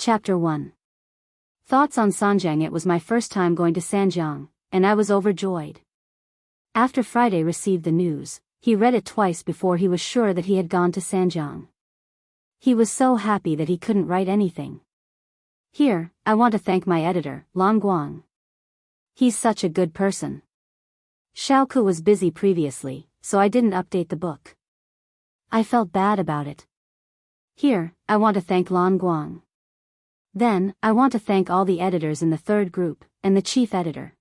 Chapter 1. Thoughts on Sanjiang. It was my first time going to Sanjiang, and I was overjoyed. After Friday received the news, he read it twice before he was sure that he had gone to Sanjiang. He was so happy that he couldn't write anything. Here, I want to thank my editor, Lan Guang. He's such a good person. Xiaoku was busy previously, so I didn't update the book. I felt bad about it. Here, I want to thank Lan Guang. Then, I want to thank all the editors in the third group, and the chief editor.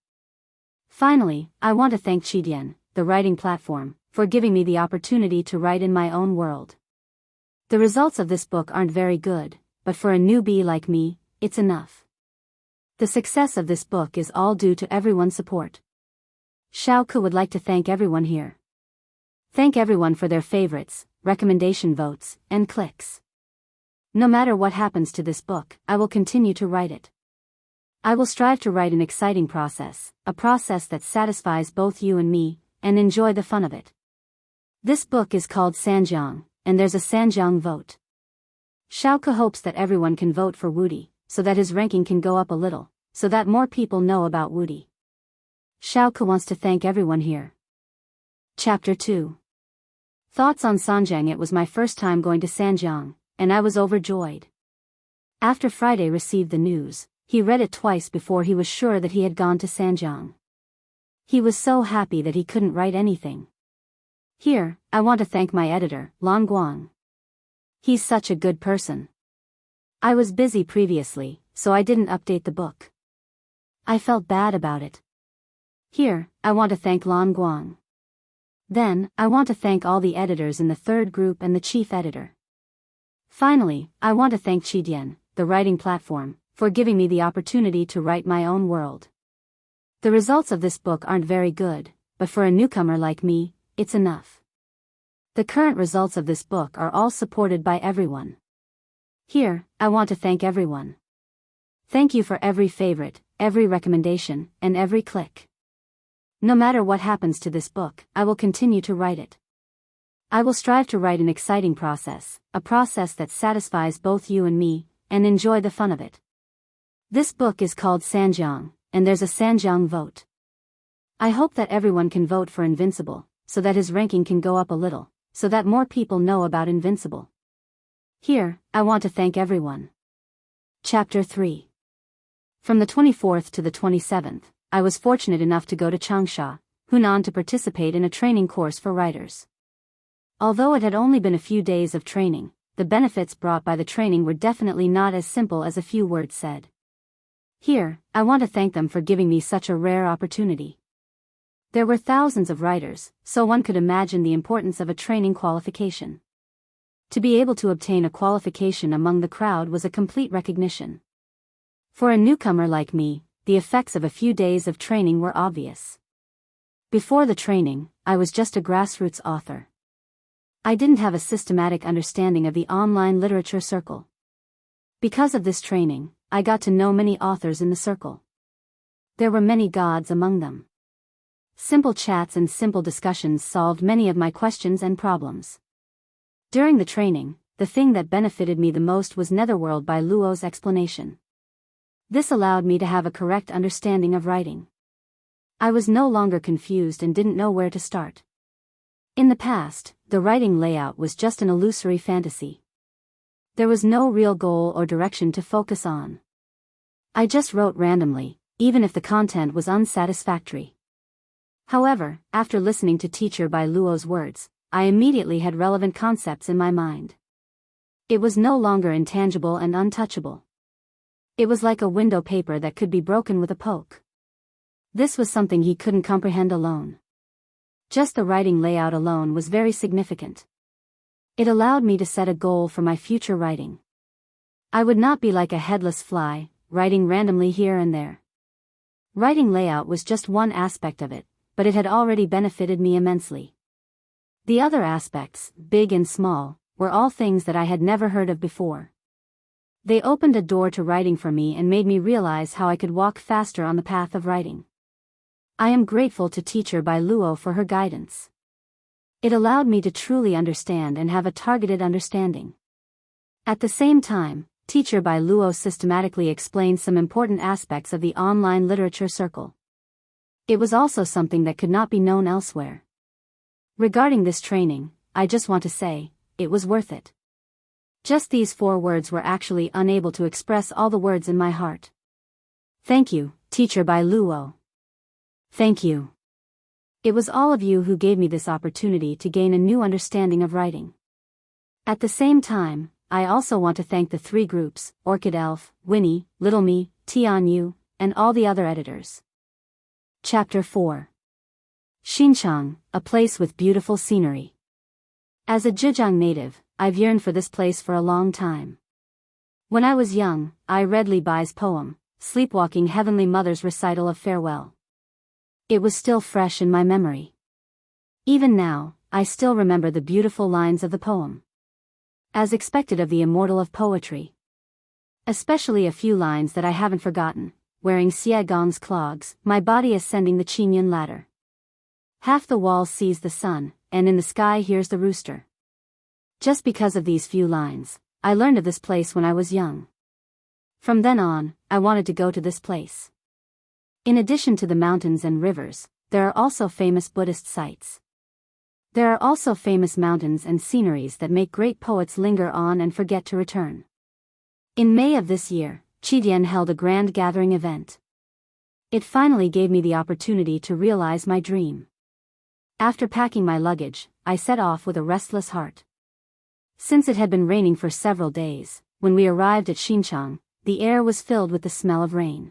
Finally, I want to thank Qidian, the writing platform, for giving me the opportunity to write in my own world. The results of this book aren't very good, but for a newbie like me, it's enough. The success of this book is all due to everyone's support. Xiaoku would like to thank everyone here. Thank everyone for their favorites, recommendation votes, and clicks. No matter what happens to this book, I will continue to write it. I will strive to write an exciting process, a process that satisfies both you and me, and enjoy the fun of it. This book is called Sanjiang, and there's a Sanjiang vote. Xiaoku hopes that everyone can vote for Wudi, so that his ranking can go up a little, so that more people know about Wudi. Xiaoku wants to thank everyone here. Chapter 2. Thoughts on Sanjiang. It was my first time going to Sanjiang, and I was overjoyed. After Friday received the news, he read it twice before he was sure that he had gone to Sanjiang. He was so happy that he couldn't write anything. Here, I want to thank my editor, Lan Guang. He's such a good person. I was busy previously, so I didn't update the book. I felt bad about it. Here, I want to thank Lan Guang. Then, I want to thank all the editors in the third group and the chief editor. Finally, I want to thank Qidian, the writing platform, for giving me the opportunity to write my own world. The results of this book aren't very good, but for a newcomer like me, it's enough. The current results of this book are all supported by everyone. Here, I want to thank everyone. Thank you for every favorite, every recommendation, and every click. No matter what happens to this book, I will continue to write it. I will strive to write an exciting process, a process that satisfies both you and me, and enjoy the fun of it. This book is called Sanjiang, and there's a Sanjiang vote. I hope that everyone can vote for Invincible, so that his ranking can go up a little, so that more people know about Invincible. Here, I want to thank everyone. Chapter 3. From the 24th to the 27th, I was fortunate enough to go to Changsha, Hunan to participate in a training course for writers. Although it had only been a few days of training, the benefits brought by the training were definitely not as simple as a few words said. Here, I want to thank them for giving me such a rare opportunity. There were thousands of writers, so one could imagine the importance of a training qualification. To be able to obtain a qualification among the crowd was a complete recognition. For a newcomer like me, the effects of a few days of training were obvious. Before the training, I was just a grassroots author. I didn't have a systematic understanding of the online literature circle. Because of this training, I got to know many authors in the circle. There were many gods among them. Simple chats and simple discussions solved many of my questions and problems. During the training, the thing that benefited me the most was Netherworld by Luo's explanation. This allowed me to have a correct understanding of writing. I was no longer confused and didn't know where to start. In the past, the writing layout was just an illusory fantasy. There was no real goal or direction to focus on. I just wrote randomly, even if the content was unsatisfactory. However, after listening to Teacher by Luo's words, I immediately had relevant concepts in my mind. It was no longer intangible and untouchable. It was like a window paper that could be broken with a poke. This was something he couldn't comprehend alone. Just the writing layout alone was very significant. It allowed me to set a goal for my future writing. I would not be like a headless fly, writing randomly here and there. Writing layout was just one aspect of it, but it had already benefited me immensely. The other aspects, big and small, were all things that I had never heard of before. They opened a door to writing for me and made me realize how I could walk faster on the path of writing. I am grateful to Teacher by Luo for her guidance. It allowed me to truly understand and have a targeted understanding. At the same time, Teacher by Luo systematically explained some important aspects of the online literature circle. It was also something that could not be known elsewhere. Regarding this training, I just want to say, it was worth it. Just these 4 words were actually unable to express all the words in my heart. Thank you, Teacher by Luo. Thank you. It was all of you who gave me this opportunity to gain a new understanding of writing. At the same time, I also want to thank the 3 groups, Orchid Elf, Winnie, Little Me, Tianyu, and all the other editors. Chapter 4. Xinjiang, a place with beautiful scenery. As a Zhejiang native, I've yearned for this place for a long time. When I was young, I read Li Bai's poem, Sleepwalking Heavenly Mother's recital of farewell. It was still fresh in my memory. Even now, I still remember the beautiful lines of the poem. As expected of the immortal of poetry. Especially a few lines that I haven't forgotten, wearing Xie Gong's clogs, my body ascending the Qingyun ladder. Half the wall sees the sun, and in the sky hears the rooster. Just because of these few lines, I learned of this place when I was young. From then on, I wanted to go to this place. In addition to the mountains and rivers, there are also famous Buddhist sites. There are also famous mountains and sceneries that make great poets linger on and forget to return. In May of this year, Qidian held a grand gathering event. It finally gave me the opportunity to realize my dream. After packing my luggage, I set off with a restless heart. Since it had been raining for several days, when we arrived at Xinjiang, the air was filled with the smell of rain.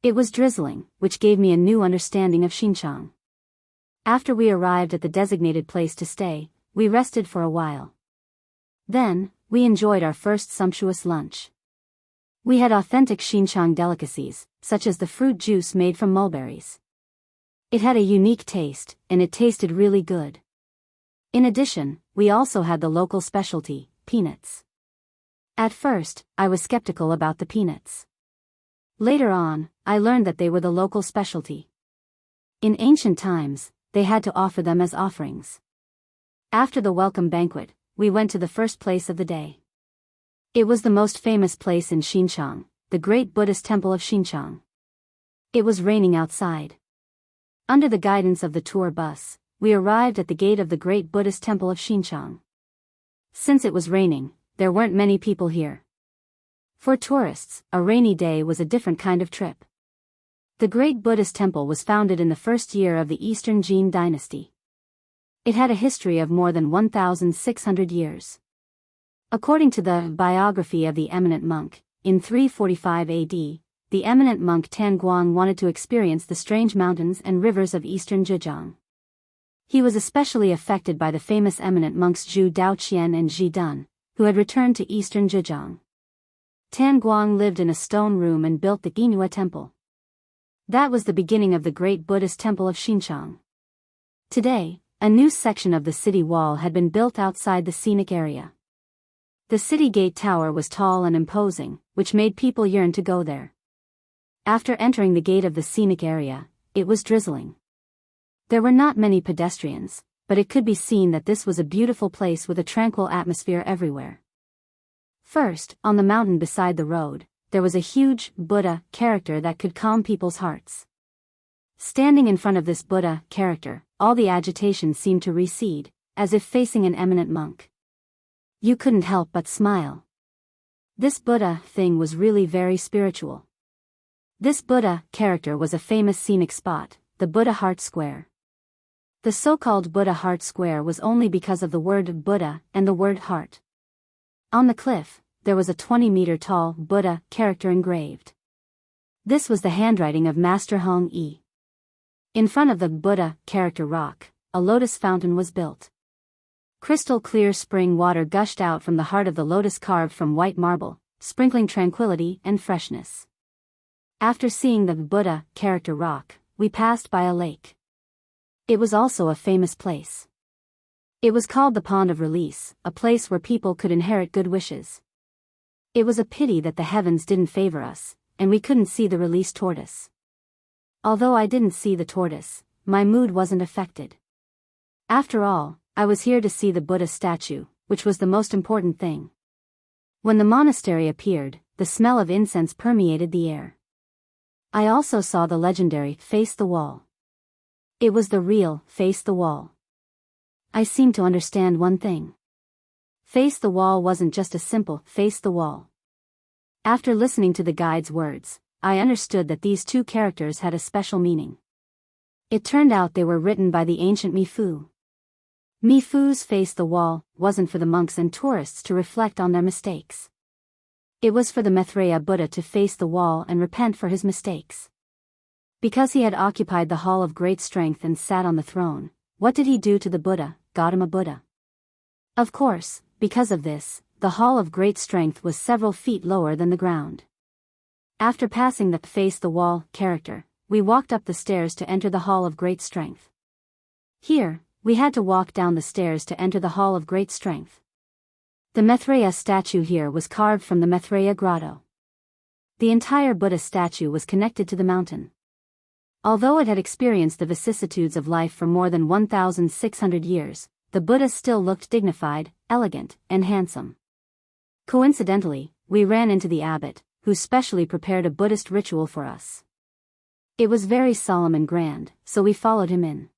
It was drizzling, which gave me a new understanding of Xinjiang. After we arrived at the designated place to stay, we rested for a while. Then, we enjoyed our first sumptuous lunch. We had authentic Xinjiang delicacies, such as the fruit juice made from mulberries. It had a unique taste, and it tasted really good. In addition, we also had the local specialty, peanuts. At first, I was skeptical about the peanuts. Later on, I learned that they were the local specialty. In ancient times, they had to offer them as offerings. After the welcome banquet, we went to the first place of the day. It was the most famous place in Xinjiang, the great Buddhist temple of Xinjiang. It was raining outside. Under the guidance of the tour bus, we arrived at the gate of the great Buddhist temple of Xinjiang. Since it was raining, there weren't many people here. For tourists, a rainy day was a different kind of trip. The great Buddhist temple was founded in the first year of the Eastern Jin dynasty. It had a history of more than 1,600 years. According to the biography of the eminent monk, in 345 AD, the eminent monk Tan Guang wanted to experience the strange mountains and rivers of eastern Zhejiang. He was especially affected by the famous eminent monks Zhu Daoqian and Zhi Dun, who had returned to eastern Zhejiang. Tan Guang lived in a stone room and built the Ginhua temple. That was the beginning of the great Buddhist temple of Xinjiang. Today, a new section of the city wall had been built outside the scenic area. The city gate tower was tall and imposing, which made people yearn to go there. After entering the gate of the scenic area, it was drizzling. There were not many pedestrians, but it could be seen that this was a beautiful place with a tranquil atmosphere everywhere. First, on the mountain beside the road, there was a huge Buddha character that could calm people's hearts. Standing in front of this Buddha character, all the agitation seemed to recede, as if facing an eminent monk. You couldn't help but smile. This Buddha thing was really very spiritual. This Buddha character was a famous scenic spot, the Buddha Heart Square. The so-called Buddha Heart Square was only because of the word Buddha and the word heart. On the cliff, there was a 20-meter-tall Buddha character engraved. This was the handwriting of Master Hong Yi. In front of the Buddha character rock, a lotus fountain was built. Crystal clear spring water gushed out from the heart of the lotus carved from white marble, sprinkling tranquility and freshness. After seeing the Buddha character rock, we passed by a lake. It was also a famous place. It was called the Pond of Release, a place where people could inherit good wishes. It was a pity that the heavens didn't favor us, and we couldn't see the released tortoise. Although I didn't see the tortoise, my mood wasn't affected. After all, I was here to see the Buddha statue, which was the most important thing. When the monastery appeared, the smell of incense permeated the air. I also saw the legendary Face the Wall. It was the real Face the Wall. I seemed to understand one thing. Face the Wall wasn't just a simple face the wall. After listening to the guide's words, I understood that these two characters had a special meaning. It turned out they were written by the ancient Mifu. Mifu's Face the Wall wasn't for the monks and tourists to reflect on their mistakes. It was for the Maitreya Buddha to face the wall and repent for his mistakes. Because he had occupied the Hall of Great Strength and sat on the throne, what did he do to the Buddha, Gautama Buddha? Of course, because of this, the Hall of Great Strength was several feet lower than the ground. After passing the Face the Wall character, we walked up the stairs to enter the Hall of Great Strength. Here, we had to walk down the stairs to enter the Hall of Great Strength. The Maitreya statue here was carved from the Maitreya grotto. The entire Buddha statue was connected to the mountain. Although it had experienced the vicissitudes of life for more than 1,600 years, the Buddha still looked dignified, elegant, and handsome. Coincidentally, we ran into the abbot, who specially prepared a Buddhist ritual for us. It was very solemn and grand, so we followed him in.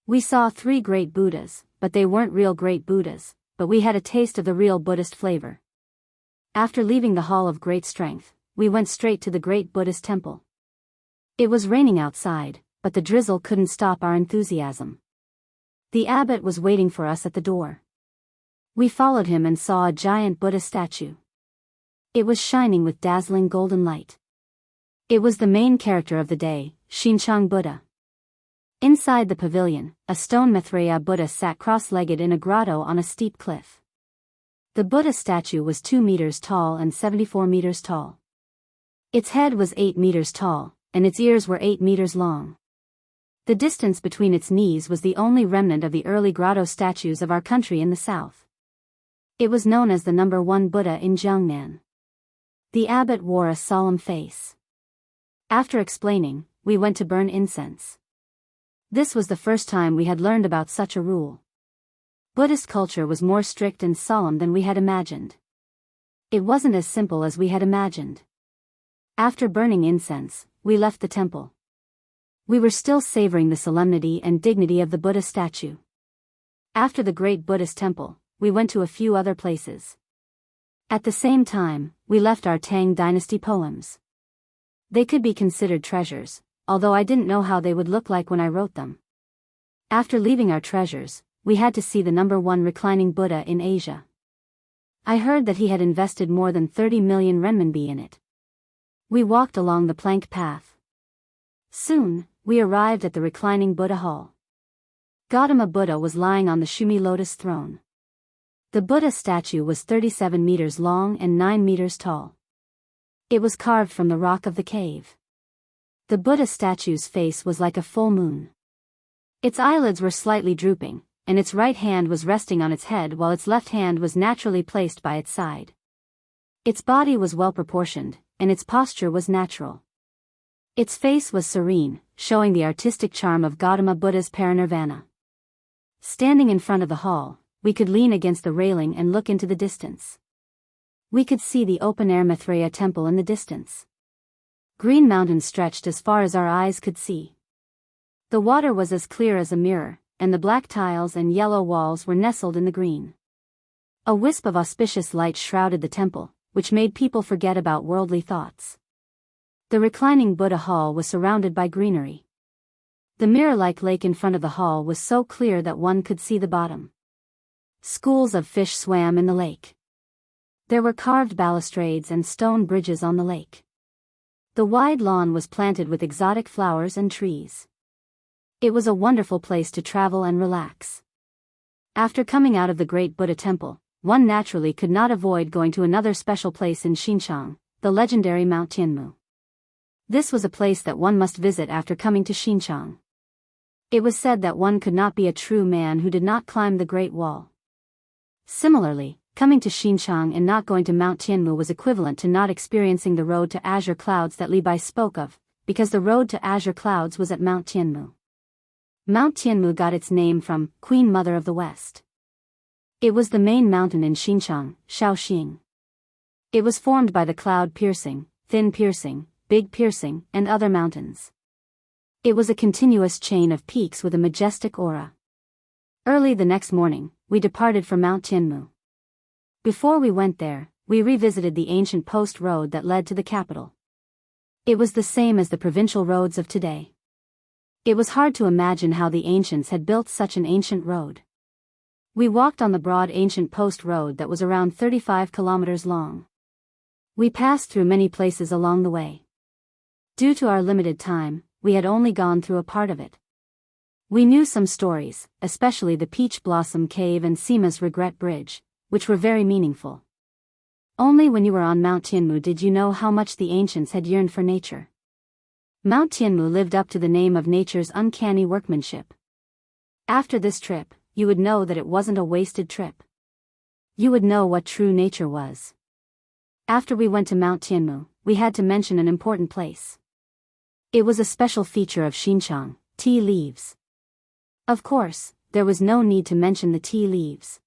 We saw 3 great Buddhas, but they weren't real great Buddhas, but we had a taste of the real Buddhist flavor. After leaving the Hall of Great Strength, we went straight to the great Buddhist temple. It was raining outside, but the drizzle couldn't stop our enthusiasm. The abbot was waiting for us at the door. We followed him and saw a giant Buddha statue. It was shining with dazzling golden light. It was the main character of the day, Xianxia Buddha. Inside the pavilion, a stone Maitreya Buddha sat cross-legged in a grotto on a steep cliff. The Buddha statue was 2 meters tall and 74 meters tall. Its head was 8 meters tall, and its ears were 8 meters long. The distance between its knees was the only remnant of the early grotto statues of our country in the south. It was known as the number 1 Buddha in Jiangnan. The abbot wore a solemn face. After explaining, we went to burn incense. This was the first time we had learned about such a rule. Buddhist culture was more strict and solemn than we had imagined. It wasn't as simple as we had imagined. After burning incense, we left the temple. We were still savoring the solemnity and dignity of the Buddha statue. After the great Buddhist temple, we went to a few other places. At the same time, we left our Tang dynasty poems. They could be considered treasures, although I didn't know how they would look like when I wrote them. After leaving our treasures, we had to see the number 1 reclining Buddha in Asia. I heard that he had invested more than 30 million renminbi in it. We walked along the plank path. Soon, we arrived at the reclining Buddha hall. Gautama Buddha was lying on the Shumi lotus throne. The Buddha statue was 37 meters long and 9 meters tall. It was carved from the rock of the cave. The Buddha statue's face was like a full moon. Its eyelids were slightly drooping, and its right hand was resting on its head while its left hand was naturally placed by its side. Its body was well proportioned, and its posture was natural. Its face was serene, showing the artistic charm of Gautama Buddha's parinirvana. Standing in front of the hall, we could lean against the railing and look into the distance. We could see the open-air Maitreya temple in the distance. Green mountains stretched as far as our eyes could see. The water was as clear as a mirror, and the black tiles and yellow walls were nestled in the green. A wisp of auspicious light shrouded the temple, which made people forget about worldly thoughts. The reclining Buddha hall was surrounded by greenery. The mirror-like lake in front of the hall was so clear that one could see the bottom. Schools of fish swam in the lake. There were carved balustrades and stone bridges on the lake. The wide lawn was planted with exotic flowers and trees. It was a wonderful place to travel and relax. After coming out of the great Buddha temple, one naturally could not avoid going to another special place in Xinjiang, the legendary Mount Tianmu. This was a place that one must visit after coming to Xinjiang. It was said that one could not be a true man who did not climb the Great Wall. Similarly, coming to Xinjiang and not going to Mount Tianmu was equivalent to not experiencing the road to azure clouds that Li Bai spoke of, because the road to azure clouds was at Mount Tianmu. Mount Tianmu got its name from Queen Mother of the West. It was the main mountain in Xinjiang, Shaoxing. It was formed by the cloud piercing, thin piercing, big piercing, and other mountains. It was a continuous chain of peaks with a majestic aura. Early the next morning, we departed for Mount Tianmu. Before we went there, we revisited the ancient post road that led to the capital. It was the same as the provincial roads of today. It was hard to imagine how the ancients had built such an ancient road. We walked on the broad ancient post road that was around 35 kilometers long. We passed through many places along the way. Due to our limited time, we had only gone through a part of it. We knew some stories, especially the Peach Blossom Cave and Sima's Regret Bridge, which were very meaningful. Only when you were on Mount Tianmu did you know how much the ancients had yearned for nature. Mount Tianmu lived up to the name of nature's uncanny workmanship. After this trip, you would know that it wasn't a wasted trip. You would know what true nature was. After we went to Mount Tianmu, we had to mention an important place. It was a special feature of Xinjiang, tea leaves. Of course, there was no need to mention the tea leaves.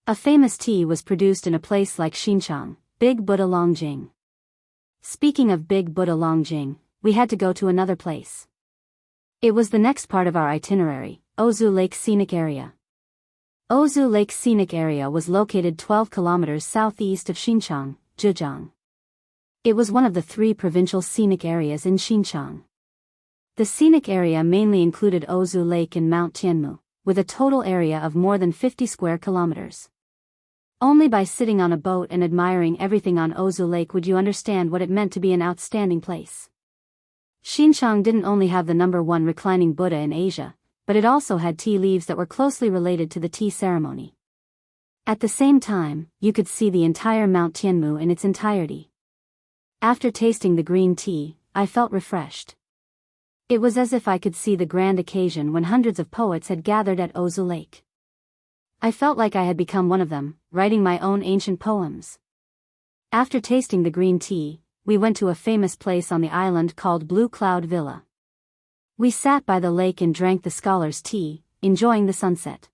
A famous tea was produced in a place like Xinjiang, Big Buddha Longjing. Speaking of Big Buddha Longjing, we had to go to another place. It was the next part of our itinerary, Ozu Lake Scenic Area. Ozu Lake Scenic Area was located 12 kilometers southeast of Xinjiang, Zhejiang. It was one of the 3 provincial scenic areas in Xinjiang. The scenic area mainly included Ozu Lake and Mount Tianmu, with a total area of more than 50 square kilometers. Only by sitting on a boat and admiring everything on Ozu Lake would you understand what it meant to be an outstanding place. Xinjiang didn't only have the #1 reclining Buddha in Asia, but it also had tea leaves that were closely related to the tea ceremony. At the same time, you could see the entire Mount Tianmu in its entirety. After tasting the green tea, I felt refreshed. It was as if I could see the grand occasion when hundreds of poets had gathered at Ozu Lake. I felt like I had become one of them, writing my own ancient poems. After tasting the green tea, we went to a famous place on the island called Blue Cloud Villa. We sat by the lake and drank the scholars' tea, enjoying the sunset.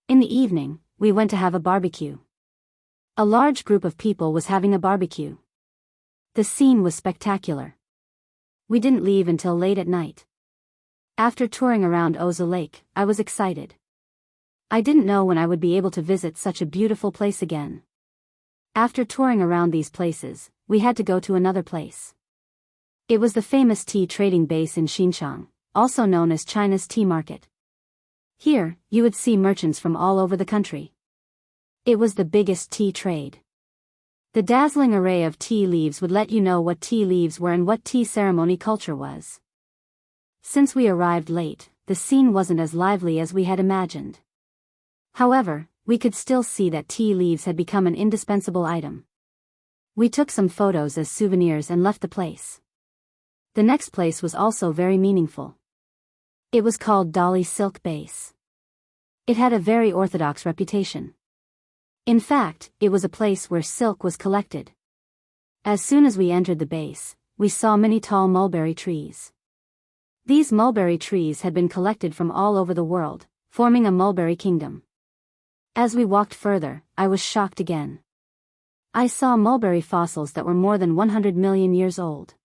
In the evening, we went to have a barbecue. A large group of people was having a barbecue. The scene was spectacular. We didn't leave until late at night. After touring around Ozu Lake, I was excited. I didn't know when I would be able to visit such a beautiful place again. After touring around these places, we had to go to another place. It was the famous tea trading base in Xinjiang, also known as China's tea market. Here, you would see merchants from all over the country. It was the biggest tea trade. The dazzling array of tea leaves would let you know what tea leaves were and what tea ceremony culture was. Since we arrived late, the scene wasn't as lively as we had imagined. However, we could still see that tea leaves had become an indispensable item. We took some photos as souvenirs and left the place. The next place was also very meaningful. It was called Dali Silk Base. It had a very orthodox reputation. In fact, it was a place where silk was collected. As soon as we entered the base, we saw many tall mulberry trees. These mulberry trees had been collected from all over the world, forming a mulberry kingdom. As we walked further, I was shocked again. I saw mulberry fossils that were more than 100 million years old.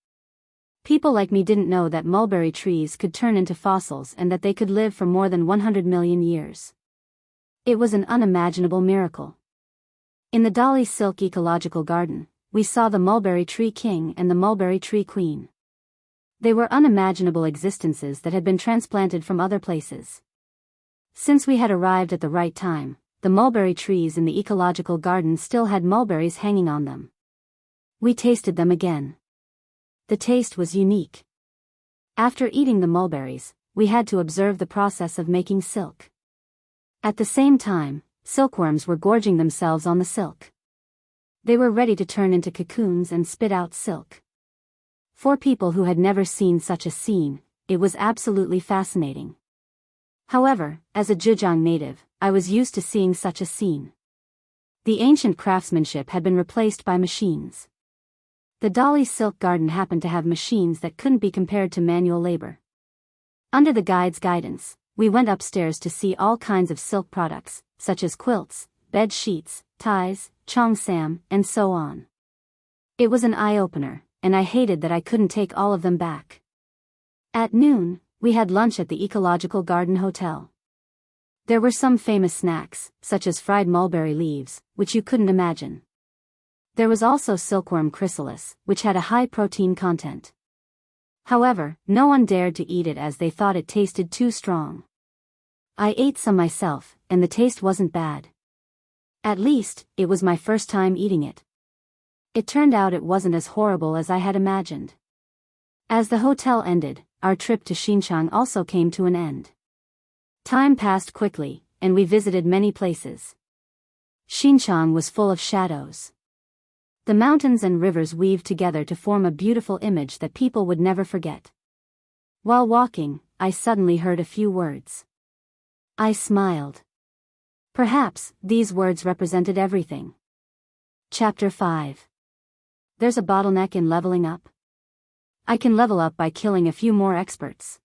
People like me didn't know that mulberry trees could turn into fossils and that they could live for more than 100 million years. It was an unimaginable miracle. In the Dali Silk Ecological Garden, we saw the mulberry tree king and the mulberry tree queen. They were unimaginable existences that had been transplanted from other places. Since we had arrived at the right time, the mulberry trees in the ecological garden still had mulberries hanging on them. We tasted them again. The taste was unique. After eating the mulberries, we had to observe the process of making silk. At the same time, silkworms were gorging themselves on the silk. They were ready to turn into cocoons and spit out silk. For people who had never seen such a scene, it was absolutely fascinating. However, as a Zhejiang native, I was used to seeing such a scene. The ancient craftsmanship had been replaced by machines. The Dali Silk Garden happened to have machines that couldn't be compared to manual labor. Under the guide's guidance, we went upstairs to see all kinds of silk products, such as quilts, bed sheets, ties, cheongsam, and so on. It was an eye-opener, and I hated that I couldn't take all of them back. At noon, we had lunch at the Ecological Garden Hotel. There were some famous snacks, such as fried mulberry leaves, which you couldn't imagine. There was also silkworm chrysalis, which had a high protein content. However, no one dared to eat it as they thought it tasted too strong. I ate some myself, and the taste wasn't bad. At least, it was my first time eating it. It turned out it wasn't as horrible as I had imagined. As the hotel ended, our trip to Xinjiang also came to an end. Time passed quickly, and we visited many places. Xinjiang was full of shadows. The mountains and rivers weaved together to form a beautiful image that people would never forget. While walking, I suddenly heard a few words. I smiled. Perhaps these words represented everything. Chapter 5. There's a bottleneck in leveling up. I can level up by killing a few more experts.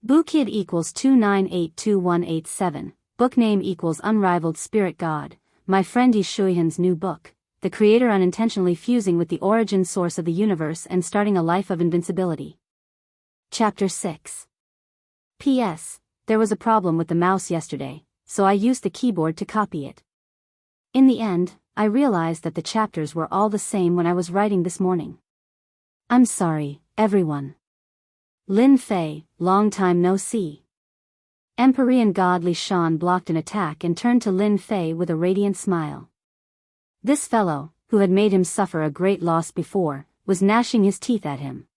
Bookid equals 2982187, book name equals Unrivaled Spirit God, my friend Yi Shuihan's new book, the creator unintentionally fusing with the origin source of the universe and starting a life of invincibility. Chapter 6. P.S. There was a problem with the mouse yesterday, so I used the keyboard to copy it. In the end, I realized that the chapters were all the same when I was writing this morning. I'm sorry, everyone. Lin Fei, long time no see. Empyrean god Li Shan blocked an attack and turned to Lin Fei with a radiant smile. This fellow, who had made him suffer a great loss before, was gnashing his teeth at him.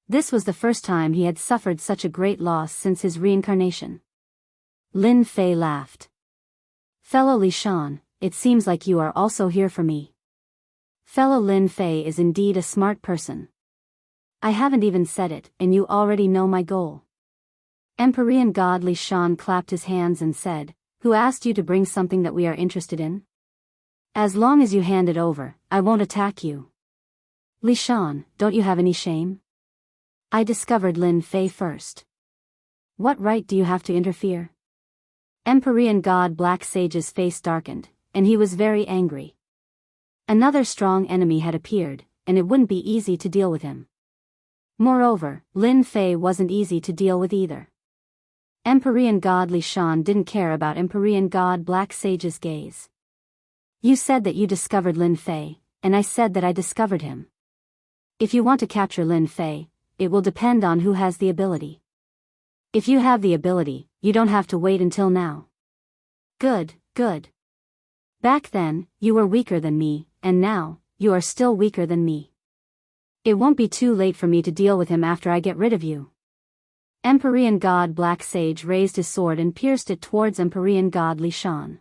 This was the first time he had suffered such a great loss since his reincarnation. Lin Fei laughed. Fellow Li Shan, it seems like you are also here for me. Fellow Lin Fei is indeed a smart person. I haven't even said it, and you already know my goal. Empyrean god Li Shan clapped his hands and said, Who asked you to bring something that we are interested in? As long as you hand it over, I won't attack you. Li Shan, don't you have any shame? I discovered Lin Fei first. What right do you have to interfere? Empyrean god Black Sage's face darkened, and he was very angry. Another strong enemy had appeared, and it wouldn't be easy to deal with him. Moreover, Lin Fei wasn't easy to deal with either. Empyrean god Li Shan didn't care about Empyrean god Black Sage's gaze. You said that you discovered Lin Fei, and I said that I discovered him. If you want to capture Lin Fei, it will depend on who has the ability. If you have the ability, you don't have to wait until now. Good, good. Back then, you were weaker than me, and now, you are still weaker than me. It won't be too late for me to deal with him after I get rid of you. Empyrean god Black Sage raised his sword and pierced it towards Empyrean god Li Shan.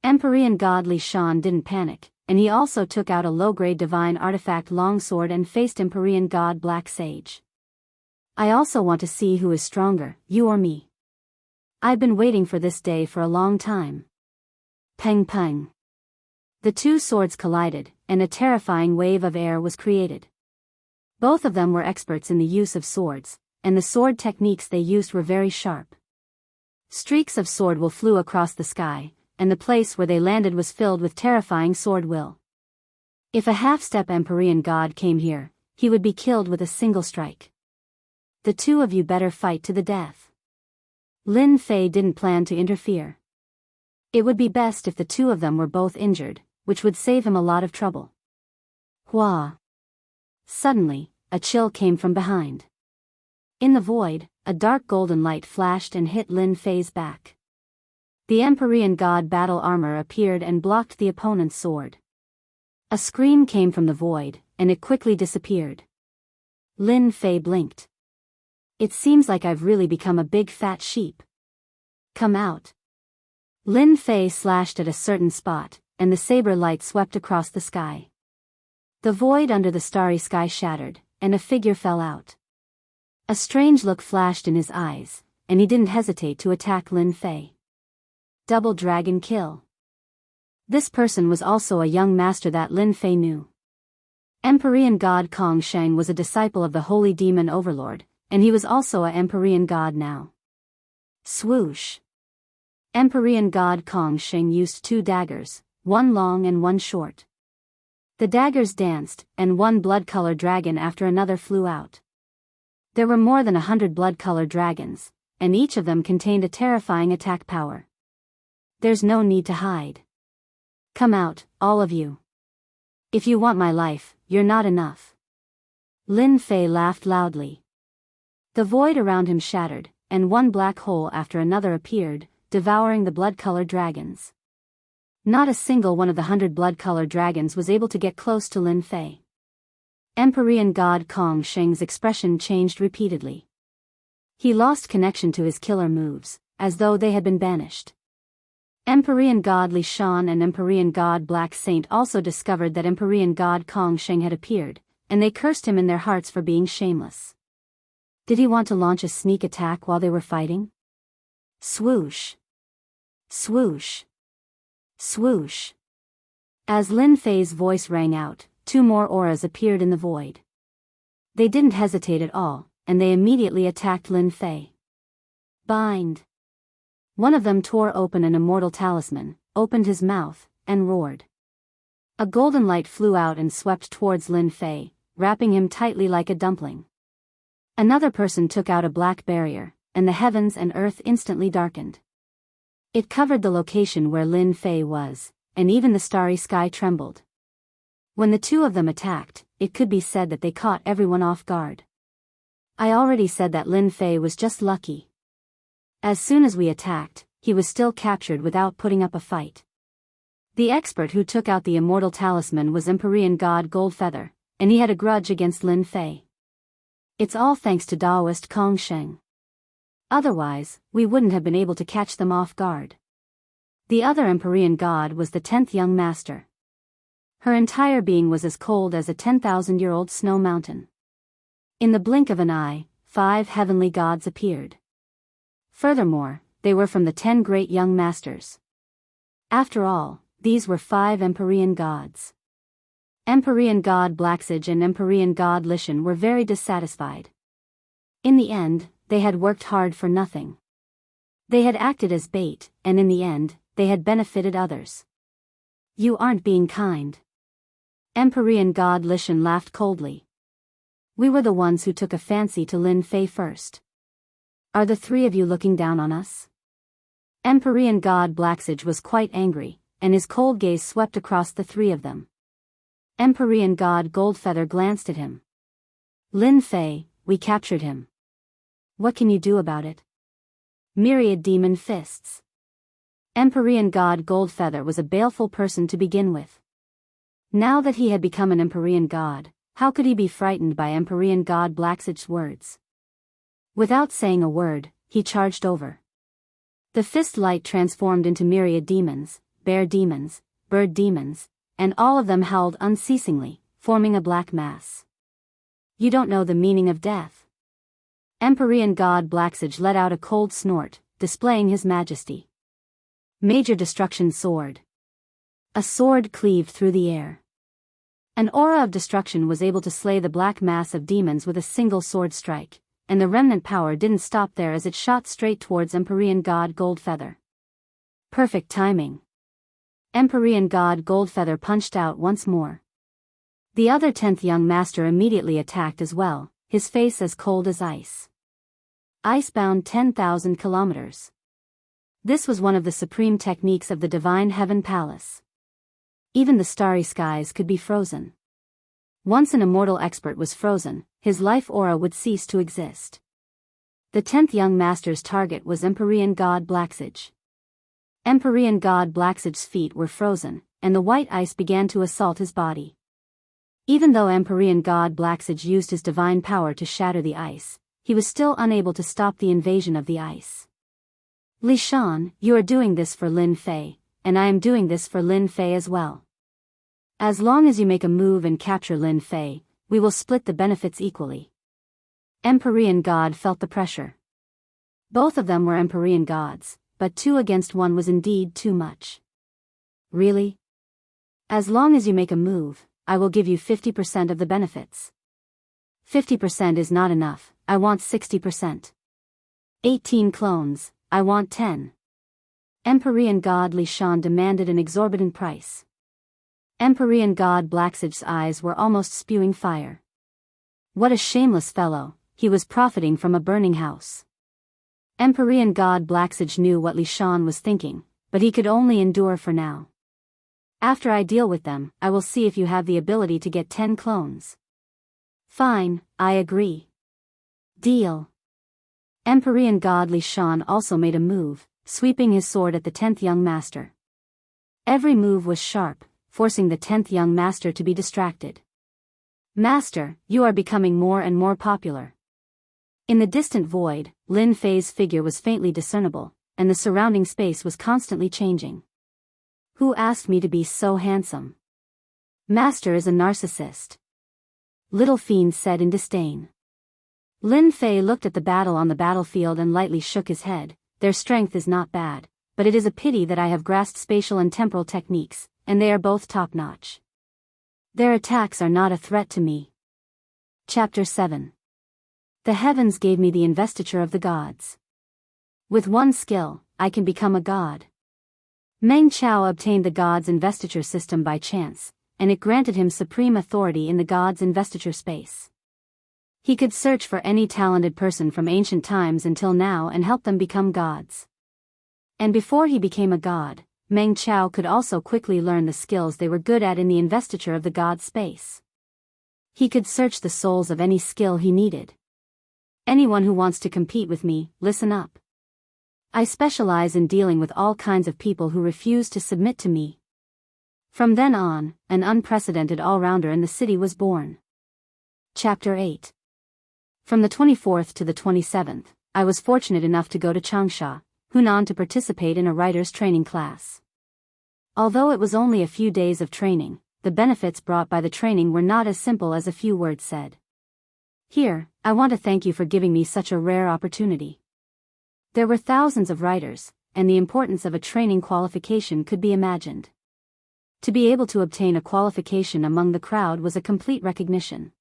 Empyrean god Li Shan didn't panic, and he also took out a low-grade divine artifact longsword and faced Empyrean god Black Sage. I also want to see who is stronger, you or me. I've been waiting for this day for a long time. Peng peng. The two swords collided, and a terrifying wave of air was created. Both of them were experts in the use of swords, and the sword techniques they used were very sharp. Streaks of sword will flew across the sky, and the place where they landed was filled with terrifying sword will. If a half-step Empyrean god came here, he would be killed with a single strike. The two of you better fight to the death. Lin Fei didn't plan to interfere. It would be best if the two of them were both injured, which would save him a lot of trouble. Hua! Suddenly, a chill came from behind. In the void, a dark golden light flashed and hit Lin Fei's back. The Empyrean god battle armor appeared and blocked the opponent's sword. A scream came from the void, and it quickly disappeared. Lin Fei blinked. It seems like I've really become a big fat sheep. Come out. Lin Fei slashed at a certain spot, and the saber light swept across the sky. The void under the starry sky shattered, and a figure fell out. A strange look flashed in his eyes, and he didn't hesitate to attack Lin Fei. Double dragon kill. This person was also a young master that Lin Fei knew. Empyrean god Kong Sheng was a disciple of the holy demon overlord, and he was also a Empyrean god now. Swoosh. Empyrean god Kong Sheng used 2 daggers, one long and one short. The daggers danced, and one blood-colored dragon after another flew out. There were more than 100 blood-colored dragons, and each of them contained a terrifying attack power. There's no need to hide. Come out, all of you. If you want my life, you're not enough. Lin Fei laughed loudly. The void around him shattered, and one black hole after another appeared, devouring the blood-colored dragons. Not a single one of the 100 blood-colored dragons was able to get close to Lin Fei. Empyrean god Kong Sheng's expression changed repeatedly. He lost connection to his killer moves, as though they had been banished. Empyrean god Li Shan and Empyrean god Black Saint also discovered that Empyrean god Kong Sheng had appeared, and they cursed him in their hearts for being shameless. Did he want to launch a sneak attack while they were fighting? Swoosh! Swoosh! Swoosh! As Lin Fei's voice rang out, 2 more auras appeared in the void. They didn't hesitate at all, and they immediately attacked Lin Fei. Bind! One of them tore open an immortal talisman, opened his mouth, and roared. A golden light flew out and swept towards Lin Fei, wrapping him tightly like a dumpling. Another person took out a black barrier, and the heavens and earth instantly darkened. It covered the location where Lin Fei was, and even the starry sky trembled. When the 2 of them attacked, it could be said that they caught everyone off guard. I already said that Lin Fei was just lucky. As soon as we attacked, he was still captured without putting up a fight. The expert who took out the immortal talisman was Empyrean god Goldfeather, and he had a grudge against Lin Fei. It's all thanks to Daoist Kong Sheng. Otherwise, we wouldn't have been able to catch them off guard. The other Empyrean god was the 10th young master. Her entire being was as cold as a 10,000-year-old snow mountain. In the blink of an eye, 5 heavenly gods appeared. Furthermore, they were from the 10 great young masters. After all, these were 5 Empyrean gods. Empyrean god Blacksage and Empyrean god Lishan were very dissatisfied. In the end, they had worked hard for nothing. They had acted as bait, and in the end, they had benefited others. You aren't being kind. Empyrean god Lishan laughed coldly. We were the ones who took a fancy to Lin Fei first. Are the 3 of you looking down on us? Empyrean god Blacksage was quite angry, and his cold gaze swept across the 3 of them. Empyrean god Goldfeather glanced at him. Lin Fei, we captured him. What can you do about it? Myriad demon fists. Empyrean god Goldfeather was a baleful person to begin with. Now that he had become an Empyrean god, how could he be frightened by Empyrean god Blacksage's words? Without saying a word, he charged over. The fist light transformed into myriad demons, bear demons, bird demons, and all of them howled unceasingly, forming a black mass. You don't know the meaning of death. Empyrean god Blacksage let out a cold snort, displaying his majesty. Major destruction sword. A sword cleaved through the air. An aura of destruction was able to slay the black mass of demons with a single sword strike, and the remnant power didn't stop there as it shot straight towards Empyrean god Goldfeather. Perfect timing. Empyrean god Goldfeather punched out once more. The other 10th young master immediately attacked as well, his face as cold as ice. Icebound 10,000 kilometers. This was one of the supreme techniques of the Divine Heaven Palace. Even the starry skies could be frozen. Once an immortal expert was frozen, his life aura would cease to exist. The 10th young master's target was Empyrean god Blacksage. Empyrean god Blacksage's feet were frozen, and the white ice began to assault his body. Even though Empyrean god Blacksage used his divine power to shatter the ice, he was still unable to stop the invasion of the ice. Li Shan, you are doing this for Lin Fei, and I am doing this for Lin Fei as well. As long as you make a move and capture Lin Fei, we will split the benefits equally. Empyrean god felt the pressure. Both of them were Empyrean gods, but 2 against 1 was indeed too much. Really? As long as you make a move, I will give you 50% of the benefits. 50% is not enough, I want 60%. 18 clones, I want 10. Empyrean god Li Shan demanded an exorbitant price. Empyrean god Blacksage's eyes were almost spewing fire. What a shameless fellow, he was profiting from a burning house. Empyrean god Blacksage knew what Li Shan was thinking, but he could only endure for now. After I deal with them, I will see if you have the ability to get 10 clones. Fine, I agree. Deal. Empyrean god Li Shan also made a move, sweeping his sword at the 10th young master. Every move was sharp, forcing the 10th young master to be distracted. Master, you are becoming more and more popular. In the distant void, Lin Fei's figure was faintly discernible, and the surrounding space was constantly changing. Who asked me to be so handsome? Master is a narcissist. Little fiend said in disdain. Lin Fei looked at the battle on the battlefield and lightly shook his head. Their strength is not bad, but it is a pity that I have grasped spatial and temporal techniques, and they are both top-notch. Their attacks are not a threat to me. Chapter 7. The heavens gave me the investiture of the gods. With one skill, I can become a god. Meng Chao obtained the god's investiture system by chance, and it granted him supreme authority in the god's investiture space. He could search for any talented person from ancient times until now and help them become gods. And before he became a god, Meng Chao could also quickly learn the skills they were good at in the investiture of the god space. He could search the souls of any skill he needed. Anyone who wants to compete with me, listen up. I specialize in dealing with all kinds of people who refuse to submit to me. From then on, an unprecedented all-rounder in the city was born. Chapter 8. From the 24th to the 27th, I was fortunate enough to go to Changsha, Hunan to participate in a writer's training class. Although it was only a few days of training, the benefits brought by the training were not as simple as a few words said. Here, I want to thank you for giving me such a rare opportunity. There were thousands of writers, and the importance of a training qualification could be imagined. To be able to obtain a qualification among the crowd was a complete recognition.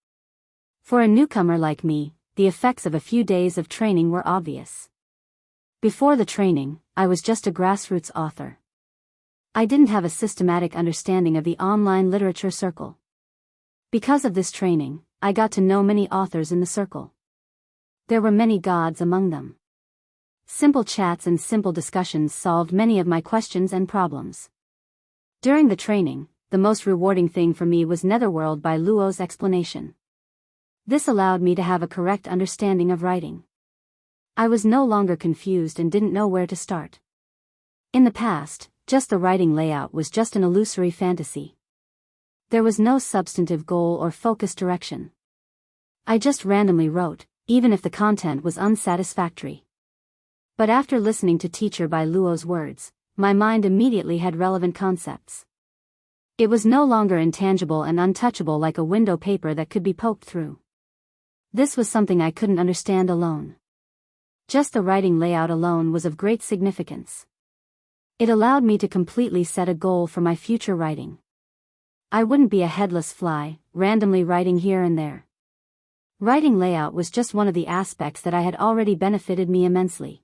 For a newcomer like me, the effects of a few days of training were obvious. Before the training, I was just a grassroots author. I didn't have a systematic understanding of the online literature circle. Because of this training, I got to know many authors in the circle. There were many gods among them. Simple chats and simple discussions solved many of my questions and problems. During the training, the most rewarding thing for me was Netherworld by Luo's explanation. This allowed me to have a correct understanding of writing. I was no longer confused and didn't know where to start. In the past, just the writing layout was just an illusory fantasy. There was no substantive goal or focused direction. I just randomly wrote, even if the content was unsatisfactory. But after listening to Teacher by Luo's words, my mind immediately had relevant concepts. It was no longer intangible and untouchable like a window paper that could be poked through. This was something I couldn't understand alone. Just the writing layout alone was of great significance. It allowed me to completely set a goal for my future writing. I wouldn't be a headless fly, randomly writing here and there. Writing layout was just one of the aspects that I had already benefited me immensely.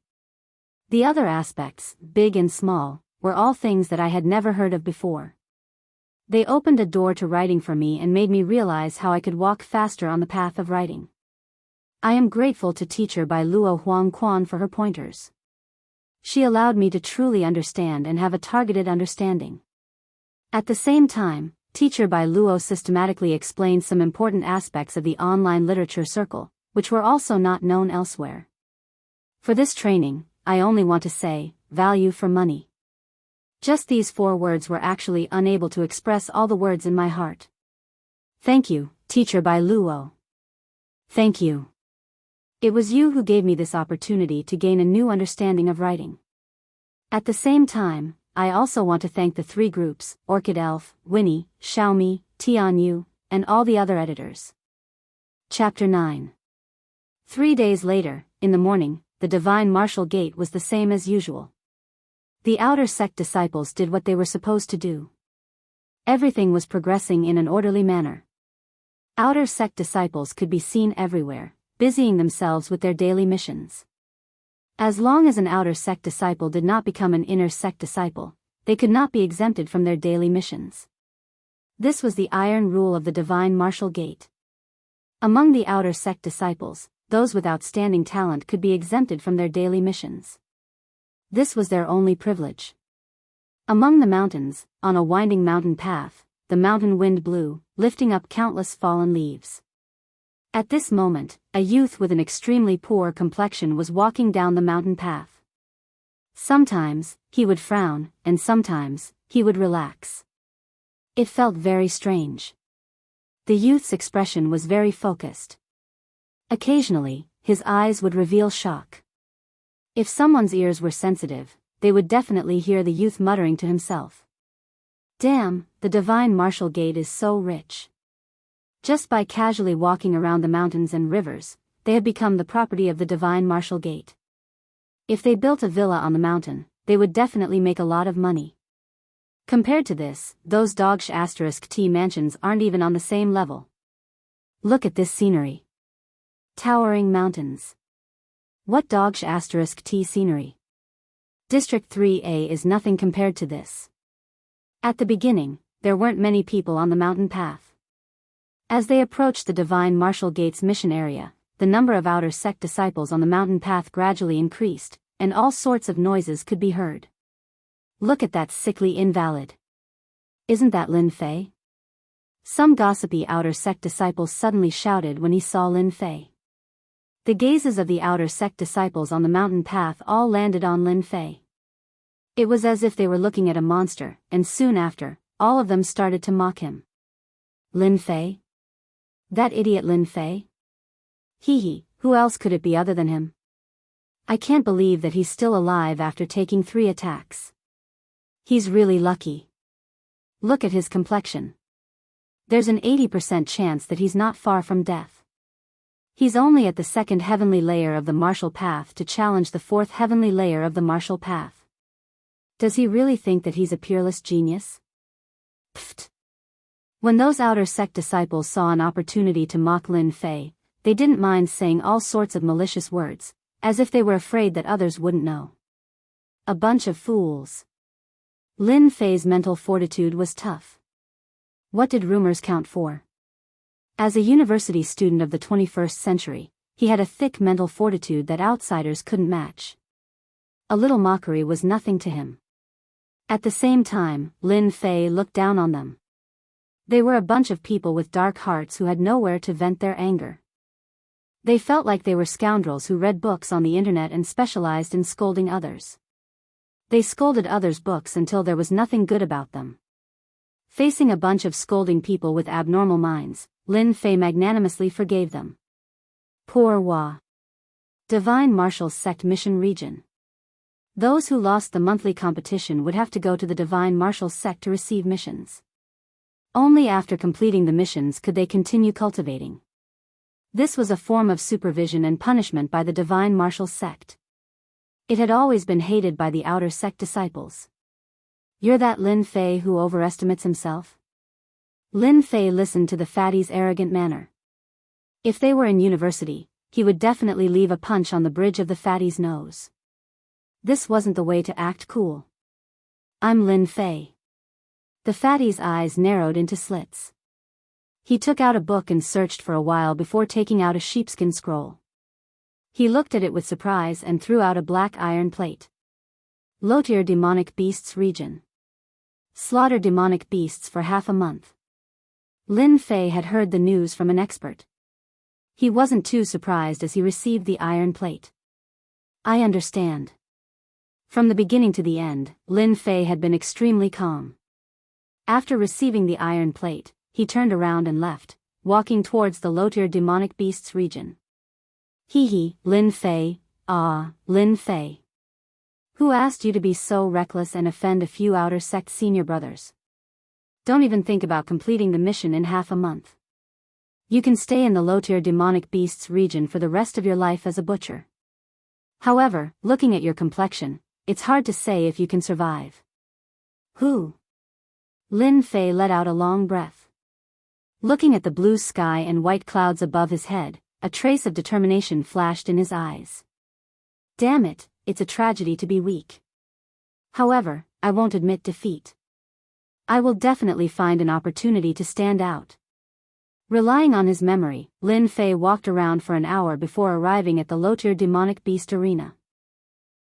The other aspects, big and small, were all things that I had never heard of before. They opened a door to writing for me and made me realize how I could walk faster on the path of writing. I am grateful to Teacher by Luo Huang Quan for her pointers. She allowed me to truly understand and have a targeted understanding. At the same time, Teacher by Luo systematically explained some important aspects of the online literature circle, which were also not known elsewhere. For this training, I only want to say, value for money. Just these 4 words were actually unable to express all the words in my heart. Thank you, Teacher by Luo. Thank you. It was you who gave me this opportunity to gain a new understanding of writing. At the same time, I also want to thank the 3 groups, Orchid Elf, Winnie, Xiaomi, Tianyu, and all the other editors. Chapter 9. 3 days later, in the morning, the Divine Martial Gate was the same as usual. The outer sect disciples did what they were supposed to do. Everything was progressing in an orderly manner. Outer sect disciples could be seen everywhere, busying themselves with their daily missions. As long as an outer sect disciple did not become an inner sect disciple, they could not be exempted from their daily missions. This was the iron rule of the divine martial gate. Among the outer sect disciples, those with outstanding talent could be exempted from their daily missions. This was their only privilege. Among the mountains, on a winding mountain path, the mountain wind blew, lifting up countless fallen leaves. At this moment, a youth with an extremely poor complexion was walking down the mountain path. Sometimes, he would frown, and sometimes, he would relax. It felt very strange. The youth's expression was very focused. Occasionally, his eyes would reveal shock. If someone's ears were sensitive, they would definitely hear the youth muttering to himself. Damn, the divine martial gate is so rich. Just by casually walking around the mountains and rivers, they have become the property of the divine martial gate. If they built a villa on the mountain, they would definitely make a lot of money. Compared to this, those Daoist T mansions aren't even on the same level. Look at this scenery. Towering mountains. What Daoist T scenery? District 3A is nothing compared to this. At the beginning, there weren't many people on the mountain path. As they approached the divine martial gate's mission area, the number of outer sect disciples on the mountain path gradually increased, and all sorts of noises could be heard. Look at that sickly invalid. Isn't that Lin Fei? Some gossipy outer sect disciple suddenly shouted when he saw Lin Fei. The gazes of the outer sect disciples on the mountain path all landed on Lin Fei. It was as if they were looking at a monster, and soon after, all of them started to mock him. Lin Fei? That idiot Lin Fei? Hee, who else could it be other than him? I can't believe that he's still alive after taking 3 attacks. He's really lucky. Look at his complexion. There's an 80% chance that he's not far from death. He's only at the 2nd heavenly layer of the martial path to challenge the 4th heavenly layer of the martial path. Does he really think that he's a peerless genius? Pfft. When those outer sect disciples saw an opportunity to mock Lin Fei, they didn't mind saying all sorts of malicious words, as if they were afraid that others wouldn't know. A bunch of fools. Lin Fei's mental fortitude was tough. What did rumors count for? As a university student of the 21st century, he had a thick mental fortitude that outsiders couldn't match. A little mockery was nothing to him. At the same time, Lin Fei looked down on them. They were a bunch of people with dark hearts who had nowhere to vent their anger. They felt like they were scoundrels who read books on the internet and specialized in scolding others. They scolded others' books until there was nothing good about them. Facing a bunch of scolding people with abnormal minds, Lin Fei magnanimously forgave them. Poor Hua. Divine Martial Sect Mission Region. Those who lost the monthly competition would have to go to the Divine Martial Sect to receive missions. Only after completing the missions could they continue cultivating. This was a form of supervision and punishment by the Divine Martial Sect. It had always been hated by the outer sect disciples. You're that Lin Fei who overestimates himself? Lin Fei listened to the fatty's arrogant manner. If they were in university, he would definitely leave a punch on the bridge of the fatty's nose. This wasn't the way to act cool. I'm Lin Fei. The fatty's eyes narrowed into slits. He took out a book and searched for a while before taking out a sheepskin scroll. He looked at it with surprise and threw out a black iron plate. Lotier demonic beasts region. Slaughter demonic beasts for half a month. Lin Fei had heard the news from an expert. He wasn't too surprised as he received the iron plate. I understand. From the beginning to the end, Lin Fei had been extremely calm. After receiving the iron plate, he turned around and left, walking towards the Lotier demonic beasts region. Hee, Lin Fei, Lin Fei. Who asked you to be so reckless and offend a few outer sect senior brothers? Don't even think about completing the mission in half a month. You can stay in the Lotier demonic beasts region for the rest of your life as a butcher. However, looking at your complexion, it's hard to say if you can survive. Who? Lin Fei let out a long breath. Looking at the blue sky and white clouds above his head, a trace of determination flashed in his eyes. Damn it, it's a tragedy to be weak. However, I won't admit defeat. I will definitely find an opportunity to stand out. Relying on his memory, Lin Fei walked around for an hour before arriving at the low-tier demonic beast arena.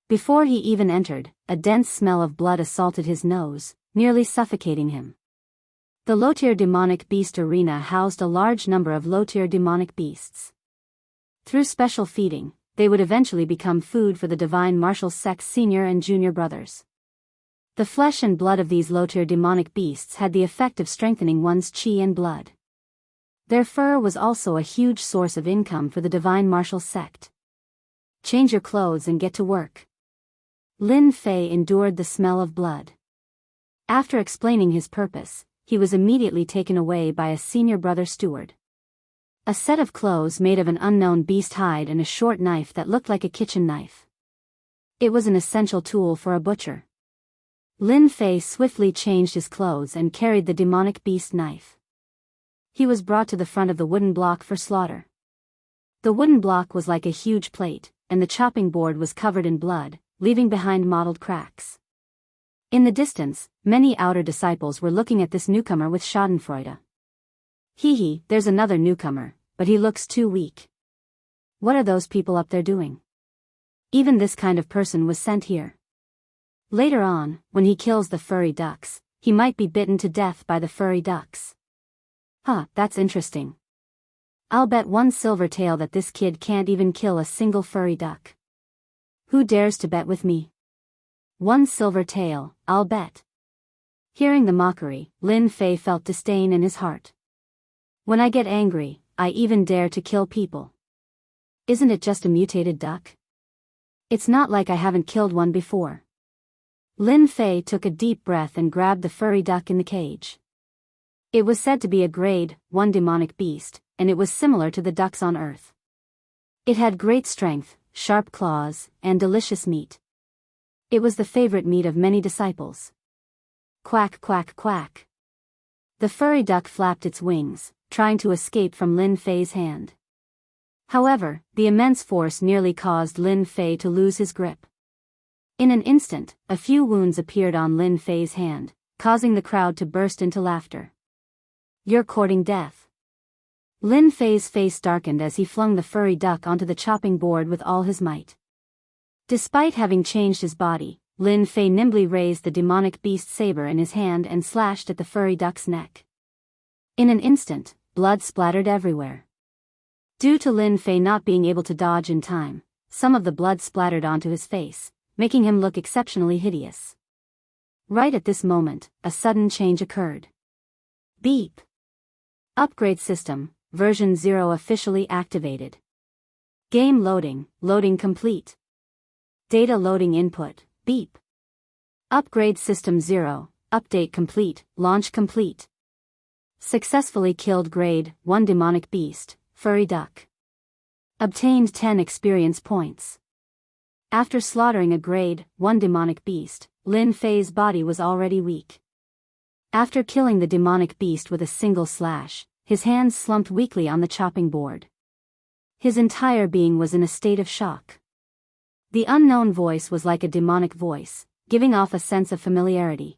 Before he even entered, a dense smell of blood assaulted his nose, nearly suffocating him. The low-tier demonic beast arena housed a large number of low-tier demonic beasts. Through special feeding, they would eventually become food for the divine martial sect's senior and junior brothers. The flesh and blood of these low-tier demonic beasts had the effect of strengthening one's chi and blood. Their fur was also a huge source of income for the divine martial sect. Change your clothes and get to work. Lin Fei endured the smell of blood. After explaining his purpose, he was immediately taken away by a senior brother steward. A set of clothes made of an unknown beast hide and a short knife that looked like a kitchen knife. It was an essential tool for a butcher. Lin Fei swiftly changed his clothes and carried the demonic beast knife. He was brought to the front of the wooden block for slaughter. The wooden block was like a huge plate, and the chopping board was covered in blood, leaving behind mottled cracks. In the distance, many outer disciples were looking at this newcomer with schadenfreude. Hee, there's another newcomer, but he looks too weak. What are those people up there doing? Even this kind of person was sent here. Later on, when he kills the furry ducks, he might be bitten to death by the furry ducks. That's interesting. I'll bet 1 silver tael that this kid can't even kill a single furry duck. Who dares to bet with me? 1 silver tael, I'll bet. Hearing the mockery, Lin Fei felt disdain in his heart. When I get angry, I even dare to kill people. Isn't it just a mutated duck? It's not like I haven't killed one before. Lin Fei took a deep breath and grabbed the furry duck in the cage. It was said to be a grade 1 demonic beast, and it was similar to the ducks on Earth. It had great strength, sharp claws, and delicious meat. It was the favorite meat of many disciples. Quack, quack, quack. The furry duck flapped its wings, trying to escape from Lin Fei's hand. However, the immense force nearly caused Lin Fei to lose his grip. In an instant, a few wounds appeared on Lin Fei's hand, causing the crowd to burst into laughter. You're courting death. Lin Fei's face darkened as he flung the furry duck onto the chopping board with all his might. Despite having changed his body, Lin Fei nimbly raised the demonic beast saber in his hand and slashed at the furry duck's neck. In an instant, blood splattered everywhere. Due to Lin Fei not being able to dodge in time, some of the blood splattered onto his face, making him look exceptionally hideous. Right at this moment, a sudden change occurred. Beep. Upgrade system, version 0 officially activated. Game loading complete. Data loading input, beep. Upgrade system 0, update complete, launch complete. Successfully killed grade 1 demonic beast, furry duck. Obtained 10 experience points. After slaughtering a grade 1 demonic beast, Lin Fei's body was already weak. After killing the demonic beast with a single slash, his hands slumped weakly on the chopping board. His entire being was in a state of shock. The unknown voice was like a demonic voice, giving off a sense of familiarity.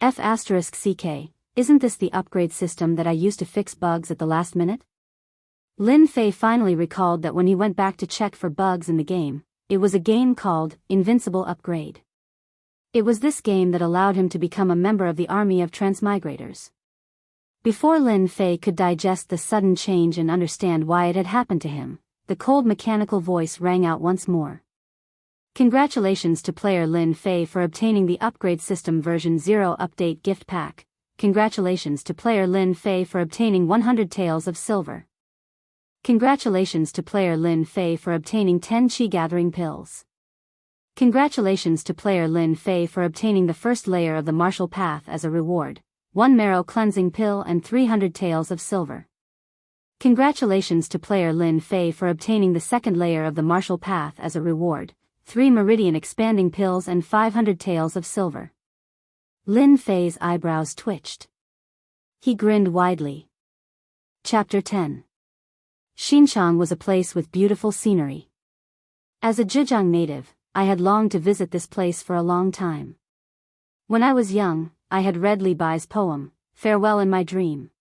F***CK, isn't this the upgrade system that I used to fix bugs at the last minute? Lin Fei finally recalled that when he went back to check for bugs in the game, it was a game called Invincible Upgrade. It was this game that allowed him to become a member of the army of transmigrators. Before Lin Fei could digest the sudden change and understand why it had happened to him, the cold mechanical voice rang out once more. Congratulations to player Lin Fei for obtaining the Upgrade System version 0 update gift pack. Congratulations to player Lin Fei for obtaining 100 taels of silver. Congratulations to player Lin Fei for obtaining 10 chi gathering pills. Congratulations to player Lin Fei for obtaining the first layer of the martial path as a reward, 1 marrow cleansing pill and 300 taels of silver. Congratulations to player Lin Fei for obtaining the second layer of the martial path as a reward, 3 meridian expanding pills and 500 taels of silver. Lin Fei's eyebrows twitched. He grinned widely. Chapter 10. Xinjiang was a place with beautiful scenery. As a Zhejiang native, I had longed to visit this place for a long time. When I was young, I had read Li Bai's poem, Farewell in my dream.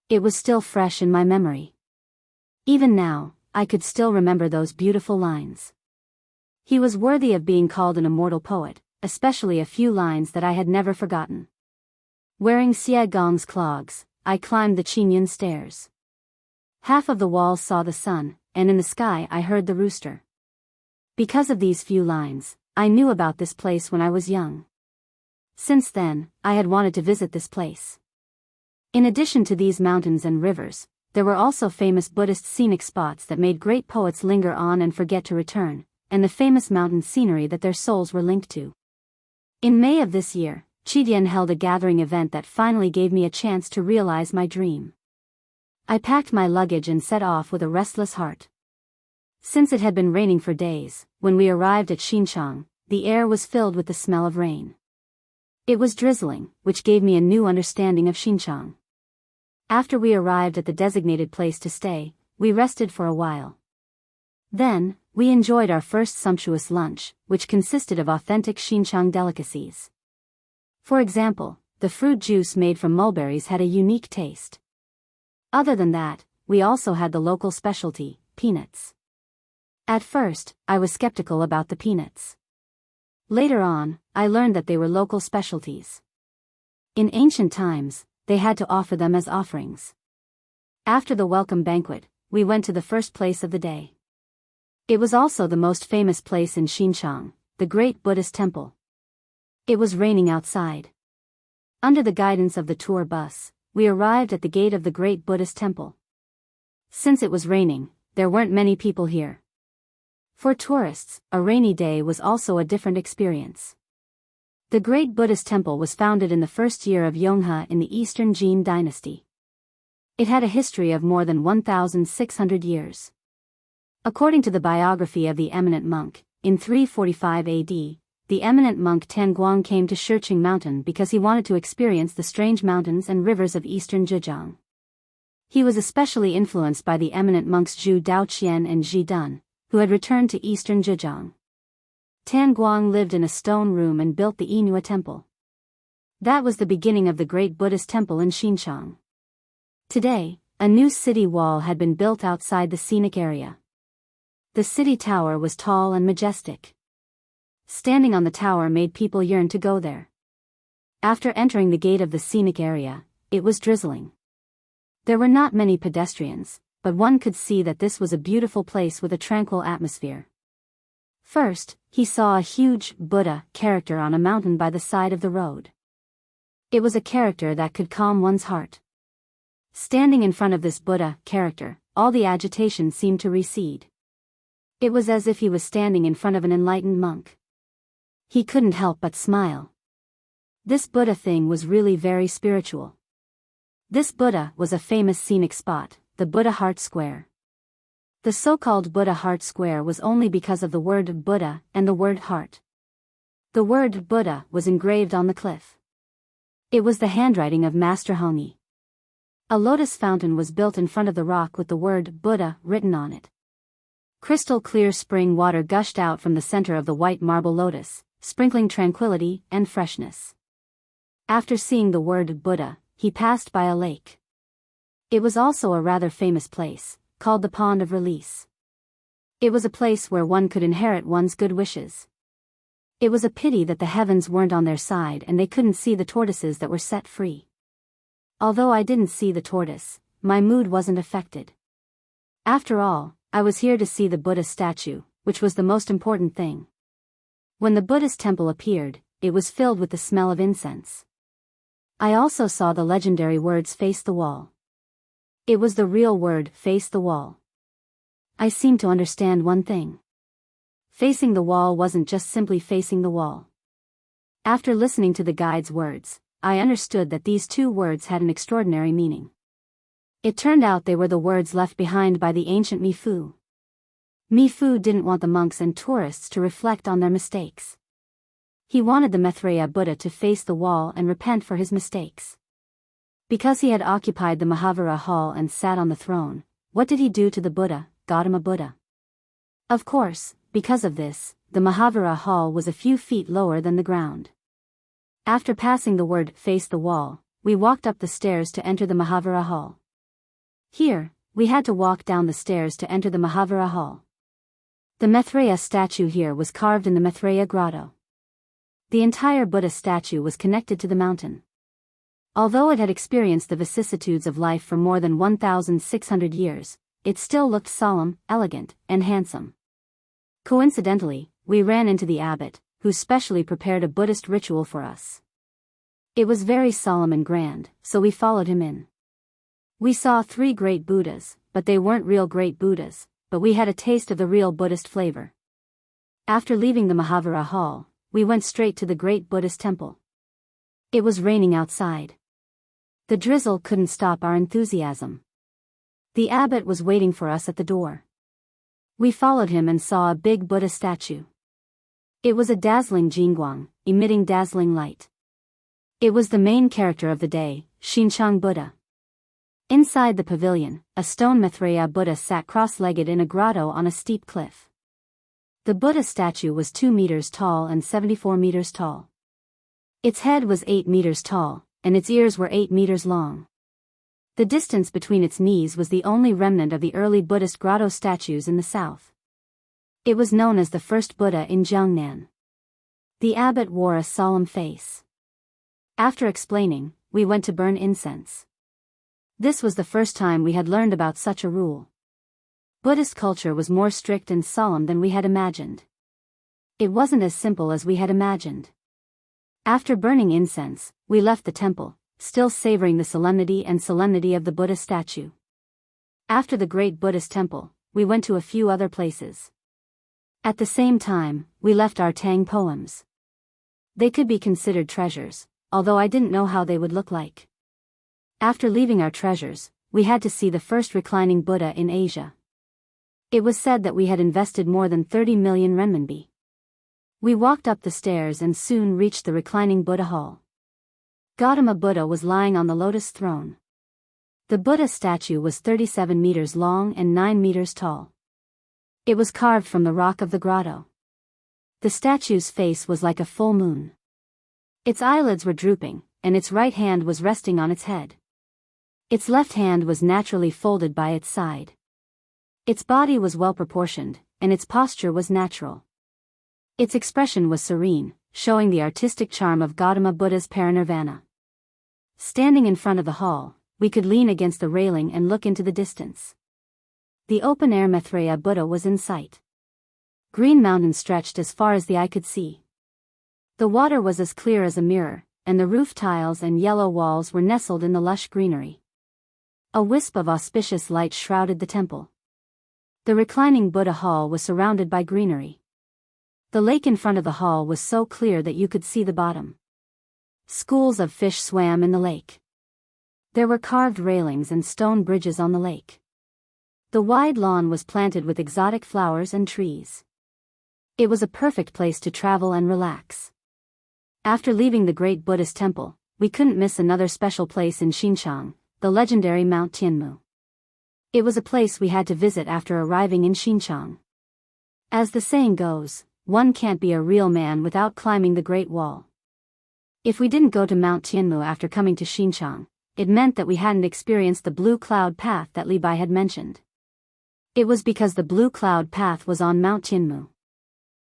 It was still fresh in my memory. Even now, I could still remember those beautiful lines. He was worthy of being called an immortal poet, especially a few lines that I had never forgotten. Wearing Xie Gong's clogs, I climbed the Qingyun stairs. Half of the walls saw the sun, and in the sky I heard the rooster. Because of these few lines, I knew about this place when I was young. Since then, I had wanted to visit this place. In addition to these mountains and rivers, there were also famous Buddhist scenic spots that made great poets linger on and forget to return, and the famous mountain scenery that their souls were linked to. In May of this year, Qidian held a gathering event that finally gave me a chance to realize my dream. I packed my luggage and set off with a restless heart. Since it had been raining for days, when we arrived at Xinchang, the air was filled with the smell of rain. It was drizzling, which gave me a new understanding of Xinchang. After we arrived at the designated place to stay, we rested for a while. Then, we enjoyed our first sumptuous lunch, which consisted of authentic Xinchang delicacies. For example, the fruit juice made from mulberries had a unique taste. Other than that, we also had the local specialty, peanuts. At first, I was skeptical about the peanuts. Later on, I learned that they were local specialties. In ancient times, they had to offer them as offerings. After the welcome banquet, we went to the first place of the day. It was also the most famous place in Xinchang, the great Buddhist temple. It was raining outside. Under the guidance of the tour bus, we arrived at the gate of the great Buddhist temple. Since it was raining, there weren't many people here. For tourists, a rainy day was also a different experience. The great Buddhist temple was founded in the first year of Yonhe in the Eastern Jin dynasty. It had a history of more than 1,600 years. According to the biography of the eminent monk, in 345 AD, the eminent monk Tanguang came to Shiqing Mountain because he wanted to experience the strange mountains and rivers of eastern Zhejiang. He was especially influenced by the eminent monks Zhu Daoqian and Zhi Dun, who had returned to eastern Zhejiang. Tanguang lived in a stone room and built the Yinhua temple. That was the beginning of the great Buddhist temple in Xinchang. Today, a new city wall had been built outside the scenic area. The city tower was tall and majestic. Standing on the tower made people yearn to go there. After entering the gate of the scenic area, it was drizzling. There were not many pedestrians, but one could see that this was a beautiful place with a tranquil atmosphere. First, he saw a huge Buddha character on a mountain by the side of the road. It was a character that could calm one's heart. Standing in front of this Buddha character, all the agitation seemed to recede. It was as if he was standing in front of an enlightened monk. He couldn't help but smile. This Buddha thing was really very spiritual. This Buddha was a famous scenic spot, the Buddha Heart Square. The so-called Buddha Heart Square was only because of the word Buddha and the word heart. The word Buddha was engraved on the cliff. It was the handwriting of Master Hongyi. A lotus fountain was built in front of the rock with the word Buddha written on it. Crystal clear spring water gushed out from the center of the white marble lotus, sprinkling tranquility and freshness. After seeing the word Buddha, he passed by a lake. It was also a rather famous place, called the Pond of Release. It was a place where one could inherit one's good wishes. It was a pity that the heavens weren't on their side and they couldn't see the tortoises that were set free. Although I didn't see the tortoise, my mood wasn't affected. After all, I was here to see the Buddha statue, which was the most important thing. When the Buddhist temple appeared, it was filled with the smell of incense. I also saw the legendary words "face the wall." It was the real word "face the wall." I seemed to understand one thing. Facing the wall wasn't just simply facing the wall. After listening to the guide's words, I understood that these two words had an extraordinary meaning. It turned out they were the words left behind by the ancient Mifu. Mifu didn't want the monks and tourists to reflect on their mistakes. He wanted the Maitreya Buddha to face the wall and repent for his mistakes. Because he had occupied the Mahavira hall and sat on the throne, what did he do to the Buddha, Gautama Buddha? Of course, Because of this, the Mahavira Hall was a few feet lower than the ground. After passing the word "face the wall," we walked up the stairs to enter the Mahavira Hall. Here, we had to walk down the stairs to enter the Mahavira Hall. The Maitreya statue here was carved in the Maitreya grotto. The entire Buddha statue was connected to the mountain. Although it had experienced the vicissitudes of life for more than 1,600 years, it still looked solemn, elegant, and handsome. Coincidentally, we ran into the abbot, who specially prepared a Buddhist ritual for us. It was very solemn and grand, so we followed him in. We saw 3 great Buddhas, but they weren't real great Buddhas, but we had a taste of the real Buddhist flavor. After leaving the Mahavira Hall, we went straight to the great Buddhist temple. It was raining outside. The drizzle couldn't stop our enthusiasm. The abbot was waiting for us at the door. We followed him and saw a big Buddha statue. It was a dazzling jingguang, emitting dazzling light. It was the main character of the day, Xianxia Buddha. Inside the pavilion, a stone Maitreya Buddha sat cross-legged in a grotto on a steep cliff. The Buddha statue was 2 meters tall and 74 meters tall. Its head was 8 meters tall, and its ears were 8 meters long. The distance between its knees was the only remnant of the early Buddhist grotto statues in the south. It was known as the first Buddha in Jiangnan. The abbot wore a solemn face. After explaining, we went to burn incense. This was the first time we had learned about such a rule. Buddhist culture was more strict and solemn than we had imagined. It wasn't as simple as we had imagined. After burning incense, we left the temple, still savoring the solemnity of the Buddha statue. After the great Buddhist temple, we went to a few other places. At the same time, we left our Tang poems. They could be considered treasures, although I didn't know how they would look like. After leaving our treasures, we had to see the first reclining Buddha in Asia. It was said that we had invested more than 30 million renminbi. We walked up the stairs and soon reached the reclining Buddha hall. Gautama Buddha was lying on the lotus throne. The Buddha statue was 37 meters long and 9 meters tall. It was carved from the rock of the grotto. The statue's face was like a full moon. Its eyelids were drooping, and its right hand was resting on its head. Its left hand was naturally folded by its side. Its body was well proportioned, and its posture was natural. Its expression was serene, showing the artistic charm of Gautama Buddha's parinirvana. Standing in front of the hall, we could lean against the railing and look into the distance. The open-air Maitreya Buddha was in sight. Green mountains stretched as far as the eye could see. The water was as clear as a mirror, and the roof tiles and yellow walls were nestled in the lush greenery. A wisp of auspicious light shrouded the temple. The reclining Buddha hall was surrounded by greenery. The lake in front of the hall was so clear that you could see the bottom. Schools of fish swam in the lake. There were carved railings and stone bridges on the lake. The wide lawn was planted with exotic flowers and trees. It was a perfect place to travel and relax. After leaving the great Buddhist temple, we couldn't miss another special place in Xinjiang, the legendary Mount Tianmu. It was a place we had to visit after arriving in Xinjiang. As the saying goes, one can't be a real man without climbing the Great Wall. If we didn't go to Mount Tianmu after coming to Xinjiang, it meant that we hadn't experienced the blue cloud path that Li Bai had mentioned. It was because the blue cloud path was on Mount Tianmu.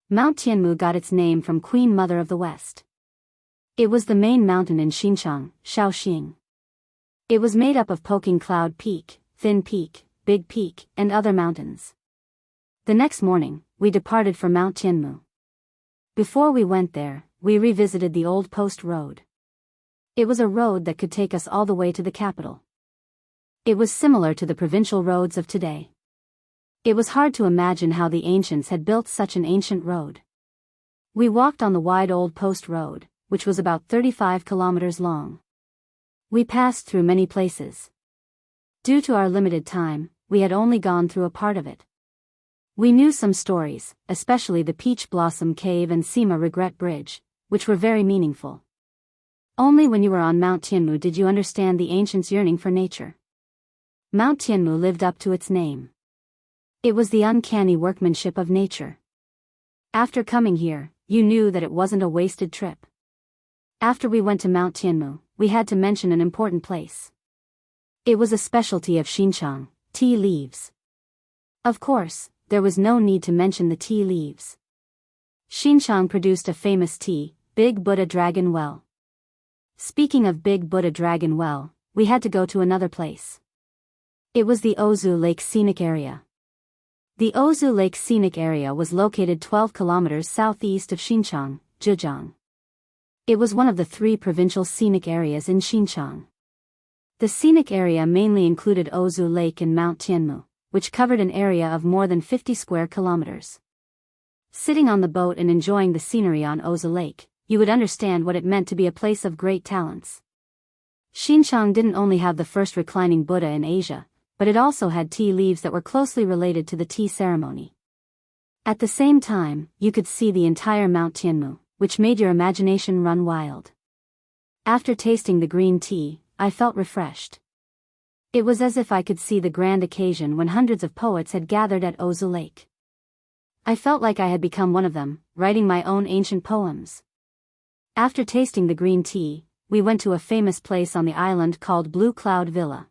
Mount Tianmu got its name from Queen Mother of the West. It was the main mountain in Xinjiang, Shaoxing. It was made up of Poking Cloud Peak, Thin Peak, Big Peak, and other mountains. The next morning, we departed for Mount Tianmu. Before we went there, we revisited the old post road. It was a road that could take us all the way to the capital. It was similar to the provincial roads of today. It was hard to imagine how the ancients had built such an ancient road. We walked on the wide old post road, which was about 35 kilometers long. We passed through many places. Due to our limited time, we had only gone through a part of it. We knew some stories, especially the Peach Blossom Cave and Sima Regret Bridge, which were very meaningful. Only when you were on Mount Tianmu did you understand the ancients' yearning for nature. Mount Tianmu lived up to its name. It was the uncanny workmanship of nature. After coming here, you knew that it wasn't a wasted trip. After we went to Mount Tianmu, we had to mention an important place. It was a specialty of Xinjiang, tea leaves. Of course, there was no need to mention the tea leaves. Xinjiang produced a famous tea, Big Buddha Dragon Well. Speaking of Big Buddha Dragon Well, we had to go to another place. It was the Ozu Lake Scenic Area. The Ozu Lake Scenic Area was located 12 kilometers southeast of Xinjiang, Zhejiang. It was one of the 3 provincial scenic areas in Xinjiang. The scenic area mainly included Ozu Lake and Mount Tianmu, which covered an area of more than 50 square kilometers. Sitting on the boat and enjoying the scenery on Ozu Lake, you would understand what it meant to be a place of great talents. Xinjiang didn't only have the first reclining Buddha in Asia, but it also had tea leaves that were closely related to the tea ceremony. At the same time, you could see the entire Mount Tianmu, which made your imagination run wild. After tasting the green tea, I felt refreshed. It was as if I could see the grand occasion when hundreds of poets had gathered at Ozu Lake. I felt like I had become one of them, writing my own ancient poems. After tasting the green tea, we went to a famous place on the island called Blue Cloud Villa.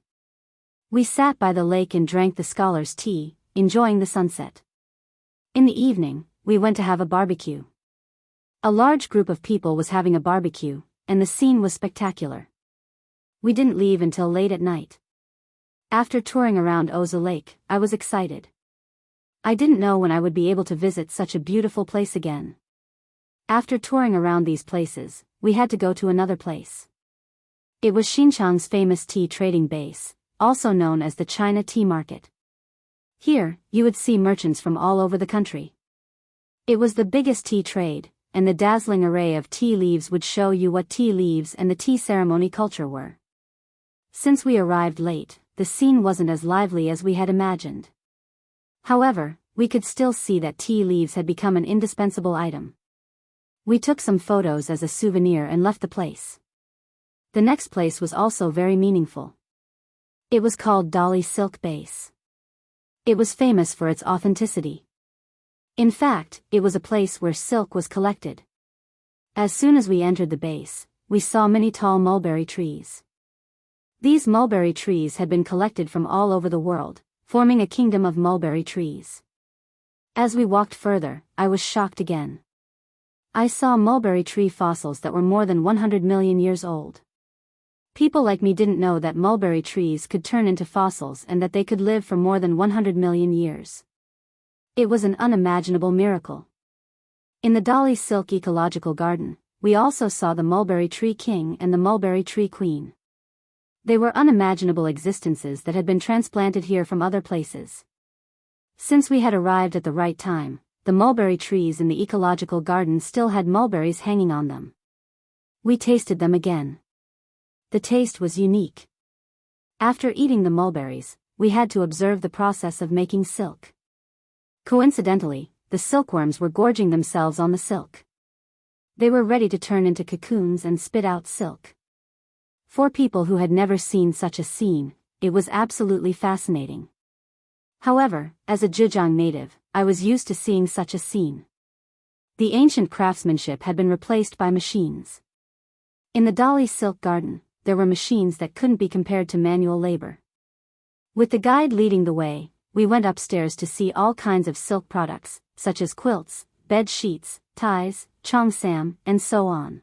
We sat by the lake and drank the scholar's tea, enjoying the sunset. In the evening, we went to have a barbecue. A large group of people was having a barbecue, and the scene was spectacular. We didn't leave until late at night. After touring around Ozu Lake, I was excited. I didn't know when I would be able to visit such a beautiful place again. After touring around these places, we had to go to another place. It was Xinjiang's famous tea trading base, also known as the China Tea Market. Here, you would see merchants from all over the country. It was the biggest tea trade, and the dazzling array of tea leaves would show you what tea leaves and the tea ceremony culture were. Since we arrived late, the scene wasn't as lively as we had imagined. However, we could still see that tea leaves had become an indispensable item. We took some photos as a souvenir and left the place. The next place was also very meaningful. It was called Dali Silk Base. It was famous for its authenticity. In fact, it was a place where silk was collected. As soon as we entered the base, we saw many tall mulberry trees. These mulberry trees had been collected from all over the world, forming a kingdom of mulberry trees. As we walked further, I was shocked again. I saw mulberry tree fossils that were more than 100 million years old. People like me didn't know that mulberry trees could turn into fossils and that they could live for more than 100 million years. It was an unimaginable miracle. In the Dali Silk Ecological Garden, we also saw the mulberry tree king and the mulberry tree queen. They were unimaginable existences that had been transplanted here from other places. Since we had arrived at the right time, the mulberry trees in the ecological garden still had mulberries hanging on them. We tasted them again. The taste was unique. After eating the mulberries, we had to observe the process of making silk. Coincidentally, the silkworms were gorging themselves on the silk. They were ready to turn into cocoons and spit out silk. For people who had never seen such a scene, it was absolutely fascinating. However, as a Zhejiang native, I was used to seeing such a scene. The ancient craftsmanship had been replaced by machines. In the Dali Silk Garden, there were machines that couldn't be compared to manual labor. With the guide leading the way, we went upstairs to see all kinds of silk products, such as quilts, bed sheets, ties, cheongsam, and so on.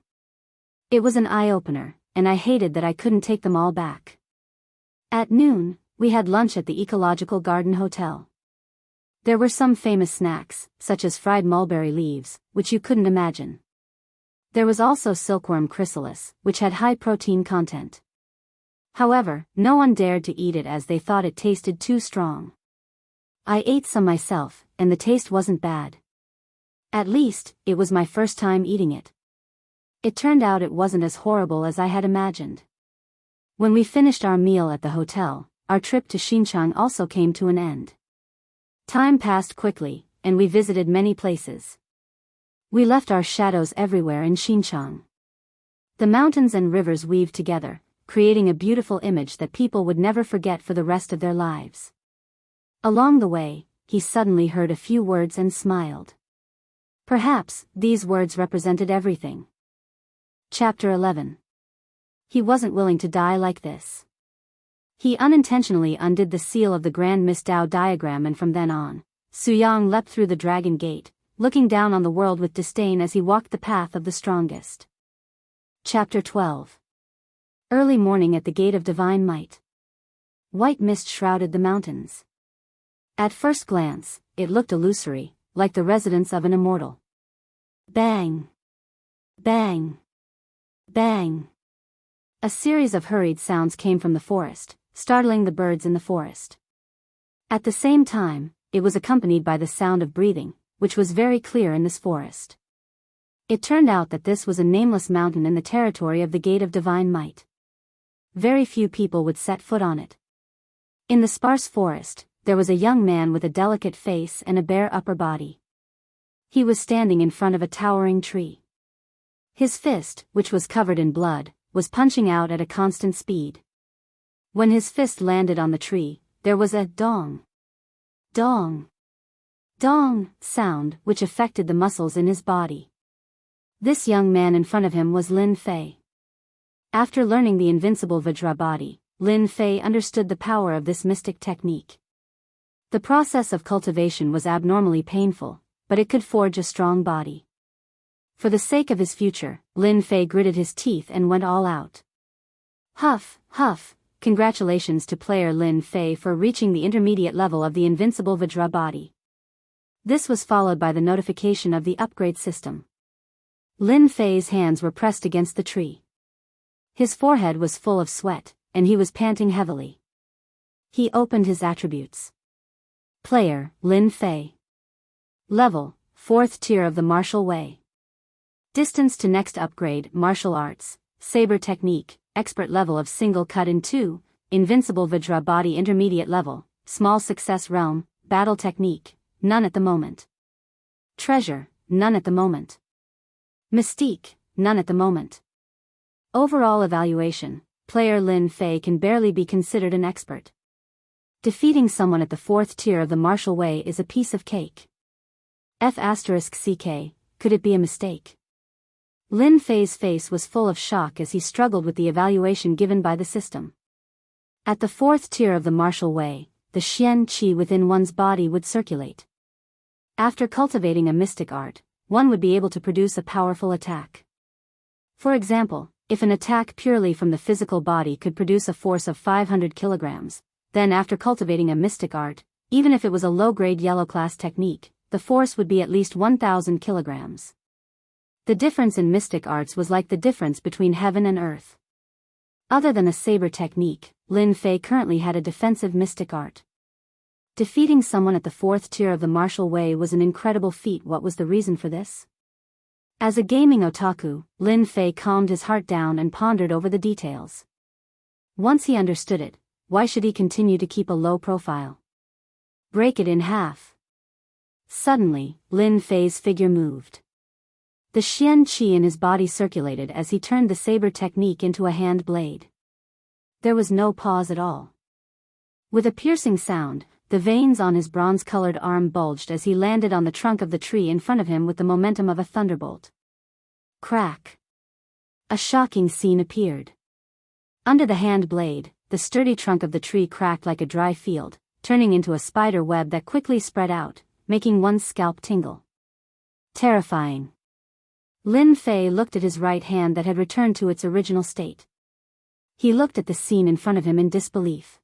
It was an eye-opener, and I hated that I couldn't take them all back. At noon, we had lunch at the Ecological Garden Hotel. There were some famous snacks, such as fried mulberry leaves, which you couldn't imagine. There was also silkworm chrysalis, which had high protein content. However, no one dared to eat it as they thought it tasted too strong. I ate some myself, and the taste wasn't bad. At least, it was my first time eating it. It turned out it wasn't as horrible as I had imagined. When we finished our meal at the hotel, our trip to Xinjiang also came to an end. Time passed quickly, and we visited many places. We left our shadows everywhere in Xinjiang. The mountains and rivers weaved together, creating a beautiful image that people would never forget for the rest of their lives. Along the way, he suddenly heard a few words and smiled. Perhaps these words represented everything. Chapter 11. He wasn't willing to die like this. He unintentionally undid the seal of the Grand Mist Dao diagram, and from then on, Su Yang leapt through the dragon gate, looking down on the world with disdain as he walked the path of the strongest. Chapter 12. Early morning at the gate of divine might. White mist shrouded the mountains. At first glance, it looked illusory, like the residence of an immortal. Bang! Bang! Bang! A series of hurried sounds came from the forest, startling the birds in the forest. At the same time, it was accompanied by the sound of breathing, which was very clear in this forest. It turned out that this was a nameless mountain in the territory of the Gate of Divine Might. Very few people would set foot on it. In the sparse forest, there was a young man with a delicate face and a bare upper body. He was standing in front of a towering tree. His fist, which was covered in blood, was punching out at a constant speed. When his fist landed on the tree, there was a dong, dong, dong sound which affected the muscles in his body. This young man in front of him was Lin Fei. After learning the invincible Vajra body, Lin Fei understood the power of this mystic technique. The process of cultivation was abnormally painful, but it could forge a strong body. For the sake of his future, Lin Fei gritted his teeth and went all out. Huff, huff, congratulations to player Lin Fei for reaching the intermediate level of the invincible Vajra body. This was followed by the notification of the upgrade system. Lin Fei's hands were pressed against the tree. His forehead was full of sweat, and he was panting heavily. He opened his attributes. Player, Lin Fei. Level, 4th tier of the martial way. Distance to next upgrade, martial arts, saber technique, expert level of single cut in 2, invincible Vajra body intermediate level, small success realm, battle technique, none at the moment. Treasure, none at the moment. Mystique, none at the moment. Overall evaluation, player Lin Fei can barely be considered an expert. Defeating someone at the 4th tier of the martial way is a piece of cake. F***CK, could it be a mistake? Lin Fei's face was full of shock as he struggled with the evaluation given by the system. At the 4th tier of the martial way, the Xian Qi within one's body would circulate. After cultivating a mystic art, one would be able to produce a powerful attack. For example, if an attack purely from the physical body could produce a force of 500 kilograms, then after cultivating a mystic art, even if it was a low-grade yellow class technique, the force would be at least 1,000 kilograms. The difference in mystic arts was like the difference between heaven and earth. Other than a saber technique, Lin Fei currently had a defensive mystic art. Defeating someone at the 4th tier of the martial way was an incredible feat. What was the reason for this? As a gaming otaku, Lin Fei calmed his heart down and pondered over the details. Once he understood it, why should he continue to keep a low profile? Break it in half. Suddenly, Lin Fei's figure moved. The Xian Qi in his body circulated as he turned the saber technique into a hand blade. There was no pause at all. With a piercing sound, the veins on his bronze-colored arm bulged as he landed on the trunk of the tree in front of him with the momentum of a thunderbolt. Crack! A shocking scene appeared. Under the hand blade, the sturdy trunk of the tree cracked like a dry field, turning into a spider web that quickly spread out, making one's scalp tingle. Terrifying. Lin Fei looked at his right hand that had returned to its original state. He looked at the scene in front of him in disbelief.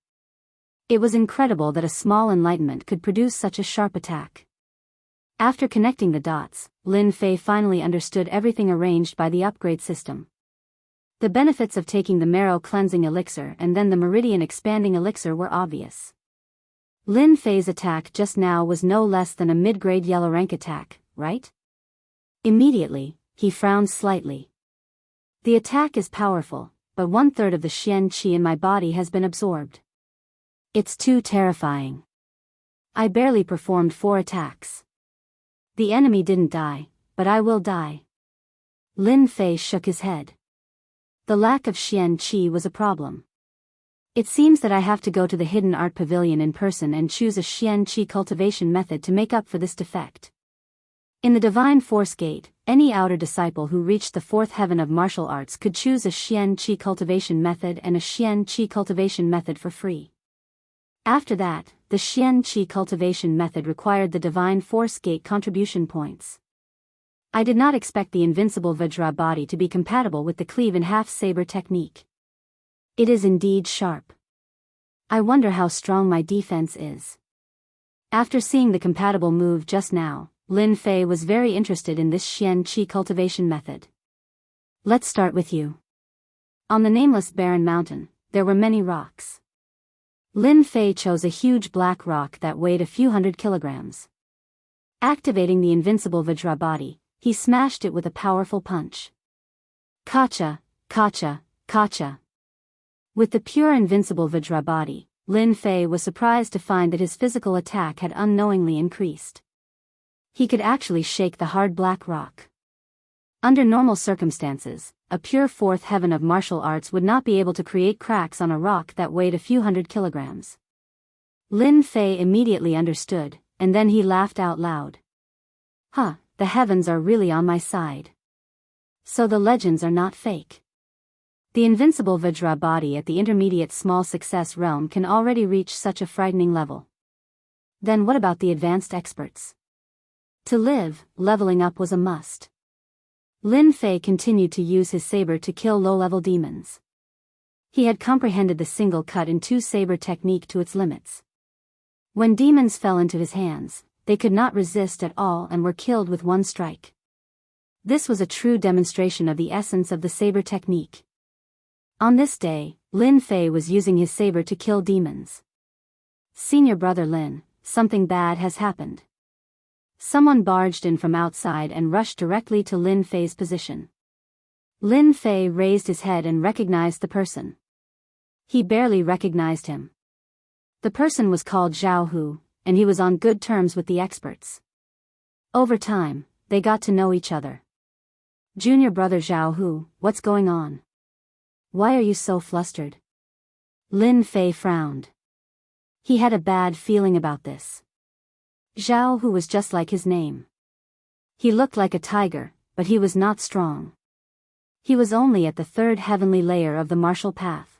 It was incredible that a small enlightenment could produce such a sharp attack. After connecting the dots, Lin Fei finally understood everything arranged by the upgrade system. The benefits of taking the marrow cleansing elixir and then the meridian expanding elixir were obvious. Lin Fei's attack just now was no less than a mid-grade yellow rank attack, right? Immediately, he frowned slightly. The attack is powerful, but 1/3 of the Xian Qi in my body has been absorbed. It's too terrifying. I barely performed 4 attacks. The enemy didn't die, but I will die. Lin Fei shook his head. The lack of Xian Qi was a problem. It seems that I have to go to the Hidden Art Pavilion in person and choose a Xian Qi cultivation method to make up for this defect. In the Divine Force Gate, any outer disciple who reached the fourth heaven of martial arts could choose a Xianqi cultivation method and a Xianqi cultivation method for free. After that, the Xianqi cultivation method required the Divine Force Gate contribution points. I did not expect the invincible Vajra body to be compatible with the cleave-in-half saber technique. It is indeed sharp. I wonder how strong my defense is. After seeing the compatible move just now, Lin Fei was very interested in this Xianqi cultivation method. Let's start with you. On the nameless barren mountain, there were many rocks. Lin Fei chose a huge black rock that weighed a few hundred kilograms. Activating the invincible Vajra body, he smashed it with a powerful punch. Kacha, kacha, kacha. With the pure invincible Vajra body, Lin Fei was surprised to find that his physical attack had unknowingly increased. He could actually shake the hard black rock. Under normal circumstances, a pure fourth heaven of martial arts would not be able to create cracks on a rock that weighed a few hundred kilograms. Lin Fei immediately understood, and then he laughed out loud. Huh, the heavens are really on my side. So the legends are not fake. The invincible Vajra body at the intermediate small success realm can already reach such a frightening level. Then what about the advanced experts? To live, leveling up was a must. Lin Fei continued to use his saber to kill low-level demons. He had comprehended the single cut in two saber technique to its limits. When demons fell into his hands, they could not resist at all and were killed with one strike. This was a true demonstration of the essence of the saber technique. On this day, Lin Fei was using his saber to kill demons. Senior brother Lin, something bad has happened. Someone barged in from outside and rushed directly to Lin Fei's position. Lin Fei raised his head and recognized the person. He barely recognized him. The person was called Jianghu, and he was on good terms with the experts. Over time, they got to know each other. Junior brother Jianghu, what's going on? Why are you so flustered? Lin Fei frowned. He had a bad feeling about this. Zhao Hu was just like his name. He looked like a tiger, but he was not strong. He was only at the third heavenly layer of the martial path.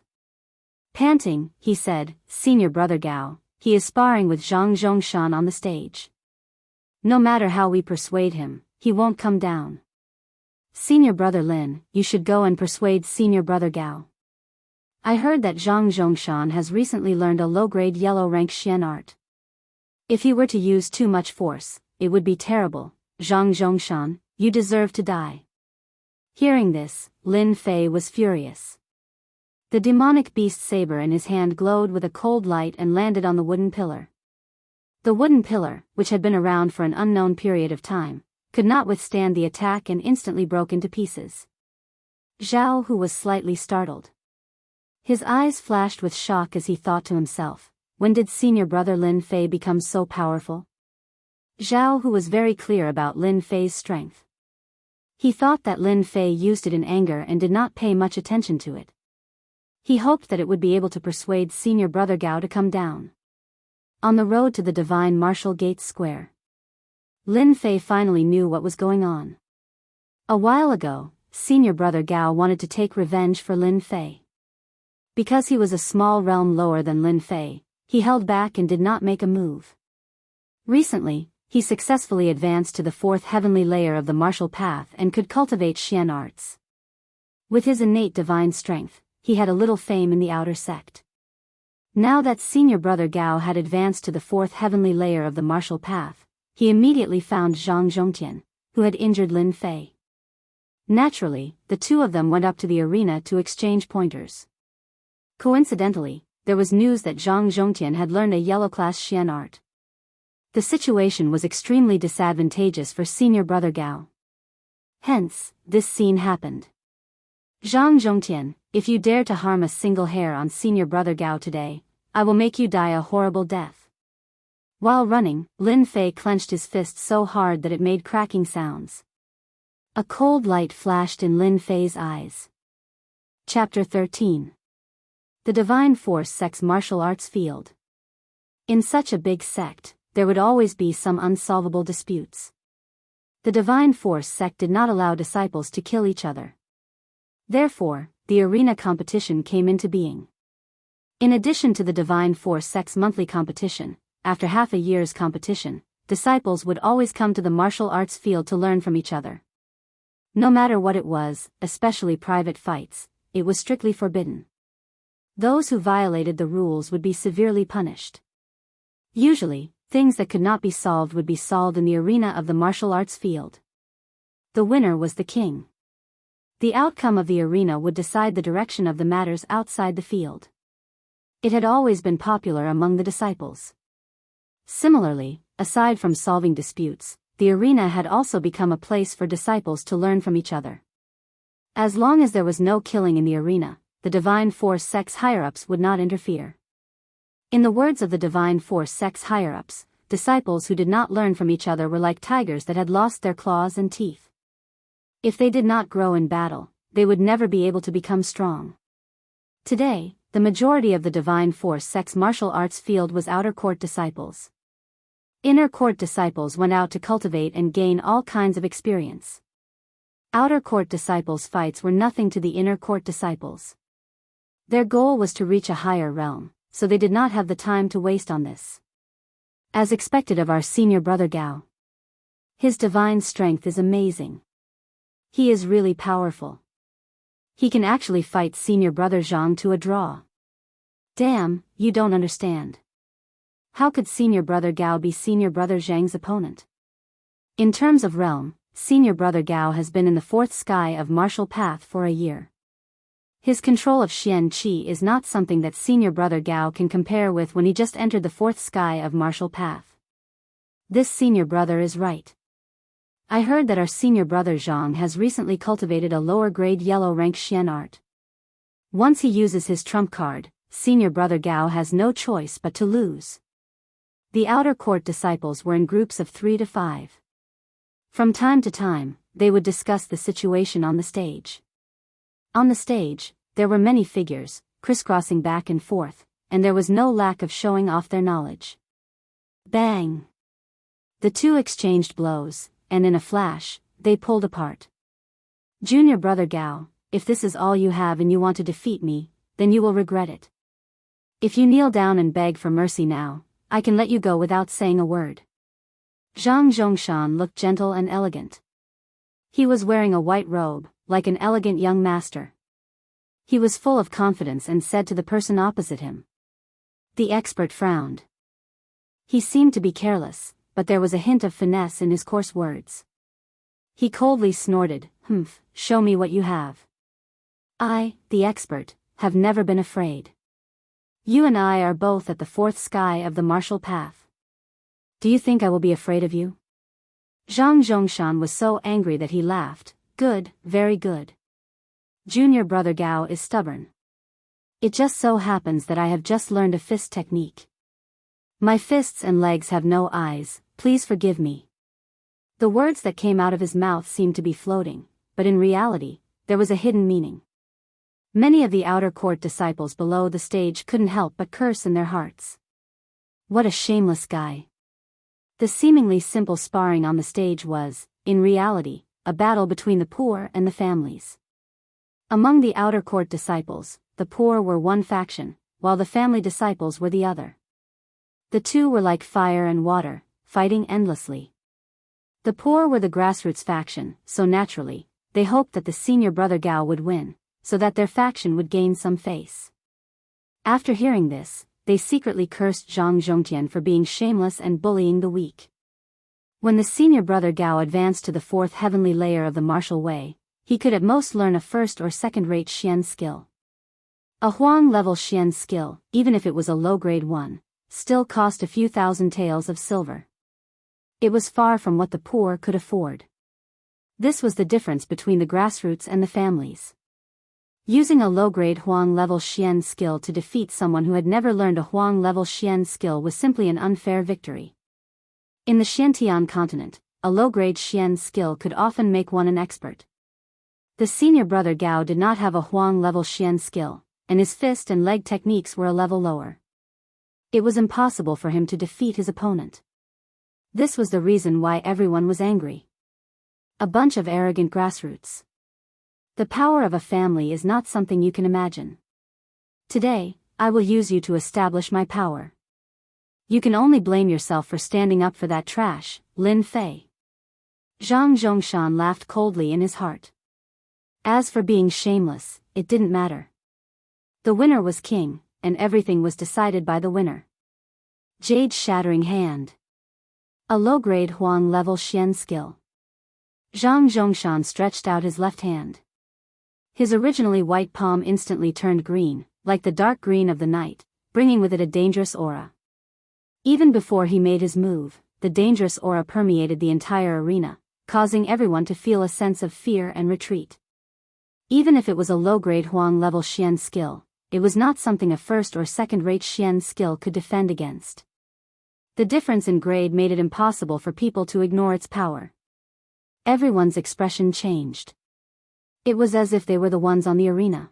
Panting, he said, Senior brother Gao, he is sparring with Zhang Zhongshan on the stage. No matter how we persuade him, he won't come down. Senior brother Lin, you should go and persuade senior brother Gao. I heard that Zhang Zhongshan has recently learned a low-grade yellow rank Xian art. If he were to use too much force, it would be terrible. Zhang Zhongshan, you deserve to die. Hearing this, Lin Fei was furious. The demonic beast saber in his hand glowed with a cold light and landed on the wooden pillar. The wooden pillar, which had been around for an unknown period of time, could not withstand the attack and instantly broke into pieces. Zhao Hu was slightly startled. His eyes flashed with shock as he thought to himself, when did senior brother Lin Fei become so powerful? Zhao Hu was very clear about Lin Fei's strength. He thought that Lin Fei used it in anger and did not pay much attention to it. He hoped that it would be able to persuade senior brother Gao to come down. On the road to the Divine Martial Gates Square, Lin Fei finally knew what was going on. A while ago, senior brother Gao wanted to take revenge for Lin Fei. Because he was a small realm lower than Lin Fei, he held back and did not make a move. Recently, he successfully advanced to the fourth heavenly layer of the martial path and could cultivate Xian arts. With his innate divine strength, he had a little fame in the outer sect. Now that senior brother Gao had advanced to the fourth heavenly layer of the martial path, he immediately found Zhang Zhongtian, who had injured Lin Fei. Naturally, the two of them went up to the arena to exchange pointers. Coincidentally, there was news that Zhang Zhongtian had learned a yellow-class Xian art. The situation was extremely disadvantageous for senior brother Gao. Hence, this scene happened. Zhang Zhongtian, if you dare to harm a single hair on senior brother Gao today, I will make you die a horrible death. While running, Lin Fei clenched his fist so hard that it made cracking sounds. A cold light flashed in Lin Fei's eyes. Chapter 13. The Divine Force Sect's Martial Arts Field. In such a big sect, there would always be some unsolvable disputes. The Divine Force sect did not allow disciples to kill each other. Therefore, the arena competition came into being. In addition to the Divine Force sect's monthly competition, after half a year's competition, disciples would always come to the martial arts field to learn from each other. No matter what it was, especially private fights, it was strictly forbidden. Those who violated the rules would be severely punished. Usually, things that could not be solved would be solved in the arena of the martial arts field. The winner was the king. The outcome of the arena would decide the direction of the matters outside the field. It had always been popular among the disciples. Similarly, aside from solving disputes, the arena had also become a place for disciples to learn from each other. As long as there was no killing in the arena, the Divine Force sect's higher-ups would not interfere. In the words of the Divine Force sect's higher-ups, disciples who did not learn from each other were like tigers that had lost their claws and teeth. If they did not grow in battle, they would never be able to become strong. Today, the majority of the Divine Force sect's martial arts field was outer court disciples. Inner court disciples went out to cultivate and gain all kinds of experience. Outer court disciples' fights were nothing to the inner court disciples. Their goal was to reach a higher realm, so they did not have the time to waste on this. As expected of our senior brother Gao. His divine strength is amazing. He is really powerful. He can actually fight senior brother Zhang to a draw. Damn, you don't understand. How could senior brother Gao be senior brother Zhang's opponent? In terms of realm, senior brother Gao has been in the fourth sky of martial path for a year. His control of Xian Qi is not something that senior brother Gao can compare with when he just entered the fourth sky of martial path. This senior brother is right. I heard that our senior brother Zhang has recently cultivated a lower-grade yellow-rank Xian art. Once he uses his trump card, senior brother Gao has no choice but to lose. The outer court disciples were in groups of 3 to 5. From time to time, they would discuss the situation on the stage. On the stage, there were many figures, crisscrossing back and forth, and there was no lack of showing off their knowledge. Bang! The two exchanged blows, and in a flash, they pulled apart. Junior brother Gao, if this is all you have and you want to defeat me, then you will regret it. If you kneel down and beg for mercy now, I can let you go without saying a word. Zhang Zhongshan looked gentle and elegant. He was wearing a white robe, like an elegant young master. He was full of confidence and said to the person opposite him. The expert frowned. He seemed to be careless, but there was a hint of finesse in his coarse words. He coldly snorted, "Humph, show me what you have." I, the expert, have never been afraid. You and I are both at the fourth sky of the martial path. Do you think I will be afraid of you? Zhang Zhongshan was so angry that he laughed. Good, very good. Junior brother Gao is stubborn. It just so happens that I have just learned a fist technique. My fists and legs have no eyes, please forgive me. The words that came out of his mouth seemed to be floating, but in reality, there was a hidden meaning. Many of the outer court disciples below the stage couldn't help but curse in their hearts. What a shameless guy. The seemingly simple sparring on the stage was, in reality, a battle between the poor and the families. Among the outer court disciples, the poor were one faction, while the family disciples were the other. The two were like fire and water, fighting endlessly. The poor were the grassroots faction, so naturally, they hoped that the senior brother Gao would win, so that their faction would gain some face. After hearing this, they secretly cursed Zhang Zhongtian for being shameless and bullying the weak. When the senior brother Gao advanced to the fourth heavenly layer of the martial way, he could at most learn a first or second-rate Xian skill. A Huang-level Xian skill, even if it was a low-grade one, still cost a few thousand taels of silver. It was far from what the poor could afford. This was the difference between the grassroots and the families. Using a low-grade Huang-level Xian skill to defeat someone who had never learned a Huang-level Xian skill was simply an unfair victory. In the Xiantian continent, a low-grade Xian skill could often make one an expert. The senior brother Gao did not have a Huang-level Xian skill, and his fist and leg techniques were a level lower. It was impossible for him to defeat his opponent. This was the reason why everyone was angry. A bunch of arrogant grassroots. The power of a family is not something you can imagine. Today, I will use you to establish my power. You can only blame yourself for standing up for that trash, Lin Fei. Zhang Zhongshan laughed coldly in his heart. As for being shameless, it didn't matter. The winner was king, and everything was decided by the winner. Jade Shattering Hand. A low-grade Huang level Xian skill. Zhang Zhongshan stretched out his left hand. His originally white palm instantly turned green, like the dark green of the night, bringing with it a dangerous aura. Even before he made his move, the dangerous aura permeated the entire arena, causing everyone to feel a sense of fear and retreat. Even if it was a low-grade Huang level Xian skill, it was not something a first or second-rate Xian skill could defend against. The difference in grade made it impossible for people to ignore its power. Everyone's expression changed. It was as if they were the ones on the arena.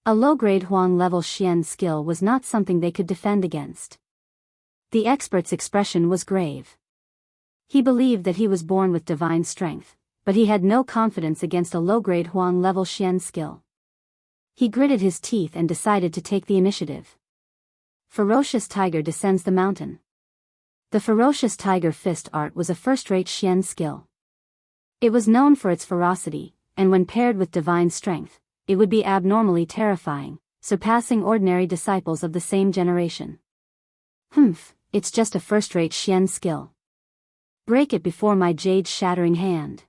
A low-grade Huang level Xian skill was not something they could defend against. The expert's expression was grave. He believed that he was born with divine strength, but he had no confidence against a low-grade Huang level Xian skill. He gritted his teeth and decided to take the initiative. Ferocious Tiger descends the mountain. The Ferocious Tiger Fist art was a first-rate Xian skill. It was known for its ferocity, and when paired with divine strength, it would be abnormally terrifying, surpassing ordinary disciples of the same generation. It's just a first-rate Xian skill. Break it before my Jade Shattering Hand.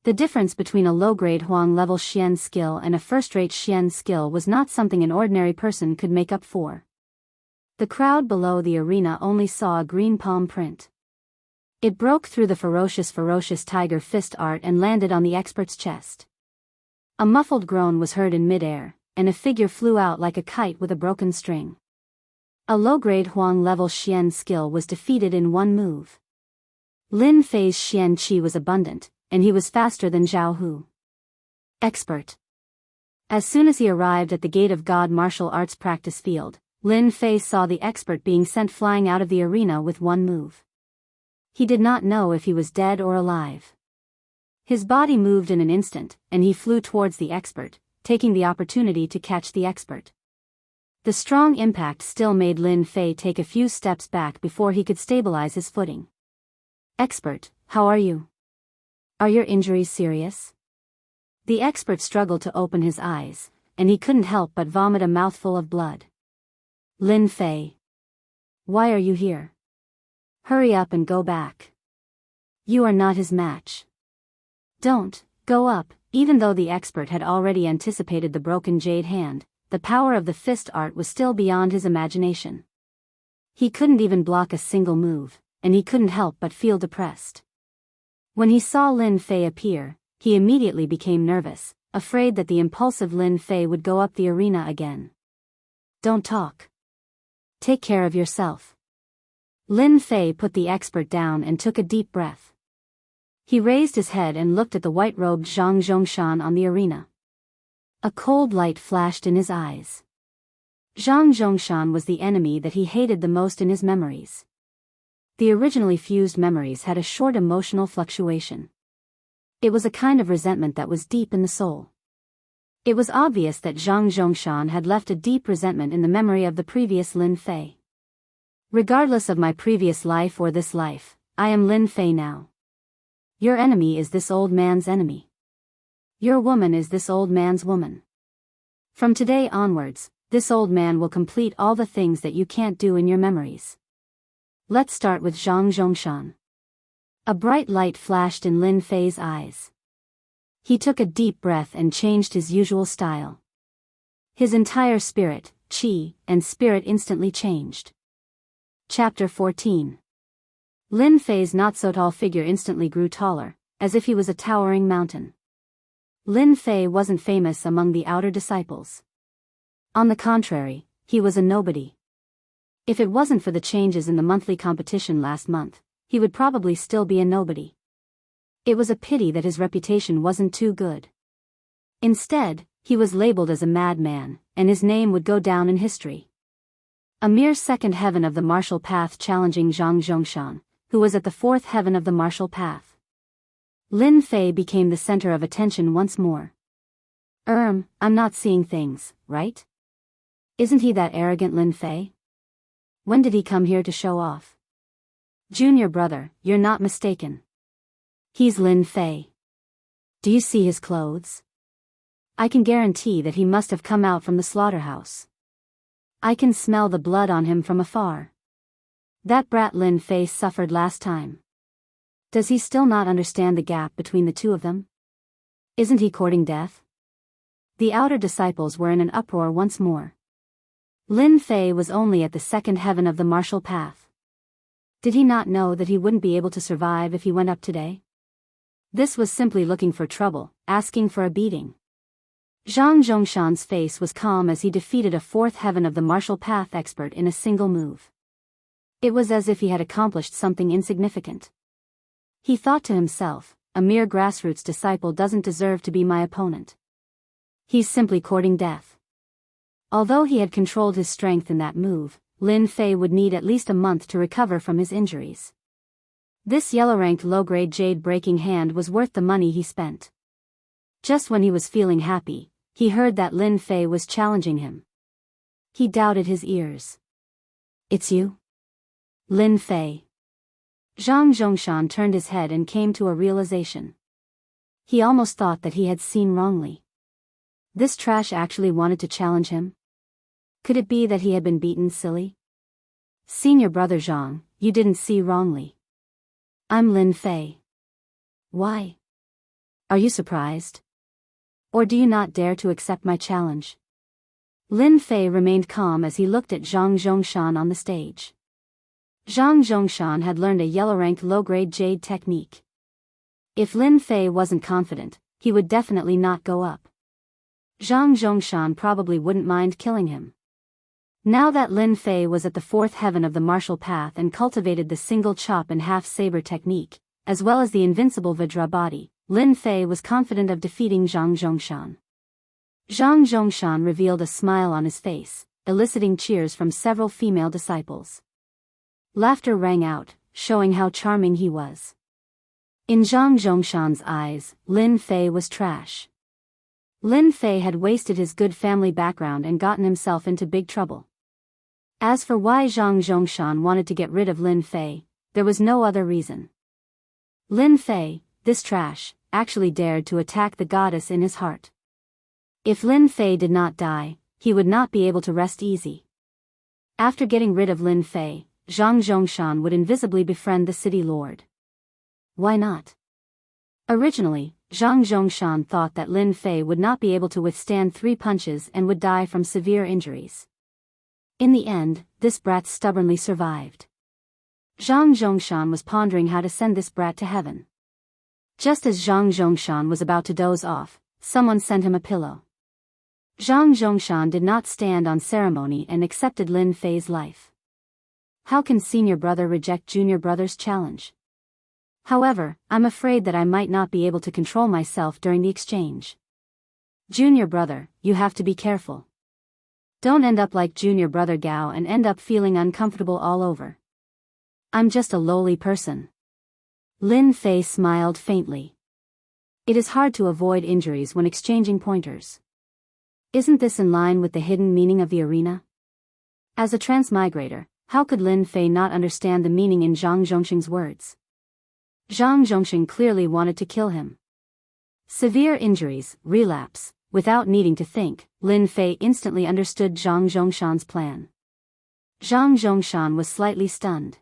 The difference between a low-grade Huang level Xian skill and a first-rate Xian skill was not something an ordinary person could make up for. The crowd below the arena only saw a green palm print. It broke through the ferocious tiger fist art and landed on the expert's chest. A muffled groan was heard in midair, and a figure flew out like a kite with a broken string. A low-grade Huang level Xian skill was defeated in one move. Lin Fei's Xian Qi was abundant, and he was faster than Jianghu. Expert. As soon as he arrived at the gate of God martial arts practice field, Lin Fei saw the expert being sent flying out of the arena with one move. He did not know if he was dead or alive. His body moved in an instant, and he flew towards the expert, taking the opportunity to catch the expert. The strong impact still made Lin Fei take a few steps back before he could stabilize his footing. Expert, how are you? Are your injuries serious? The expert struggled to open his eyes, and he couldn't help but vomit a mouthful of blood. Lin Fei. Why are you here? Hurry up and go back. You are not his match. Don't go up. Even though the expert had already anticipated the broken jade hand, the power of the fist art was still beyond his imagination. He couldn't even block a single move, and he couldn't help but feel depressed. When he saw Lin Fei appear, he immediately became nervous, afraid that the impulsive Lin Fei would go up the arena again. Don't talk. Take care of yourself. Lin Fei put the expert down and took a deep breath. He raised his head and looked at the white-robed Zhang Zhongshan on the arena. A cold light flashed in his eyes. Zhang Zhongshan was the enemy that he hated the most in his memories. The originally fused memories had a short emotional fluctuation. It was a kind of resentment that was deep in the soul. It was obvious that Zhang Zhongshan had left a deep resentment in the memory of the previous Lin Fei. Regardless of my previous life or this life, I am Lin Fei now. Your enemy is this old man's enemy. Your woman is this old man's woman. From today onwards, this old man will complete all the things that you can't do in your memories. Let's start with Zhang Zhongshan. A bright light flashed in Lin Fei's eyes. He took a deep breath and changed his usual style. His entire spirit, qi, and spirit instantly changed. Chapter 14. Lin Fei's not-so-tall figure instantly grew taller, as if he was a towering mountain. Lin Fei wasn't famous among the outer disciples. On the contrary, he was a nobody. If it wasn't for the changes in the monthly competition last month, he would probably still be a nobody. It was a pity that his reputation wasn't too good. Instead, he was labeled as a madman, and his name would go down in history. A mere second heaven of the martial path challenging Zhang Zhongshan, who was at the fourth heaven of the martial path. Lin Fei became the center of attention once more. I'm not seeing things, right? Isn't he that arrogant Lin Fei? When did he come here to show off? Junior brother, you're not mistaken. He's Lin Fei. Do you see his clothes? I can guarantee that he must have come out from the slaughterhouse. I can smell the blood on him from afar. That brat Lin Fei suffered last time. Does he still not understand the gap between the two of them? Isn't he courting death? The outer disciples were in an uproar once more. Lin Fei was only at the second heaven of the martial path. Did he not know that he wouldn't be able to survive if he went up today? This was simply looking for trouble, asking for a beating. Zhang Zhongshan's face was calm as he defeated a fourth heaven of the martial path expert in a single move. It was as if he had accomplished something insignificant. He thought to himself, a mere grassroots disciple doesn't deserve to be my opponent. He's simply courting death. Although he had controlled his strength in that move, Lin Fei would need at least a month to recover from his injuries. This yellow-ranked low-grade jade-breaking hand was worth the money he spent. Just when he was feeling happy, he heard that Lin Fei was challenging him. He doubted his ears. It's you? Lin Fei. Zhang Zhongshan turned his head and came to a realization. He almost thought that he had seen wrongly. This trash actually wanted to challenge him? Could it be that he had been beaten silly? Senior brother Zhang, you didn't see wrongly. I'm Lin Fei. Why? Are you surprised? Or do you not dare to accept my challenge? Lin Fei remained calm as he looked at Zhang Zhongshan on the stage. Zhang Zhongshan had learned a yellow-ranked low-grade jade technique. If Lin Fei wasn't confident, he would definitely not go up. Zhang Zhongshan probably wouldn't mind killing him. Now that Lin Fei was at the fourth heaven of the martial path and cultivated the single chop and half saber technique, as well as the invincible Vajra body, Lin Fei was confident of defeating Zhang Zhongshan. Zhang Zhongshan revealed a smile on his face, eliciting cheers from several female disciples. Laughter rang out, showing how charming he was. In Zhang Zhongshan's eyes, Lin Fei was trash. Lin Fei had wasted his good family background and gotten himself into big trouble. As for why Zhang Zhongshan wanted to get rid of Lin Fei, there was no other reason. Lin Fei, this trash, actually dared to attack the goddess in his heart. If Lin Fei did not die, he would not be able to rest easy. After getting rid of Lin Fei, Zhang Zhongshan would invisibly befriend the city lord. Why not? Originally, Zhang Zhongshan thought that Lin Fei would not be able to withstand 3 punches and would die from severe injuries. In the end, this brat stubbornly survived. Zhang Zhongshan was pondering how to send this brat to heaven. Just as Zhang Zhongshan was about to doze off, someone sent him a pillow. Zhang Zhongshan did not stand on ceremony and accepted Lin Fei's life. How can senior brother reject junior brother's challenge? However, I'm afraid that I might not be able to control myself during the exchange. Junior brother, you have to be careful. Don't end up like junior brother Gao and end up feeling uncomfortable all over. I'm just a lowly person. Lin Fei smiled faintly. It is hard to avoid injuries when exchanging pointers. Isn't this in line with the hidden meaning of the arena? As a transmigrator, how could Lin Fei not understand the meaning in Zhang Zhongxing's words? Zhang Zhongxing clearly wanted to kill him. Severe injuries, relapse. Without needing to think, Lin Fei instantly understood Zhang Zhongshan's plan. Zhang Zhongshan was slightly stunned.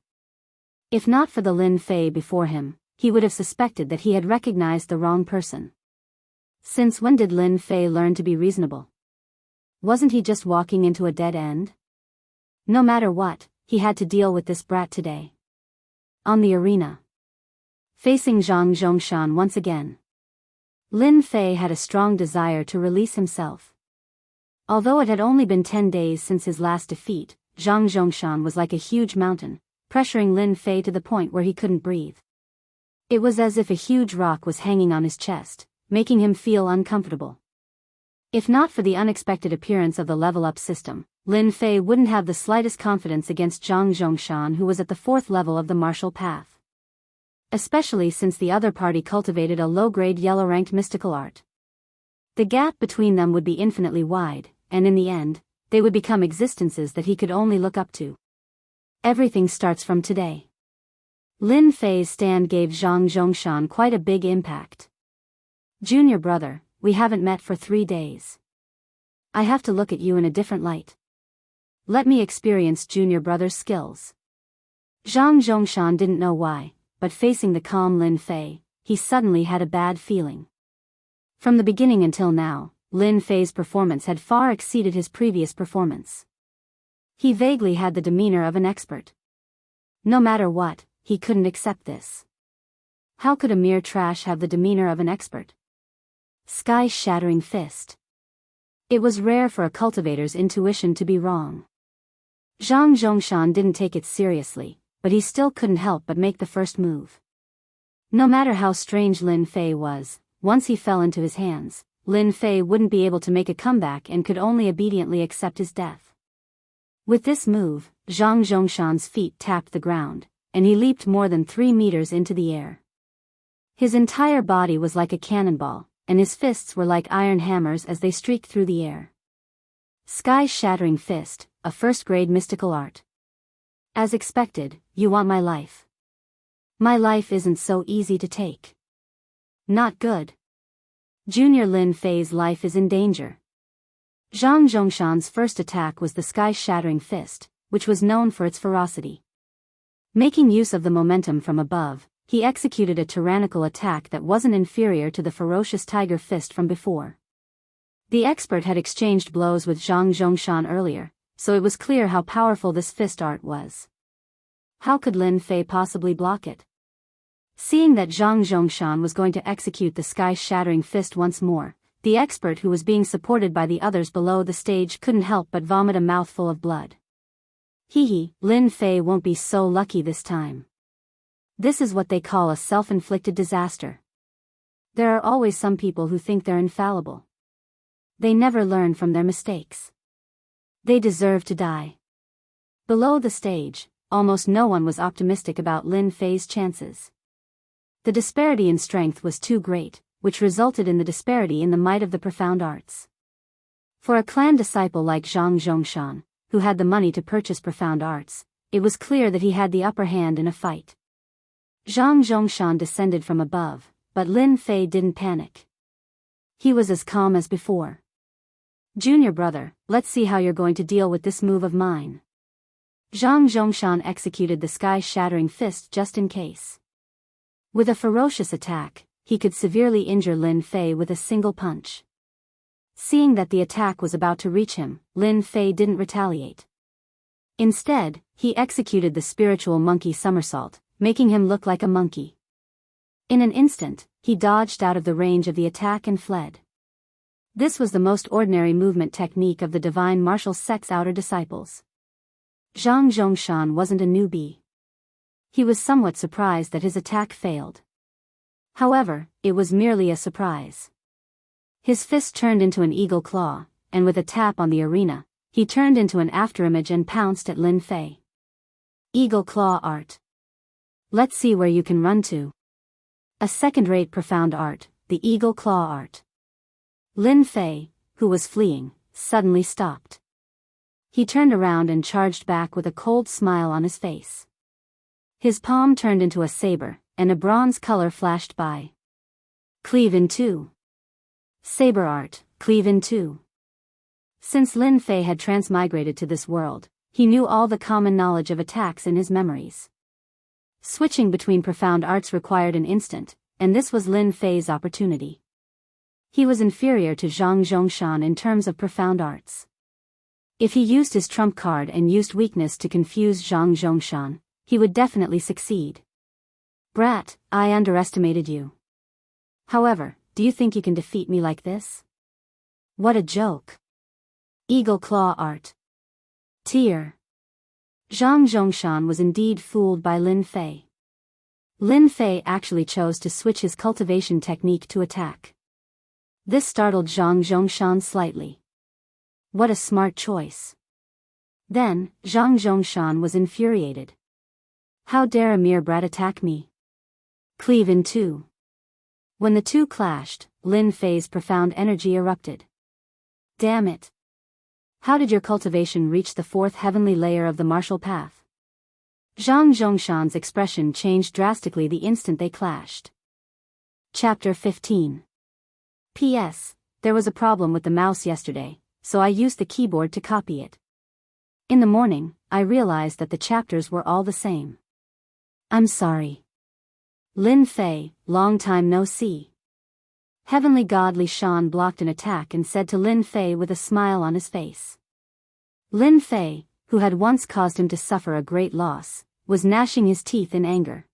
If not for the Lin Fei before him, he would have suspected that he had recognized the wrong person. Since when did Lin Fei learn to be reasonable? Wasn't he just walking into a dead end? No matter what, he had to deal with this brat today. On the arena. Facing Zhang Zhongshan once again. Lin Fei had a strong desire to release himself. Although it had only been 10 days since his last defeat, Zhang Zhongshan was like a huge mountain, pressuring Lin Fei to the point where he couldn't breathe. It was as if a huge rock was hanging on his chest, making him feel uncomfortable. If not for the unexpected appearance of the level-up system, Lin Fei wouldn't have the slightest confidence against Zhang Zhongshan, who was at the 4th level of the martial path. especially since the other party cultivated a low-grade yellow-ranked mystical art. The gap between them would be infinitely wide, and in the end, they would become existences that he could only look up to. Everything starts from today. Lin Fei's stand gave Zhang Zhongshan quite a big impact. Junior brother, we haven't met for 3 days. I have to look at you in a different light. Let me experience junior brother's skills. Zhang Zhongshan didn't know why, but facing the calm Lin Fei, he suddenly had a bad feeling. From the beginning until now, Lin Fei's performance had far exceeded his previous performance. He vaguely had the demeanor of an expert. No matter what, he couldn't accept this. How could a mere trash have the demeanor of an expert? Sky-shattering fist. It was rare for a cultivator's intuition to be wrong. Zhang Zhongshan didn't take it seriously, but he still couldn't help but make the first move. No matter how strange Lin Fei was, once he fell into his hands, Lin Fei wouldn't be able to make a comeback and could only obediently accept his death. With this move, Zhang Zhongshan's feet tapped the ground, and he leaped more than 3 meters into the air. His entire body was like a cannonball, and his fists were like iron hammers as they streaked through the air. Sky-shattering fist, a first-grade mystical art. As expected, you want my life. My life isn't so easy to take. Not good. Junior Lin Fei's life is in danger. Zhang Zhongshan's first attack was the sky-shattering fist, which was known for its ferocity. Making use of the momentum from above, he executed a tyrannical attack that wasn't inferior to the ferocious tiger fist from before. The expert had exchanged blows with Zhang Zhongshan earlier, so it was clear how powerful this fist art was. How could Lin Fei possibly block it? Seeing that Zhang Zhongshan was going to execute the sky-shattering fist once more, the expert who was being supported by the others below the stage couldn't help but vomit a mouthful of blood. Hee, Lin Fei won't be so lucky this time. This is what they call a self-inflicted disaster. There are always some people who think they're infallible. They never learn from their mistakes. They deserve to die. Below the stage, almost no one was optimistic about Lin Fei's chances. The disparity in strength was too great, which resulted in the disparity in the might of the profound arts. For a clan disciple like Zhang Zhongshan, who had the money to purchase profound arts, it was clear that he had the upper hand in a fight. Zhang Zhongshan descended from above, but Lin Fei didn't panic. He was as calm as before. Junior brother, let's see how you're going to deal with this move of mine. Zhang Zhongshan executed the sky-shattering fist just in case. With a ferocious attack, he could severely injure Lin Fei with a single punch. Seeing that the attack was about to reach him, Lin Fei didn't retaliate. Instead, he executed the spiritual monkey somersault, making him look like a monkey. In an instant, he dodged out of the range of the attack and fled. This was the most ordinary movement technique of the divine martial sect's outer disciples. Zhang Zhongshan wasn't a newbie. He was somewhat surprised that his attack failed. However, it was merely a surprise. His fist turned into an eagle claw, and with a tap on the arena, he turned into an afterimage and pounced at Lin Fei. Eagle claw art. Let's see where you can run to. A second-rate profound art, the eagle claw art. Lin Fei, who was fleeing, suddenly stopped. He turned around and charged back with a cold smile on his face. His palm turned into a saber, and a bronze color flashed by. Cleave in two. Saber art, cleave in two. Since Lin Fei had transmigrated to this world, he knew all the common knowledge of attacks in his memories. Switching between profound arts required an instant, and this was Lin Fei's opportunity. He was inferior to Zhang Zhongshan in terms of profound arts. If he used his trump card and used weakness to confuse Zhang Zhongshan, he would definitely succeed. Brat, I underestimated you. However, do you think you can defeat me like this? What a joke. Eagle claw art. Tear. Zhang Zhongshan was indeed fooled by Lin Fei. Lin Fei actually chose to switch his cultivation technique to attack. This startled Zhang Zhongshan slightly. What a smart choice. Then, Zhang Zhongshan was infuriated. How dare a mere brat attack me? Cleave in two. When the two clashed, Lin Fei's profound energy erupted. Damn it. How did your cultivation reach the fourth heavenly layer of the martial path? Zhang Zhongshan's expression changed drastically the instant they clashed. Chapter 15. P.S. There was a problem with the mouse yesterday, so I used the keyboard to copy it. In the morning, I realized that the chapters were all the same. I'm sorry. Lin Fei, long time no see. Heavenly God Li Shan blocked an attack and said to Lin Fei with a smile on his face. Lin Fei, who had once caused him to suffer a great loss, was gnashing his teeth in anger.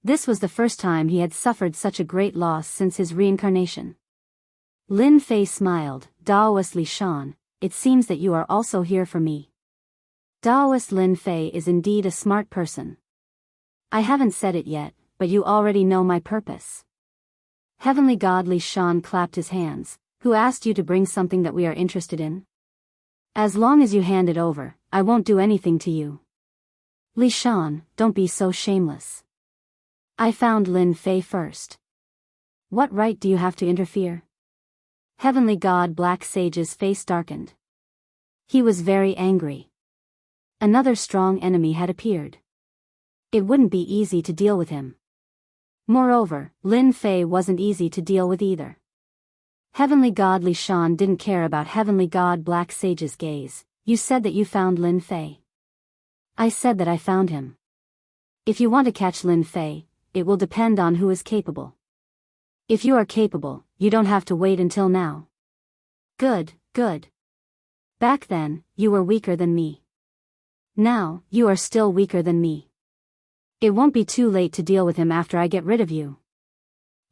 This was the first time he had suffered such a great loss since his reincarnation. Lin Fei smiled. Daoist Li Shan, it seems that you are also here for me. Daoist Lin Fei is indeed a smart person. I haven't said it yet, but you already know my purpose. Heavenly God Li Shan clapped his hands. Who asked you to bring something that we are interested in? As long as you hand it over, I won't do anything to you. Li Shan, don't be so shameless. I found Lin Fei first. What right do you have to interfere? Heavenly God Black Sage's face darkened. He was very angry. Another strong enemy had appeared. It wouldn't be easy to deal with him. Moreover, Lin Fei wasn't easy to deal with either. Heavenly God Li Shan didn't care about Heavenly God Black Sage's gaze. You said that you found Lin Fei. I said that I found him. If you want to catch Lin Fei, it will depend on who is capable. If you are capable, you don't have to wait until now. Good, good. Back then, you were weaker than me. Now, you are still weaker than me. It won't be too late to deal with him after I get rid of you.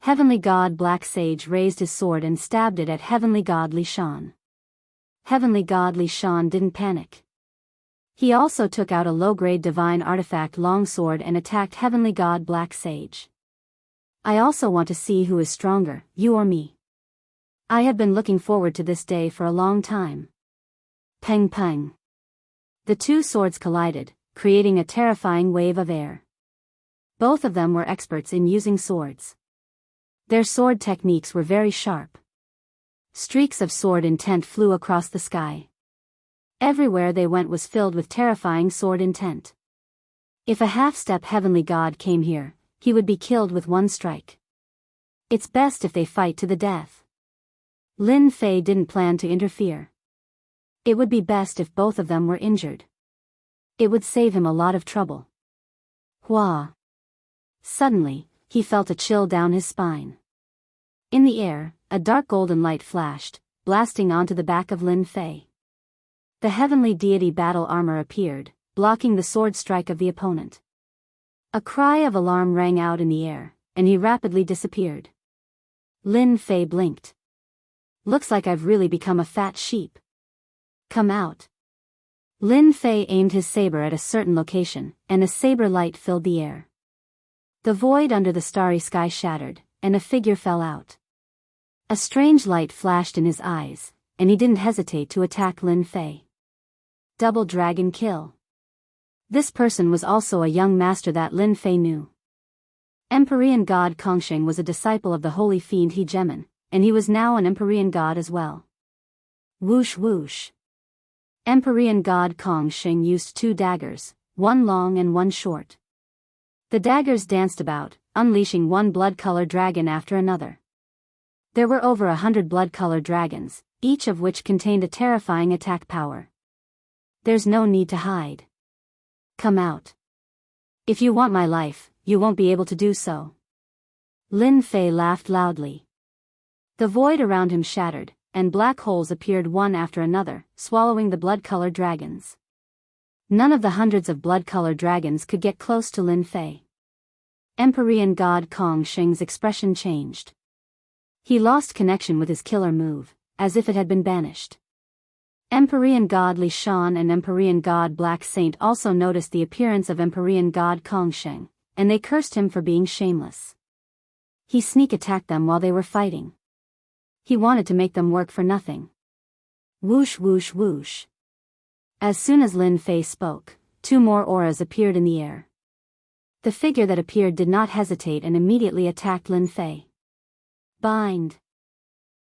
Heavenly God Black Sage raised his sword and stabbed it at Heavenly God Li Shan. Heavenly God Li Shan didn't panic. He also took out a low-grade divine artifact longsword and attacked Heavenly God Black Sage. I also want to see who is stronger, you or me. I have been looking forward to this day for a long time. Peng peng. The two swords collided, creating a terrifying wave of air. Both of them were experts in using swords. Their sword techniques were very sharp. Streaks of sword intent flew across the sky. Everywhere they went was filled with terrifying sword intent. If a half-step heavenly god came here, he would be killed with one strike. It's best if they fight to the death. Lin Fei didn't plan to interfere. It would be best if both of them were injured. It would save him a lot of trouble. Hua. Suddenly, he felt a chill down his spine. In the air, a dark golden light flashed, blasting onto the back of Lin Fei. The heavenly deity battle armor appeared, blocking the sword strike of the opponent. A cry of alarm rang out in the air, and he rapidly disappeared. Lin Fei blinked. Looks like I've really become a fat sheep. Come out. Lin Fei aimed his saber at a certain location, and a saber light filled the air. The void under the starry sky shattered, and a figure fell out. A strange light flashed in his eyes, and he didn't hesitate to attack Lin Fei. Double dragon kill. This person was also a young master that Lin Fei knew. Empyrean god Kongsheng was a disciple of the holy fiend He Gemin, and he was now an Empyrean god as well. Whoosh whoosh. Empyrean god Kongsheng used two daggers, one long and one short. The daggers danced about, unleashing one blood-colored dragon after another. There were over 100 blood-colored dragons, each of which contained a terrifying attack power. There's no need to hide. Come out. If you want my life, you won't be able to do so. Lin Fei laughed loudly. The void around him shattered, and black holes appeared one after another, swallowing the blood-colored dragons. None of the hundreds of blood-colored dragons could get close to Lin Fei. Empyrean god Kongsheng's expression changed. He lost connection with his killer move, as if it had been banished. Empyrean god Li Shan and Empyrean god Black Saint also noticed the appearance of Empyrean god Kongsheng, and they cursed him for being shameless. He sneak attacked them while they were fighting. He wanted to make them work for nothing. Whoosh whoosh whoosh. As soon as Lin Fei spoke, two more auras appeared in the air. The figure that appeared did not hesitate and immediately attacked Lin Fei. Bind.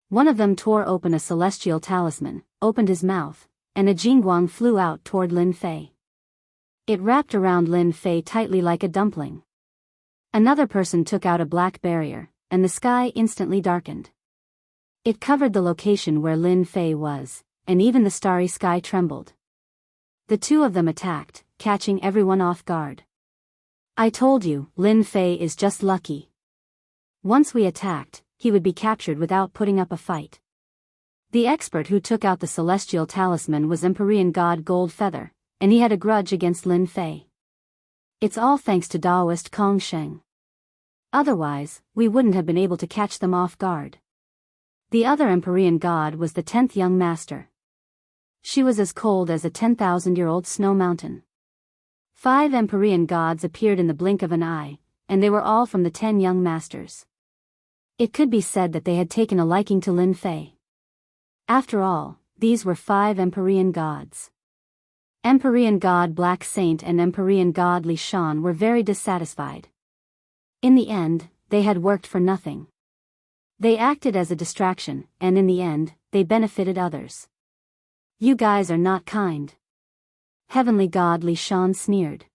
One of them tore open a celestial talisman, opened his mouth, and a jingguang flew out toward Lin Fei. It wrapped around Lin Fei tightly like a dumpling. Another person took out a black barrier, and the sky instantly darkened. It covered the location where Lin Fei was, and even the starry sky trembled. The two of them attacked, catching everyone off guard. I told you, Lin Fei is just lucky. Once we attacked, he would be captured without putting up a fight. The expert who took out the celestial talisman was Empyrean god Gold Feather, and he had a grudge against Lin Fei. It's all thanks to Daoist Kong Sheng. Otherwise, we wouldn't have been able to catch them off guard. The other Empyrean god was the 10th young master. She was as cold as a 10,000-year-old snow mountain. 5 Empyrean gods appeared in the blink of an eye, and they were all from the 10 young masters. It could be said that they had taken a liking to Lin Fei. After all, these were 5 Empyrean gods. Empyrean god Black Saint and Empyrean god Li Shan were very dissatisfied. In the end, they had worked for nothing. They acted as a distraction, and in the end, they benefited others. You guys are not kind. Heavenly god Li Shan sneered.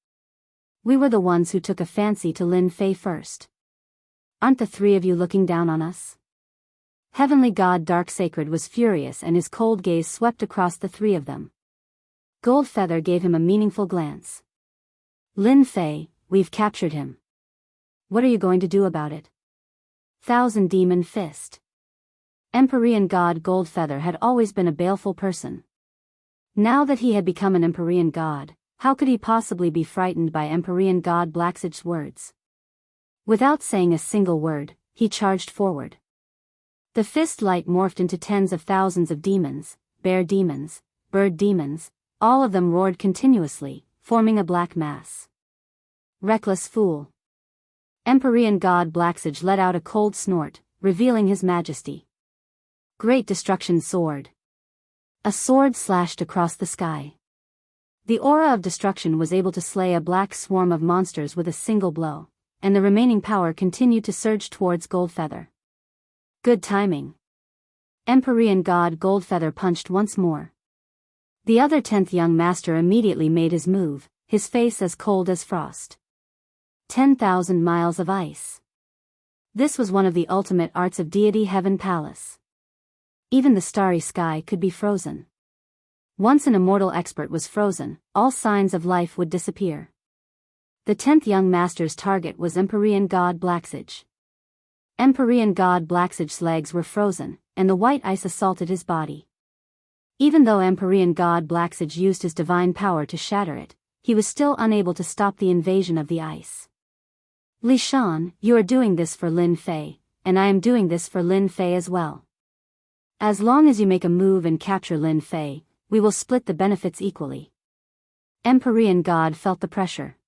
We were the ones who took a fancy to Lin Fei first. Aren't the 3 of you looking down on us? Heavenly god Dark Sacred was furious and his cold gaze swept across the 3 of them. Gold Feather gave him a meaningful glance. Lin Fei, we've captured him. What are you going to do about it? Thousand Demon Fist. Empyrean god Gold Feather had always been a baleful person. Now that he had become an Empyrean god, how could he possibly be frightened by Empyrean god Blacksage's words? Without saying a single word, he charged forward. The fist light morphed into tens of thousands of demons, bear demons, bird demons, all of them roared continuously, forming a black mass. Reckless fool. Empyrean god Blacksage let out a cold snort, revealing his majesty. Great Destruction Sword. A sword slashed across the sky. The aura of destruction was able to slay a black swarm of monsters with a single blow, and the remaining power continued to surge towards Gold Feather. Good timing. Empyrean god Gold Feather punched once more. The other 10th young master immediately made his move, his face as cold as frost. 10,000 miles of ice. This was one of the ultimate arts of deity Heaven Palace. Even the starry sky could be frozen. Once an immortal expert was frozen, all signs of life would disappear. The 10th young master's target was Empyrean god Blacksage. Empyrean god Blacksage's legs were frozen, and the white ice assaulted his body. Even though Empyrean god Blacksage used his divine power to shatter it, he was still unable to stop the invasion of the ice. Li Shan, you are doing this for Lin Fei, and I am doing this for Lin Fei as well. As long as you make a move and capture Lin Fei, we will split the benefits equally. Empyrean god felt the pressure.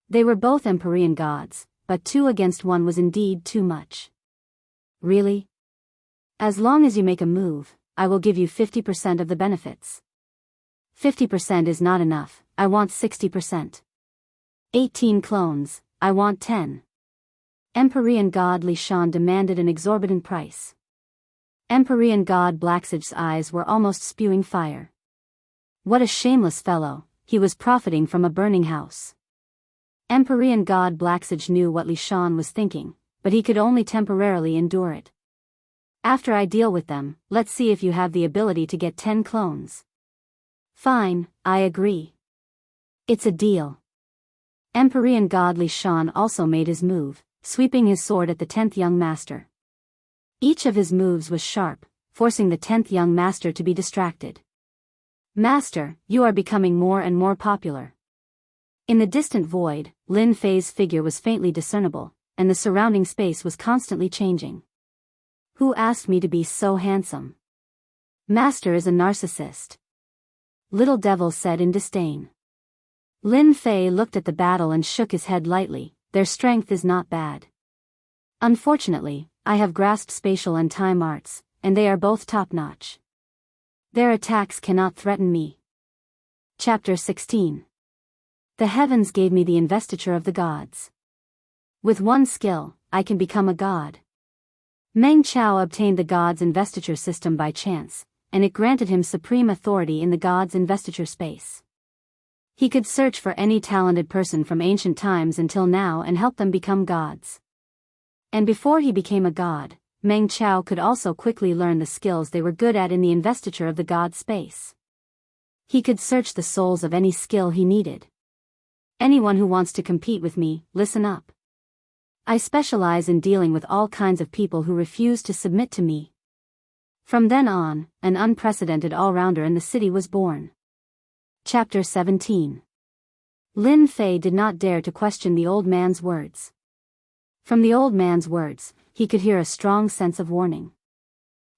They were both Empyrean gods, but 2 against 1 was indeed too much. Really? As long as you make a move, I will give you 50% of the benefits. 50% is not enough, I want 60%. 18 clones, I want 10. Empyrean god Li Shan demanded an exorbitant price. Empyrean god Blacksage's eyes were almost spewing fire. What a shameless fellow, he was profiting from a burning house. Empyrean god Blacksage knew what Li Shan was thinking, but he could only temporarily endure it. After I deal with them, let's see if you have the ability to get 10 clones. Fine, I agree. It's a deal. Empyrean god Li Shan also made his move, sweeping his sword at the 10th young master. Each of his moves was sharp, forcing the 10th young master to be distracted. Master, you are becoming more and more popular. In the distant void, Lin Fei's figure was faintly discernible, and the surrounding space was constantly changing. Who asked me to be so handsome? Master is a narcissist. Little Devil said in disdain. Lin Fei looked at the battle and shook his head lightly. Their strength is not bad. Unfortunately, I have grasped spatial and time arts, and they are both top-notch. Their attacks cannot threaten me. Chapter 16. The heavens gave me the investiture of the gods. With one skill, I can become a god. Meng Chao obtained the god's investiture system by chance, and it granted him supreme authority in the god's investiture space. He could search for any talented person from ancient times until now and help them become gods. And before he became a god, Meng Chao could also quickly learn the skills they were good at in the investiture of the god space. He could search the souls of any skill he needed. Anyone who wants to compete with me, listen up. I specialize in dealing with all kinds of people who refuse to submit to me. From then on, an unprecedented all-rounder in the city was born. Chapter 17. Lin Fei did not dare to question the old man's words. From the old man's words, he could hear a strong sense of warning.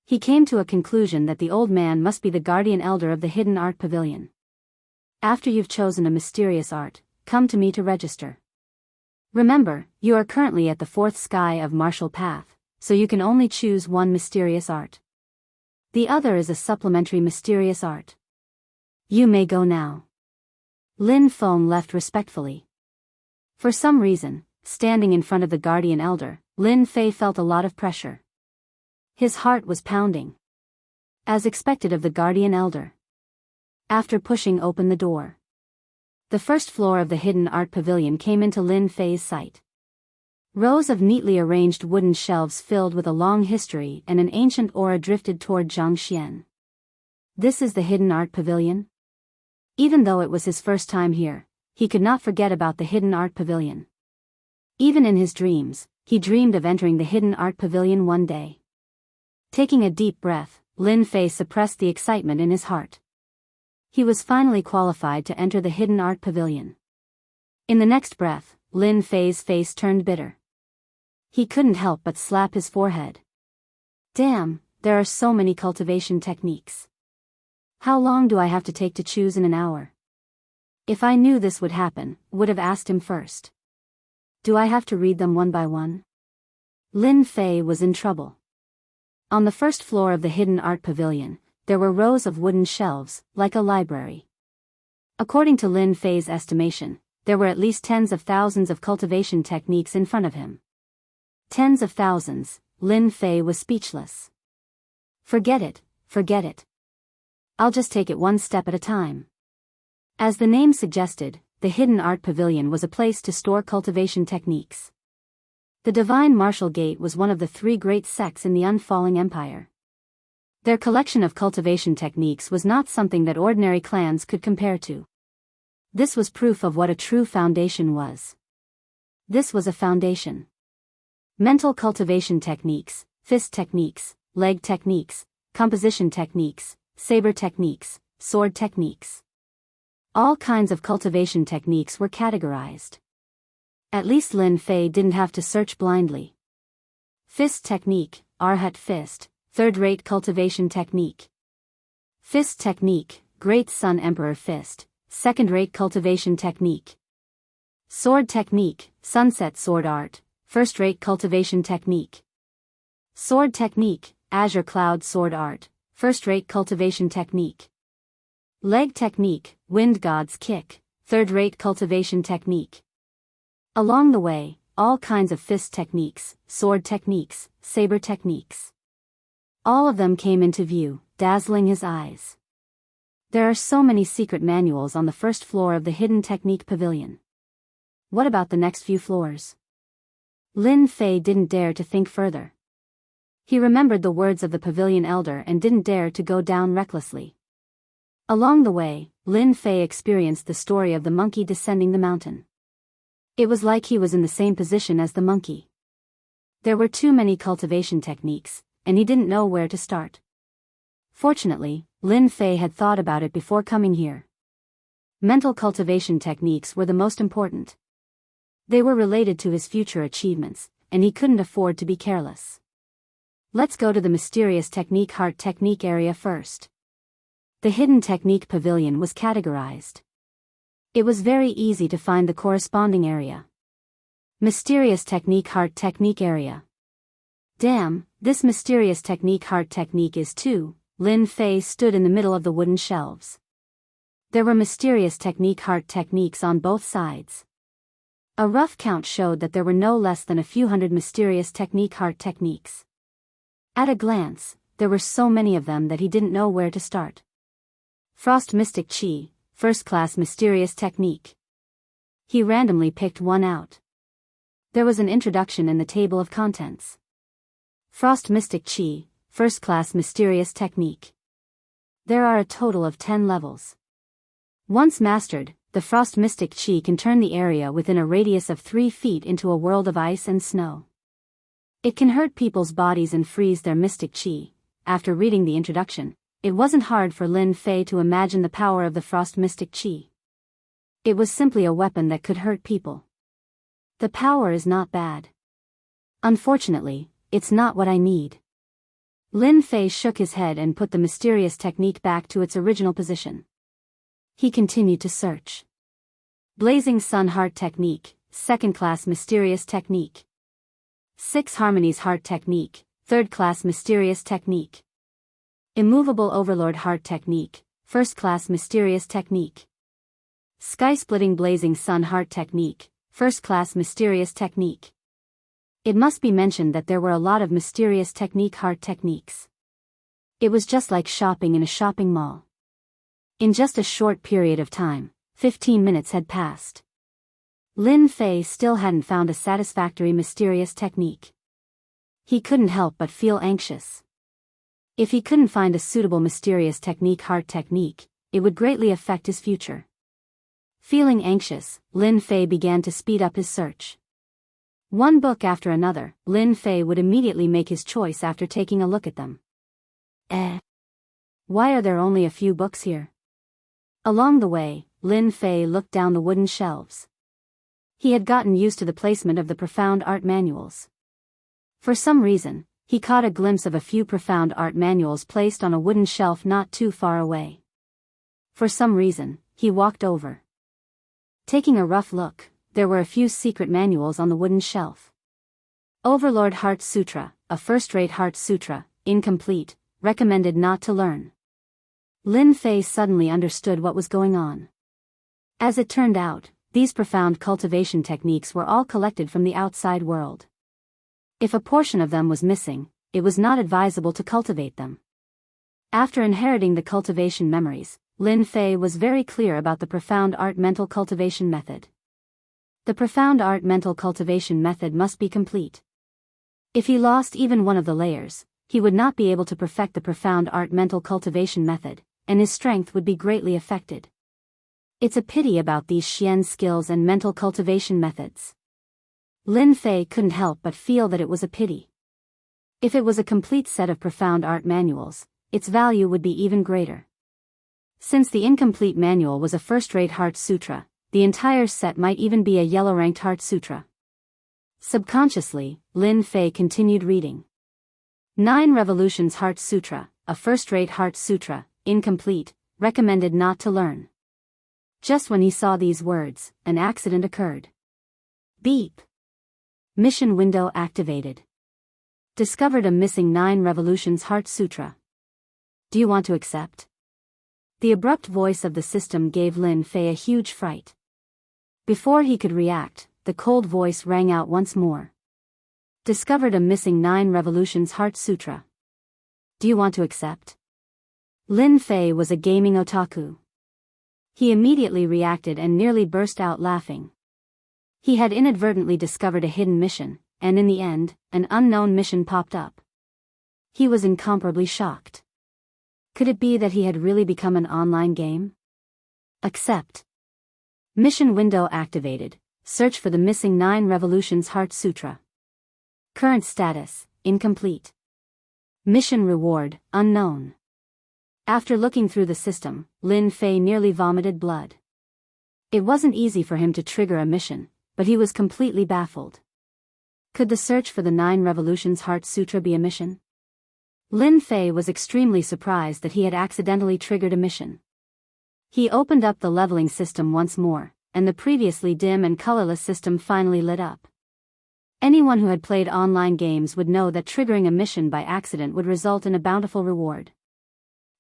He came to a conclusion that the old man must be the guardian elder of the hidden art pavilion. After you've chosen a mysterious art, come to me to register. Remember, you are currently at the fourth sky of martial path, so you can only choose one mysterious art. The other is a supplementary mysterious art. You may go now. Lin Feng left respectfully. For some reason, standing in front of the guardian elder, Lin Fei felt a lot of pressure. His heart was pounding. As expected of the guardian elder. After pushing open the door, the first floor of the hidden art pavilion came into Lin Fei's sight. Rows of neatly arranged wooden shelves filled with a long history and an ancient aura drifted toward Jianghu. This is the hidden art pavilion? Even though it was his first time here, he could not forget about the hidden art pavilion. Even in his dreams, he dreamed of entering the hidden art pavilion one day. Taking a deep breath, Lin Fei suppressed the excitement in his heart. He was finally qualified to enter the hidden art pavilion. In the next breath, Lin Fei's face turned bitter. He couldn't help but slap his forehead. Damn, there are so many cultivation techniques. How long do I have to take to choose in an hour? If I knew this would happen, would have asked him first. Do I have to read them one by one? Lin Fei was in trouble. On the first floor of the hidden art pavilion, there were rows of wooden shelves, like a library. According to Lin Fei's estimation, there were at least tens of thousands of cultivation techniques in front of him. Tens of thousands, Lin Fei was speechless. Forget it, forget it. I'll just take it one step at a time. As the name suggested, the hidden art pavilion was a place to store cultivation techniques. The Divine Martial Gate was one of the three great sects in the Unfalling Empire. Their collection of cultivation techniques was not something that ordinary clans could compare to. This was proof of what a true foundation was. This was a foundation. Mental cultivation techniques, fist techniques, leg techniques, composition techniques, saber techniques, sword techniques. All kinds of cultivation techniques were categorized. At least Lin Fei didn't have to search blindly. Fist technique, Arhat fist, third-rate cultivation technique. Fist technique, Great Sun Emperor fist, second-rate cultivation technique. Sword technique, Sunset sword art, first-rate cultivation technique. Sword technique, Azure Cloud sword art, first-rate cultivation technique. Leg technique, Wind God's kick, third-rate cultivation technique. Along the way, all kinds of fist techniques, sword techniques, saber techniques. All of them came into view, dazzling his eyes. There are so many secret manuals on the first floor of the hidden technique pavilion. What about the next few floors? Lin Fei didn't dare to think further. He remembered the words of the pavilion elder and didn't dare to go down recklessly. Along the way, Lin Fei experienced the story of the monkey descending the mountain. It was like he was in the same position as the monkey. There were too many cultivation techniques, and he didn't know where to start. Fortunately, Lin Fei had thought about it before coming here. Mental cultivation techniques were the most important. They were related to his future achievements, and he couldn't afford to be careless. Let's go to the mysterious technique heart technique area first. The hidden technique pavilion was categorized. It was very easy to find the corresponding area. Mysterious technique heart technique area. Damn, this mysterious technique heart technique is too. Lin Fei stood in the middle of the wooden shelves. There were mysterious heart techniques on both sides. A rough count showed that there were no less than a few hundred mysterious heart techniques. At a glance, there were so many of them that he didn't know where to start. Frost Mystic Chi, First Class Mysterious Technique. He randomly picked one out. There was an introduction in the table of contents. Frost Mystic Chi, First Class Mysterious Technique. There are a total of 10 levels. Once mastered, the Frost Mystic Chi can turn the area within a radius of 3 feet into a world of ice and snow. It can hurt people's bodies and freeze their mystic chi. After reading the introduction, it wasn't hard for Lin Fei to imagine the power of the Frost Mystic Chi. It was simply a weapon that could hurt people. The power is not bad. Unfortunately, it's not what I need. Lin Fei shook his head and put the mysterious technique back to its original position. He continued to search. Blazing Sun Heart Technique, Second Class Mysterious Technique. 6 Harmonies Heart Technique, Third Class Mysterious Technique. Immovable Overlord Heart Technique, First Class Mysterious Technique. Sky-Splitting Blazing Sun Heart Technique, First Class Mysterious Technique. It must be mentioned that there were a lot of mysterious heart techniques. It was just like shopping in a shopping mall. In just a short period of time, 15 minutes had passed. Lin Fei still hadn't found a satisfactory mysterious technique. He couldn't help but feel anxious. If he couldn't find a suitable mysterious heart technique, it would greatly affect his future. Feeling anxious, Lin Fei began to speed up his search. One book after another, Lin Fei would immediately make his choice after taking a look at them. Why are there only a few books here? Along the way, Lin Fei looked down the wooden shelves. He had gotten used to the placement of the profound art manuals. For some reason, he caught a glimpse of a few profound art manuals placed on a wooden shelf not too far away. For some reason, he walked over. Taking a rough look, there were a few secret manuals on the wooden shelf. Overlord Heart Sutra, a first-rate Heart Sutra, incomplete, recommended not to learn. Lin Fei suddenly understood what was going on. As it turned out, these profound cultivation techniques were all collected from the outside world. If a portion of them was missing, it was not advisable to cultivate them. After inheriting the cultivation memories, Lin Fei was very clear about the profound art mental cultivation method. The profound art mental cultivation method must be complete. If he lost even one of the layers, he would not be able to perfect the profound art mental cultivation method, and his strength would be greatly affected. It's a pity about these Xian skills and mental cultivation methods. Lin Fei couldn't help but feel that it was a pity. If it was a complete set of profound art manuals, its value would be even greater. Since the incomplete manual was a first-rate Heart Sutra, the entire set might even be a yellow-ranked Heart Sutra. Subconsciously, Lin Fei continued reading. 9 Revolutions Heart Sutra, a first-rate Heart Sutra, incomplete, recommended not to learn. Just when he saw these words, an accident occurred. Beep. Mission window activated. Discovered a missing 9 Revolutions Heart Sutra. Do you want to accept? The abrupt voice of the system gave Lin Fei a huge fright. Before he could react, the cold voice rang out once more. Discovered a missing 9 Revolutions Heart Sutra. Do you want to accept? Lin Fei was a gaming otaku. He immediately reacted and nearly burst out laughing. He had inadvertently discovered a hidden mission, and in the end, an unknown mission popped up. He was incomparably shocked. Could it be that he had really become an online game? Accept. Mission window activated. Search for the missing 9 Revolutions Heart Sutra. Current status, incomplete. Mission reward, unknown. After looking through the system, Lin Fei nearly vomited blood. It wasn't easy for him to trigger a mission, but he was completely baffled. Could the search for the 9 Revolutions Heart Sutra be a mission? Lin Fei was extremely surprised that he had accidentally triggered a mission. He opened up the leveling system once more, and the previously dim and colorless system finally lit up. Anyone who had played online games would know that triggering a mission by accident would result in a bountiful reward.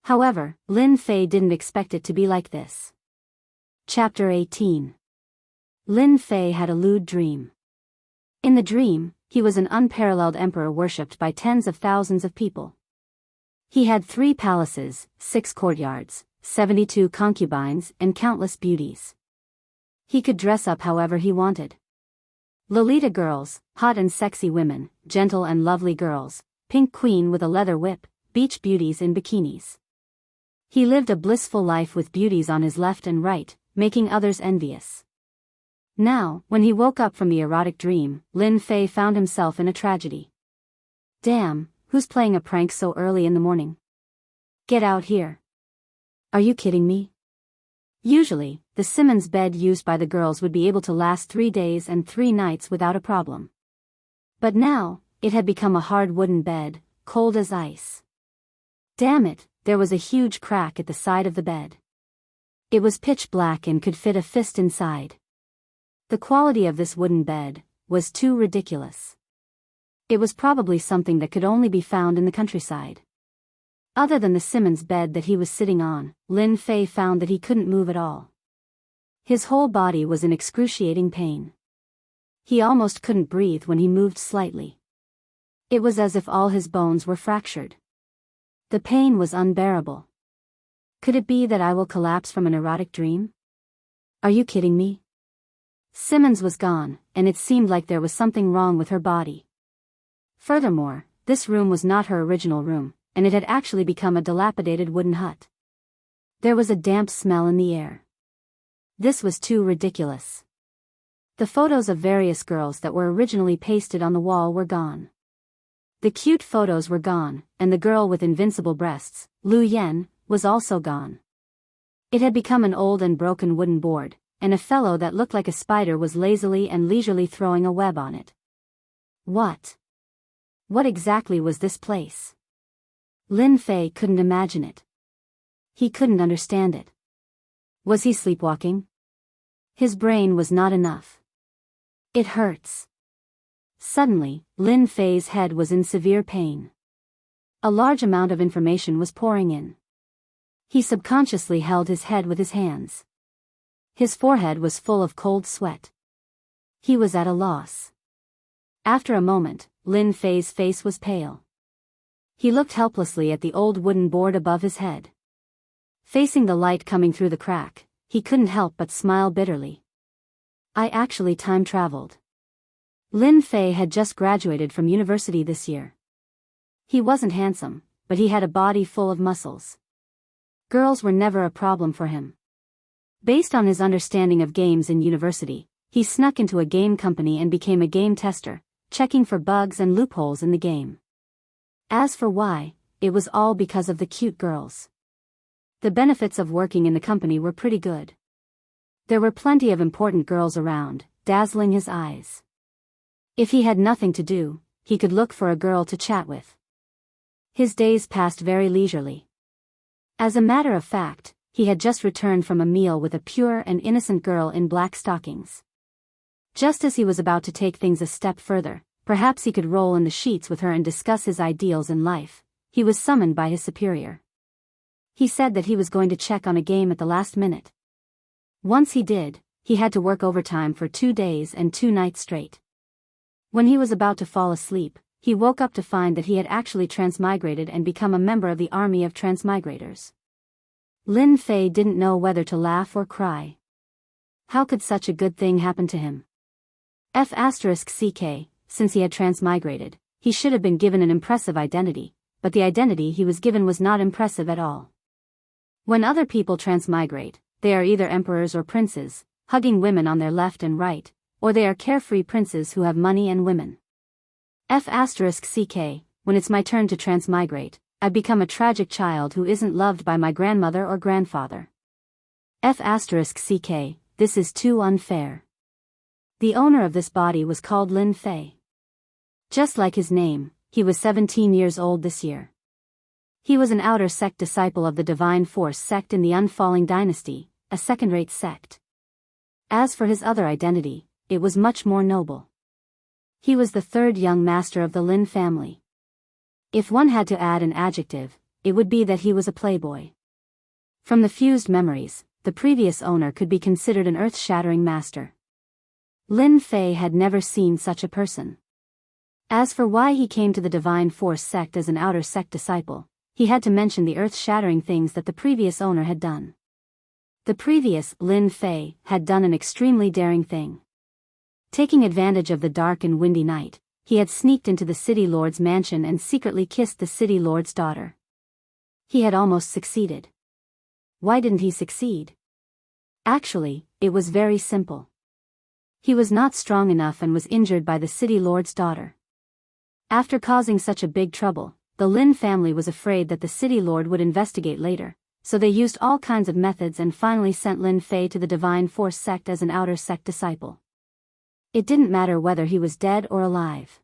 However, Lin Fei didn't expect it to be like this. Chapter 18. Lin Fei had a lewd dream. In the dream, he was an unparalleled emperor worshipped by tens of thousands of people. He had 3 palaces, 6 courtyards, 72 concubines, and countless beauties. He could dress up however he wanted. Lolita girls, hot and sexy women, gentle and lovely girls, pink queen with a leather whip, beach beauties in bikinis. He lived a blissful life with beauties on his left and right, making others envious. Now, when he woke up from the erotic dream, Lin Fei found himself in a tragedy. Damn, who's playing a prank so early in the morning? Get out here. Are you kidding me? Usually, the Simmons bed used by the girls would be able to last 3 days and 3 nights without a problem. But now, it had become a hard wooden bed, cold as ice. Damn it, there was a huge crack at the side of the bed. It was pitch black and could fit a fist inside. The quality of this wooden bed was too ridiculous. It was probably something that could only be found in the countryside. Other than the Simmons bed that he was sitting on, Lin Fei found that he couldn't move at all. His whole body was in excruciating pain. He almost couldn't breathe when he moved slightly. It was as if all his bones were fractured. The pain was unbearable. Could it be that I will collapse from an erotic dream? Are you kidding me? Simmons was gone, and it seemed like there was something wrong with her body. Furthermore, this room was not her original room, and it had actually become a dilapidated wooden hut. There was a damp smell in the air. This was too ridiculous. The photos of various girls that were originally pasted on the wall were gone. The cute photos were gone, and the girl with invincible breasts, Lu Yen, was also gone. It had become an old and broken wooden board, and a fellow that looked like a spider was lazily and leisurely throwing a web on it. What? What exactly was this place? Lin Fei couldn't imagine it. He couldn't understand it. Was he sleepwalking? His brain was not enough. It hurts. Suddenly, Lin Fei's head was in severe pain. A large amount of information was pouring in. He subconsciously held his head with his hands. His forehead was full of cold sweat. He was at a loss. After a moment, Lin Fei's face was pale. He looked helplessly at the old wooden board above his head. Facing the light coming through the crack, he couldn't help but smile bitterly. I actually time traveled. Lin Fei had just graduated from university this year. He wasn't handsome, but he had a body full of muscles. Girls were never a problem for him. Based on his understanding of games in university, he snuck into a game company and became a game tester, checking for bugs and loopholes in the game. As for why, it was all because of the cute girls. The benefits of working in the company were pretty good. There were plenty of important girls around, dazzling his eyes. If he had nothing to do, he could look for a girl to chat with. His days passed very leisurely. As a matter of fact, he had just returned from a meal with a pure and innocent girl in black stockings. Just as he was about to take things a step further, perhaps he could roll in the sheets with her and discuss his ideals in life, he was summoned by his superior. He said that he was going to check on a game at the last minute. Once he did, he had to work overtime for 2 days and 2 nights straight. When he was about to fall asleep, he woke up to find that he had actually transmigrated and become a member of the army of transmigrators. Lin Fei didn't know whether to laugh or cry. How could such a good thing happen to him? *CK, since he had transmigrated, he should have been given an impressive identity, but the identity he was given was not impressive at all. When other people transmigrate, they are either emperors or princes, hugging women on their left and right, or they are carefree princes who have money and women. *CK, when it's my turn to transmigrate, I've become a tragic child who isn't loved by my grandmother or grandfather. *CK, this is too unfair. The owner of this body was called Lin Fei. Just like his name, he was 17 years old this year. He was an outer sect disciple of the Divine Force sect in the Unfalling Dynasty, a second-rate sect. As for his other identity, it was much more noble. He was the 3rd young master of the Lin family. If one had to add an adjective, it would be that he was a playboy. From the fused memories, the previous owner could be considered an earth-shattering master. Lin Fei had never seen such a person. As for why he came to the Divine Force sect as an outer sect disciple, he had to mention the earth-shattering things that the previous owner had done. The previous Lin Fei had done an extremely daring thing. Taking advantage of the dark and windy night, he had sneaked into the city lord's mansion and secretly kissed the city lord's daughter. He had almost succeeded. Why didn't he succeed? Actually, it was very simple. He was not strong enough and was injured by the city lord's daughter. After causing such a big trouble, the Lin family was afraid that the city lord would investigate later, so they used all kinds of methods and finally sent Lin Fei to the Divine Force sect as an outer sect disciple. It didn't matter whether he was dead or alive.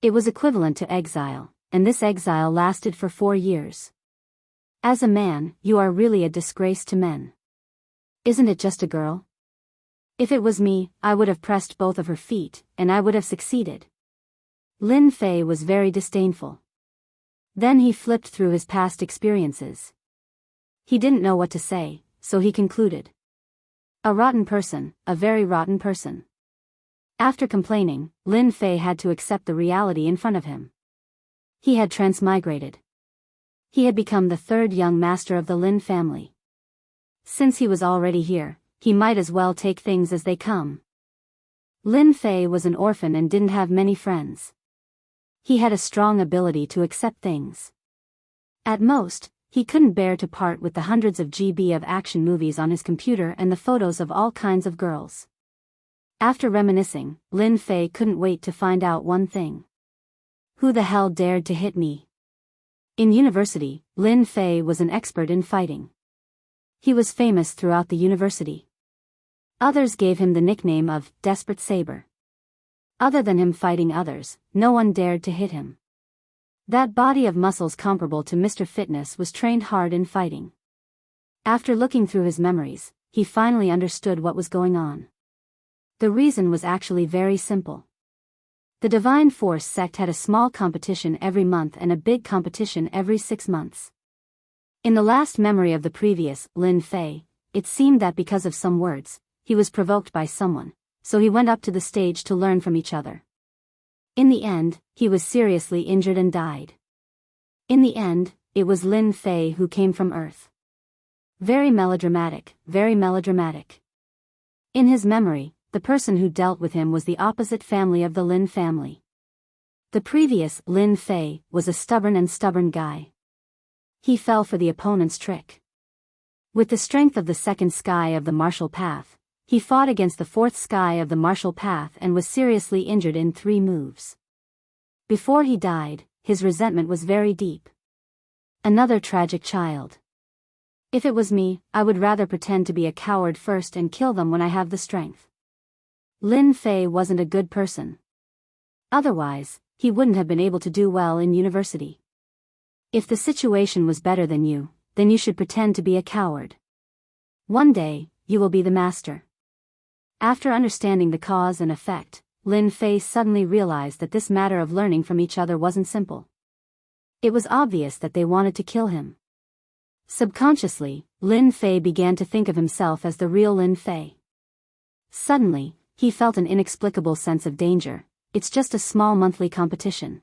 It was equivalent to exile, and this exile lasted for 4 years. As a man, you are really a disgrace to men. Isn't it just a girl? If it was me, I would have pressed both of her feet, and I would have succeeded. Lin Fei was very disdainful. Then he flipped through his past experiences. He didn't know what to say, so he concluded. A rotten person, a very rotten person. After complaining, Lin Fei had to accept the reality in front of him. He had transmigrated. He had become the third young master of the Lin family. Since he was already here, he might as well take things as they come. Lin Fei was an orphan and didn't have many friends. He had a strong ability to accept things. At most, he couldn't bear to part with the hundreds of GB of action movies on his computer and the photos of all kinds of girls. After reminiscing, Lin Fei couldn't wait to find out one thing. Who the hell dared to hit me? In university, Lin Fei was an expert in fighting. He was famous throughout the university. Others gave him the nickname of Desperate Saber. Other than him fighting others, no one dared to hit him. That body of muscles comparable to Mr. Fitness was trained hard in fighting. After looking through his memories, he finally understood what was going on. The reason was actually very simple. The Divine Force sect had a small competition every month and a big competition every 6 months. In the last memory of the previous Lin Fei, it seemed that because of some words, he was provoked by someone, so he went up to the stage to learn from each other. In the end, he was seriously injured and died. In the end, it was Lin Fei who came from Earth. Very melodramatic, very melodramatic. In his memory, the person who dealt with him was the opposite family of the Lin family. The previous Lin Fei was a stubborn guy. He fell for the opponent's trick. With the strength of the second sky of the martial path, he fought against the fourth sky of the martial path and was seriously injured in 3 moves. Before he died, his resentment was very deep. Another tragic child. If it was me, I would rather pretend to be a coward first and kill them when I have the strength. Lin Fei wasn't a good person. Otherwise, he wouldn't have been able to do well in university. If the situation was better than you, then you should pretend to be a coward. One day, you will be the master. After understanding the cause and effect, Lin Fei suddenly realized that this matter of learning from each other wasn't simple. It was obvious that they wanted to kill him. Subconsciously, Lin Fei began to think of himself as the real Lin Fei. Suddenly, he felt an inexplicable sense of danger. It's just a small monthly competition.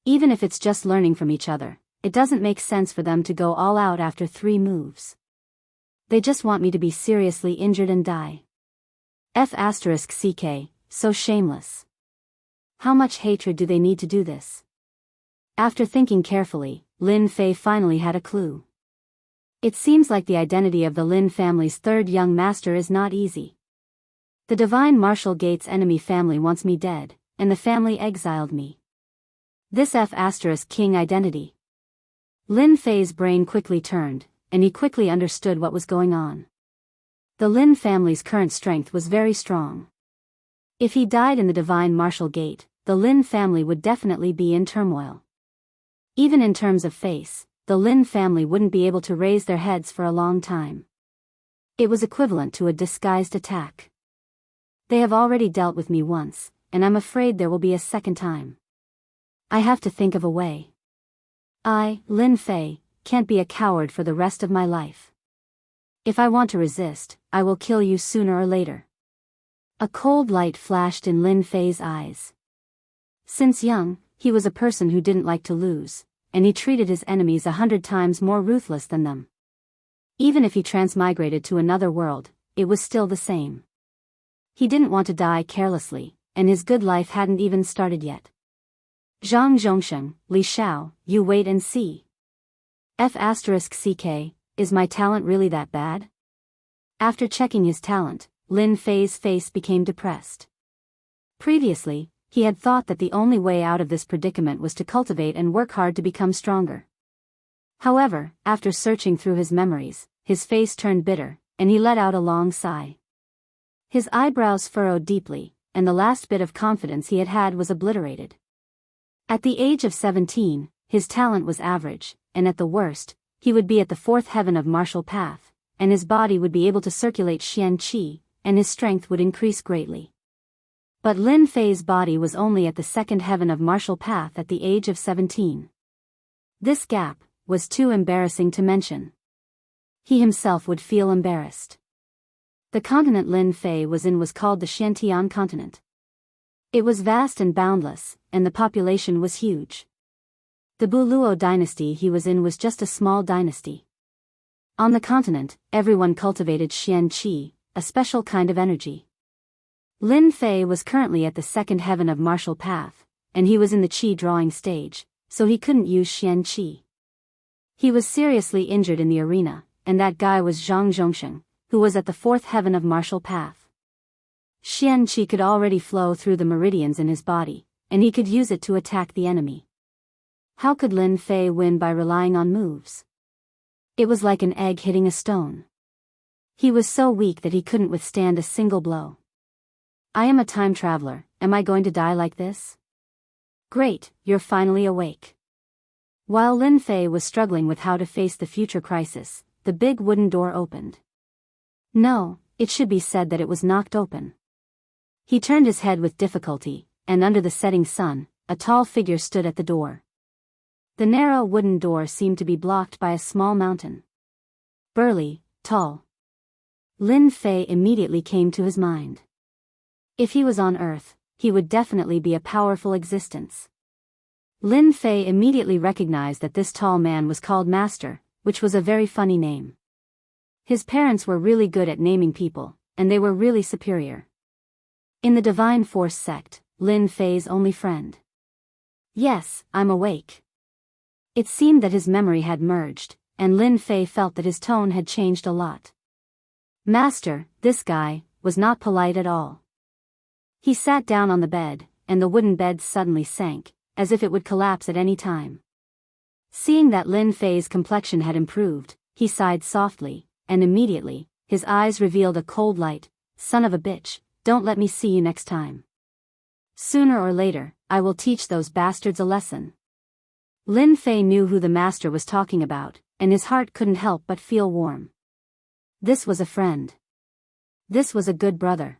Even if it's just learning from each other, it doesn't make sense for them to go all out after 3 moves. They just want me to be seriously injured and die. F***ck, so shameless. How much hatred do they need to do this? After thinking carefully, Lin Fei finally had a clue. It seems like the identity of the Lin family's third young master is not easy. The Divine Martial Gate's enemy family wants me dead, and the family exiled me. This F***king identity. Lin Fei's brain quickly turned, and he quickly understood what was going on. The Lin family's current strength was very strong. If he died in the Divine Martial Gate, the Lin family would definitely be in turmoil. Even in terms of face, the Lin family wouldn't be able to raise their heads for a long time. It was equivalent to a disguised attack. They have already dealt with me once, and I'm afraid there will be a second time. I have to think of a way. I, Lin Fei, can't be a coward for the rest of my life. If I want to resist, I will kill you sooner or later. A cold light flashed in Lin Fei's eyes. Since young, he was a person who didn't like to lose, and he treated his enemies 100 times more ruthless than them. Even if he transmigrated to another world, it was still the same. He didn't want to die carelessly, and his good life hadn't even started yet. Zhang Zhongsheng, Li Xiao, you wait and see. F***ck, is my talent really that bad? After checking his talent, Lin Fei's face became depressed. Previously, he had thought that the only way out of this predicament was to cultivate and work hard to become stronger. However, after searching through his memories, his face turned bitter, and he let out a long sigh. His eyebrows furrowed deeply, and the last bit of confidence he had had was obliterated. At the age of 17, his talent was average, and at the worst, he would be at the fourth heaven of martial path, and his body would be able to circulate Xian Qi, and his strength would increase greatly. But Lin Fei's body was only at the second heaven of martial path at the age of 17. This gap was too embarrassing to mention. He himself would feel embarrassed. The continent Lin Fei was in was called the Xiantian continent. It was vast and boundless, and the population was huge. The Buluo dynasty he was in was just a small dynasty. On the continent, everyone cultivated Xian Qi, a special kind of energy. Lin Fei was currently at the second heaven of martial path, and he was in the Qi drawing stage, so he couldn't use Xian Qi. He was seriously injured in the arena, and that guy was Zhang Zhongsheng, who was at the fourth heaven of martial path. Xian Qi could already flow through the meridians in his body, and he could use it to attack the enemy. How could Lin Fei win by relying on moves? It was like an egg hitting a stone. He was so weak that he couldn't withstand a single blow. I am a time traveler, am I going to die like this? Great, you're finally awake. While Lin Fei was struggling with how to face the future crisis, the big wooden door opened. No, it should be said that it was knocked open. He turned his head with difficulty, and under the setting sun, a tall figure stood at the door. The narrow wooden door seemed to be blocked by a small mountain. Burly, tall. Lin Fei immediately came to his mind. If he was on Earth, he would definitely be a powerful existence. Lin Fei immediately recognized that this tall man was called Master, which was a very funny name. His parents were really good at naming people, and they were really superior. In the Divine Force sect, Lin Fei's only friend. Yes, I'm awake. It seemed that his memory had merged, and Lin Fei felt that his tone had changed a lot. Master, this guy, was not polite at all. He sat down on the bed, and the wooden bed suddenly sank, as if it would collapse at any time. Seeing that Lin Fei's complexion had improved, he sighed softly, and immediately, his eyes revealed a cold light. Son of a bitch, don't let me see you next time. Sooner or later, I will teach those bastards a lesson. Lin Fei knew who the master was talking about, and his heart couldn't help but feel warm. This was a friend. This was a good brother.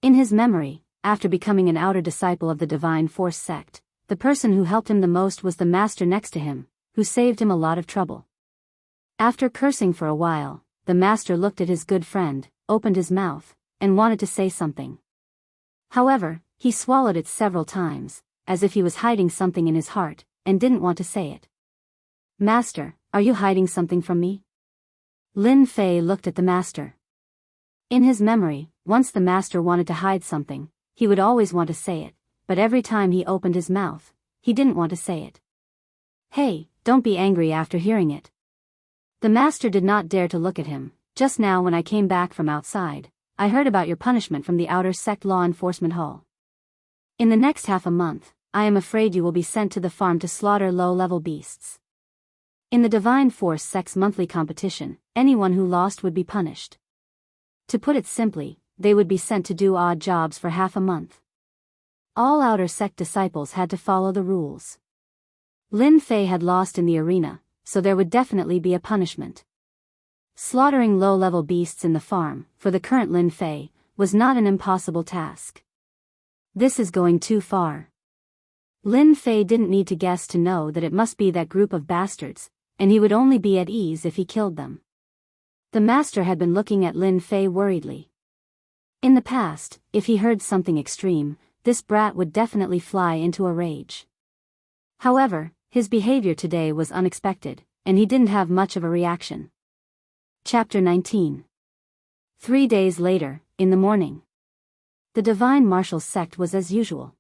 In his memory, after becoming an outer disciple of the Divine Force sect, the person who helped him the most was the master next to him, who saved him a lot of trouble. After cursing for a while, the master looked at his good friend, opened his mouth, and wanted to say something. However, he swallowed it several times, as if he was hiding something in his heart, and didn't want to say it. Master, are you hiding something from me? Lin Fei looked at the master. In his memory, once the master wanted to hide something, he would always want to say it, but every time he opened his mouth, he didn't want to say it. Hey, don't be angry after hearing it. The master did not dare to look at him. Just now when I came back from outside, I heard about your punishment from the outer sect law enforcement hall. In the next half a month, I am afraid you will be sent to the farm to slaughter low-level beasts. In the Divine Force sect's monthly competition, anyone who lost would be punished. To put it simply, they would be sent to do odd jobs for half a month. All outer sect disciples had to follow the rules. Lin Fei had lost in the arena, so there would definitely be a punishment. Slaughtering low-level beasts in the farm, for the current Lin Fei, was not an impossible task. This is going too far. Lin Fei didn't need to guess to know that it must be that group of bastards, and he would only be at ease if he killed them. The master had been looking at Lin Fei worriedly. In the past, if he heard something extreme, this brat would definitely fly into a rage. However, his behavior today was unexpected, and he didn't have much of a reaction. Chapter 19. 3 days later, in the morning. The divine martial sect was as usual.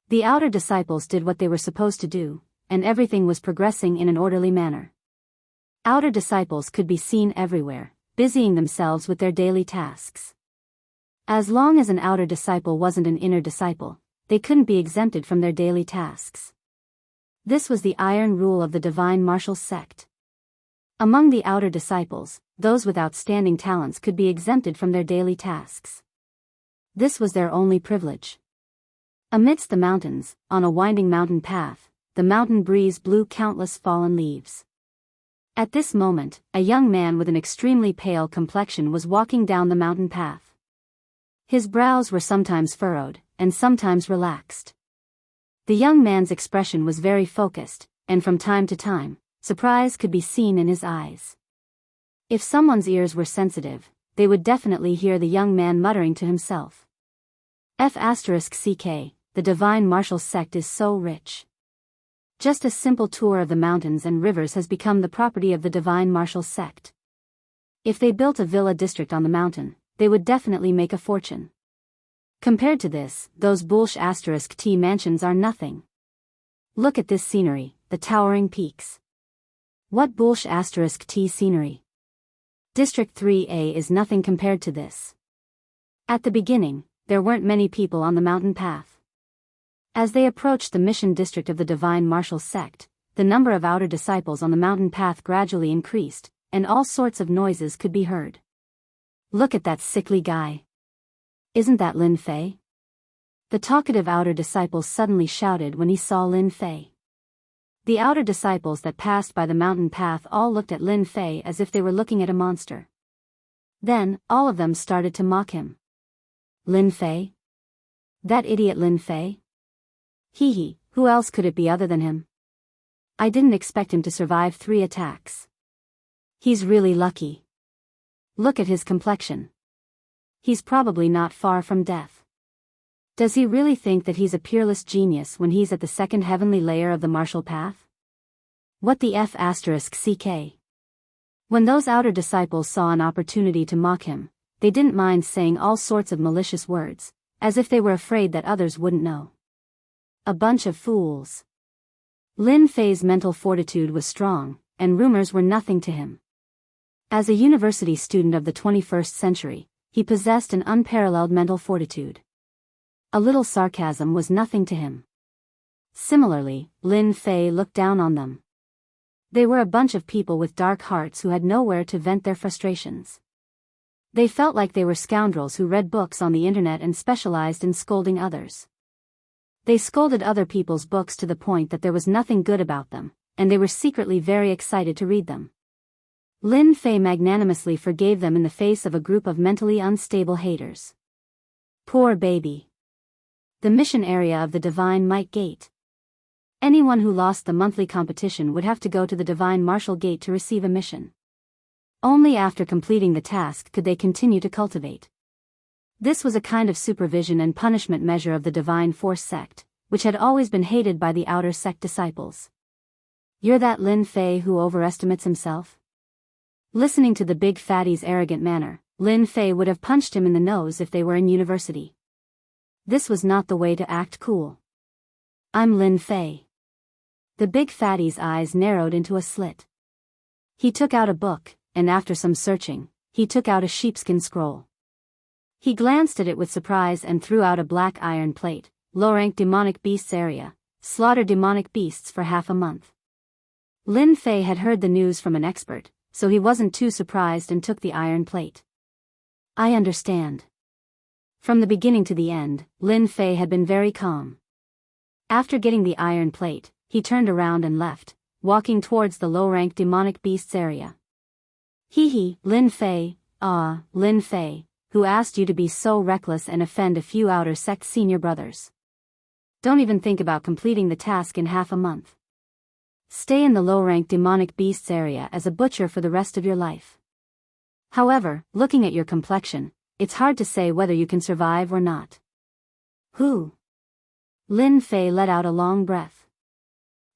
The outer disciples did what they were supposed to do, and everything was progressing in an orderly manner. Outer disciples could be seen everywhere, busying themselves with their daily tasks. As long as an outer disciple wasn't an inner disciple, they couldn't be exempted from their daily tasks. This was the iron rule of the divine martial sect. Among the outer disciples, those with outstanding talents could be exempted from their daily tasks. This was their only privilege. Amidst the mountains, on a winding mountain path, the mountain breeze blew countless fallen leaves. At this moment, a young man with an extremely pale complexion was walking down the mountain path. His brows were sometimes furrowed, and sometimes relaxed. The young man's expression was very focused, and from time to time, surprise could be seen in his eyes. If someone's ears were sensitive, they would definitely hear the young man muttering to himself. **CK, the divine martial sect is so rich. Just a simple tour of the mountains and rivers has become the property of the divine martial sect. If they built a villa district on the mountain, they would definitely make a fortune. Compared to this, those **T mansions are nothing. Look at this scenery, the towering peaks. What **T scenery? District 3A is nothing compared to this. At the beginning, there weren't many people on the mountain path. As they approached the mission district of the divine martial sect, the number of outer disciples on the mountain path gradually increased, and all sorts of noises could be heard. Look at that sickly guy. Isn't that Lin Fei? The talkative outer disciple suddenly shouted when he saw Lin Fei. The outer disciples that passed by the mountain path all looked at Lin Fei as if they were looking at a monster. Then, all of them started to mock him. Lin Fei? That idiot Lin Fei? Hee, who else could it be other than him? I didn't expect him to survive 3 attacks. He's really lucky. Look at his complexion. He's probably not far from death. Does he really think that he's a peerless genius when he's at the second heavenly layer of the martial path? What the **CK? When those outer disciples saw an opportunity to mock him, they didn't mind saying all sorts of malicious words, as if they were afraid that others wouldn't know. A bunch of fools. Lin Fei's mental fortitude was strong, and rumors were nothing to him. As a university student of the 21st century, he possessed an unparalleled mental fortitude. A little sarcasm was nothing to him. Similarly, Lin Fei looked down on them. They were a bunch of people with dark hearts who had nowhere to vent their frustrations. They felt like they were scoundrels who read books on the internet and specialized in scolding others. They scolded other people's books to the point that there was nothing good about them, and they were secretly very excited to read them. Lin Fei magnanimously forgave them in the face of a group of mentally unstable haters. Poor baby. The mission area of the Divine Might Gate. Anyone who lost the monthly competition would have to go to the Divine Martial Gate to receive a mission. Only after completing the task could they continue to cultivate. This was a kind of supervision and punishment measure of the Divine Force sect, which had always been hated by the outer sect disciples. You're that Lin Fei who overestimates himself? Listening to the big fatty's arrogant manner, Lin Fei would have punched him in the nose if they were in university. This was not the way to act cool. I'm Lin Fei. The big fatty's eyes narrowed into a slit. He took out a book, and after some searching, he took out a sheepskin scroll. He glanced at it with surprise and threw out a black iron plate. Low-rank demonic beasts area. Slaughter demonic beasts for half a month. Lin Fei had heard the news from an expert, so he wasn't too surprised and took the iron plate. I understand. From the beginning to the end, Lin Fei had been very calm. After getting the iron plate, he turned around and left, walking towards the low-rank demonic beasts area. Lin Fei, Lin Fei, who asked you to be so reckless and offend a few outer sect senior brothers? Don't even think about completing the task in half a month. Stay in the low-rank demonic beasts area as a butcher for the rest of your life. However, looking at your complexion, it's hard to say whether you can survive or not. Who? Lin Fei let out a long breath.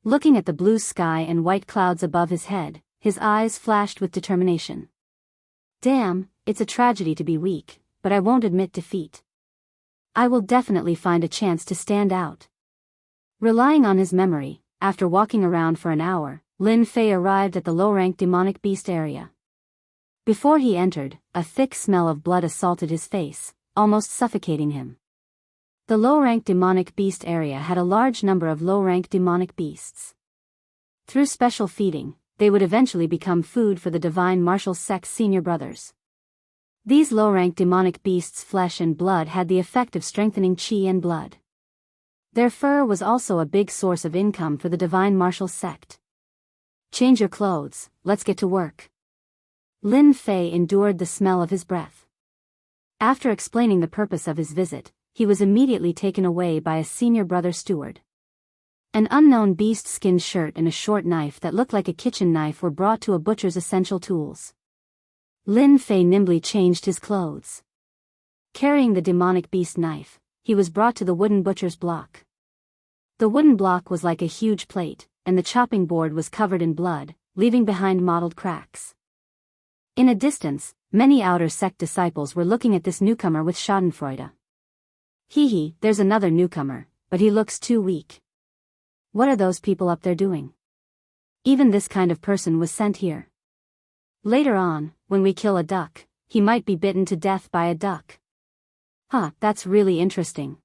Looking at the blue sky and white clouds above his head, his eyes flashed with determination. Damn, it's a tragedy to be weak, but I won't admit defeat. I will definitely find a chance to stand out. Relying on his memory, after walking around for an hour, Lin Fei arrived at the low-ranked demonic beast area. Before he entered, a thick smell of blood assaulted his face, almost suffocating him. The low-ranked demonic beast area had a large number of low-ranked demonic beasts. Through special feeding, they would eventually become food for the divine martial sect's senior brothers. These low-ranked demonic beasts' flesh and blood had the effect of strengthening qi and blood. Their fur was also a big source of income for the divine martial sect. Change your clothes, let's get to work. Lin Fei endured the smell of his breath. After explaining the purpose of his visit, he was immediately taken away by a senior brother steward. An unknown beast-skin shirt and a short knife that looked like a kitchen knife were brought to a butcher's essential tools. Lin Fei nimbly changed his clothes. Carrying the demonic beast knife, he was brought to the wooden butcher's block. The wooden block was like a huge plate, and the chopping board was covered in blood, leaving behind mottled cracks. In a distance, many outer sect disciples were looking at this newcomer with schadenfreude. Hee, there's another newcomer, but he looks too weak. What are those people up there doing? Even this kind of person was sent here. Later on, when we kill a duck, he might be bitten to death by a duck. Huh, that's really interesting.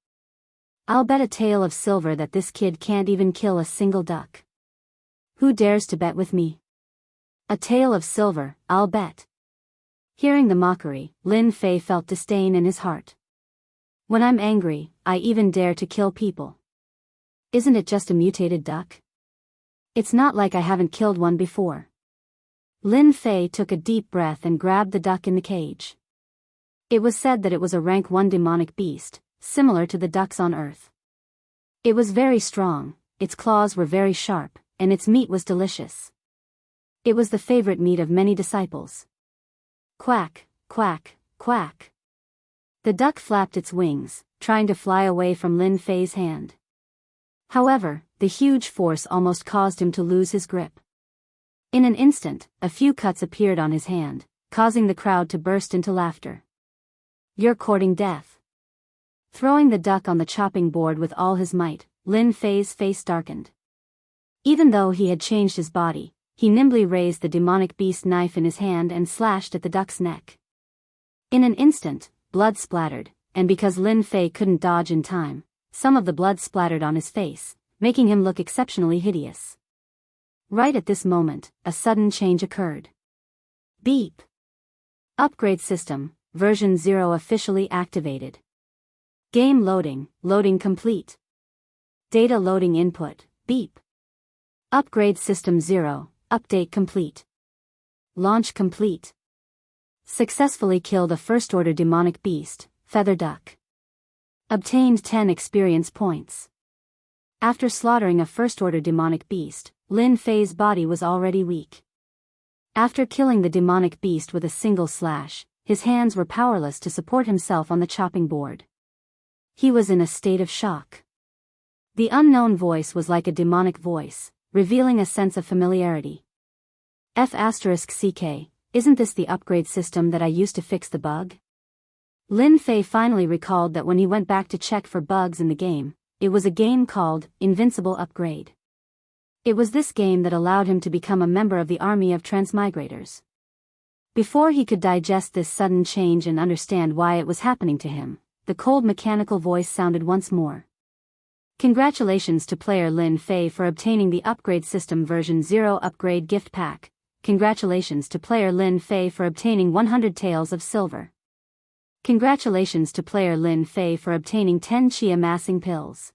I'll bet a tael of silver that this kid can't even kill a single duck. Who dares to bet with me? A tael of silver, I'll bet. Hearing the mockery, Lin Fei felt disdain in his heart. When I'm angry, I even dare to kill people. Isn't it just a mutated duck? It's not like I haven't killed one before. Lin Fei took a deep breath and grabbed the duck in the cage. It was said that it was a rank 1 demonic beast, similar to the ducks on Earth. It was very strong, its claws were very sharp, and its meat was delicious. It was the favorite meat of many disciples. Quack, quack, quack. The duck flapped its wings, trying to fly away from Lin Fei's hand. However, the huge force almost caused him to lose his grip. In an instant, a few cuts appeared on his hand, causing the crowd to burst into laughter. You're courting death. Throwing the duck on the chopping board with all his might, Lin Fei's face darkened. Even though he had changed his body, he nimbly raised the demonic beast knife in his hand and slashed at the duck's neck. In an instant, blood splattered, and because Lin Fei couldn't dodge in time, some of the blood splattered on his face, making him look exceptionally hideous. Right at this moment, a sudden change occurred. Beep. Upgrade system, version 0 officially activated. Game loading, loading complete. Data loading input, beep. Upgrade system 0, update complete. Launch complete. Successfully killed a first-order demonic beast, feather duck. Obtained 10 experience points. After slaughtering a first-order demonic beast, Lin Fei's body was already weak. After killing the demonic beast with a single slash, his hands were powerless to support himself on the chopping board. He was in a state of shock. The unknown voice was like a demonic voice, revealing a sense of familiarity. F***CK, isn't this the upgrade system that I used to fix the bug? Lin Fei finally recalled that when he went back to check for bugs in the game, it was a game called Invincible Upgrade. It was this game that allowed him to become a member of the army of transmigrators. Before he could digest this sudden change and understand why it was happening to him, the cold mechanical voice sounded once more. Congratulations to player Lin Fei for obtaining the Upgrade System version 0 upgrade gift pack. Congratulations to player Lin Fei for obtaining 100 taels of silver. Congratulations to player Lin Fei for obtaining 10 chi amassing pills.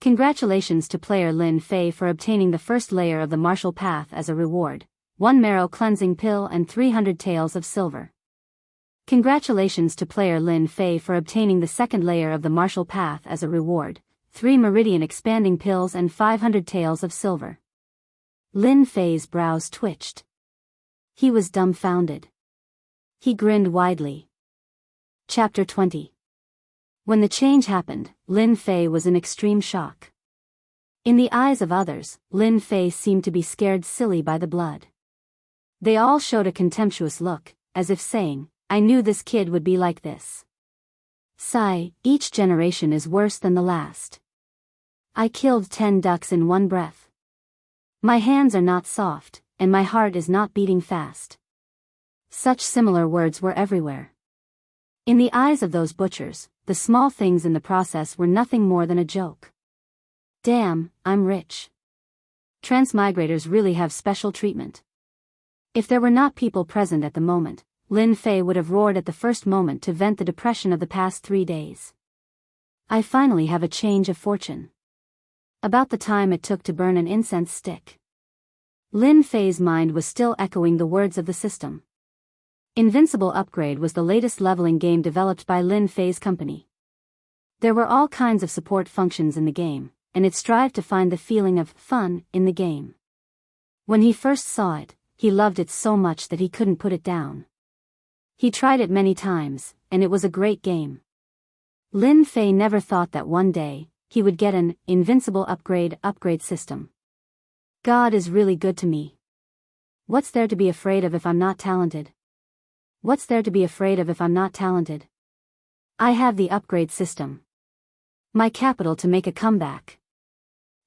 Congratulations to player Lin Fei for obtaining the first layer of the martial path as a reward, 1 marrow cleansing pill and 300 taels of silver. Congratulations to player Lin Fei for obtaining the second layer of the martial path as a reward, 3 meridian expanding pills and 500 taels of silver. Lin Fei's brows twitched. He was dumbfounded. He grinned widely. Chapter 20. When the change happened, Lin Fei was in extreme shock. In the eyes of others, Lin Fei seemed to be scared silly by the blood. They all showed a contemptuous look, as if saying, "I knew this kid would be like this. Sigh, each generation is worse than the last. I killed 10 ducks in one breath. My hands are not soft, and my heart is not beating fast." Such similar words were everywhere. In the eyes of those butchers, the small things in the process were nothing more than a joke. Damn, I'm rich. Transmigrators really have special treatment. If there were not people present at the moment, Lin Fei would have roared at the first moment to vent the depression of the past 3 days. I finally have a change of fortune. About the time it took to burn an incense stick. Lin Fei's mind was still echoing the words of the system. Invincible Upgrade was the latest leveling game developed by Lin Fei's company. There were all kinds of support functions in the game, and it strived to find the feeling of fun in the game. When he first saw it, he loved it so much that he couldn't put it down. He tried it many times, and it was a great game. Lin Fei never thought that one day, he would get an invincible upgrade system. God is really good to me. What's there to be afraid of if I'm not talented? What's there to be afraid of if I'm not talented? I have the upgrade system. My capital to make a comeback.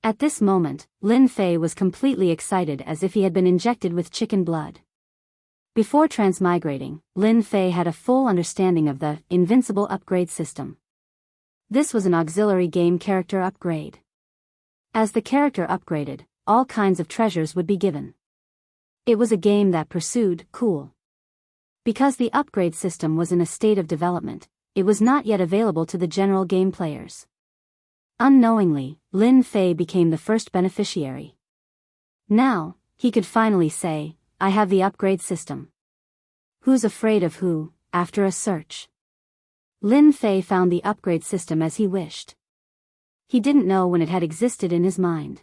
At this moment, Lin Fei was completely excited as if he had been injected with chicken blood. Before transmigrating, Lin Fei had a full understanding of the invincible upgrade system. This was an auxiliary game character upgrade. As the character upgraded, all kinds of treasures would be given. It was a game that pursued cool. Because the upgrade system was in a state of development, it was not yet available to the general game players. Unknowingly, Lin Fei became the first beneficiary. Now, he could finally say, I have the upgrade system. Who's afraid of who, after a search? Lin Fei found the upgrade system as he wished. He didn't know when it had existed in his mind.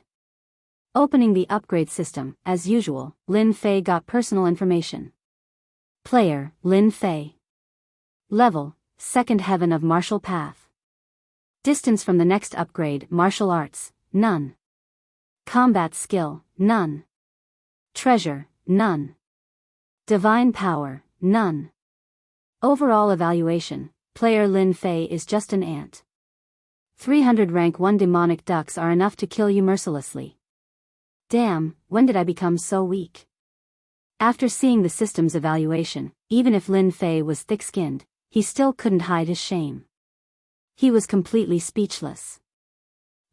Opening the upgrade system, as usual, Lin Fei got personal information. Player, Lin Fei. Level, Second Heaven of Martial Path. Distance from the next upgrade, Martial Arts, none. Combat Skill, none. Treasure, none. Divine Power, none. Overall evaluation, player Lin Fei is just an ant. 300 rank 1 demonic ducks are enough to kill you mercilessly. Damn, when did I become so weak? After seeing the system's evaluation, even if Lin Fei was thick-skinned, he still couldn't hide his shame. He was completely speechless.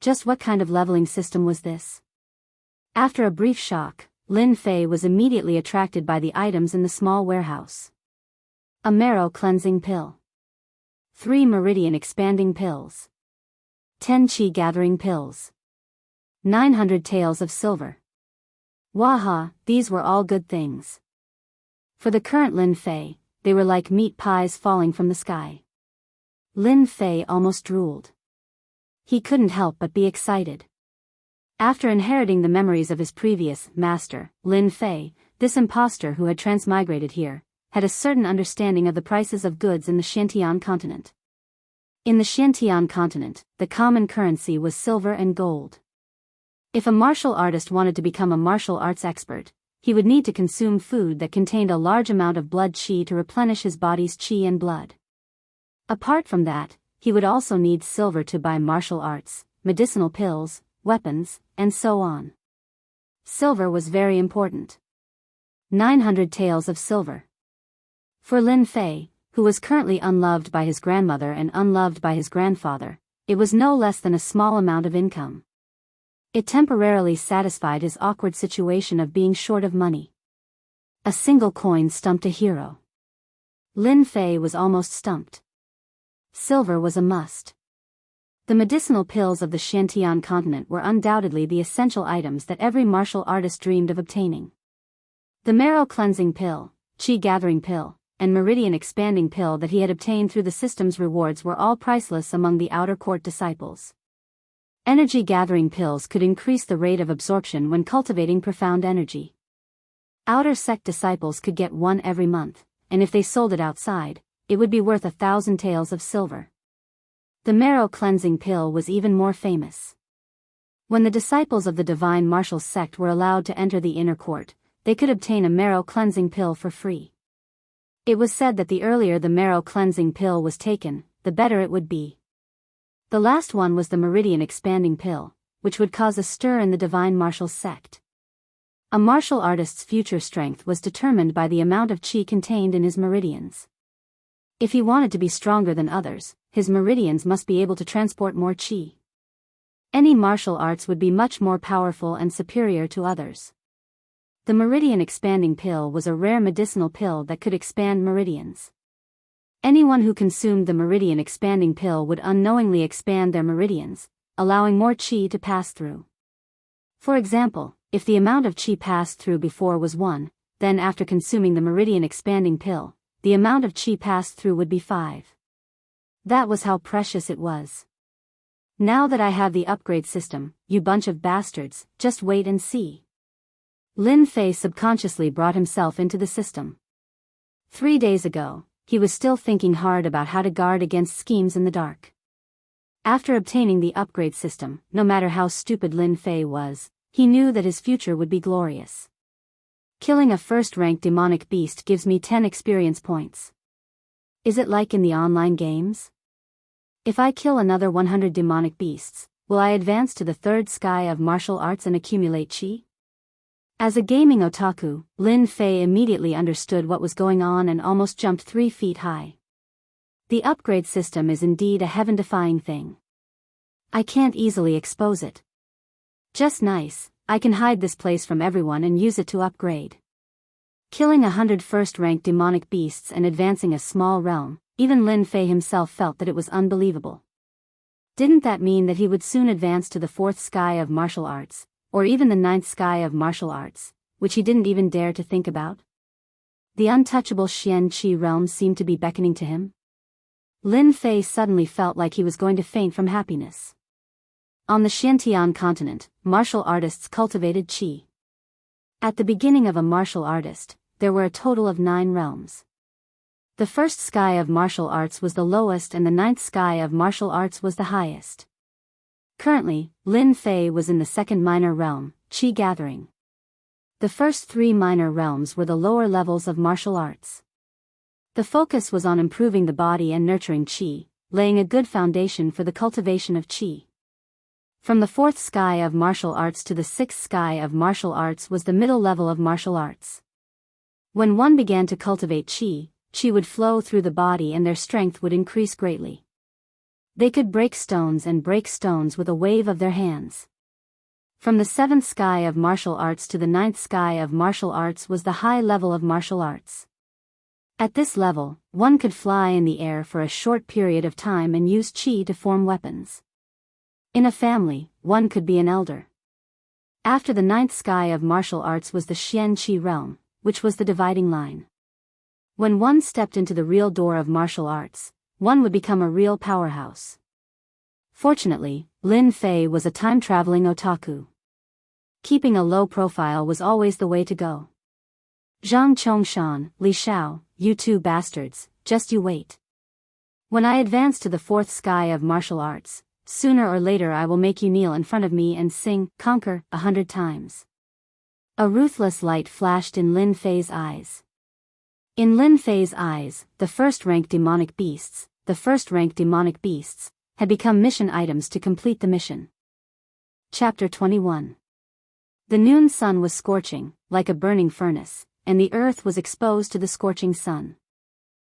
Just what kind of leveling system was this? After a brief shock, Lin Fei was immediately attracted by the items in the small warehouse. A marrow cleansing pill. 3 meridian expanding pills. 10 chi gathering pills. 900 taels of silver. Waha, these were all good things. For the current Lin Fei, they were like meat pies falling from the sky. Lin Fei almost drooled. He couldn't help but be excited. After inheriting the memories of his previous master, Lin Fei, this impostor who had transmigrated here, had a certain understanding of the prices of goods in the Xiantian continent. In the Xiantian continent, the common currency was silver and gold. If a martial artist wanted to become a martial arts expert, he would need to consume food that contained a large amount of blood qi to replenish his body's qi and blood. Apart from that, he would also need silver to buy martial arts, medicinal pills, weapons, and so on. Silver was very important. 900 taels of silver. For Lin Fei, who was currently unloved by his grandmother and unloved by his grandfather, it was no less than a small amount of income. It temporarily satisfied his awkward situation of being short of money. A single coin stumped a hero. Lin Fei was almost stumped. Silver was a must. The medicinal pills of the Xiantian continent were undoubtedly the essential items that every martial artist dreamed of obtaining. The marrow cleansing pill, qi gathering pill, and meridian expanding pill that he had obtained through the system's rewards were all priceless among the outer court disciples. Energy gathering pills could increase the rate of absorption when cultivating profound energy. Outer sect disciples could get one every month, and if they sold it outside, it would be worth 1,000 taels of silver. The marrow cleansing pill was even more famous. When the disciples of the divine martial sect were allowed to enter the inner court, they could obtain a marrow cleansing pill for free. It was said that the earlier the marrow cleansing pill was taken, the better it would be. The last one was the meridian expanding pill, which would cause a stir in the divine martial sect. A martial artist's future strength was determined by the amount of qi contained in his meridians. If he wanted to be stronger than others, his meridians must be able to transport more qi. Any martial arts would be much more powerful and superior to others. The meridian expanding pill was a rare medicinal pill that could expand meridians. Anyone who consumed the meridian expanding pill would unknowingly expand their meridians, allowing more qi to pass through. For example, if the amount of qi passed through before was 1, then after consuming the meridian expanding pill, the amount of qi passed through would be 5. That was how precious it was. Now that I have the upgrade system, you bunch of bastards, just wait and see. Lin Fei subconsciously brought himself into the system. 3 days ago, he was still thinking hard about how to guard against schemes in the dark. After obtaining the upgrade system, no matter how stupid Lin Fei was, he knew that his future would be glorious. Killing a first-rank demonic beast gives me 10 experience points. Is it like in the online games? If I kill another 100 demonic beasts, will I advance to the 3rd sky of martial arts and accumulate qi? As a gaming otaku, Lin Fei immediately understood what was going on and almost jumped 3 feet high. The upgrade system is indeed a heaven-defying thing. I can't easily expose it. Just nice, I can hide this place from everyone and use it to upgrade. Killing 100 first-rank demonic beasts and advancing a small realm, even Lin Fei himself felt that it was unbelievable. Didn't that mean that he would soon advance to the 4th sky of martial arts, or even the 9th sky of martial arts, which he didn't even dare to think about? The untouchable Xian Qi realm seemed to be beckoning to him. Lin Fei suddenly felt like he was going to faint from happiness. On the Xiantian continent, martial artists cultivated qi. At the beginning of a martial artist, there were a total of 9 realms. The 1st sky of martial arts was the lowest and the 9th sky of martial arts was the highest. Currently, Lin Fei was in the 2nd minor realm, qi gathering. The first 3 minor realms were the lower levels of martial arts. The focus was on improving the body and nurturing qi, laying a good foundation for the cultivation of qi. From the 4th sky of martial arts to the 6th sky of martial arts was the middle level of martial arts. When one began to cultivate qi, qi would flow through the body and their strength would increase greatly. They could break stones with a wave of their hands. From the 7th sky of martial arts to the 9th sky of martial arts was the high level of martial arts. At this level, one could fly in the air for a short period of time and use qi to form weapons. In a family, one could be an elder. After the 9th sky of martial arts was the Xian Qi realm, which was the dividing line. When one stepped into the real door of martial arts, one would become a real powerhouse. Fortunately, Lin Fei was a time-traveling otaku. Keeping a low profile was always the way to go. Zhang Chongshan, Li Shao, you 2 bastards, just you wait. When I advance to the 4th sky of martial arts, sooner or later I will make you kneel in front of me and sing, conquer, 100 times. A ruthless light flashed in Lin Fei's eyes. In Lin Fei's eyes, the 1st-rank demonic beasts, had become mission items to complete the mission. Chapter 21. The noon sun was scorching, like a burning furnace, and the earth was exposed to the scorching sun.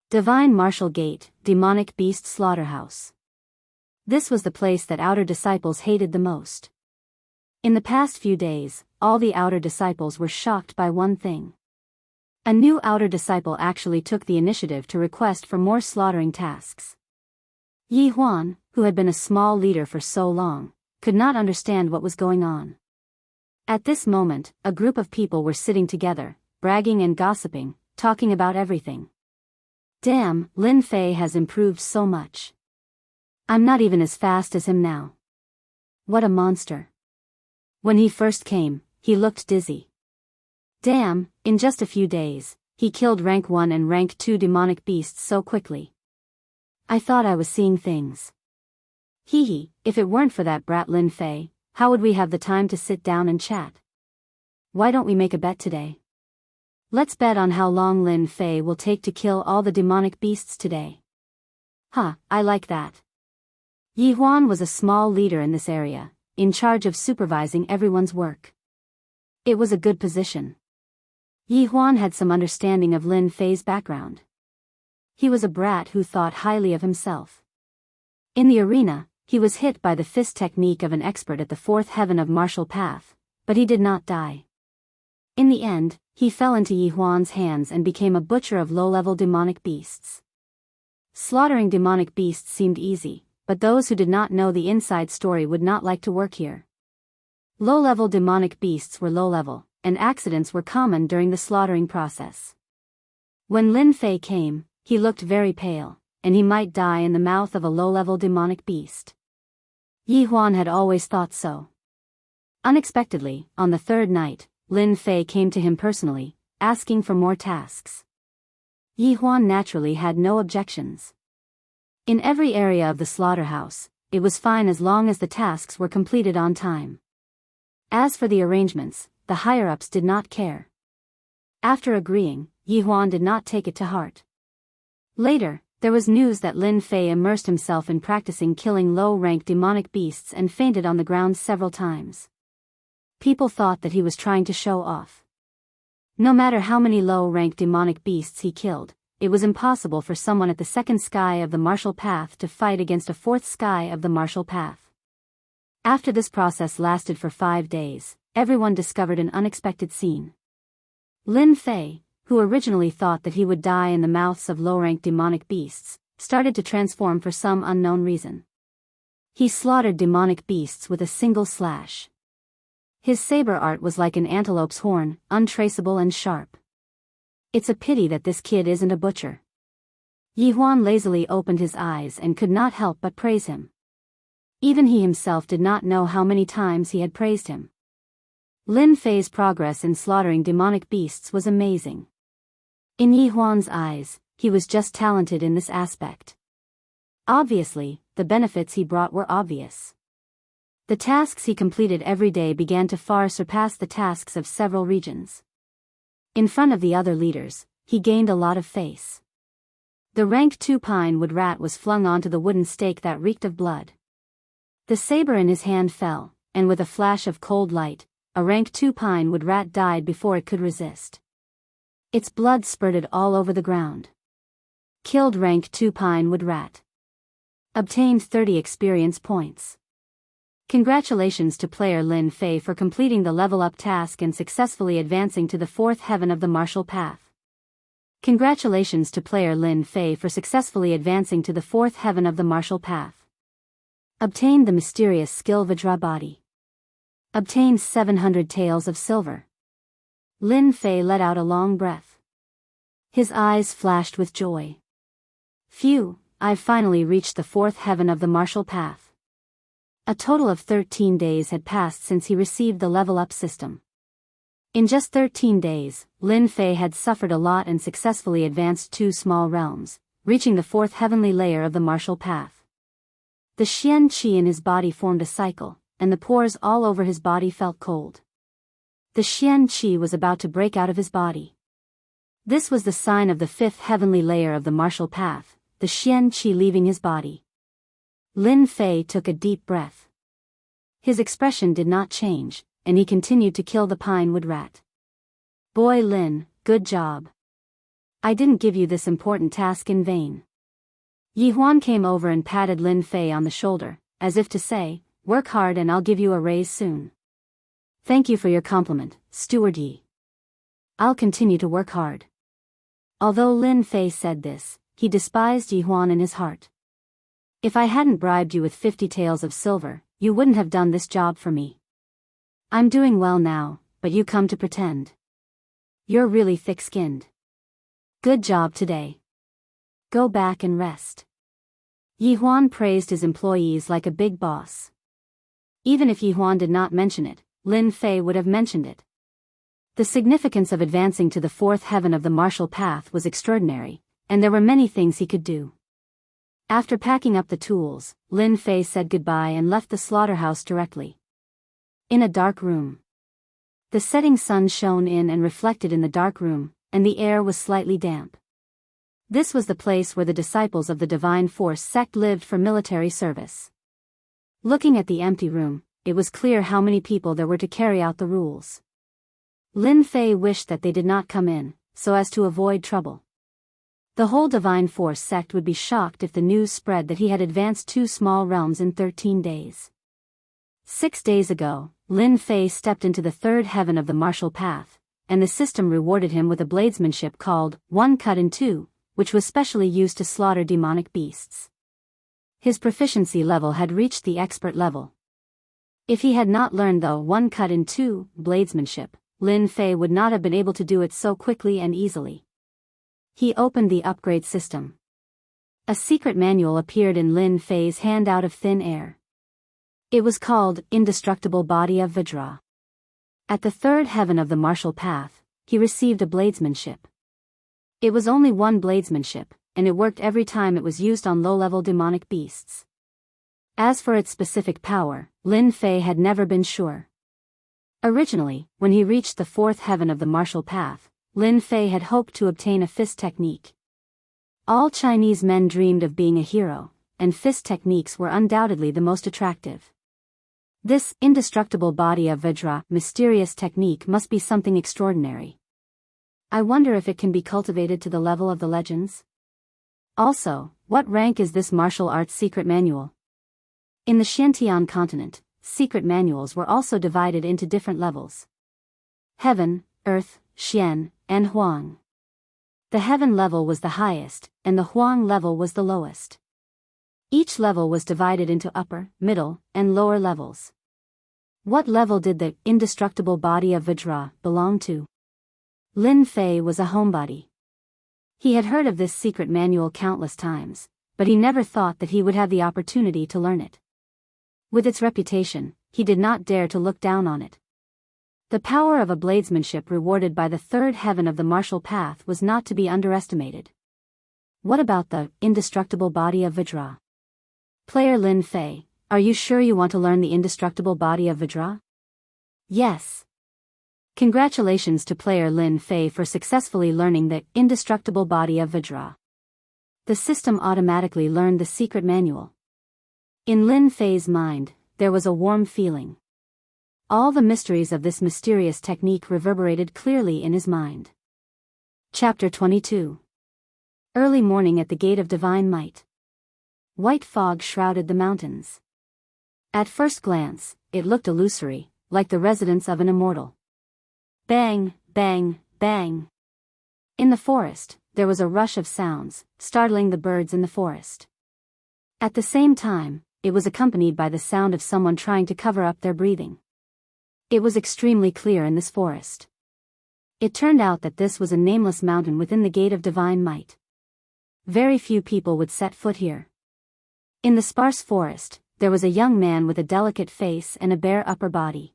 Divine Martial Gate, Demonic Beast Slaughterhouse. This was the place that outer disciples hated the most. In the past few days, all the outer disciples were shocked by one thing. A new outer disciple actually took the initiative to request for more slaughtering tasks. Yi Huan, who had been a small leader for so long, could not understand what was going on. At this moment, a group of people were sitting together, bragging and gossiping, talking about everything. Damn, Lin Fei has improved so much. I'm not even as fast as him now. What a monster. When he first came, he looked dizzy. Damn, in just a few days, he killed rank 1 and rank 2 demonic beasts so quickly. I thought I was seeing things. Hee hee, if it weren't for that brat Lin Fei, how would we have the time to sit down and chat? Why don't we make a bet today? Let's bet on how long Lin Fei will take to kill all the demonic beasts today. Huh, I like that. Yi Huan was a small leader in this area, in charge of supervising everyone's work. It was a good position. Yi Huan had some understanding of Lin Fei's background. He was a brat who thought highly of himself. In the arena, he was hit by the fist technique of an expert at the fourth heaven of martial path, but he did not die. In the end, he fell into Yi Huan's hands and became a butcher of low-level demonic beasts. Slaughtering demonic beasts seemed easy, but those who did not know the inside story would not like to work here. Low-level demonic beasts were low-level, and accidents were common during the slaughtering process. When Lin Fei came, he looked very pale, and he might die in the mouth of a low-level demonic beast. Yi Huan had always thought so. Unexpectedly, on the third night, Lin Fei came to him personally, asking for more tasks. Yi Huan naturally had no objections. In every area of the slaughterhouse, it was fine as long as the tasks were completed on time. As for the arrangements, the higher-ups did not care. After agreeing, Yi Huan did not take it to heart. Later, there was news that Lin Fei immersed himself in practicing killing low-rank demonic beasts and fainted on the ground several times. People thought that he was trying to show off. No matter how many low-rank demonic beasts he killed, it was impossible for someone at the second sky of the martial path to fight against a fourth sky of the martial path. After this process lasted for 5 days, everyone discovered an unexpected scene. Lin Fei, who originally thought that he would die in the mouths of low-rank demonic beasts, started to transform for some unknown reason. He slaughtered demonic beasts with a single slash. His saber art was like an antelope's horn, untraceable and sharp. It's a pity that this kid isn't a butcher. Yi Huan lazily opened his eyes and could not help but praise him. Even he himself did not know how many times he had praised him. Lin Fei's progress in slaughtering demonic beasts was amazing. In Yi Huan's eyes, he was just talented in this aspect. Obviously, the benefits he brought were obvious. The tasks he completed every day began to far surpass the tasks of several regions. In front of the other leaders, he gained a lot of face. The rank 2 pine wood rat was flung onto the wooden stake that reeked of blood. The saber in his hand fell, and with a flash of cold light, a rank 2 pine wood rat died before it could resist. Its blood spurted all over the ground. Killed rank 2 pine wood rat. Obtained 30 experience points. Congratulations to player Lin Fei for completing the level-up task and successfully advancing to the fourth heaven of the martial path. Congratulations to player Lin Fei for successfully advancing to the fourth heaven of the martial path. Obtained the mysterious skill Vajra body. Obtained 700 taels of silver. Lin Fei let out a long breath. His eyes flashed with joy. Phew, I've finally reached the fourth heaven of the martial path. A total of 13 days had passed since he received the level-up system. In just 13 days, Lin Fei had suffered a lot and successfully advanced 2 small realms, reaching the fourth heavenly layer of the martial path. The Xian Qi in his body formed a cycle, and the pores all over his body felt cold. The Xian Qi was about to break out of his body. This was the sign of the fifth heavenly layer of the martial path, the Xian Qi leaving his body. Lin Fei took a deep breath. His expression did not change, and he continued to kill the pine wood rat. Boy Lin, good job. I didn't give you this important task in vain. Yi Huan came over and patted Lin Fei on the shoulder, as if to say, work hard and I'll give you a raise soon. Thank you for your compliment, Steward Yi. I'll continue to work hard. Although Lin Fei said this, he despised Yi Huan in his heart. If I hadn't bribed you with 50 taels of silver, you wouldn't have done this job for me. I'm doing well now, but you come to pretend. You're really thick-skinned. Good job today. Go back and rest. Yi Huan praised his employees like a big boss. Even if Yi Huan did not mention it, Lin Fei would have mentioned it. The significance of advancing to the fourth heaven of the martial path was extraordinary, and there were many things he could do. After packing up the tools, Lin Fei said goodbye and left the slaughterhouse directly. In a dark room. The setting sun shone in and reflected in the dark room, and the air was slightly damp. This was the place where the disciples of the Divine Force sect lived for military service. Looking at the empty room, it was clear how many people there were to carry out the rules. Lin Fei wished that they did not come in, so as to avoid trouble. The whole Divine Force sect would be shocked if the news spread that he had advanced 2 small realms in 13 days. 6 days ago, Lin Fei stepped into the third heaven of the martial path, and the system rewarded him with a bladesmanship called One Cut in Two, which was specially used to slaughter demonic beasts. His proficiency level had reached the expert level. If he had not learned the One Cut in Two bladesmanship, Lin Fei would not have been able to do it so quickly and easily. He opened the upgrade system. A secret manual appeared in Lin Fei's hand out of thin air. It was called Indestructible Body of Vajra. At the third heaven of the martial path, he received a bladesmanship. It was only one bladesmanship, and it worked every time it was used on low-level demonic beasts. As for its specific power, Lin Fei had never been sure. Originally, when he reached the fourth heaven of the martial path, Lin Fei had hoped to obtain a fist technique. All Chinese men dreamed of being a hero, and fist techniques were undoubtedly the most attractive. This indestructible body of Vajra mysterious technique must be something extraordinary. I wonder if it can be cultivated to the level of the legends? Also, what rank is this martial arts secret manual? In the Xiantian continent, secret manuals were also divided into different levels. Heaven, Earth, Xian, and Huang. The Heaven level was the highest, and the Huang level was the lowest. Each level was divided into upper, middle, and lower levels. What level did the indestructible body of Vajra belong to? Lin Fei was a homebody. He had heard of this secret manual countless times, but he never thought that he would have the opportunity to learn it. With its reputation, he did not dare to look down on it. The power of a bladesmanship rewarded by the third heaven of the martial path was not to be underestimated. What about the indestructible body of Vajra? Player Lin Fei, are you sure you want to learn the indestructible body of Vajra? Yes. Congratulations to player Lin Fei for successfully learning the indestructible body of Vajra. The system automatically learned the secret manual. In Lin Fei's mind, there was a warm feeling. All the mysteries of this mysterious technique reverberated clearly in his mind. Chapter 22. Early morning at the Gate of Divine Might. White fog shrouded the mountains. At first glance, it looked illusory, like the residence of an immortal. Bang, bang, bang. In the forest, there was a rush of sounds, startling the birds in the forest. At the same time, it was accompanied by the sound of someone trying to cover up their breathing. It was extremely clear in this forest. It turned out that this was a nameless mountain within the Gate of Divine Might. Very few people would set foot here. In the sparse forest, there was a young man with a delicate face and a bare upper body.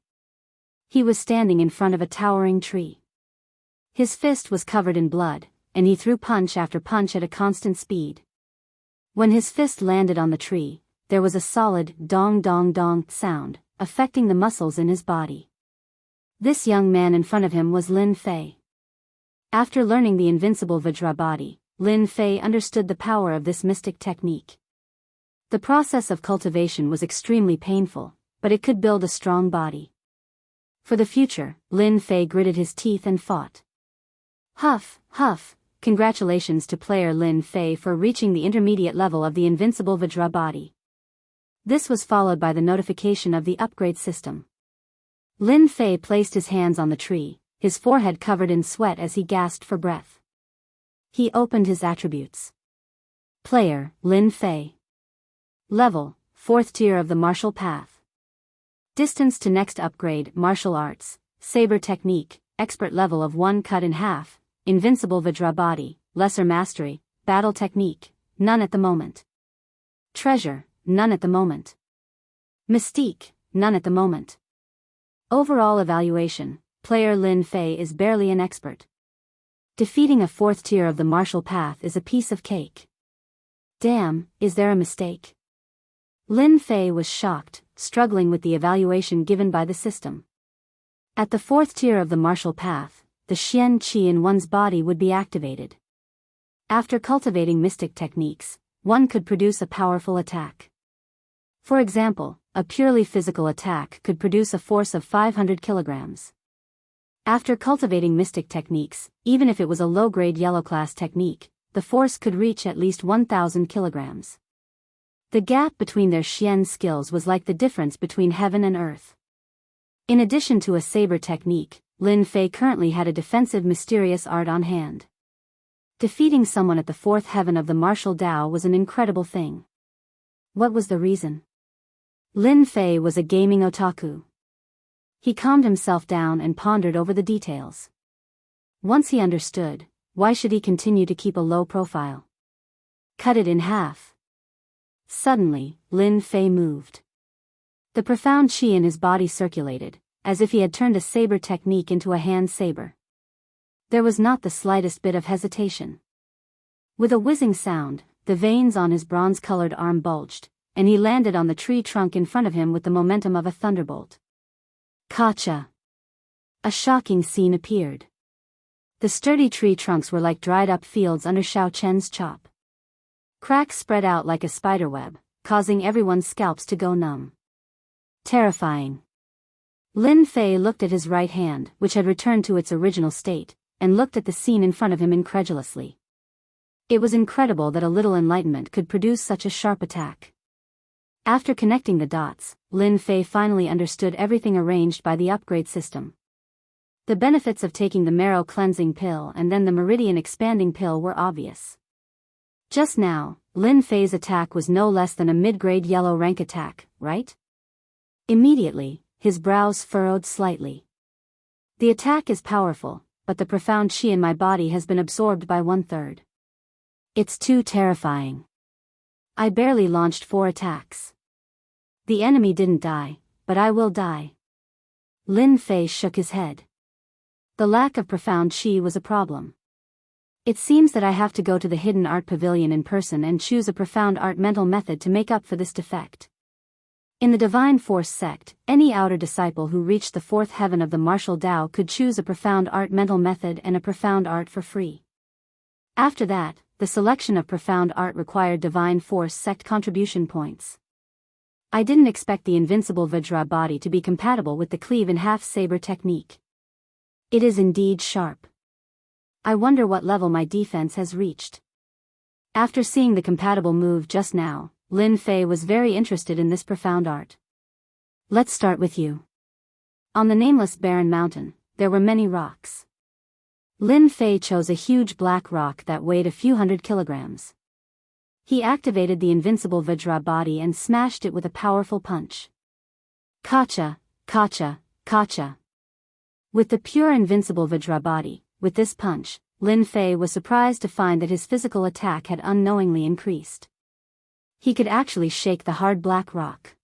He was standing in front of a towering tree. His fist was covered in blood, and he threw punch after punch at a constant speed. When his fist landed on the tree, there was a solid dong dong dong sound, affecting the muscles in his body. This young man in front of him was Lin Fei. After learning the invincible Vajra body, Lin Fei understood the power of this mystic technique. The process of cultivation was extremely painful, but it could build a strong body. For the future, Lin Fei gritted his teeth and fought. Huff, huff, congratulations to player Lin Fei for reaching the intermediate level of the invincible Vajra body. This was followed by the notification of the upgrade system. Lin Fei placed his hands on the tree, his forehead covered in sweat as he gasped for breath. He opened his attributes. Player, Lin Fei. Level, 4th tier of the martial path. Distance to next upgrade, martial arts, saber technique, expert level of 1 cut in half, invincible Vajra body, lesser mastery, battle technique, none at the moment. Treasure, none at the moment. Mystique, none at the moment. Overall evaluation, player Lin Fei is barely an expert. Defeating a 4th tier of the martial path is a piece of cake. Damn, is there a mistake? Lin Fei was shocked, struggling with the evaluation given by the system. At the 4th tier of the martial path, the Xian Qi in one's body would be activated. After cultivating mystic techniques, one could produce a powerful attack. For example, a purely physical attack could produce a force of 500 kilograms. After cultivating mystic techniques, even if it was a low-grade yellow-class technique, the force could reach at least 1,000 kilograms. The gap between their Xian skills was like the difference between heaven and earth. In addition to a saber technique, Lin Fei currently had a defensive mysterious art on hand. Defeating someone at the 4th heaven of the martial Dao was an incredible thing. What was the reason? Lin Fei was a gaming otaku. He calmed himself down and pondered over the details. Once he understood, why should he continue to keep a low profile? Cut it in half. Suddenly, Lin Fei moved. The profound qi in his body circulated, as if he had turned a saber technique into a hand saber. There was not the slightest bit of hesitation. With a whizzing sound, the veins on his bronze-colored arm bulged, and he landed on the tree trunk in front of him with the momentum of a thunderbolt. Gotcha! A shocking scene appeared. The sturdy tree trunks were like dried-up fields under Xiao Chen's chop. Cracks spread out like a spiderweb, causing everyone's scalps to go numb. Terrifying. Lin Fei looked at his right hand, which had returned to its original state, and looked at the scene in front of him incredulously. It was incredible that a little enlightenment could produce such a sharp attack. After connecting the dots, Lin Fei finally understood everything arranged by the upgrade system. The benefits of taking the marrow cleansing pill and then the meridian expanding pill were obvious. Just now, Lin Fei's attack was no less than a mid-grade yellow rank attack, right? Immediately, his brows furrowed slightly. The attack is powerful, but the profound qi in my body has been absorbed by 1/3. It's too terrifying. I barely launched 4 attacks. The enemy didn't die, but I will die. Lin Fei shook his head. The lack of profound qi was a problem. It seems that I have to go to the Hidden Art Pavilion in person and choose a profound art mental method to make up for this defect. In the Divine Force sect, any outer disciple who reached the 4th heaven of the martial Dao could choose a profound art mental method and a profound art for free. After that, the selection of profound art required Divine Force sect contribution points. I didn't expect the invincible Vajra body to be compatible with the cleave-in-half saber technique. It is indeed sharp. I wonder what level my defense has reached. After seeing the compatible move just now, Lin Fei was very interested in this profound art. Let's start with you. On the nameless barren mountain, there were many rocks. Lin Fei chose a huge black rock that weighed a few hundred kilograms. He activated the invincible Vajra body and smashed it with a powerful punch. Gotcha, gotcha, gotcha. With the pure invincible Vajra body, with this punch, Lin Fei was surprised to find that his physical attack had unknowingly increased. He could actually shake the hard black rock.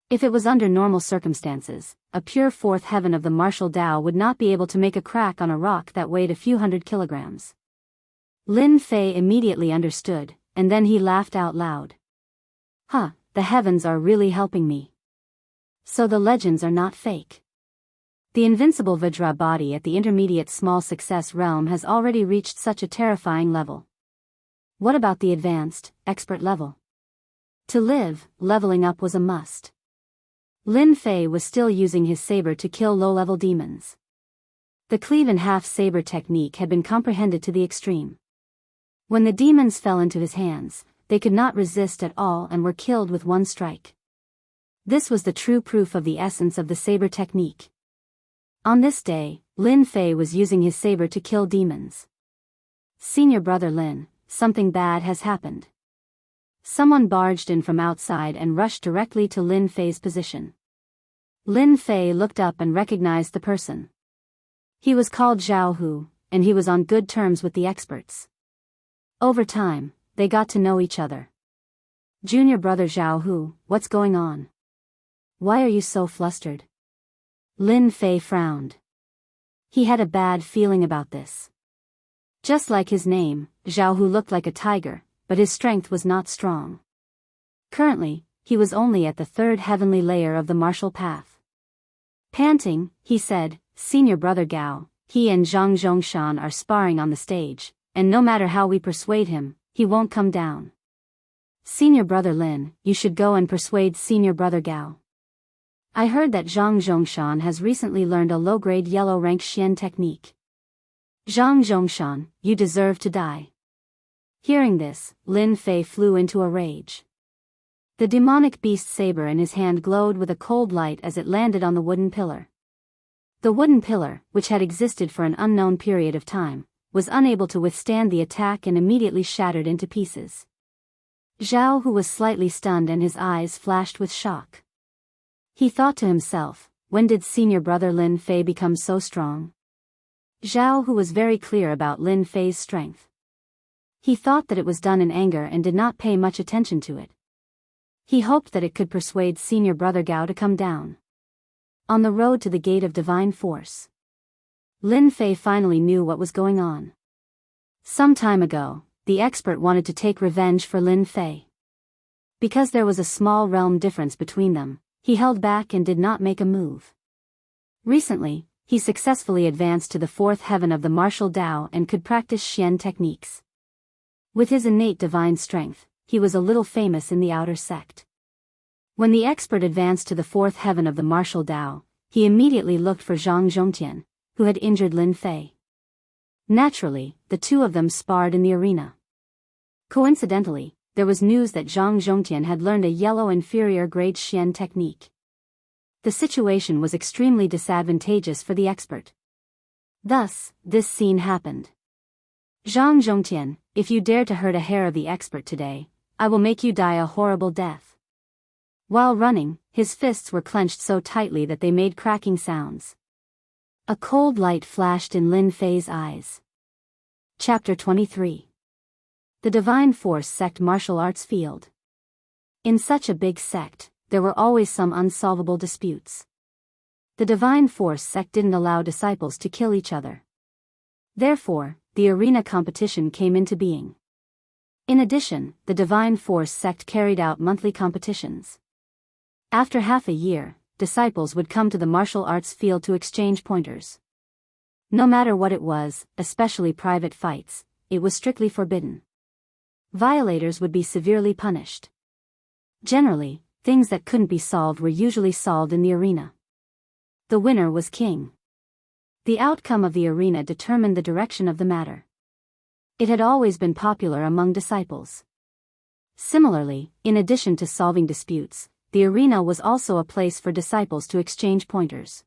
If it was under normal circumstances, a pure 4th heaven of the martial Dao would not be able to make a crack on a rock that weighed a few hundred kilograms. Lin Fei immediately understood, and then he laughed out loud. Huh, the heavens are really helping me. So the legends are not fake. The invincible Vajra body at the intermediate small success realm has already reached such a terrifying level. What about the advanced, expert level? To live, leveling up was a must. Lin Fei was still using his saber to kill low-level demons. The cleave-in-half saber technique had been comprehended to the extreme. When the demons fell into his hands, they could not resist at all and were killed with one strike. This was the true proof of the essence of the saber technique. On this day, Lin Fei was using his saber to kill demons. Senior brother Lin, something bad has happened. Someone barged in from outside and rushed directly to Lin Fei's position. Lin Fei looked up and recognized the person. He was called Jianghu, and he was on good terms with the experts. Over time, they got to know each other. Junior brother Jianghu, what's going on? Why are you so flustered? Lin Fei frowned. He had a bad feeling about this. Just like his name, Jianghu looked like a tiger, but his strength was not strong. Currently, he was only at the third heavenly layer of the martial path. Panting, he said, "Senior brother Gao, he and Zhang Zhongshan are sparring on the stage, and no matter how we persuade him, he won't come down. Senior brother Lin, you should go and persuade senior brother Gao. I heard that Zhang Zhongshan has recently learned a low-grade yellow rank Xian technique. Zhang Zhongshan, you deserve to die." Hearing this, Lin Fei flew into a rage. The demonic beast saber in his hand glowed with a cold light as it landed on the wooden pillar. The wooden pillar, which had existed for an unknown period of time, was unable to withstand the attack and immediately shattered into pieces. Zhao, who was slightly stunned and his eyes flashed with shock. He thought to himself, when did senior brother Lin Fei become so strong? Zhao, who was very clear about Lin Fei's strength. He thought that it was done in anger and did not pay much attention to it. He hoped that it could persuade senior brother Gao to come down. On the road to the gate of divine force, Lin Fei finally knew what was going on. Some time ago, the expert wanted to take revenge for Lin Fei. Because there was a small realm difference between them, he held back and did not make a move. Recently, he successfully advanced to the fourth heaven of the martial Dao and could practice Xian techniques. With his innate divine strength, he was a little famous in the outer sect. When the expert advanced to the fourth heaven of the martial Dao, he immediately looked for Zhang Zhongtian, who had injured Lin Fei. Naturally, the two of them sparred in the arena. Coincidentally, there was news that Zhang Zhongtian had learned a yellow inferior grade Xian technique. The situation was extremely disadvantageous for the expert. Thus, this scene happened. "Zhang Zhongtian, if you dare to hurt a hair of the expert today, I will make you die a horrible death." While running, his fists were clenched so tightly that they made cracking sounds. A cold light flashed in Lin Fei's eyes. Chapter 23. The Divine Force Sect Martial Arts Field. In such a big sect, there were always some unsolvable disputes. The Divine Force Sect didn't allow disciples to kill each other. Therefore, the arena competition came into being. In addition, the Divine Force Sect carried out monthly competitions. After half a year, disciples would come to the martial arts field to exchange pointers. No matter what it was, especially private fights, it was strictly forbidden. Violators would be severely punished. Generally, things that couldn't be solved were usually solved in the arena. The winner was king. The outcome of the arena determined the direction of the matter. It had always been popular among disciples. Similarly, in addition to solving disputes, the arena was also a place for disciples to exchange pointers.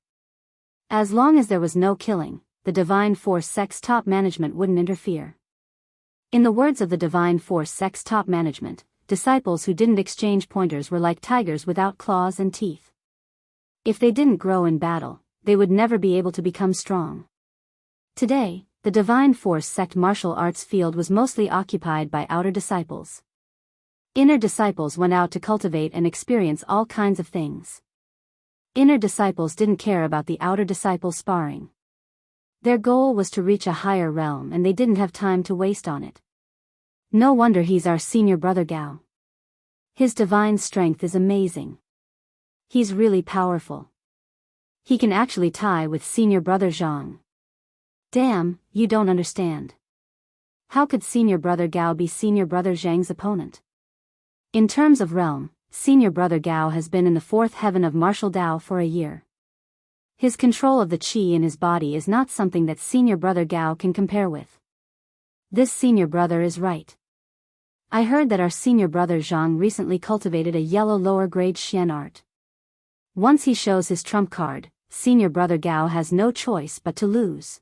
As long as there was no killing, the Divine Force Sect's top management wouldn't interfere. In the words of the Divine Force Sect's top management, disciples who didn't exchange pointers were like tigers without claws and teeth. If they didn't grow in battle, they would never be able to become strong. Today, the Divine Force Sect martial arts field was mostly occupied by outer disciples. Inner disciples went out to cultivate and experience all kinds of things. Inner disciples didn't care about the outer disciple sparring. Their goal was to reach a higher realm and they didn't have time to waste on it. No wonder he's our senior brother Gao. His divine strength is amazing. He's really powerful. He can actually tie with senior brother Zhang. Damn, you don't understand. How could senior brother Gao be senior brother Zhang's opponent? In terms of realm, senior brother Gao has been in the fourth heaven of martial Dao for a year. His control of the qi in his body is not something that senior brother Gao can compare with. This senior brother is right. I heard that our senior brother Zhang recently cultivated a yellow lower grade Xian art. Once he shows his trump card, senior brother Gao has no choice but to lose.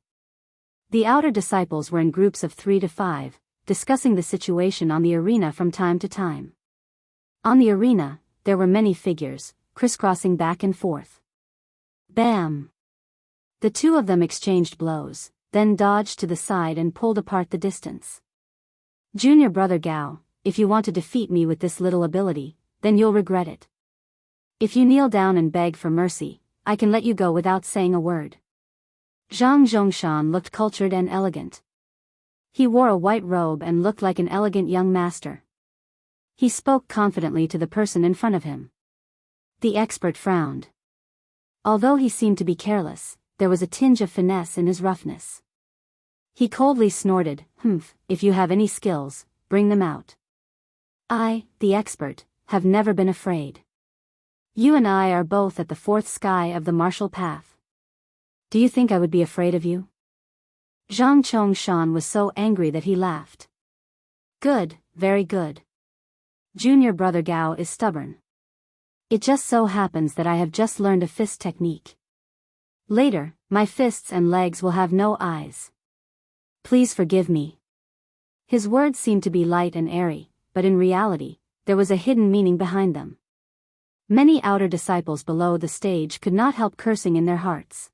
The outer disciples were in groups of 3 to 5, discussing the situation on the arena from time to time. On the arena, there were many figures, crisscrossing back and forth. Bam! The two of them exchanged blows, then dodged to the side and pulled apart the distance. Junior brother Gao, if you want to defeat me with this little ability, then you'll regret it. If you kneel down and beg for mercy, I can let you go without saying a word. Zhang Zhongshan looked cultured and elegant. He wore a white robe and looked like an elegant young master. He spoke confidently to the person in front of him. The expert frowned. Although he seemed to be careless, there was a tinge of finesse in his roughness. He coldly snorted, if you have any skills, bring them out. I, the expert, have never been afraid. You and I are both at the fourth sky of the martial path. Do you think I would be afraid of you? Zhang Chongshan was so angry that he laughed. Good, very good. Junior brother Gao is stubborn. It just so happens that I have just learned a fist technique. Later, my fists and legs will have no eyes. Please forgive me. His words seemed to be light and airy, but in reality, there was a hidden meaning behind them. Many outer disciples below the stage could not help cursing in their hearts.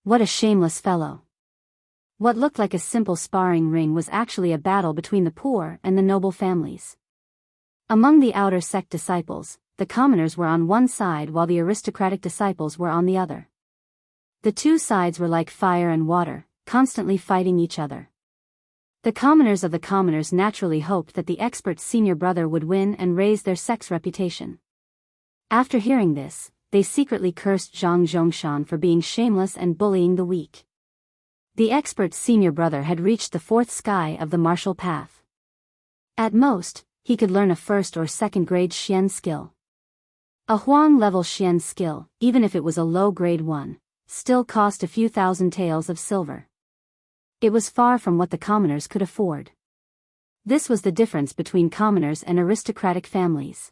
What a shameless fellow. What looked like a simple sparring ring was actually a battle between the poor and the noble families. Among the outer sect disciples, the commoners were on one side while the aristocratic disciples were on the other. The two sides were like fire and water, constantly fighting each other. The commoners of the commoners naturally hoped that the expert's senior brother would win and raise their sect's reputation. After hearing this, they secretly cursed Zhang Zhongshan for being shameless and bullying the weak. The expert's senior brother had reached the fourth sky of the martial path. At most, he could learn a first or second grade Xian skill. A Huang-level Xian skill, even if it was a low-grade one, still cost a few thousand taels of silver. It was far from what the commoners could afford. This was the difference between commoners and aristocratic families.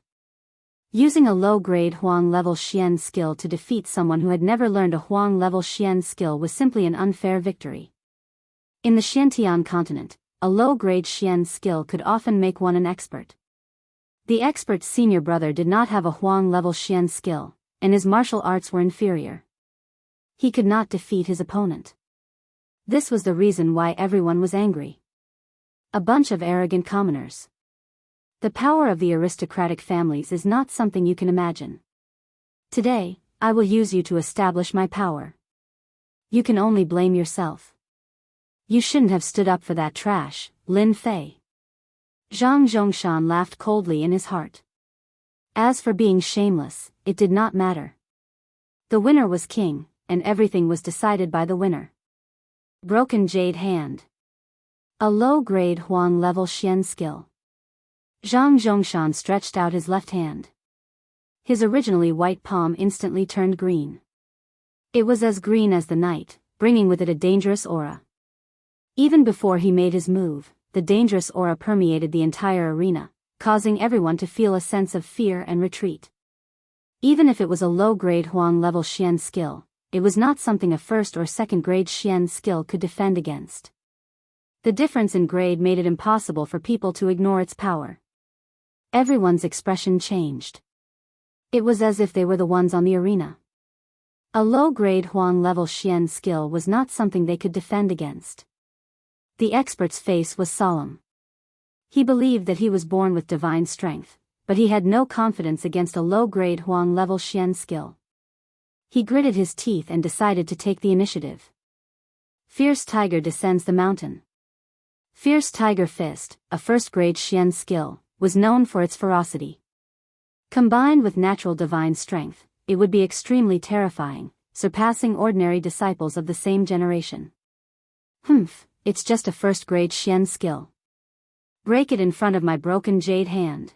Using a low-grade Huang-level Xian skill to defeat someone who had never learned a Huang-level Xian skill was simply an unfair victory. In the Xiantian continent, a low-grade Xian skill could often make one an expert. The expert's senior brother did not have a Huang-level Xian skill, and his martial arts were inferior. He could not defeat his opponent. This was the reason why everyone was angry. A bunch of arrogant commoners. The power of the aristocratic families is not something you can imagine. Today, I will use you to establish my power. You can only blame yourself. You shouldn't have stood up for that trash, Lin Fei. Zhang Zhongshan laughed coldly in his heart. As for being shameless, it did not matter. The winner was king, and everything was decided by the winner. Broken Jade Hand. A low-grade Huang-level Xian skill. Zhang Zhongshan stretched out his left hand. His originally white palm instantly turned green. It was as green as the night, bringing with it a dangerous aura. Even before he made his move, the dangerous aura permeated the entire arena, causing everyone to feel a sense of fear and retreat. Even if it was a low-grade Huang-level Xian skill, it was not something a first or second-grade Xian skill could defend against. The difference in grade made it impossible for people to ignore its power. Everyone's expression changed. It was as if they were the ones on the arena. A low-grade Huang-level Xian skill was not something they could defend against. The expert's face was solemn. He believed that he was born with divine strength, but he had no confidence against a low-grade Huang-level Xian skill. He gritted his teeth and decided to take the initiative. Fierce Tiger descends the mountain. Fierce Tiger Fist, a first-grade Xian skill, was known for its ferocity. Combined with natural divine strength, it would be extremely terrifying, surpassing ordinary disciples of the same generation. It's just a first-grade Xian skill. Break it in front of my broken jade hand.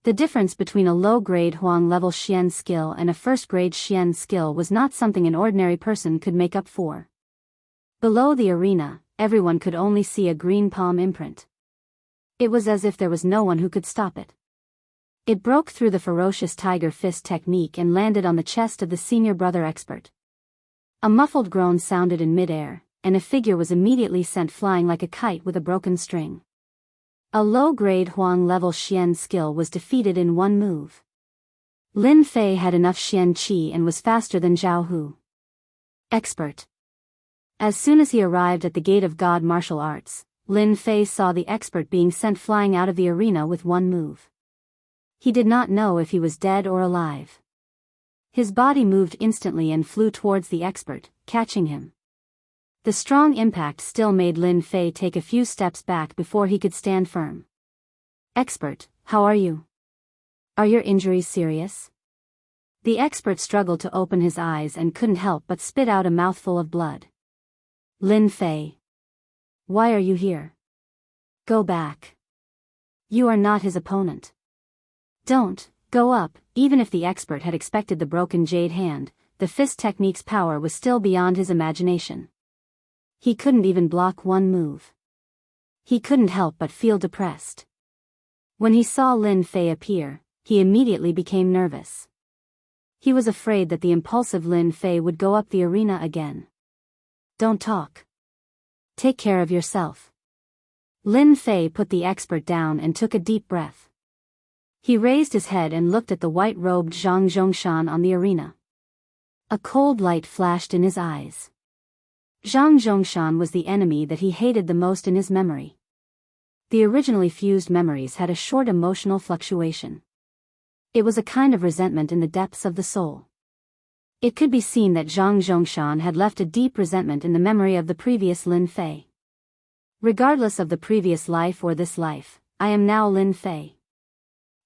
The difference between a low-grade Huang-level Xian skill and a first-grade Xian skill was not something an ordinary person could make up for. Below the arena, everyone could only see a green palm imprint. It was as if there was no one who could stop it. It broke through the ferocious tiger fist technique and landed on the chest of the senior brother expert. A muffled groan sounded in mid-air, and a figure was immediately sent flying like a kite with a broken string. A low-grade Huang-level Xian skill was defeated in one move. Lin Fei had enough Xian Qi and was faster than Jianghu. Expert. As soon as he arrived at the gate of God martial arts, Lin Fei saw the expert being sent flying out of the arena with one move. He did not know if he was dead or alive. His body moved instantly and flew towards the expert, catching him. The strong impact still made Lin Fei take a few steps back before he could stand firm. "Expert, how are you? Are your injuries serious?" The expert struggled to open his eyes and couldn't help but spit out a mouthful of blood. "Lin Fei. Why are you here? Go back. You are not his opponent. Don't go up." Even if the expert had expected the broken jade hand, the fist technique's power was still beyond his imagination. He couldn't even block one move. He couldn't help but feel depressed. When he saw Lin Fei appear, he immediately became nervous. He was afraid that the impulsive Lin Fei would go up the arena again. "Don't talk. Take care of yourself." Lin Fei put the expert down and took a deep breath. He raised his head and looked at the white-robed Zhang Zhongshan on the arena. A cold light flashed in his eyes. Zhang Zhongshan was the enemy that he hated the most in his memory. The originally fused memories had a short emotional fluctuation. It was a kind of resentment in the depths of the soul. It could be seen that Zhang Zhongshan had left a deep resentment in the memory of the previous Lin Fei. "Regardless of the previous life or this life, I am now Lin Fei.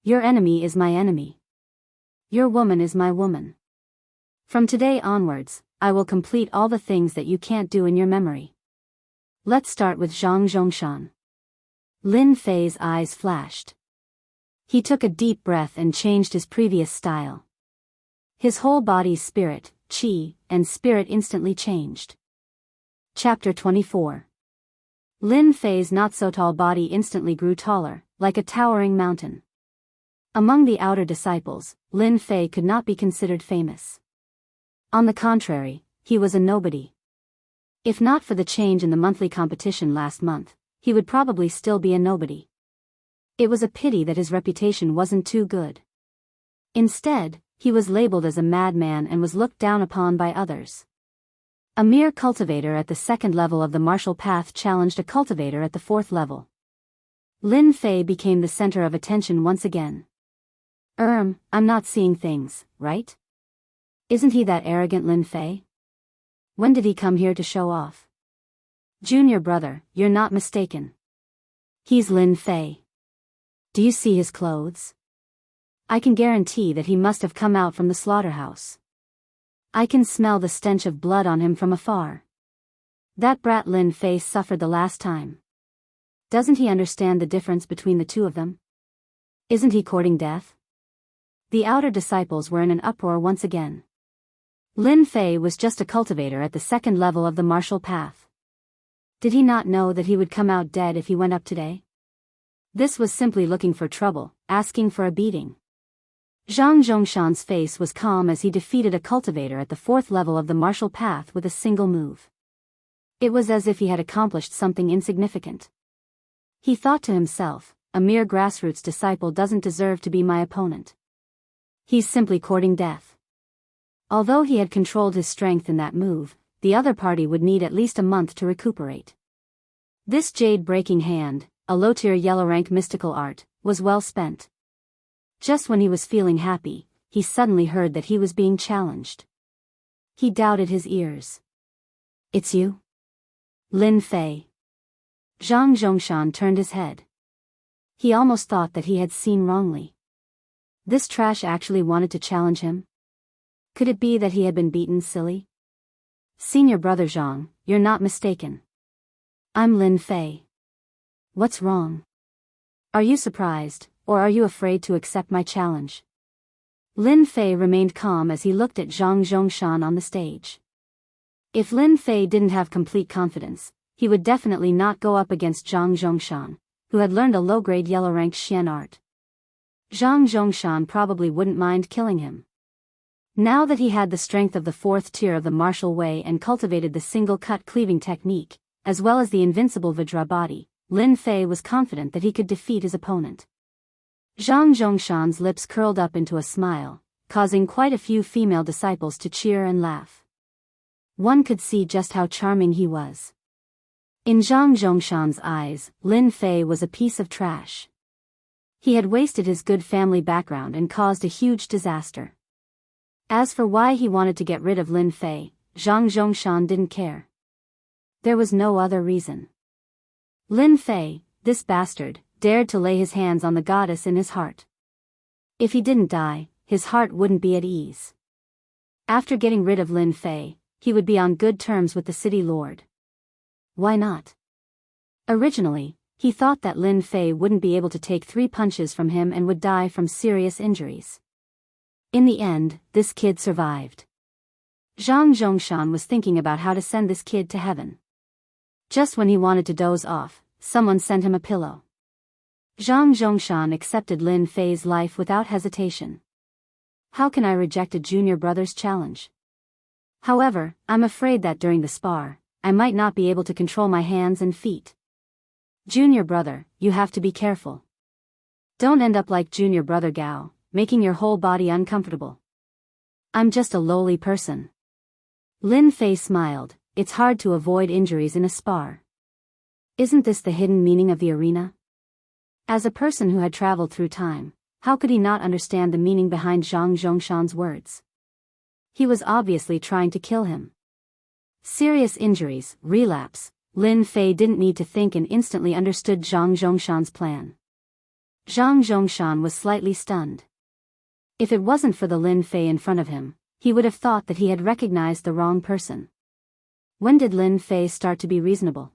Your enemy is my enemy. Your woman is my woman. From today onwards, I will complete all the things that you can't do in your memory. Let's start with Zhang Zhongshan." Lin Fei's eyes flashed. He took a deep breath and changed his previous style. His whole body's spirit, qi, and spirit instantly changed. Chapter 24. Lin Fei's not-so-tall body instantly grew taller, like a towering mountain. Among the outer disciples, Lin Fei could not be considered famous. On the contrary, he was a nobody. If not for the change in the monthly competition last month, he would probably still be a nobody. It was a pity that his reputation wasn't too good. Instead, he was labeled as a madman and was looked down upon by others. A mere cultivator at the second level of the martial path challenged a cultivator at the fourth level. Lin Fei became the center of attention once again. I'm not seeing things, right? Isn't he that arrogant Lin Fei? When did he come here to show off? Junior brother, you're not mistaken. He's Lin Fei. Do you see his clothes? I can guarantee that he must have come out from the slaughterhouse. I can smell the stench of blood on him from afar. That brat Lin Fei suffered the last time. Doesn't he understand the difference between the two of them? Isn't he courting death? The outer disciples were in an uproar once again. Lin Fei was just a cultivator at the second level of the martial path. Did he not know that he would come out dead if he went up today? This was simply looking for trouble, asking for a beating. Zhang Zhongshan's face was calm as he defeated a cultivator at the fourth level of the martial path with a single move. It was as if he had accomplished something insignificant. He thought to himself, a mere grassroots disciple doesn't deserve to be my opponent. He's simply courting death. Although he had controlled his strength in that move, the other party would need at least a month to recuperate. This jade-breaking hand, a low-tier yellow-rank mystical art, was well spent. Just when he was feeling happy, he suddenly heard that he was being challenged. He doubted his ears. "It's you? Lin Fei." Zhang Zhongshan turned his head. He almost thought that he had seen wrongly. This trash actually wanted to challenge him? Could it be that he had been beaten silly? "Senior brother Zhang, you're not mistaken. I'm Lin Fei. What's wrong? Are you surprised, or are you afraid to accept my challenge?" Lin Fei remained calm as he looked at Zhang Zhongshan on the stage. If Lin Fei didn't have complete confidence, he would definitely not go up against Zhang Zhongshan, who had learned a low-grade yellow-rank Xian art. Zhang Zhongshan probably wouldn't mind killing him. Now that he had the strength of the fourth tier of the martial way and cultivated the single-cut cleaving technique, as well as the invincible Vajra body, Lin Fei was confident that he could defeat his opponent. Zhang Zhongshan's lips curled up into a smile, causing quite a few female disciples to cheer and laugh. One could see just how charming he was. In Zhang Zhongshan's eyes, Lin Fei was a piece of trash. He had wasted his good family background and caused a huge disaster. As for why he wanted to get rid of Lin Fei, Zhang Zhongshan didn't care. There was no other reason. Lin Fei, this bastard, dared to lay his hands on the goddess in his heart. If he didn't die, his heart wouldn't be at ease. After getting rid of Lin Fei, he would be on good terms with the city lord. Why not? Originally, he thought that Lin Fei wouldn't be able to take 3 punches from him and would die from serious injuries. In the end, this kid survived. Zhang Zhongshan was thinking about how to send this kid to heaven. Just when he wanted to doze off, someone sent him a pillow. Zhang Zhongshan accepted Lin Fei's life without hesitation. How can I reject a junior brother's challenge? However, I'm afraid that during the spar, I might not be able to control my hands and feet. Junior brother, you have to be careful. Don't end up like junior brother Gao, making your whole body uncomfortable. I'm just a lowly person. Lin Fei smiled. It's hard to avoid injuries in a spar. Isn't this the hidden meaning of the arena? As a person who had traveled through time, how could he not understand the meaning behind Zhang Zhongshan's words? He was obviously trying to kill him. Serious injuries, relapse. Lin Fei didn't need to think and instantly understood Zhang Zhongshan's plan. Zhang Zhongshan was slightly stunned. If it wasn't for the Lin Fei in front of him, he would have thought that he had recognized the wrong person. When did Lin Fei start to be reasonable?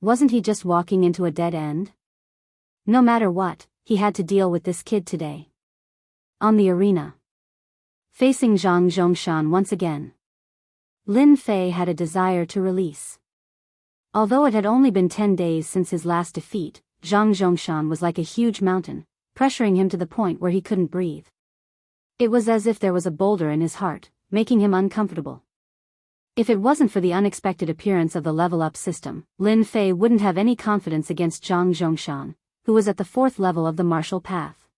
Wasn't he just walking into a dead end? No matter what, he had to deal with this kid today. On the arena. Facing Zhang Zhongshan once again. Lin Fei had a desire to release. Although it had only been 10 days since his last defeat, Zhang Zhongshan was like a huge mountain, pressuring him to the point where he couldn't breathe. It was as if there was a boulder in his heart, making him uncomfortable. If it wasn't for the unexpected appearance of the level-up system, Lin Fei wouldn't have any confidence against Zhang Zhongshan, who was at the 4th level of the martial path.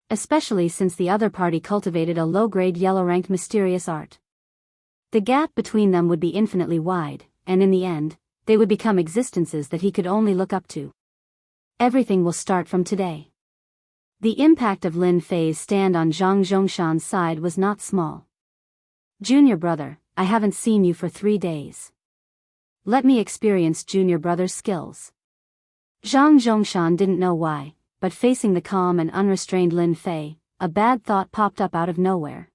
Especially since the other party cultivated a low-grade yellow-ranked mysterious art. The gap between them would be infinitely wide, and in the end, they would become existences that he could only look up to. Everything will start from today. The impact of Lin Fei's stand on Zhang Zhongshan's side was not small. Junior brother, I haven't seen you for 3 days. Let me experience junior brother's skills. Zhang Zhongshan didn't know why, but facing the calm and unrestrained Lin Fei, a bad thought popped up out of nowhere.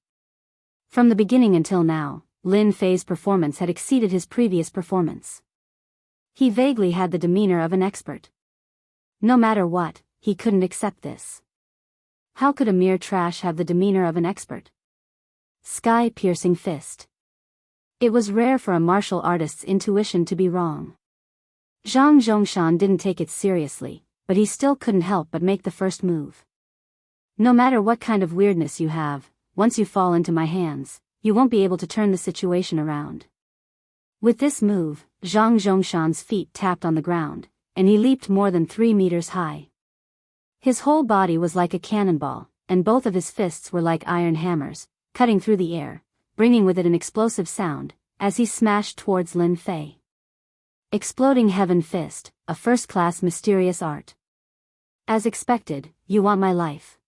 From the beginning until now, Lin Fei's performance had exceeded his previous performance. He vaguely had the demeanor of an expert. No matter what, he couldn't accept this. How could a mere trash have the demeanor of an expert? Sky-piercing fist. It was rare for a martial artist's intuition to be wrong. Zhang Zhongshan didn't take it seriously, but he still couldn't help but make the first move. No matter what kind of weirdness you have, once you fall into my hands, you won't be able to turn the situation around. With this move, Zhang Zhongshan's feet tapped on the ground, and he leaped more than 3 meters high. His whole body was like a cannonball, and both of his fists were like iron hammers, cutting through the air, bringing with it an explosive sound, as he smashed towards Lin Fei. Exploding Heaven Fist, a first-class mysterious art. As expected, you want my life.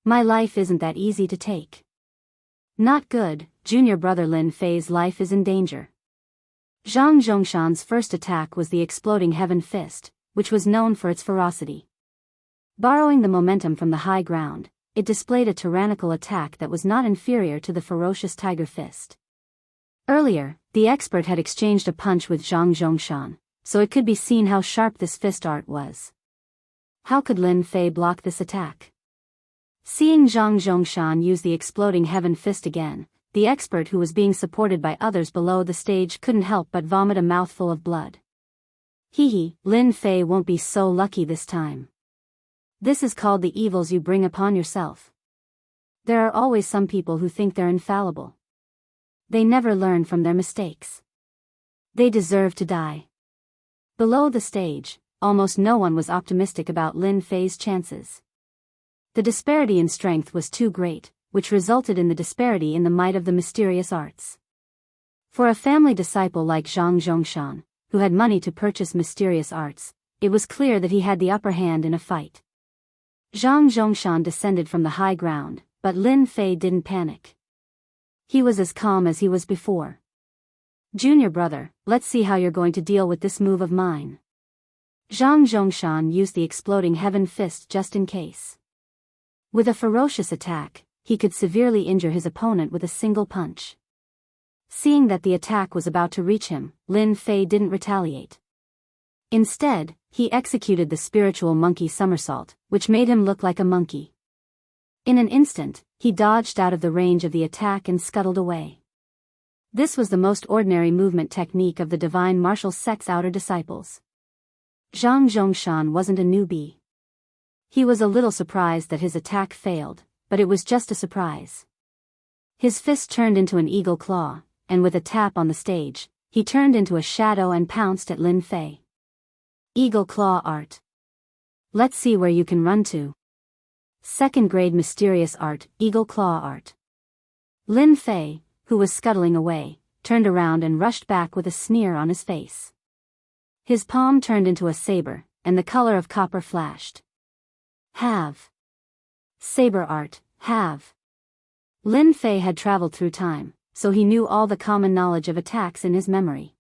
My life isn't that easy to take. Not good, junior brother Lin Fei's life is in danger. Zhang Zhongshan's first attack was the Exploding Heaven Fist, which was known for its ferocity. Borrowing the momentum from the high ground, it displayed a tyrannical attack that was not inferior to the ferocious Tiger Fist. Earlier, the expert had exchanged a punch with Zhang Zhongshan, so it could be seen how sharp this fist art was. How could Lin Fei block this attack? Seeing Zhang Zhongshan use the Exploding Heaven Fist again, the expert who was being supported by others below the stage couldn't help but vomit a mouthful of blood. Hee, Lin Fei won't be so lucky this time. This is called the evils you bring upon yourself. There are always some people who think they're infallible. They never learn from their mistakes. They deserve to die. Below the stage, almost no one was optimistic about Lin Fei's chances. The disparity in strength was too great, which resulted in the disparity in the might of the mysterious arts. For a family disciple like Zhang Zhongshan, who had money to purchase mysterious arts, it was clear that he had the upper hand in a fight. Zhang Zhongshan descended from the high ground, but Lin Fei didn't panic. He was as calm as he was before. Junior brother, let's see how you're going to deal with this move of mine. Zhang Zhongshan used the exploding heaven fist just in case. With a ferocious attack, he could severely injure his opponent with a single punch. Seeing that the attack was about to reach him, Lin Fei didn't retaliate. Instead, he executed the spiritual monkey somersault, which made him look like a monkey. In an instant, he dodged out of the range of the attack and scuttled away. This was the most ordinary movement technique of the divine martial sect's outer disciples. Zhang Zhongshan wasn't a newbie. He was a little surprised that his attack failed, but it was just a surprise. His fist turned into an eagle claw, and with a tap on the stage, he turned into a shadow and pounced at Lin Fei. Eagle claw art. Let's see where you can run to. Second grade mysterious art, eagle claw art. Lin Fei, who was scuttling away, turned around and rushed back with a sneer on his face. His palm turned into a saber, and the color of copper flashed. Have. Saber art, have. Lin Fei had traveled through time, so he knew all the common knowledge of attacks in his memory.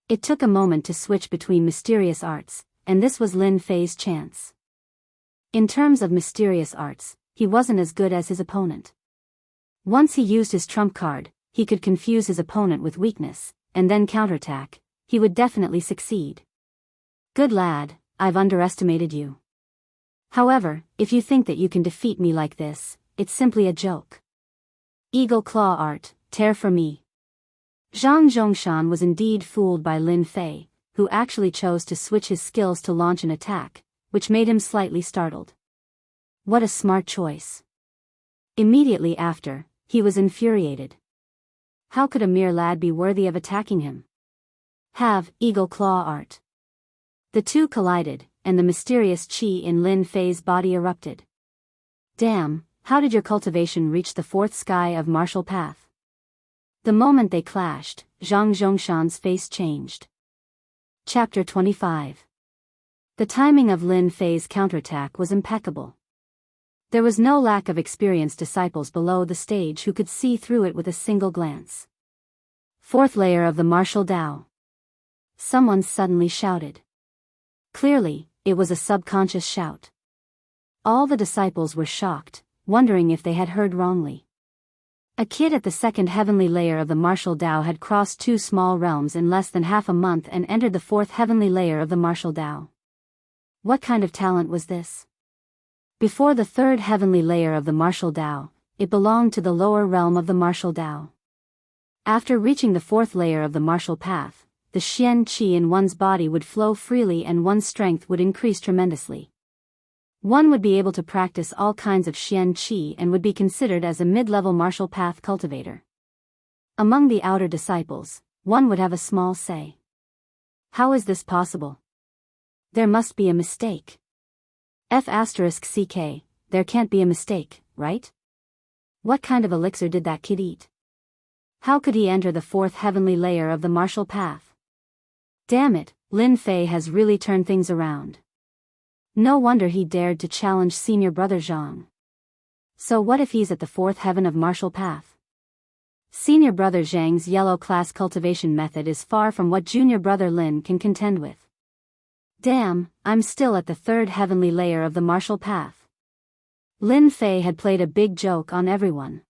It took a moment to switch between mysterious arts, and this was Lin Fei's chance. In terms of mysterious arts, he wasn't as good as his opponent. Once he used his trump card, he could confuse his opponent with weakness, and then counterattack. He would definitely succeed. Good lad, I've underestimated you. However, if you think that you can defeat me like this, it's simply a joke. Eagle claw art, tear for me. Zhang Zhongshan was indeed fooled by Lin Fei, who actually chose to switch his skills to launch an attack, which made him slightly startled. What a smart choice. Immediately after, he was infuriated. How could a mere lad be worthy of attacking him? Have, eagle claw art. The two collided, and the mysterious qi in Lin Fei's body erupted. Damn, how did your cultivation reach the fourth sky of martial path? The moment they clashed, Zhang Zhongshan's face changed. Chapter 25. The timing of Lin Fei's counterattack was impeccable. There was no lack of experienced disciples below the stage who could see through it with a single glance. Fourth layer of the martial Tao. Someone suddenly shouted. Clearly, it was a subconscious shout. All the disciples were shocked, wondering if they had heard wrongly. A kid at the second heavenly layer of the martial Tao had crossed two small realms in less than half a month and entered the fourth heavenly layer of the martial Tao. What kind of talent was this? Before the third heavenly layer of the martial Tao, it belonged to the lower realm of the martial Tao. After reaching the fourth layer of the martial path, the Xian Qi in one's body would flow freely and one's strength would increase tremendously. One would be able to practice all kinds of Xian Qi and would be considered as a mid-level martial path cultivator. Among the outer disciples, one would have a small say. How is this possible? There must be a mistake. F***ck, there can't be a mistake, right? What kind of elixir did that kid eat? How could he enter the fourth heavenly layer of the martial path? Damn it, Lin Fei has really turned things around. No wonder he dared to challenge senior brother Zhang. So what if he's at the fourth heaven of martial path? Senior brother Zhang's yellow class cultivation method is far from what junior brother Lin can contend with. Damn, I'm still at the third heavenly layer of the martial path. Lin Fei had played a big joke on everyone.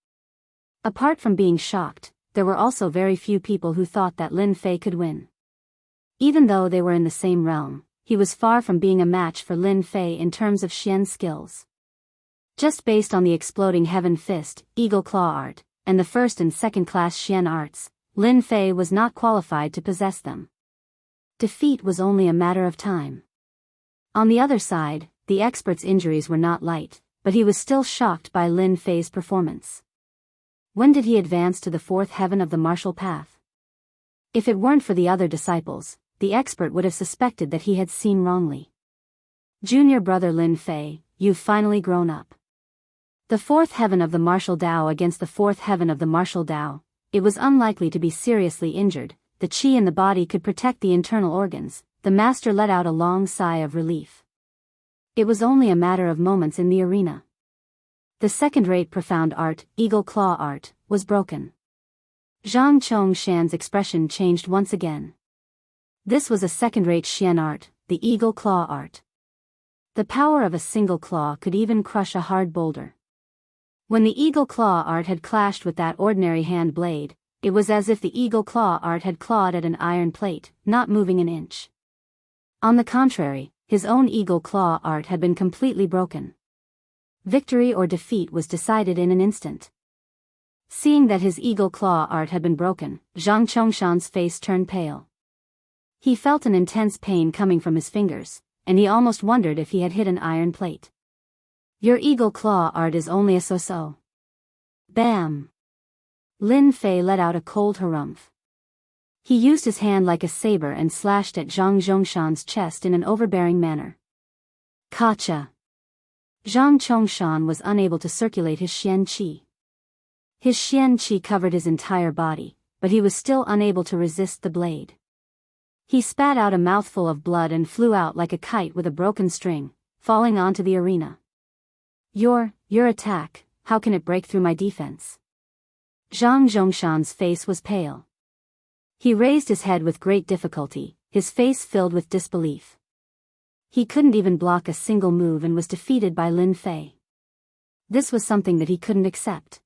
Apart from being shocked, there were also very few people who thought that Lin Fei could win. Even though they were in the same realm, he was far from being a match for Lin Fei in terms of Xian skills. Just based on the exploding heaven fist, eagle claw art, and the first and second class Xian arts, Lin Fei was not qualified to possess them. Defeat was only a matter of time. On the other side, the expert's injuries were not light, but he was still shocked by Lin Fei's performance. When did he advance to the fourth heaven of the martial path? If it weren't for the other disciples, the expert would have suspected that he had seen wrongly. Junior brother Lin Fei, you've finally grown up. The fourth heaven of the martial Tao against the fourth heaven of the martial Tao, it was unlikely to be seriously injured, the qi in the body could protect the internal organs. The master let out a long sigh of relief. It was only a matter of moments in the arena. The second-rate profound art, eagle claw art, was broken. Zhang Chongshan's expression changed once again. This was a second-rate Xian art, the eagle claw art. The power of a single claw could even crush a hard boulder. When the eagle claw art had clashed with that ordinary hand blade, it was as if the eagle claw art had clawed at an iron plate, not moving an inch. On the contrary, his own eagle claw art had been completely broken. Victory or defeat was decided in an instant. Seeing that his eagle claw art had been broken, Zhang Chongshan's face turned pale. He felt an intense pain coming from his fingers, and he almost wondered if he had hit an iron plate. Your eagle claw art is only a so-so. Bam! Lin Fei let out a cold harumph. He used his hand like a saber and slashed at Zhang Zhongshan's chest in an overbearing manner. Kacha! Zhang Chongshan was unable to circulate his Xian Qi. His Xian Qi covered his entire body, but he was still unable to resist the blade. He spat out a mouthful of blood and flew out like a kite with a broken string, falling onto the arena. Your attack, how can it break through my defense? Zhang Zhongshan's face was pale. He raised his head with great difficulty, his face filled with disbelief. He couldn't even block a single move and was defeated by Lin Fei. This was something that he couldn't accept.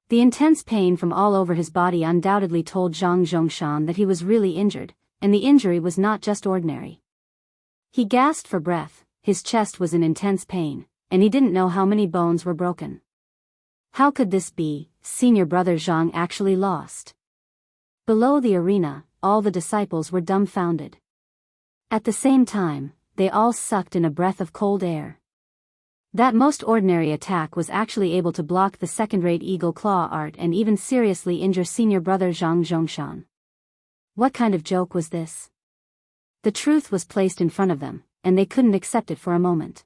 The intense pain from all over his body undoubtedly told Zhang Zhongshan that he was really injured, and the injury was not just ordinary. He gasped for breath, his chest was in intense pain, and he didn't know how many bones were broken. How could this be? Senior brother Zhang actually lost. Below the arena, all the disciples were dumbfounded. At the same time, they all sucked in a breath of cold air. That most ordinary attack was actually able to block the second-rate eagle claw art and even seriously injure senior brother Zhang Zhongshan. What kind of joke was this? The truth was placed in front of them, and they couldn't accept it for a moment.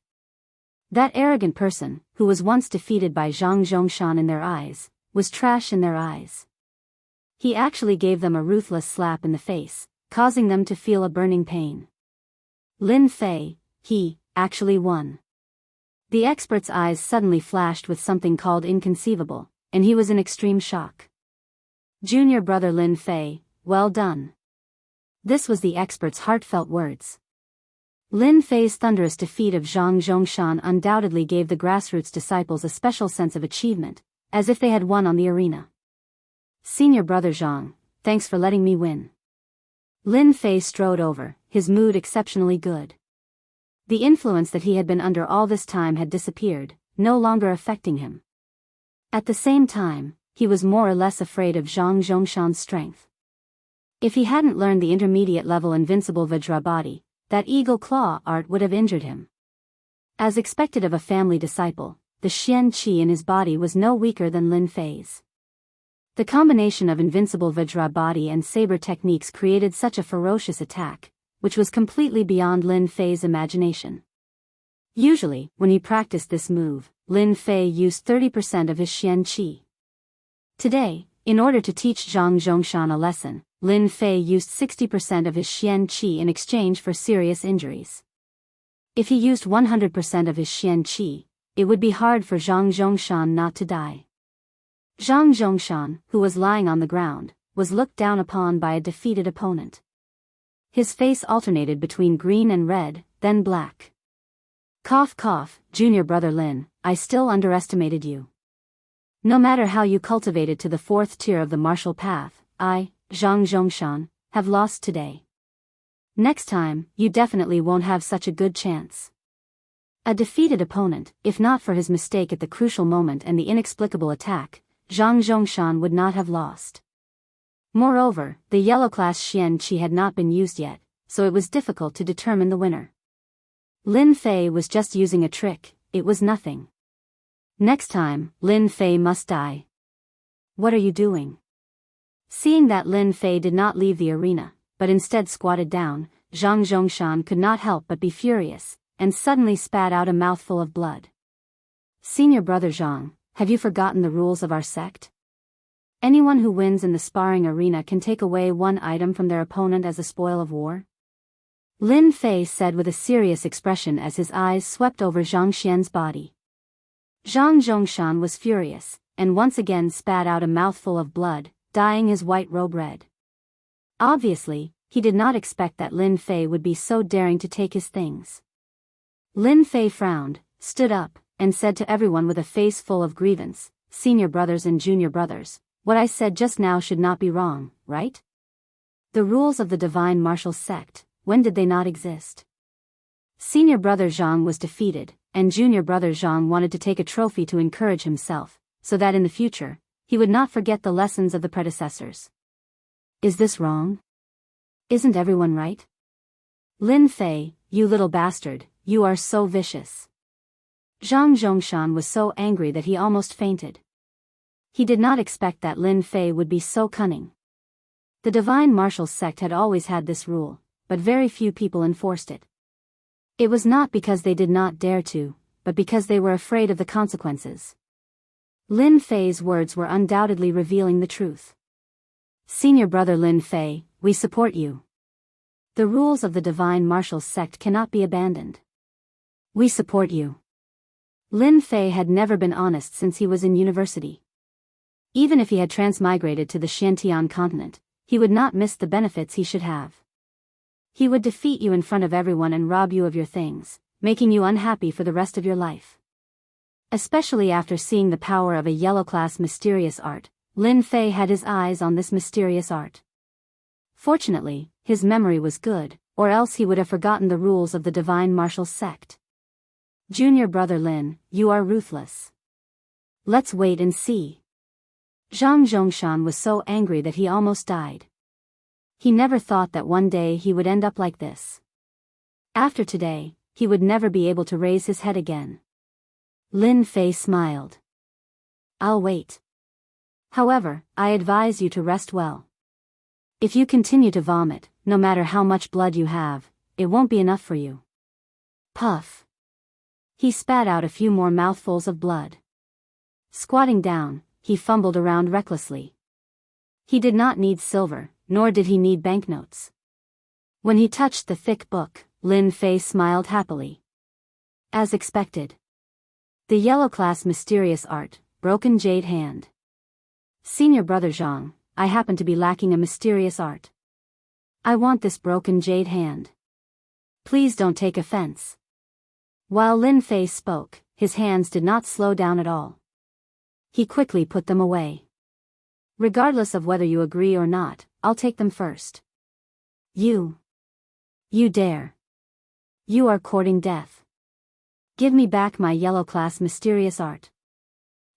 That arrogant person, who was once defeated by Zhang Zhongshan in their eyes, was trash in their eyes. He actually gave them a ruthless slap in the face, causing them to feel a burning pain. Lin Fei, he, actually won. The expert's eyes suddenly flashed with something called inconceivable, and he was in extreme shock. Junior brother Lin Fei, well done. This was the expert's heartfelt words. Lin Fei's thunderous defeat of Zhang Zhongshan undoubtedly gave the grassroots disciples a special sense of achievement, as if they had won on the arena. Senior brother Zhang, thanks for letting me win. Lin Fei strode over, his mood exceptionally good. The influence that he had been under all this time had disappeared, no longer affecting him. At the same time, he was more or less afraid of Zhang Zhongshan's strength. If he hadn't learned the intermediate-level invincible Vajra body, that eagle claw art would have injured him. As expected of a family disciple, the Xian Qi in his body was no weaker than Lin Fei's. The combination of invincible Vajra body and saber techniques created such a ferocious attack, which was completely beyond Lin Fei's imagination. Usually, when he practiced this move, Lin Fei used 30% of his Xian Qi. Today, in order to teach Zhang Zhongshan a lesson, Lin Fei used 60% of his Xian Qi in exchange for serious injuries. If he used 100% of his Xian Qi, it would be hard for Zhang Zhongshan not to die. Zhang Zhongshan, who was lying on the ground, was looked down upon by a defeated opponent. His face alternated between green and red, then black. Cough cough, junior brother Lin, I still underestimated you. No matter how you cultivated to the 4th tier of the martial path, I, Zhang Zhongshan, have lost today. Next time, you definitely won't have such a good chance. A defeated opponent, if not for his mistake at the crucial moment and the inexplicable attack, Zhang Zhongshan would not have lost. Moreover, the yellow class Xian Qi had not been used yet, so it was difficult to determine the winner. Lin Fei was just using a trick, it was nothing. Next time, Lin Fei must die. What are you doing? Seeing that Lin Fei did not leave the arena, but instead squatted down, Zhang Zhongshan could not help but be furious, and suddenly spat out a mouthful of blood. Senior brother Zhang, have you forgotten the rules of our sect? Anyone who wins in the sparring arena can take away one item from their opponent as a spoil of war? Lin Fei said with a serious expression as his eyes swept over Zhang Xian's body. Zhang Zhongshan was furious, and once again spat out a mouthful of blood, dyeing his white robe red. Obviously, he did not expect that Lin Fei would be so daring to take his things. Lin Fei frowned, stood up, and said to everyone with a face full of grievance, "Senior brothers and junior brothers, what I said just now should not be wrong, right? The rules of the divine martial sect, when did they not exist?" Senior brother Zhang was defeated, and junior brother Zhang wanted to take a trophy to encourage himself, so that in the future, he would not forget the lessons of the predecessors. Is this wrong? Isn't everyone right? Lin Fei, you little bastard, you are so vicious. Zhang Zhongshan was so angry that he almost fainted. He did not expect that Lin Fei would be so cunning. The divine martial sect had always had this rule, but very few people enforced it. It was not because they did not dare to, but because they were afraid of the consequences. Lin Fei's words were undoubtedly revealing the truth. Senior brother Lin Fei, we support you. The rules of the divine martial sect cannot be abandoned. We support you. Lin Fei had never been honest since he was in university. Even if he had transmigrated to the Xiantian continent, he would not miss the benefits he should have. He would defeat you in front of everyone and rob you of your things, making you unhappy for the rest of your life. Especially after seeing the power of a yellow-class mysterious art, Lin Fei had his eyes on this mysterious art. Fortunately, his memory was good, or else he would have forgotten the rules of the divine martial sect. Junior brother Lin, you are ruthless. Let's wait and see. Zhang Zhongshan was so angry that he almost died. He never thought that one day he would end up like this. After today, he would never be able to raise his head again. Lin Fei smiled. I'll wait. However, I advise you to rest well. If you continue to vomit, no matter how much blood you have, it won't be enough for you. Puff. He spat out a few more mouthfuls of blood. Squatting down, he fumbled around recklessly. He did not need silver, nor did he need banknotes. When he touched the thick book, Lin Fei smiled happily. As expected. The yellow-class mysterious art, broken jade hand. Senior brother Zhang, I happen to be lacking a mysterious art. I want this broken jade hand. Please don't take offense. While Lin Fei spoke, his hands did not slow down at all. He quickly put them away. Regardless of whether you agree or not, I'll take them first. You dare. You are courting death. Give me back my yellow-class mysterious art.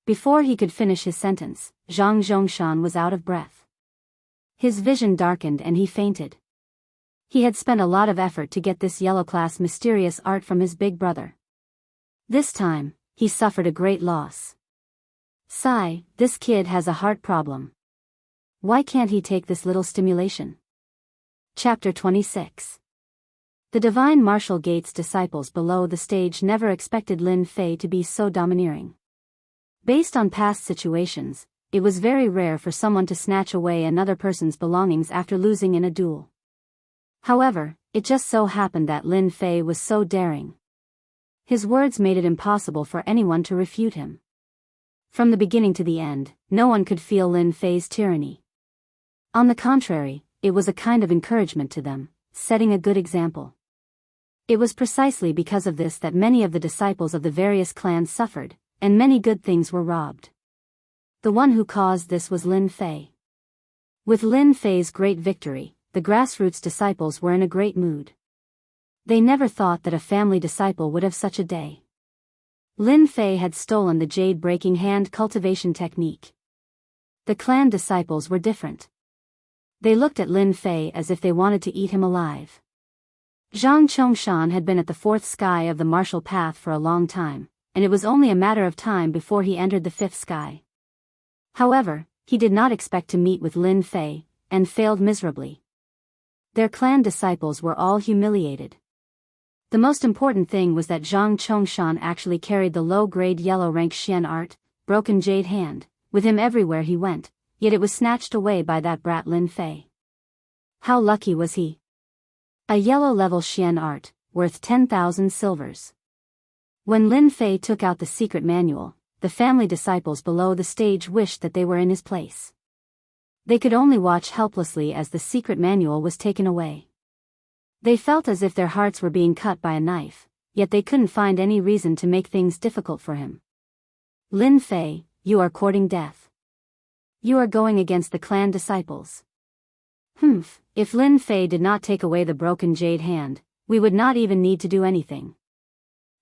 Before he could finish his sentence, Zhang Zhongshan was out of breath. His vision darkened and he fainted. He had spent a lot of effort to get this yellow-class mysterious art from his big brother. This time, he suffered a great loss. Sigh, this kid has a heart problem. Why can't he take this little stimulation? Chapter 26. The divine martial gate's disciples below the stage never expected Lin Fei to be so domineering. Based on past situations, it was very rare for someone to snatch away another person's belongings after losing in a duel. However, it just so happened that Lin Fei was so daring. His words made it impossible for anyone to refute him. From the beginning to the end, no one could feel Lin Fei's tyranny. On the contrary, it was a kind of encouragement to them, setting a good example. It was precisely because of this that many of the disciples of the various clans suffered, and many good things were robbed. The one who caused this was Lin Fei. With Lin Fei's great victory, the grassroots disciples were in a great mood. They never thought that a family disciple would have such a day. Lin Fei had stolen the jade-breaking hand cultivation technique. The clan disciples were different. They looked at Lin Fei as if they wanted to eat him alive. Zhang Chongshan had been at the fourth sky of the martial path for a long time, and it was only a matter of time before he entered the fifth sky. However, he did not expect to meet with Lin Fei, and failed miserably. Their clan disciples were all humiliated. The most important thing was that Zhang Chongshan actually carried the low-grade yellow-rank Xian art, broken jade hand, with him everywhere he went, yet it was snatched away by that brat Lin Fei. How lucky was he? A yellow-level Xian art, worth 10,000 silvers. When Lin Fei took out the secret manual, the family disciples below the stage wished that they were in his place. They could only watch helplessly as the secret manual was taken away. They felt as if their hearts were being cut by a knife, yet they couldn't find any reason to make things difficult for him. Lin Fei, you are courting death. You are going against the clan disciples. If Lin Fei did not take away the broken jade hand, we would not even need to do anything.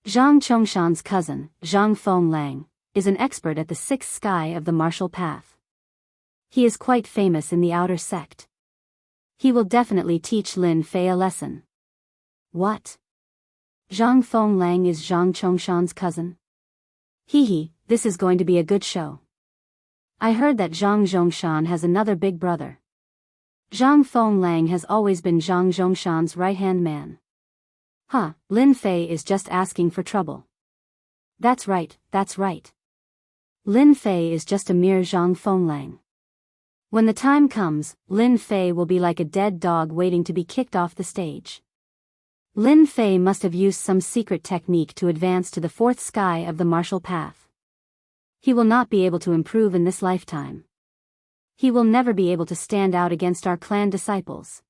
Zhang Chongshan's cousin, Zhang Fenglang, is an expert at the sixth sky of the martial path. He is quite famous in the outer sect. He will definitely teach Lin Fei a lesson. What? Zhang Fenglang is Zhang Chongshan's cousin? This is going to be a good show. I heard that Zhang Zhongshan has another big brother. Zhang Fenglang has always been Zhang Zhongshan's right-hand man. Lin Fei is just asking for trouble. That's right. Lin Fei is just a mere Zhang Fenglang. When the time comes, Lin Fei will be like a dead dog waiting to be kicked off the stage. Lin Fei must have used some secret technique to advance to the fourth sky of the martial path. He will not be able to improve in this lifetime. He will never be able to stand out against our clan disciples.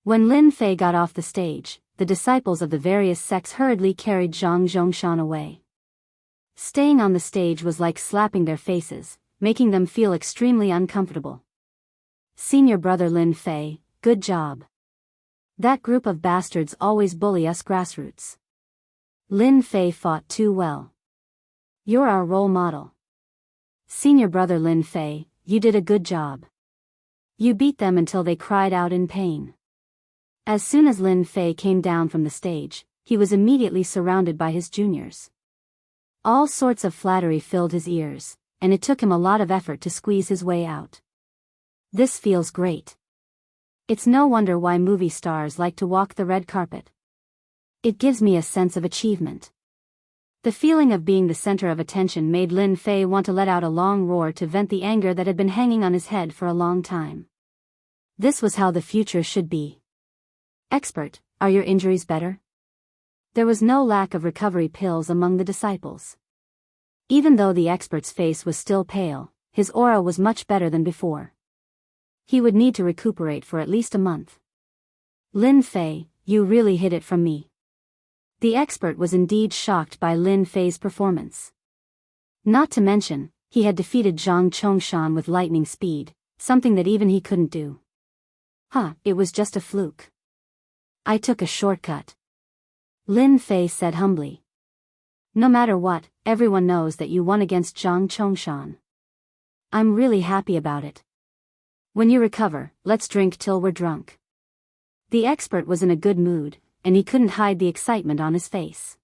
When Lin Fei got off the stage, the disciples of the various sects hurriedly carried Zhang Zhongshan away. Staying on the stage was like slapping their faces, making them feel extremely uncomfortable. Senior brother Lin Fei, good job. That group of bastards always bully us grassroots. Lin Fei fought too well. You're our role model. Senior brother Lin Fei, you did a good job. You beat them until they cried out in pain. As soon as Lin Fei came down from the stage, he was immediately surrounded by his juniors. All sorts of flattery filled his ears, and it took him a lot of effort to squeeze his way out. This feels great. It's no wonder why movie stars like to walk the red carpet. It gives me a sense of achievement. The feeling of being the center of attention made Lin Fei want to let out a long roar to vent the anger that had been hanging on his head for a long time. This was how the future should be. Expert, are your injuries better? There was no lack of recovery pills among the disciples. Even though the expert's face was still pale, his aura was much better than before. He would need to recuperate for at least a month. Lin Fei, you really hid it from me. The expert was indeed shocked by Lin Fei's performance. Not to mention, he had defeated Zhang Chongshan with lightning speed, something that even he couldn't do. It was just a fluke. I took a shortcut. Lin Fei said humbly. No matter what, everyone knows that you won against Zhang Chongshan. I'm really happy about it. When you recover, let's drink till we're drunk. The expert was in a good mood, and he couldn't hide the excitement on his face.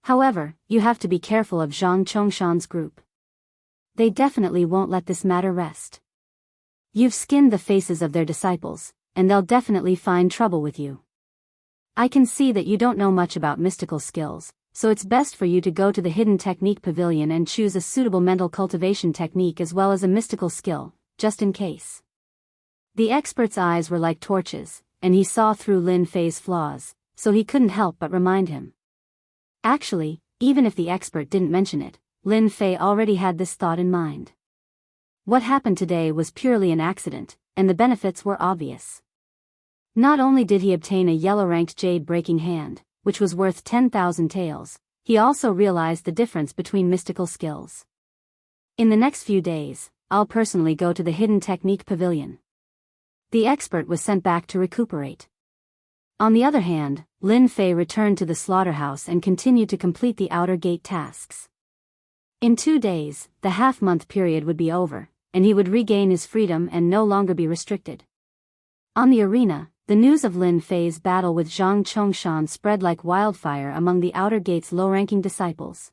However, you have to be careful of Zhang Chongshan's group. They definitely won't let this matter rest. You've skinned the faces of their disciples, and they'll definitely find trouble with you. I can see that you don't know much about mystical skills, so it's best for you to go to the Hidden Technique Pavilion and choose a suitable mental cultivation technique as well as a mystical skill, just in case. The expert's eyes were like torches, and he saw through Lin Fei's flaws, so he couldn't help but remind him. Actually, even if the expert didn't mention it, Lin Fei already had this thought in mind. What happened today was purely an accident, and the benefits were obvious. Not only did he obtain a yellow-ranked jade-breaking hand, which was worth 10,000 taels, he also realized the difference between mystical skills. In the next few days, I'll personally go to the Hidden Technique Pavilion. The expert was sent back to recuperate. On the other hand, Lin Fei returned to the slaughterhouse and continued to complete the outer gate tasks. In 2 days, the half-month period would be over, and he would regain his freedom and no longer be restricted. On the arena, the news of Lin Fei's battle with Zhang Chongshan spread like wildfire among the outer gate's low-ranking disciples.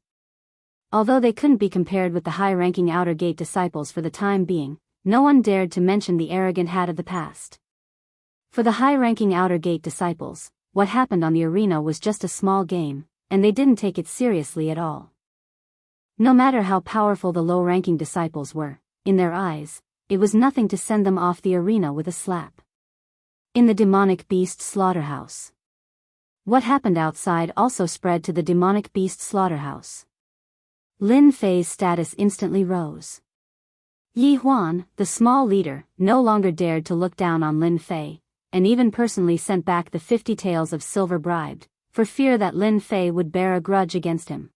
Although they couldn't be compared with the high-ranking outer gate disciples for the time being, no one dared to mention the arrogant hat of the past. For the high-ranking outer gate disciples, what happened on the arena was just a small game, and they didn't take it seriously at all. No matter how powerful the low-ranking disciples were, in their eyes, it was nothing to send them off the arena with a slap. In the demonic beast slaughterhouse. What happened outside also spread to the demonic beast slaughterhouse. Lin Fei's status instantly rose. Yi Huan, the small leader, no longer dared to look down on Lin Fei, and even personally sent back the 50 taels of silver bribed, for fear that Lin Fei would bear a grudge against him.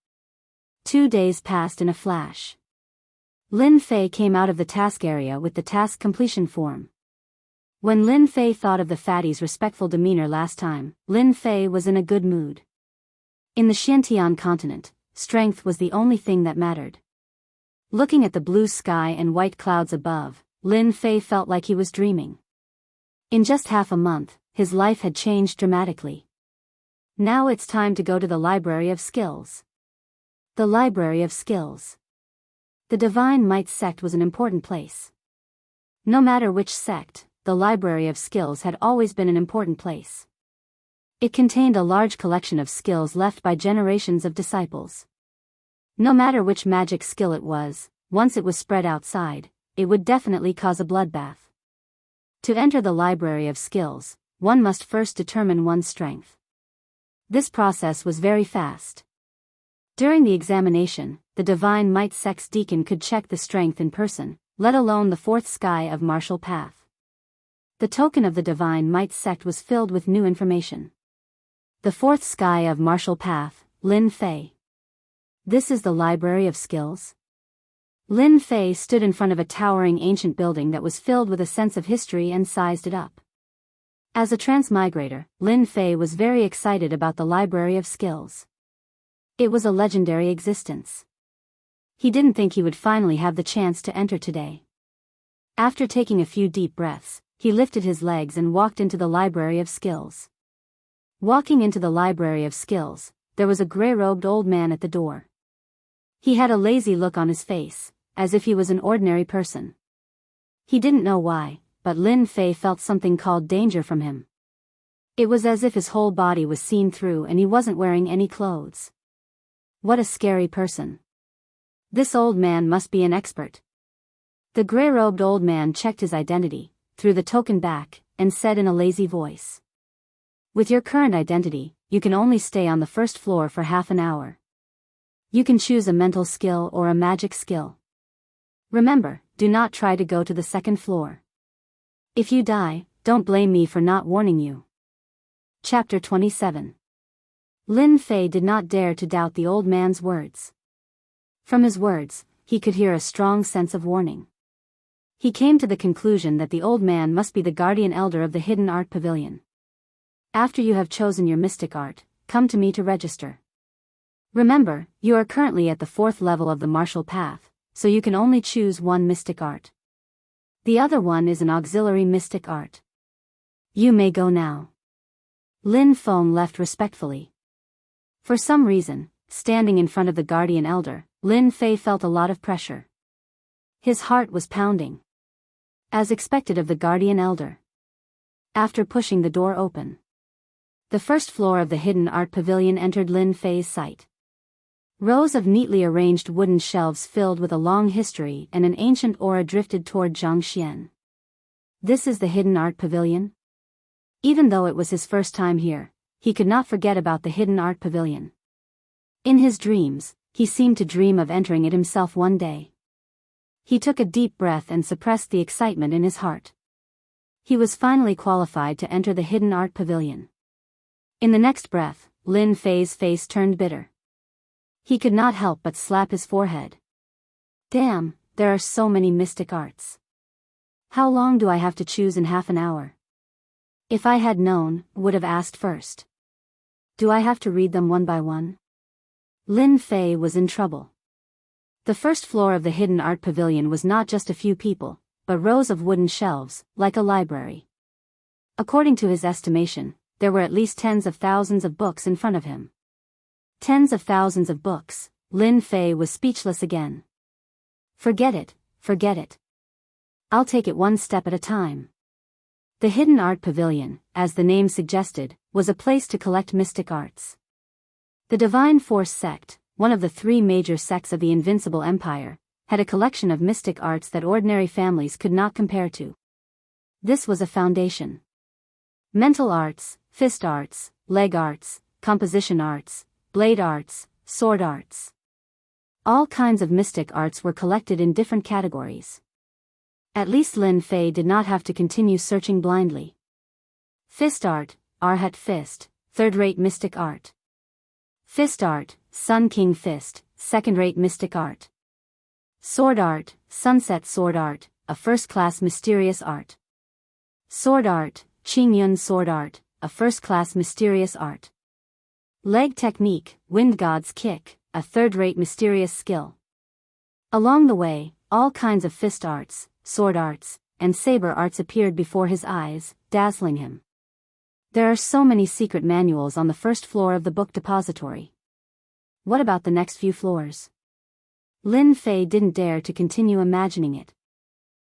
2 days passed in a flash. Lin Fei came out of the task area with the task completion form. When Lin Fei thought of the fatty's respectful demeanor last time, Lin Fei was in a good mood. In the Xiantian continent, strength was the only thing that mattered. Looking at the blue sky and white clouds above, Lin Fei felt like he was dreaming. In just half a month, his life had changed dramatically. Now it's time to go to the Library of Skills. The Library of Skills. The Divine Might sect was an important place. No matter which sect, the Library of Skills had always been an important place. It contained a large collection of skills left by generations of disciples. No matter which magic skill it was, once it was spread outside, it would definitely cause a bloodbath. To enter the Library of Skills, one must first determine one's strength. This process was very fast. During the examination, the Divine Might sect's deacon could check the strength in person, let alone the fourth sky of martial path. The token of the Divine Might sect was filled with new information. The fourth sky of martial path, Lin Fei. This is the Library of Skills? Lin Fei stood in front of a towering ancient building that was filled with a sense of history and sized it up. As a transmigrator, Lin Fei was very excited about the Library of Skills. It was a legendary existence. He didn't think he would finally have the chance to enter today. After taking a few deep breaths, he lifted his legs and walked into the Library of Skills. Walking into the Library of Skills, there was a gray-robed old man at the door. He had a lazy look on his face, as if he was an ordinary person. He didn't know why, but Lin Fei felt something called danger from him. It was as if his whole body was seen through and he wasn't wearing any clothes. What a scary person. This old man must be an expert. The gray-robed old man checked his identity, threw the token back, and said in a lazy voice. With your current identity, you can only stay on the first floor for half an hour. You can choose a mental skill or a magic skill. Remember, do not try to go to the second floor. If you die, don't blame me for not warning you. Chapter 27. Lin Fei did not dare to doubt the old man's words. From his words, he could hear a strong sense of warning. He came to the conclusion that the old man must be the guardian elder of the Hidden Art Pavilion. After you have chosen your mystic art, come to me to register. Remember, you are currently at the 4th level of the martial path, so you can only choose one mystic art. The other one is an auxiliary mystic art. You may go now. Lin Feng left respectfully. For some reason, standing in front of the guardian elder, Lin Fei felt a lot of pressure. His heart was pounding. As expected of the guardian elder. After pushing the door open, the first floor of the Hidden Art Pavilion entered Lin Fei's sight. Rows of neatly arranged wooden shelves filled with a long history and an ancient aura drifted toward Jianghu. This is the Hidden Art Pavilion? Even though it was his first time here, he could not forget about the Hidden Art Pavilion. In his dreams, he seemed to dream of entering it himself one day. He took a deep breath and suppressed the excitement in his heart. He was finally qualified to enter the Hidden Art Pavilion. In the next breath, Lin Fei's face turned bitter. He could not help but slap his forehead. Damn, there are so many mystic arts. How long do I have to choose in half an hour? If I had known, would have asked first. Do I have to read them one by one? Lin Fei was in trouble. The first floor of the Hidden Art Pavilion was not just a few people, but rows of wooden shelves, like a library. According to his estimation, there were at least tens of thousands of books in front of him. Tens of thousands of books. Lin Fei was speechless again. Forget it, forget it. I'll take it one step at a time. The Hidden Art Pavilion, as the name suggested, was a place to collect mystic arts. The Divine Force sect, one of the 3 major sects of the Invincible Empire, had a collection of mystic arts that ordinary families could not compare to. This was a foundation. Mental arts, fist arts, leg arts, composition arts, blade arts, sword arts. All kinds of mystic arts were collected in different categories. At least Lin Fei did not have to continue searching blindly. Fist art, Arhat fist, third-rate mystic art. Fist art, Sun King fist, second-rate mystic art. Sword art, Sunset sword art, a first-class mysterious art. Sword art, Qingyun sword art, a first-class mysterious art. Leg technique, Wind God's kick, a third-rate mysterious skill. Along the way, all kinds of fist arts, sword arts, and saber arts appeared before his eyes, dazzling him. There are so many secret manuals on the first floor of the book depository. What about the next few floors? Lin Fei didn't dare to continue imagining it.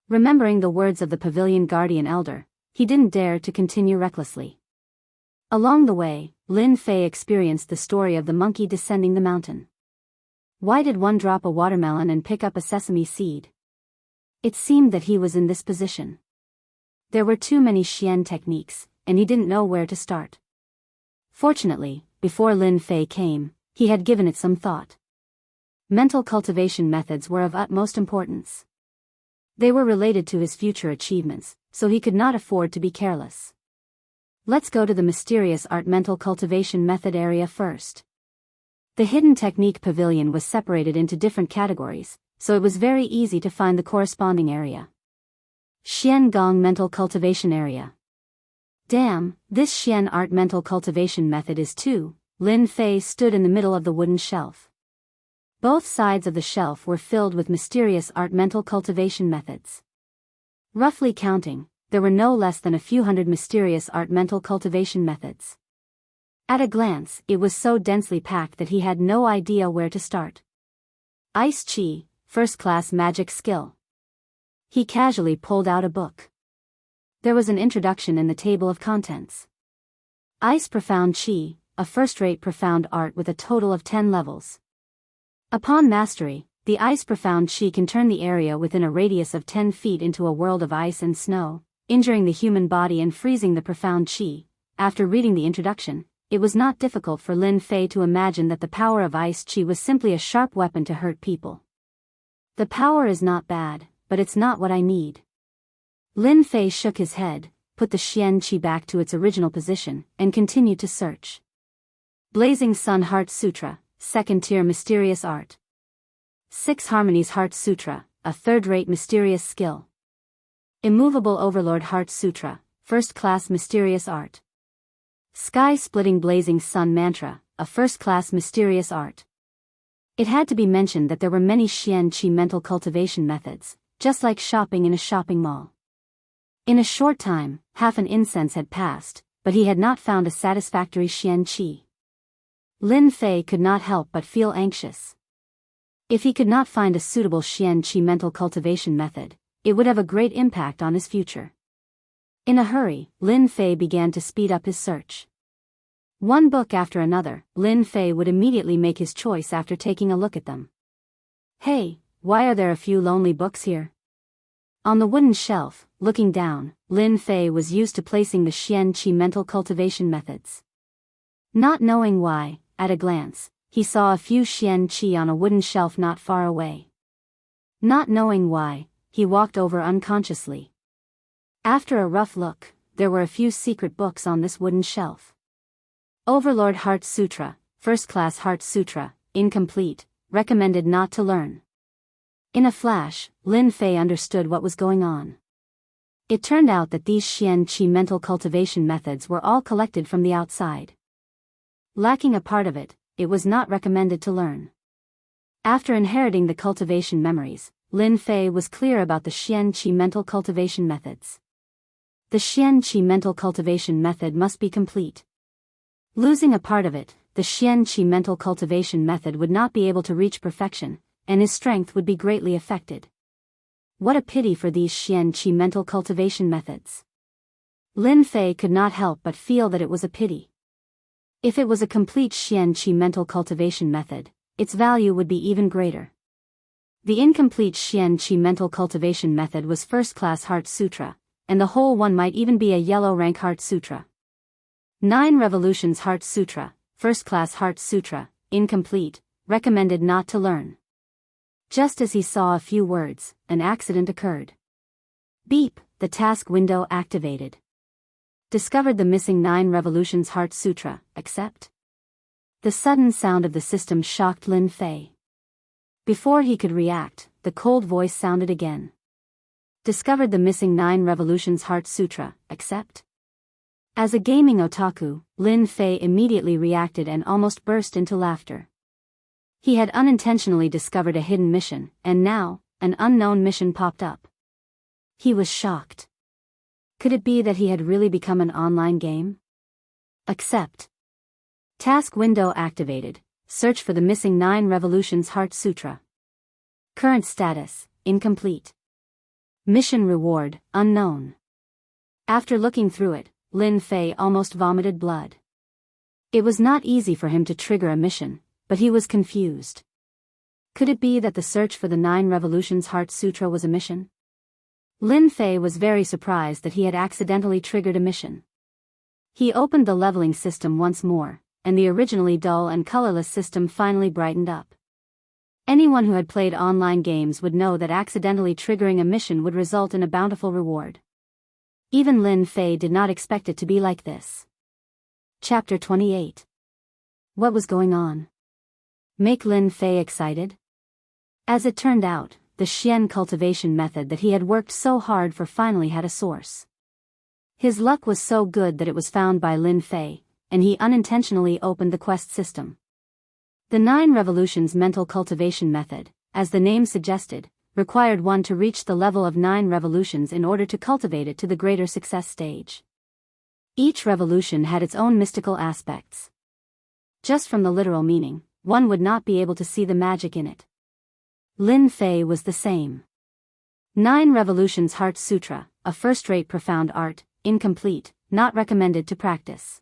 Remembering the words of the pavilion guardian elder, he didn't dare to continue recklessly. Along the way, Lin Fei experienced the story of the monkey descending the mountain. Why did one drop a watermelon and pick up a sesame seed? It seemed that he was in this position. There were too many Xian techniques, and he didn't know where to start. Fortunately, before Lin Fei came, he had given it some thought. Mental cultivation methods were of utmost importance. They were related to his future achievements, so he could not afford to be careless. Let's go to the mysterious art mental cultivation method area first. The hidden technique pavilion was separated into different categories, so it was very easy to find the corresponding area. Xian Gong mental cultivation area. Damn, this Xian art mental cultivation method is too. Lin Fei stood in the middle of the wooden shelf. Both sides of the shelf were filled with mysterious art mental cultivation methods. Roughly counting, there were no less than a few hundred mysterious art mental cultivation methods. At a glance, it was so densely packed that he had no idea where to start. Ice Chi, first-class magic skill. He casually pulled out a book. There was an introduction in the table of contents. Ice Profound Chi, a first-rate profound art with a total of 10 levels. Upon mastery, the Ice Profound Chi can turn the area within a radius of 10 feet into a world of ice and snow, injuring the human body and freezing the profound Chi. After reading the introduction, it was not difficult for Lin Fei to imagine that the power of Ice Chi was simply a sharp weapon to hurt people. The power is not bad, but it's not what I need. Lin Fei shook his head, put the Xian Qi back to its original position, and continued to search. Blazing Sun Heart Sutra, second-tier mysterious art. Six Harmonies Heart Sutra, a third-rate mysterious skill. Immovable Overlord Heart Sutra, first-class mysterious art. Sky-splitting Blazing Sun Mantra, a first-class mysterious art. It had to be mentioned that there were many Xian Qi mental cultivation methods, just like shopping in a shopping mall. In a short time, half an incense had passed, but he had not found a satisfactory Xian Qi. Lin Fei could not help but feel anxious. If he could not find a suitable Xian Qi mental cultivation method, it would have a great impact on his future. In a hurry, Lin Fei began to speed up his search. One book after another, Lin Fei would immediately make his choice after taking a look at them. Hey, why are there a few lonely books here? On the wooden shelf, looking down, Lin Fei was used to placing the Xian Qi mental cultivation methods. Not knowing why, at a glance, he saw a few Xian Qi on a wooden shelf not far away. Not knowing why, he walked over unconsciously. After a rough look, there were a few secret books on this wooden shelf. Overlord Heart Sutra, First-Class Heart Sutra, incomplete, recommended not to learn. In a flash, Lin Fei understood what was going on. It turned out that these Xian Qi mental cultivation methods were all collected from the outside. Lacking a part of it, it was not recommended to learn. After inheriting the cultivation memories, Lin Fei was clear about the Xian Qi mental cultivation methods. The Xian Qi mental cultivation method must be complete. Losing a part of it, the Xian Qi mental cultivation method would not be able to reach perfection, and his strength would be greatly affected. What a pity for these Xian Qi mental cultivation methods. Lin Fei could not help but feel that it was a pity. If it was a complete Xian Qi mental cultivation method, its value would be even greater. The incomplete Xian Qi mental cultivation method was First-Class Heart Sutra, and the whole one might even be a yellow rank Heart Sutra. 9 Revolutions Heart Sutra, First-Class Heart Sutra, incomplete, recommended not to learn. Just as he saw a few words, an accident occurred. Beep, the task window activated. Discovered the missing 9 revolutions Heart Sutra, accept? The sudden sound of the system shocked Lin Fei. Before he could react, the cold voice sounded again. Discovered the missing 9 revolutions Heart Sutra, accept? As a gaming otaku, Lin Fei immediately reacted and almost burst into laughter. He had unintentionally discovered a hidden mission, and now, an unknown mission popped up. He was shocked. Could it be that he had really become an online game? Accept. Task window activated. Search for the missing 9 revolutions Heart Sutra. Current status, incomplete. Mission reward, unknown. After looking through it, Lin Fei almost vomited blood. It was not easy for him to trigger a mission, but he was confused. Could it be that the search for the 9 revolutions Heart Sutra was a mission? Lin Fei was very surprised that he had accidentally triggered a mission. He opened the leveling system once more, and the originally dull and colorless system finally brightened up. Anyone who had played online games would know that accidentally triggering a mission would result in a bountiful reward. Even Lin Fei did not expect it to be like this. Chapter 28. What was going on? Make Lin Fei excited? As it turned out, the Xian cultivation method that he had worked so hard for finally had a source. His luck was so good that it was found by Lin Fei, and he unintentionally opened the quest system. The 9 revolutions mental cultivation method, as the name suggested, required one to reach the level of 9 revolutions in order to cultivate it to the greater success stage. Each revolution had its own mystical aspects. Just from the literal meaning, one would not be able to see the magic in it. Lin Fei was the same. 9 revolutions Heart Sutra, a first-rate profound art, incomplete, not recommended to practice.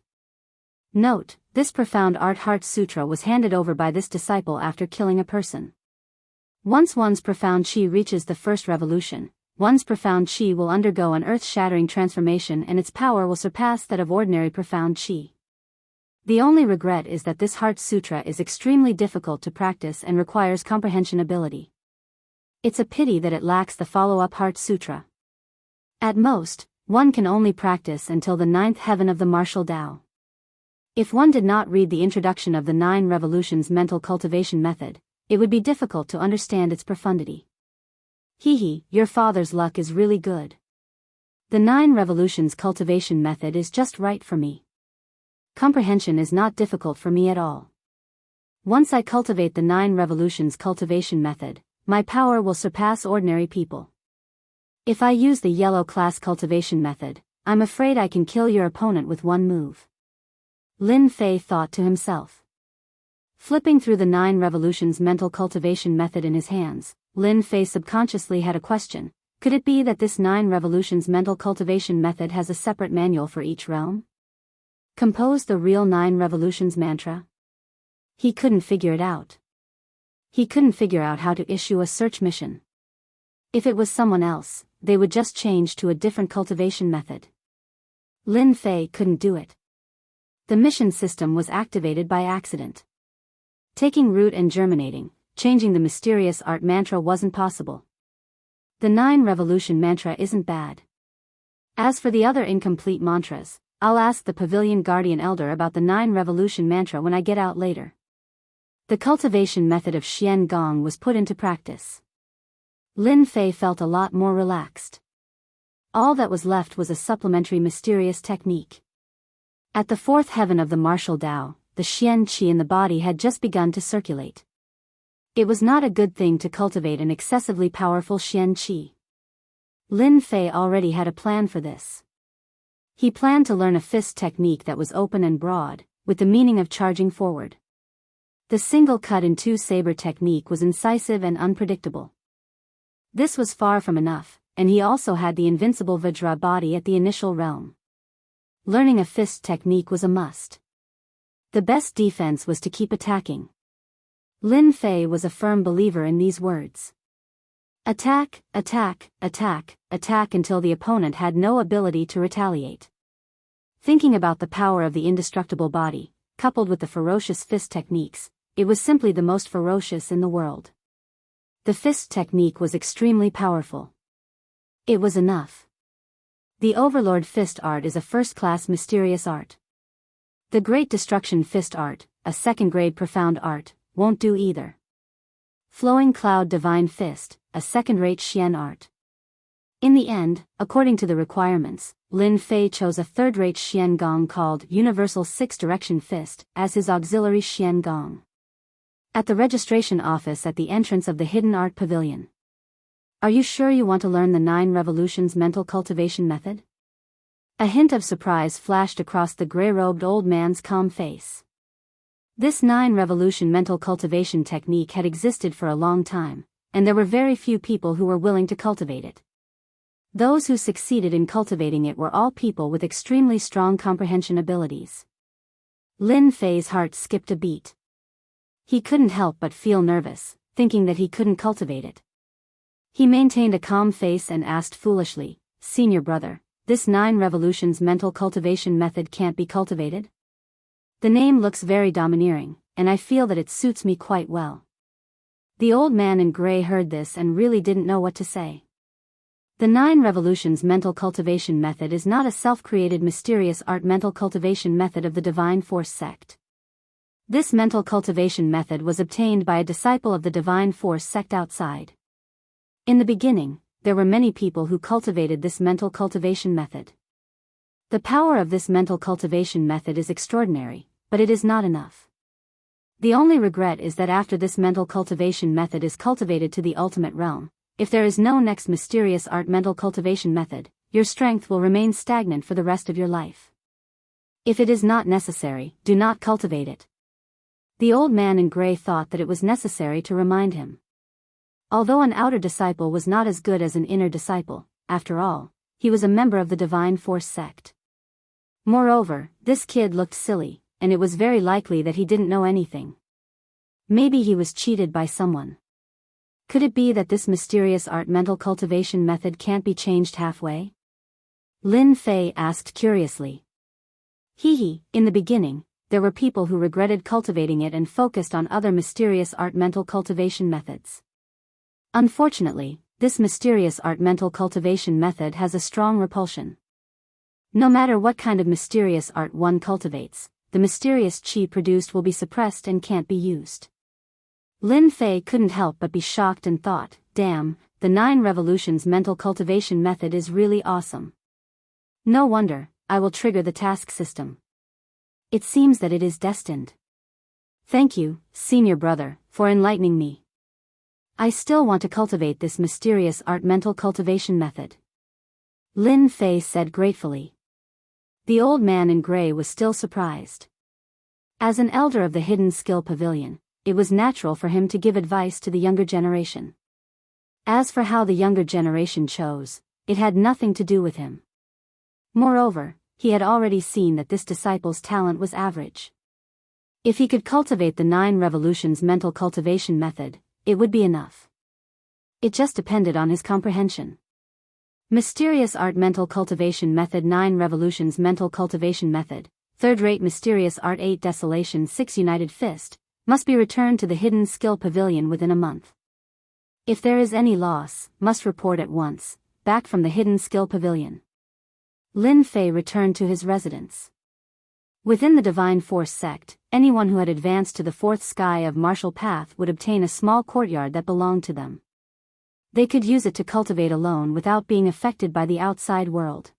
Note, this profound art Heart Sutra was handed over by this disciple after killing a person. Once one's profound chi reaches the first revolution, one's profound chi will undergo an earth-shattering transformation and its power will surpass that of ordinary profound chi. The only regret is that this Heart Sutra is extremely difficult to practice and requires comprehension ability. It's a pity that it lacks the follow-up Heart Sutra. At most, one can only practice until the 9th heaven of the martial Tao. If one did not read the introduction of the 9 revolutions mental cultivation method, it would be difficult to understand its profundity. Hehe, your father's luck is really good. The 9 revolutions cultivation method is just right for me. Comprehension is not difficult for me at all. Once I cultivate the 9 revolutions cultivation method, my power will surpass ordinary people. If I use the yellow class cultivation method, I'm afraid I can kill your opponent with one move. Lin Fei thought to himself. Flipping through the 9 revolutions mental cultivation method in his hands, Lin Fei subconsciously had a question. Could it be that this 9 revolutions mental cultivation method has a separate manual for each realm? Compose the real 9 revolutions mantra? He couldn't figure it out. He couldn't figure out how to issue a search mission. If it was someone else, they would just change to a different cultivation method. Lin Fei couldn't do it. The mission system was activated by accident. Taking root and germinating, changing the mysterious art mantra wasn't possible. The 9 revolution mantra isn't bad. As for the other incomplete mantras, I'll ask the Pavilion Guardian Elder about the 9 revolution mantra when I get out later. The cultivation method of Xian Gong was put into practice. Lin Fei felt a lot more relaxed. All that was left was a supplementary mysterious technique. At the 4th heaven of the martial Tao, the Xian Qi in the body had just begun to circulate. It was not a good thing to cultivate an excessively powerful Xian Qi. Lin Fei already had a plan for this. He planned to learn a fist technique that was open and broad, with the meaning of charging forward. The single cut in 2 saber technique was incisive and unpredictable. This was far from enough, and he also had the invincible Vajra body at the initial realm. Learning a fist technique was a must. The best defense was to keep attacking. Lin Fei was a firm believer in these words. Attack, attack, attack, attack until the opponent had no ability to retaliate. Thinking about the power of the indestructible body, coupled with the ferocious fist techniques, it was simply the most ferocious in the world. The fist technique was extremely powerful. It was enough. The Overlord Fist art is a first-class mysterious art. The Great Destruction Fist art, a second-grade profound art, won't do either. Flowing Cloud Divine Fist, a second-rate Xian art. In the end, according to the requirements, Lin Fei chose a third-rate Xian Gong called Universal Six-Direction Fist as his auxiliary Xian Gong. At the registration office at the entrance of the Hidden Art Pavilion. Are you sure you want to learn the 9 Revolutions mental cultivation method? A hint of surprise flashed across the gray-robed old man's calm face. This 9 Revolution mental cultivation technique had existed for a long time, and there were very few people who were willing to cultivate it. Those who succeeded in cultivating it were all people with extremely strong comprehension abilities. Lin Fei's heart skipped a beat. He couldn't help but feel nervous, thinking that he couldn't cultivate it. He maintained a calm face and asked foolishly, "Senior brother, this 9 Revolutions mental cultivation method can't be cultivated? The name looks very domineering, and I feel that it suits me quite well." The old man in gray heard this and really didn't know what to say. The 9 Revolutions mental cultivation method is not a self-created mysterious art mental cultivation method of the Divine Force sect. This mental cultivation method was obtained by a disciple of the Divine Force sect outside. In the beginning, there were many people who cultivated this mental cultivation method. The power of this mental cultivation method is extraordinary, but it is not enough. The only regret is that after this mental cultivation method is cultivated to the ultimate realm, if there is no next mysterious art mental cultivation method, your strength will remain stagnant for the rest of your life. If it is not necessary, do not cultivate it. The old man in gray thought that it was necessary to remind him. Although an outer disciple was not as good as an inner disciple, after all, he was a member of the Divine Force sect. Moreover, this kid looked silly, and it was very likely that he didn't know anything. Maybe he was cheated by someone. Could it be that this mysterious art mental cultivation method can't be changed halfway? Lin Fei asked curiously. In the beginning, there were people who regretted cultivating it and focused on other mysterious art mental cultivation methods. Unfortunately, this mysterious art mental cultivation method has a strong repulsion. No matter what kind of mysterious art one cultivates, the mysterious qi produced will be suppressed and can't be used. Lin Fei couldn't help but be shocked and thought, damn, the 9 Revolutions mental cultivation method is really awesome. No wonder, I will trigger the task system. It seems that it is destined. Thank you, senior brother, for enlightening me. I still want to cultivate this mysterious art mental cultivation method. Lin Fei said gratefully. The old man in gray was still surprised. As an elder of the Hidden Skill Pavilion, it was natural for him to give advice to the younger generation. As for how the younger generation chose, it had nothing to do with him. Moreover, he had already seen that this disciple's talent was average. If he could cultivate the 9 Revolutions mental cultivation method, it would be enough. It just depended on his comprehension. Mysterious Art Mental Cultivation Method 9 Revolutions Mental Cultivation Method, Third-Rate Mysterious Art 8 Desolation 6 United Fist, must be returned to the Hidden Skill Pavilion within a month. If there is any loss, must report at once, back from the Hidden Skill Pavilion. Lin Fei returned to his residence. Within the Divine Force sect, anyone who had advanced to the 4th sky of Martial Path would obtain a small courtyard that belonged to them. They could use it to cultivate alone without being affected by the outside world.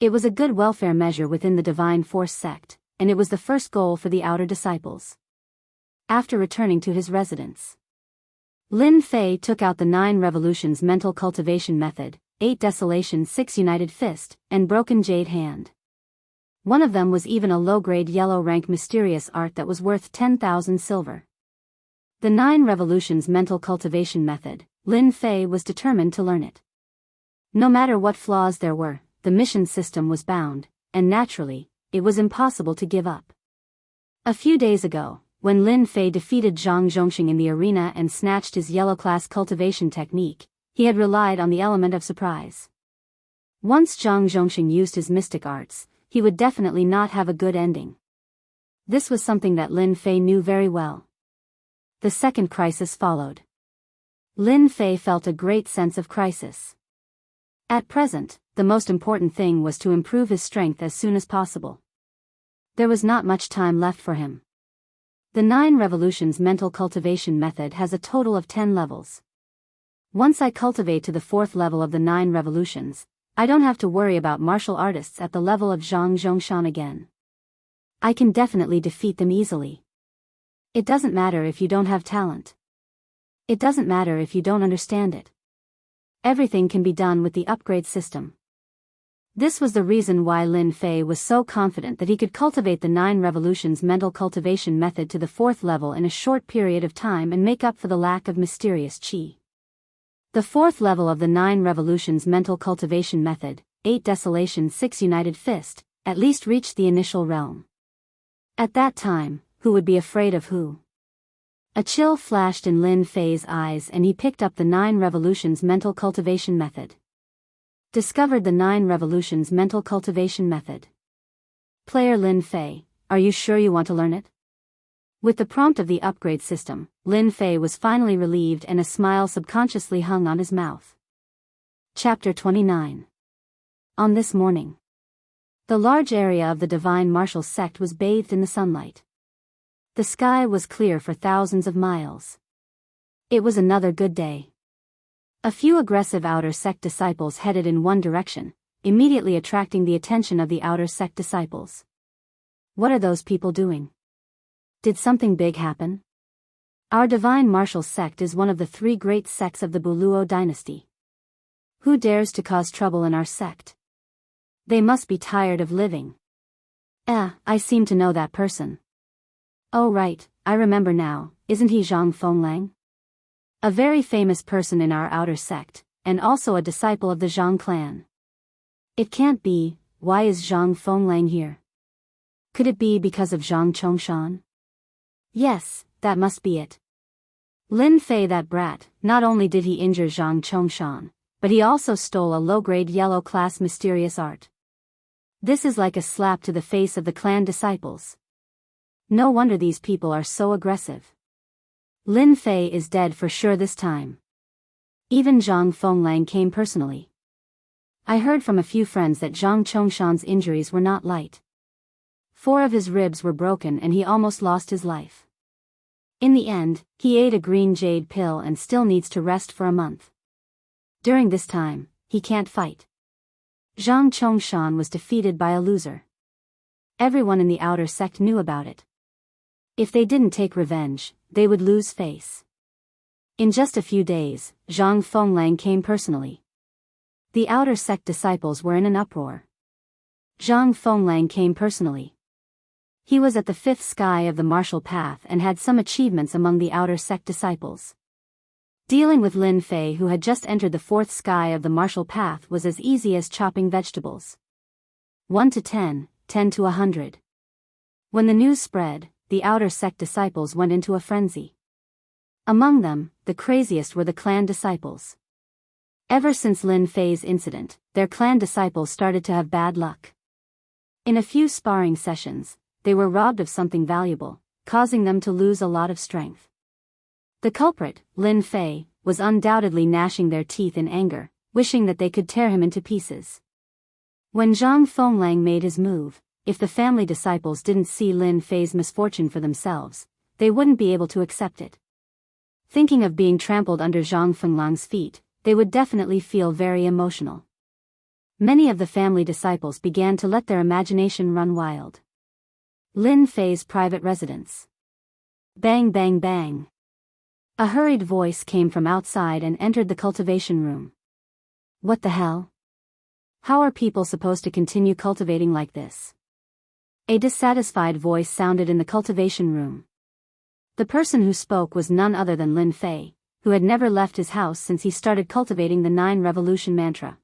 It was a good welfare measure within the Divine Force sect, and it was the first goal for the outer disciples. After returning to his residence, Lin Fei took out the 9 Revolutions Mental Cultivation Method, 8 Desolation 6 United Fist, and Broken Jade Hand. One of them was even a low-grade yellow rank mysterious art that was worth 10,000 silver. The 9 Revolutions Mental Cultivation Method, Lin Fei was determined to learn it. No matter what flaws there were, the mission system was bound, and naturally, it was impossible to give up. A few days ago, when Lin Fei defeated Zhang Zhongxing in the arena and snatched his yellow-class cultivation technique, he had relied on the element of surprise. Once Zhang Zhongxing used his mystic arts, he would definitely not have a good ending. This was something that Lin Fei knew very well. The second crisis followed. Lin Fei felt a great sense of crisis. At present, the most important thing was to improve his strength as soon as possible. There was not much time left for him. The 9 Revolutions mental cultivation method has a total of 10 levels. Once I cultivate to the 4th level of the 9 Revolutions, I don't have to worry about martial artists at the level of Zhang Zhongshan again. I can definitely defeat them easily. It doesn't matter if you don't have talent. It doesn't matter if you don't understand it. Everything can be done with the upgrade system. This was the reason why Lin Fei was so confident that he could cultivate the 9 Revolutions mental cultivation method to the 4th level in a short period of time and make up for the lack of mysterious qi. The 4th level of the 9 Revolutions mental cultivation method, 8 Desolation 6 United Fist, at least reached the initial realm. At that time, who would be afraid of who? A chill flashed in Lin Fei's eyes and he picked up the 9 Revolutions mental cultivation method. Discovered the 9 Revolutions mental cultivation method. Player Lin Fei, are you sure you want to learn it? With the prompt of the upgrade system, Lin Fei was finally relieved and a smile subconsciously hung on his mouth. Chapter 29. On this morning, the large area of the divine martial sect was bathed in the sunlight. The sky was clear for thousands of miles. It was another good day. A few aggressive outer sect disciples headed in one direction, immediately attracting the attention of the outer sect disciples. What are those people doing? Did something big happen? Our divine martial sect is one of the 3 great sects of the Buluo dynasty. Who dares to cause trouble in our sect? They must be tired of living. I seem to know that person. Oh right, I remember now, isn't he Zhang Fenglang? A very famous person in our outer sect, and also a disciple of the Zhang clan. It can't be, why is Zhang Fenglang here? Could it be because of Zhang Chongshan? Yes, that must be it. Lin Fei, that brat, not only did he injure Zhang Chongshan, but he also stole a low-grade yellow-class mysterious art. This is like a slap to the face of the clan disciples. No wonder these people are so aggressive. Lin Fei is dead for sure this time. Even Zhang Fenglang came personally. I heard from a few friends that Zhang Chongshan's injuries were not light. 4 of his ribs were broken and he almost lost his life. In the end, he ate a green jade pill and still needs to rest for a month. During this time, he can't fight. Zhang Chongshan was defeated by a loser. Everyone in the outer sect knew about it. If they didn't take revenge, they would lose face. In just a few days, Zhang Fenglang came personally. The outer sect disciples were in an uproar. Zhang Fenglang came personally. He was at the 5th sky of the martial path and had some achievements among the outer sect disciples. Dealing with Lin Fei, who had just entered the 4th sky of the martial path, was as easy as chopping vegetables. 1 to 10, 10 to 100. When the news spread, the outer sect disciples went into a frenzy. Among them, the craziest were the clan disciples. Ever since Lin Fei's incident, their clan disciples started to have bad luck. In a few sparring sessions, they were robbed of something valuable, causing them to lose a lot of strength. The culprit, Lin Fei, was undoubtedly gnashing their teeth in anger, wishing that they could tear him into pieces. When Zhang Fenglang made his move, if the family disciples didn't see Lin Fei's misfortune for themselves, they wouldn't be able to accept it. Thinking of being trampled under Zhang Fenglang's feet, they would definitely feel very emotional. Many of the family disciples began to let their imagination run wild. Lin Fei's private residence. Bang bang bang. A hurried voice came from outside and entered the cultivation room. What the hell? How are people supposed to continue cultivating like this? A dissatisfied voice sounded in the cultivation room. The person who spoke was none other than Lin Fei, who had never left his house since he started cultivating the 9 Revolution mantra.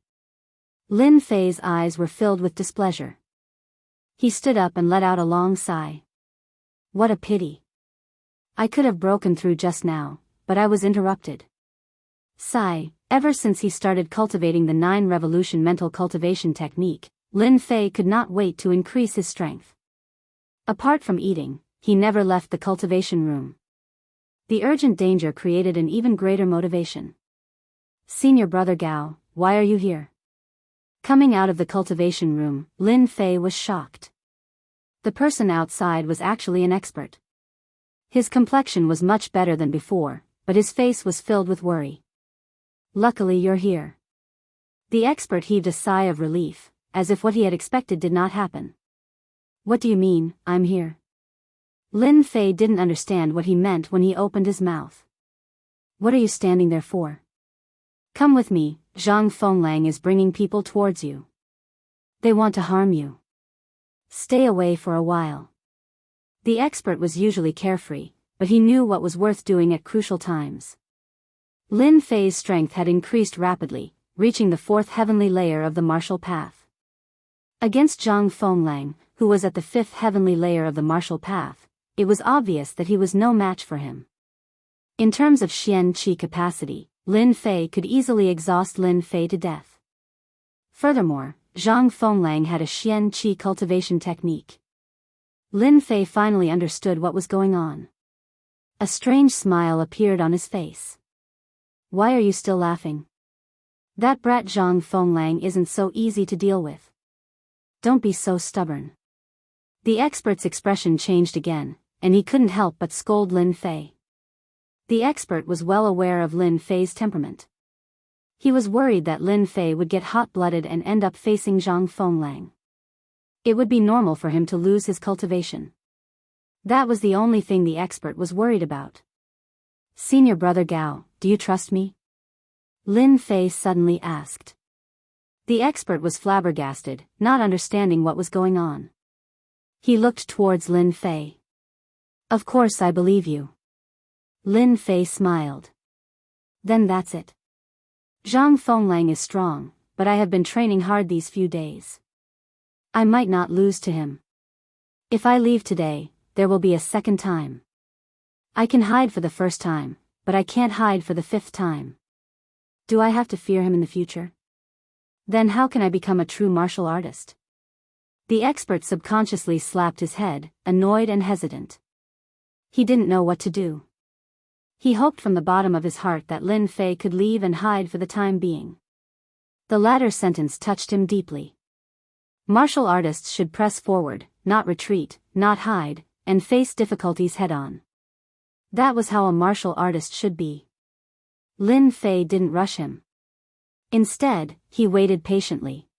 Lin Fei's eyes were filled with displeasure. He stood up and let out a long sigh. What a pity. I could have broken through just now, but I was interrupted. Sigh. Ever since he started cultivating the 9 Revolution mental cultivation technique, Lin Fei could not wait to increase his strength. Apart from eating, he never left the cultivation room. The urgent danger created an even greater motivation. Senior Brother Gao, why are you here? Coming out of the cultivation room, Lin Fei was shocked. The person outside was actually an expert. His complexion was much better than before, but his face was filled with worry. Luckily you're here. The expert heaved a sigh of relief, as if what he had expected did not happen. What do you mean, I'm here? Lin Fei didn't understand what he meant when he opened his mouth. What are you standing there for? Come with me, Zhang Fenglang is bringing people towards you. They want to harm you. Stay away for a while. The expert was usually carefree, but he knew what was worth doing at crucial times. Lin Fei's strength had increased rapidly, reaching the 4th heavenly layer of the martial path. Against Zhang Fenglang, who was at the 5th heavenly layer of the martial path, it was obvious that he was no match for him. In terms of Xian Qi capacity, Lin Fei could easily exhaust Lin Fei to death. Furthermore, Zhang Fenglang had a Xian Qi cultivation technique. Lin Fei finally understood what was going on. A strange smile appeared on his face. Why are you still laughing? That brat Zhang Fenglang isn't so easy to deal with. Don't be so stubborn. The expert's expression changed again, and he couldn't help but scold Lin Fei. The expert was well aware of Lin Fei's temperament. He was worried that Lin Fei would get hot-blooded and end up facing Zhang Fenglang. It would be normal for him to lose his cultivation. That was the only thing the expert was worried about. Senior brother Gao, do you trust me? Lin Fei suddenly asked. The expert was flabbergasted, not understanding what was going on. He looked towards Lin Fei. Of course I believe you. Lin Fei smiled. Then that's it. Zhang Fenglang is strong, but I have been training hard these few days. I might not lose to him. If I leave today, there will be a second time. I can hide for the first time, but I can't hide for the 5th time. Do I have to fear him in the future? Then how can I become a true martial artist? The expert subconsciously slapped his head, annoyed and hesitant. He didn't know what to do. He hoped from the bottom of his heart that Lin Fei could leave and hide for the time being. The latter sentence touched him deeply. Martial artists should press forward, not retreat, not hide, and face difficulties head-on. That was how a martial artist should be. Lin Fei didn't rush him. Instead, he waited patiently.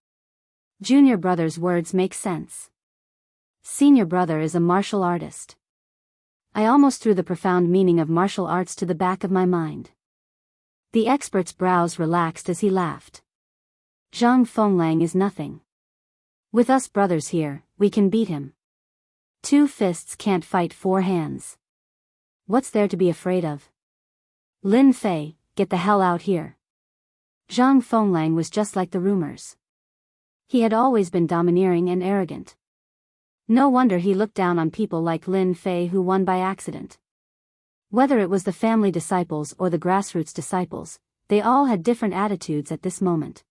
Junior brother's words make sense. Senior brother is a martial artist. I almost threw the profound meaning of martial arts to the back of my mind. The expert's brows relaxed as he laughed. Zhang Fenglang is nothing. With us brothers here, we can beat him. 2 fists can't fight 4 hands. What's there to be afraid of? Lin Fei, get the hell out here. Zhang Fenglang was just like the rumors. He had always been domineering and arrogant. No wonder he looked down on people like Lin Fei who won by accident. Whether it was the family disciples or the grassroots disciples, they all had different attitudes at this moment.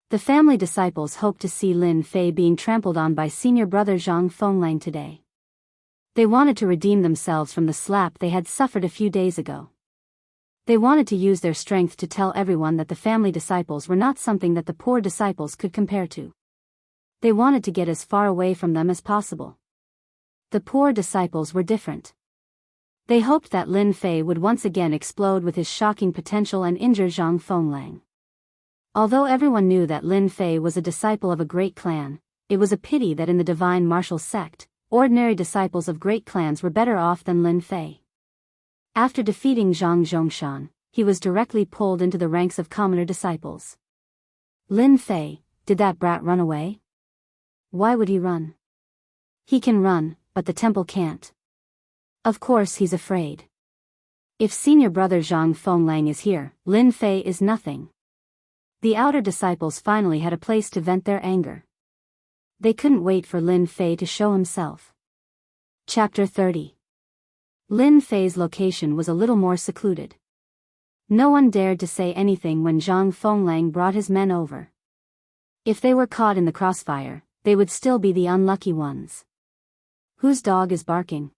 The family disciples hoped to see Lin Fei being trampled on by senior brother Zhang Fenglang today. They wanted to redeem themselves from the slap they had suffered a few days ago. They wanted to use their strength to tell everyone that the family disciples were not something that the poor disciples could compare to. They wanted to get as far away from them as possible. The poor disciples were different. They hoped that Lin Fei would once again explode with his shocking potential and injure Zhang Fenglang. Although everyone knew that Lin Fei was a disciple of a great clan, it was a pity that in the divine martial sect, ordinary disciples of great clans were better off than Lin Fei. After defeating Zhang Zhongshan, he was directly pulled into the ranks of commoner disciples. Lin Fei, did that brat run away? Why would he run? He can run, but the temple can't. Of course he's afraid. If senior brother Zhang Fenglang is here, Lin Fei is nothing. The outer disciples finally had a place to vent their anger. They couldn't wait for Lin Fei to show himself. Chapter 30. Lin Fei's location was a little more secluded. No one dared to say anything when Zhang Fenglang brought his men over. If they were caught in the crossfire, they would still be the unlucky ones. Whose dog is barking?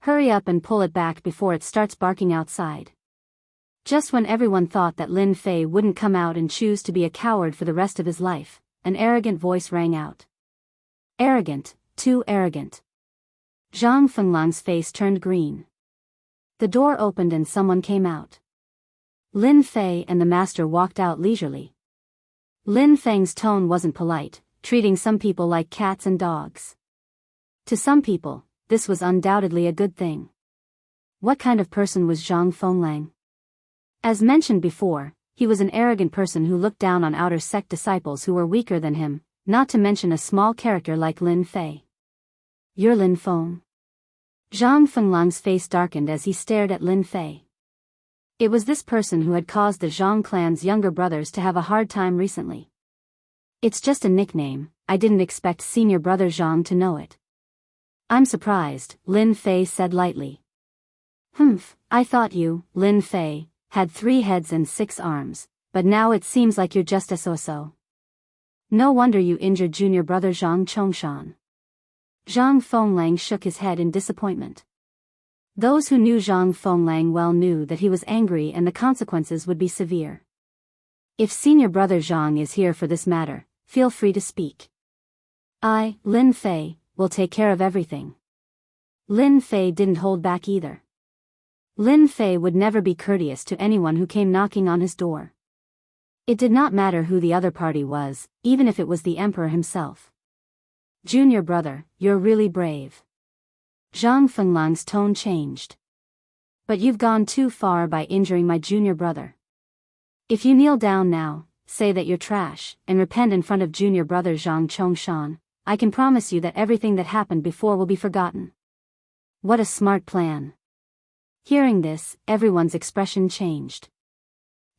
Hurry up and pull it back before it starts barking outside. Just when everyone thought that Lin Fei wouldn't come out and choose to be a coward for the rest of his life, an arrogant voice rang out. Arrogant, too arrogant. Zhang Fenglang's face turned green. The door opened and someone came out. Lin Fei and the master walked out leisurely. Lin Feng's tone wasn't polite, treating some people like cats and dogs. To some people, this was undoubtedly a good thing. What kind of person was Zhang Fenglang? As mentioned before, he was an arrogant person who looked down on outer sect disciples who were weaker than him, not to mention a small character like Lin Fei. You're Lin Feng? Zhang Fenglang's face darkened as he stared at Lin Fei. It was this person who had caused the Zhang clan's younger brothers to have a hard time recently. It's just a nickname, I didn't expect senior brother Zhang to know it. I'm surprised, Lin Fei said lightly. I thought you, Lin Fei, had 3 heads and 6 arms, but now it seems like you're just a so-so. No wonder you injured junior brother Zhang Chongshan. Zhang Fenglang shook his head in disappointment. Those who knew Zhang Fenglang well knew that he was angry and the consequences would be severe. If senior brother Zhang is here for this matter, feel free to speak. I, Lin Fei, will take care of everything. Lin Fei didn't hold back either. Lin Fei would never be courteous to anyone who came knocking on his door. It did not matter who the other party was, even if it was the emperor himself. Junior brother, you're really brave. Zhang Fenglang's tone changed. But you've gone too far by injuring my junior brother. If you kneel down now, say that you're trash, and repent in front of junior brother Zhang Chongshan, I can promise you that everything that happened before will be forgotten. What a smart plan. Hearing this, everyone's expression changed.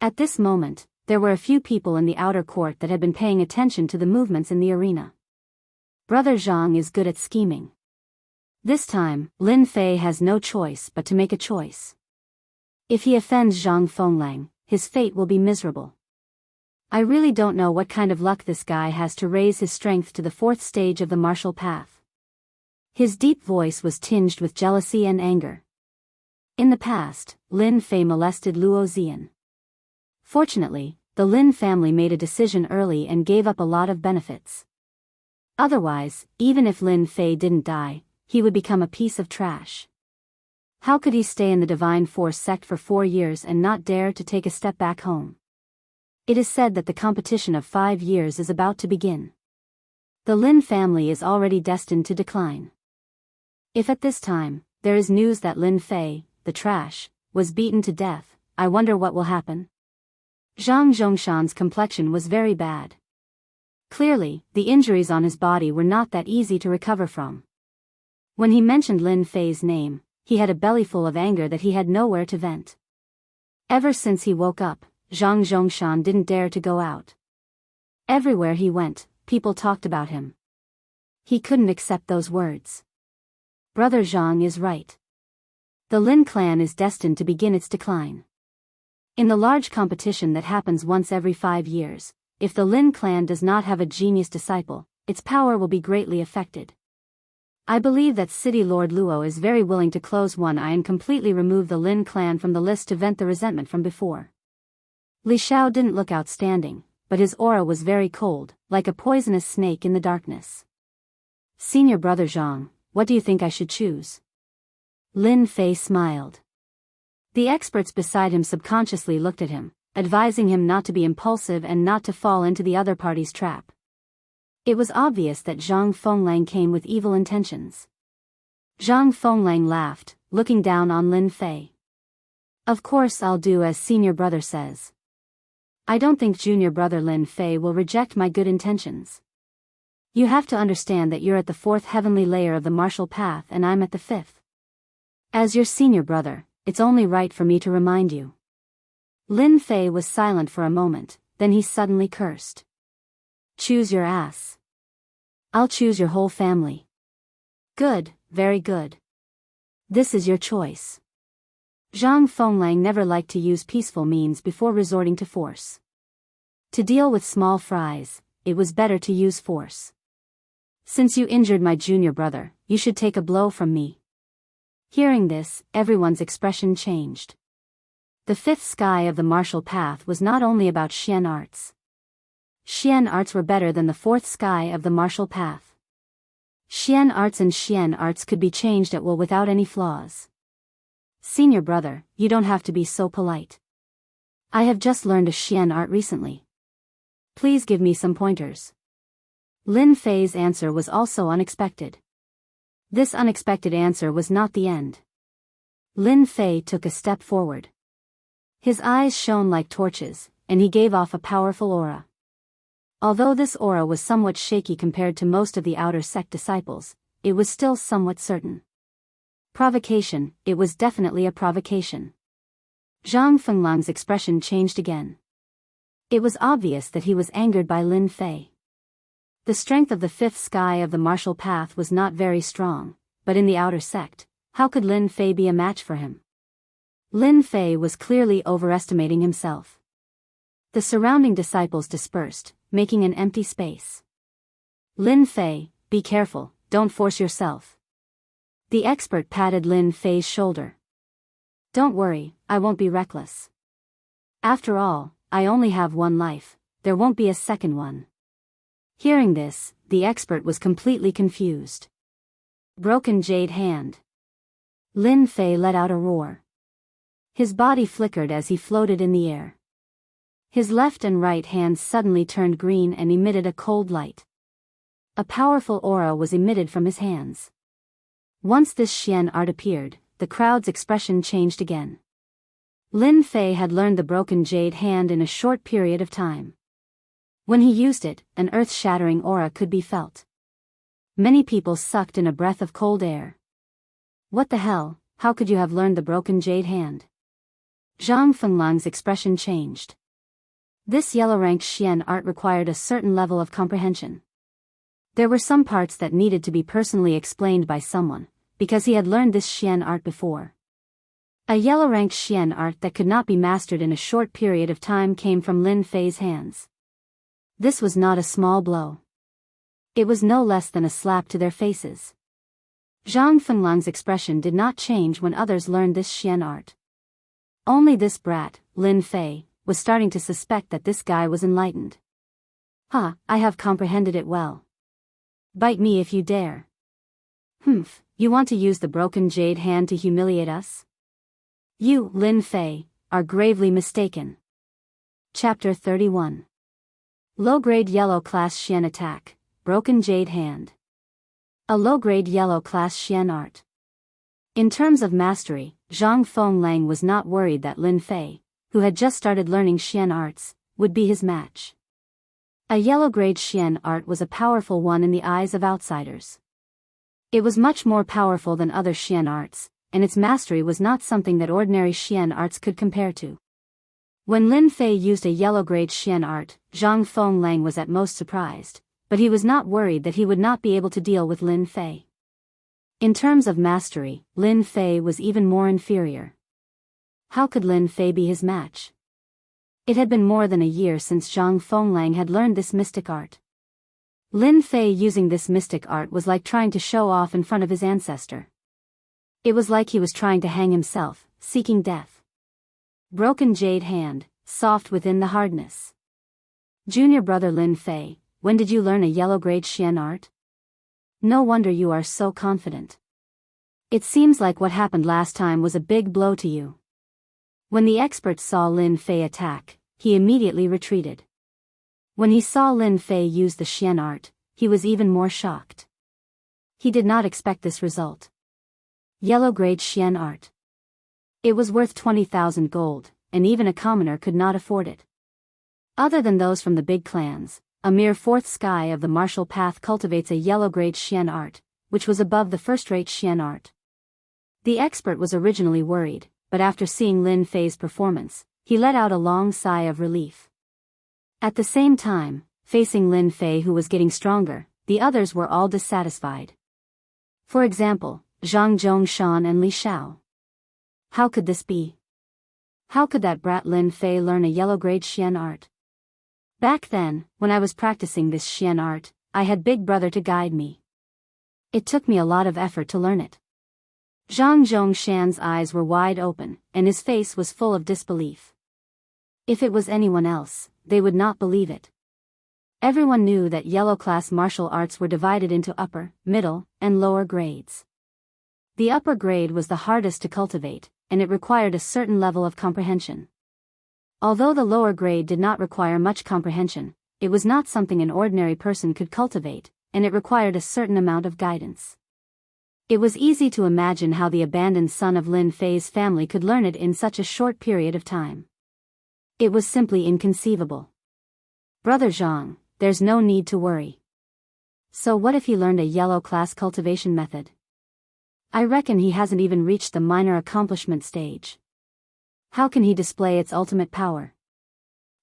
At this moment, there were a few people in the outer court that had been paying attention to the movements in the arena. Brother Zhang is good at scheming. This time, Lin Fei has no choice but to make a choice. If he offends Zhang Fenglang, his fate will be miserable. I really don't know what kind of luck this guy has to raise his strength to the 4th stage of the martial path. His deep voice was tinged with jealousy and anger. In the past, Lin Fei molested Luo Zian. Fortunately, the Lin family made a decision early and gave up a lot of benefits. Otherwise, even if Lin Fei didn't die, he would become a piece of trash. How could he stay in the Divine Force sect for 4 years and not dare to take a step back home? It is said that the competition of 5 years is about to begin. The Lin family is already destined to decline. If at this time, there is news that Lin Fei, the trash, was beaten to death, I wonder what will happen. Zhang Zhongshan's complexion was very bad. Clearly, the injuries on his body were not that easy to recover from. When he mentioned Lin Fei's name, he had a bellyful of anger that he had nowhere to vent. Ever since he woke up, Zhang Zhongshan didn't dare to go out. Everywhere he went, people talked about him. He couldn't accept those words. Brother Zhang is right. The Lin clan is destined to begin its decline. In the large competition that happens once every 5 years, if the Lin clan does not have a genius disciple, its power will be greatly affected. I believe that City Lord Luo is very willing to close one eye and completely remove the Lin clan from the list to vent the resentment from before. Li Xiao didn't look outstanding, but his aura was very cold, like a poisonous snake in the darkness. Senior brother Zhang, what do you think I should choose? Lin Fei smiled. The experts beside him subconsciously looked at him, advising him not to be impulsive and not to fall into the other party's trap. It was obvious that Zhang Fenglang came with evil intentions. Zhang Fenglang laughed, looking down on Lin Fei. Of course I'll do as senior brother says. I don't think junior brother Lin Fei will reject my good intentions. You have to understand that you're at the 4th heavenly layer of the martial path and I'm at the 5th. As your senior brother, it's only right for me to remind you. Lin Fei was silent for a moment, then he suddenly cursed. Choose your ass. I'll choose your whole family. Good, very good. This is your choice. Zhang Fenglang never liked to use peaceful means before resorting to force. To deal with small fries, it was better to use force. Since you injured my junior brother, you should take a blow from me. Hearing this, everyone's expression changed. The fifth sky of the martial path was not only about Xian arts. Xian arts were better than the fourth sky of the martial path. Xian arts and Xian arts could be changed at will without any flaws. Senior brother, you don't have to be so polite. I have just learned a Xian art recently. Please give me some pointers. Lin Fei's answer was also unexpected. This unexpected answer was not the end. Lin Fei took a step forward. His eyes shone like torches, and he gave off a powerful aura. Although this aura was somewhat shaky compared to most of the outer sect disciples, it was still somewhat certain. Provocation, it was definitely a provocation. Zhang Fenglang's expression changed again. It was obvious that he was angered by Lin Fei. The strength of the fifth sky of the martial path was not very strong, but in the outer sect, how could Lin Fei be a match for him? Lin Fei was clearly overestimating himself. The surrounding disciples dispersed, making an empty space. Lin Fei, be careful, don't force yourself. The expert patted Lin Fei's shoulder. Don't worry, I won't be reckless. After all, I only have one life, there won't be a second one. Hearing this, the expert was completely confused. Broken jade hand. Lin Fei let out a roar. His body flickered as he floated in the air. His left and right hands suddenly turned green and emitted a cold light. A powerful aura was emitted from his hands. Once this Xian art appeared, the crowd's expression changed again. Lin Fei had learned the broken jade hand in a short period of time. When he used it, an earth-shattering aura could be felt. Many people sucked in a breath of cold air. What the hell, how could you have learned the broken jade hand? Zhang Fenglang's expression changed. This yellow-ranked Xian art required a certain level of comprehension. There were some parts that needed to be personally explained by someone, because he had learned this Xian art before. A yellow-ranked Xian art that could not be mastered in a short period of time came from Lin Fei's hands. This was not a small blow. It was no less than a slap to their faces. Zhang Fenglang's expression did not change when others learned this Xian art. Only this brat, Lin Fei, was starting to suspect that this guy was enlightened. I have comprehended it well. Bite me if you dare. You want to use the broken jade hand to humiliate us? You, Lin Fei, are gravely mistaken. Chapter 31. Low-grade yellow class Xian attack, broken jade hand. A low-grade yellow class Xian art. In terms of mastery, Zhang Fenglong was not worried that Lin Fei, who had just started learning Xian arts, would be his match. A yellow-grade Xian art was a powerful one in the eyes of outsiders. It was much more powerful than other Xian arts, and its mastery was not something that ordinary Xian arts could compare to. When Lin Fei used a yellow-grade Xian art, Zhang Fenglong was at most surprised, but he was not worried that he would not be able to deal with Lin Fei. In terms of mastery, Lin Fei was even more inferior. How could Lin Fei be his match? It had been more than a year since Zhang Fenglong had learned this mystic art. Lin Fei using this mystic art was like trying to show off in front of his ancestor. It was like he was trying to hang himself, seeking death. Broken jade hand, soft within the hardness. Junior brother Lin Fei, when did you learn a yellow-grade Xian art? No wonder you are so confident. It seems like what happened last time was a big blow to you. When the expert saw Lin Fei attack, he immediately retreated. When he saw Lin Fei use the Xian art, he was even more shocked. He did not expect this result. Yellow-grade Xian art. It was worth 20,000 gold, and even a commoner could not afford it. Other than those from the big clans, a mere fourth sky of the martial path cultivates a yellow-grade Xian art, which was above the first-rate Xian art. The expert was originally worried, but after seeing Lin Fei's performance, he let out a long sigh of relief. At the same time, facing Lin Fei who was getting stronger, the others were all dissatisfied. For example, Zhang Zhongshan and Li Shao. How could this be? How could that brat Lin Fei learn a yellow-grade Xian art? Back then, when I was practicing this Xian art, I had Big Brother to guide me. It took me a lot of effort to learn it. Zhang Zhongshan's eyes were wide open, and his face was full of disbelief. If it was anyone else, they would not believe it. Everyone knew that yellow-class martial arts were divided into upper, middle, and lower grades. The upper grade was the hardest to cultivate, and it required a certain level of comprehension. Although the lower grade did not require much comprehension, it was not something an ordinary person could cultivate, and it required a certain amount of guidance. It was easy to imagine how the abandoned son of Lin Fei's family could learn it in such a short period of time. It was simply inconceivable. Brother Zhang, there's no need to worry. So what if he learned a yellow-class cultivation method? I reckon he hasn't even reached the minor accomplishment stage. How can he display its ultimate power?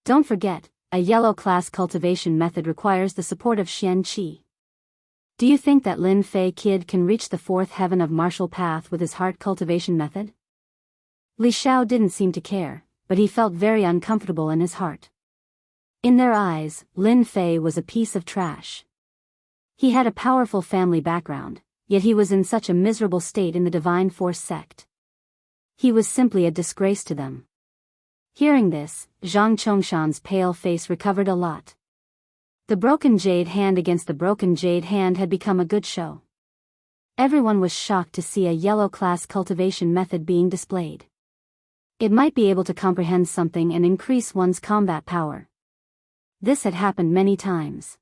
Don't forget, a yellow-class cultivation method requires the support of Xian Qi. Do you think that Lin Fei kid can reach the fourth heaven of martial path with his heart cultivation method? Li Xiao didn't seem to care, but he felt very uncomfortable in his heart. In their eyes, Lin Fei was a piece of trash. He had a powerful family background, yet he was in such a miserable state in the Divine Force sect. He was simply a disgrace to them. Hearing this, Zhang Chongshan's pale face recovered a lot. The broken jade hand against the broken jade hand had become a good show. Everyone was shocked to see a yellow-class cultivation method being displayed. It might be able to comprehend something and increase one's combat power. This had happened many times.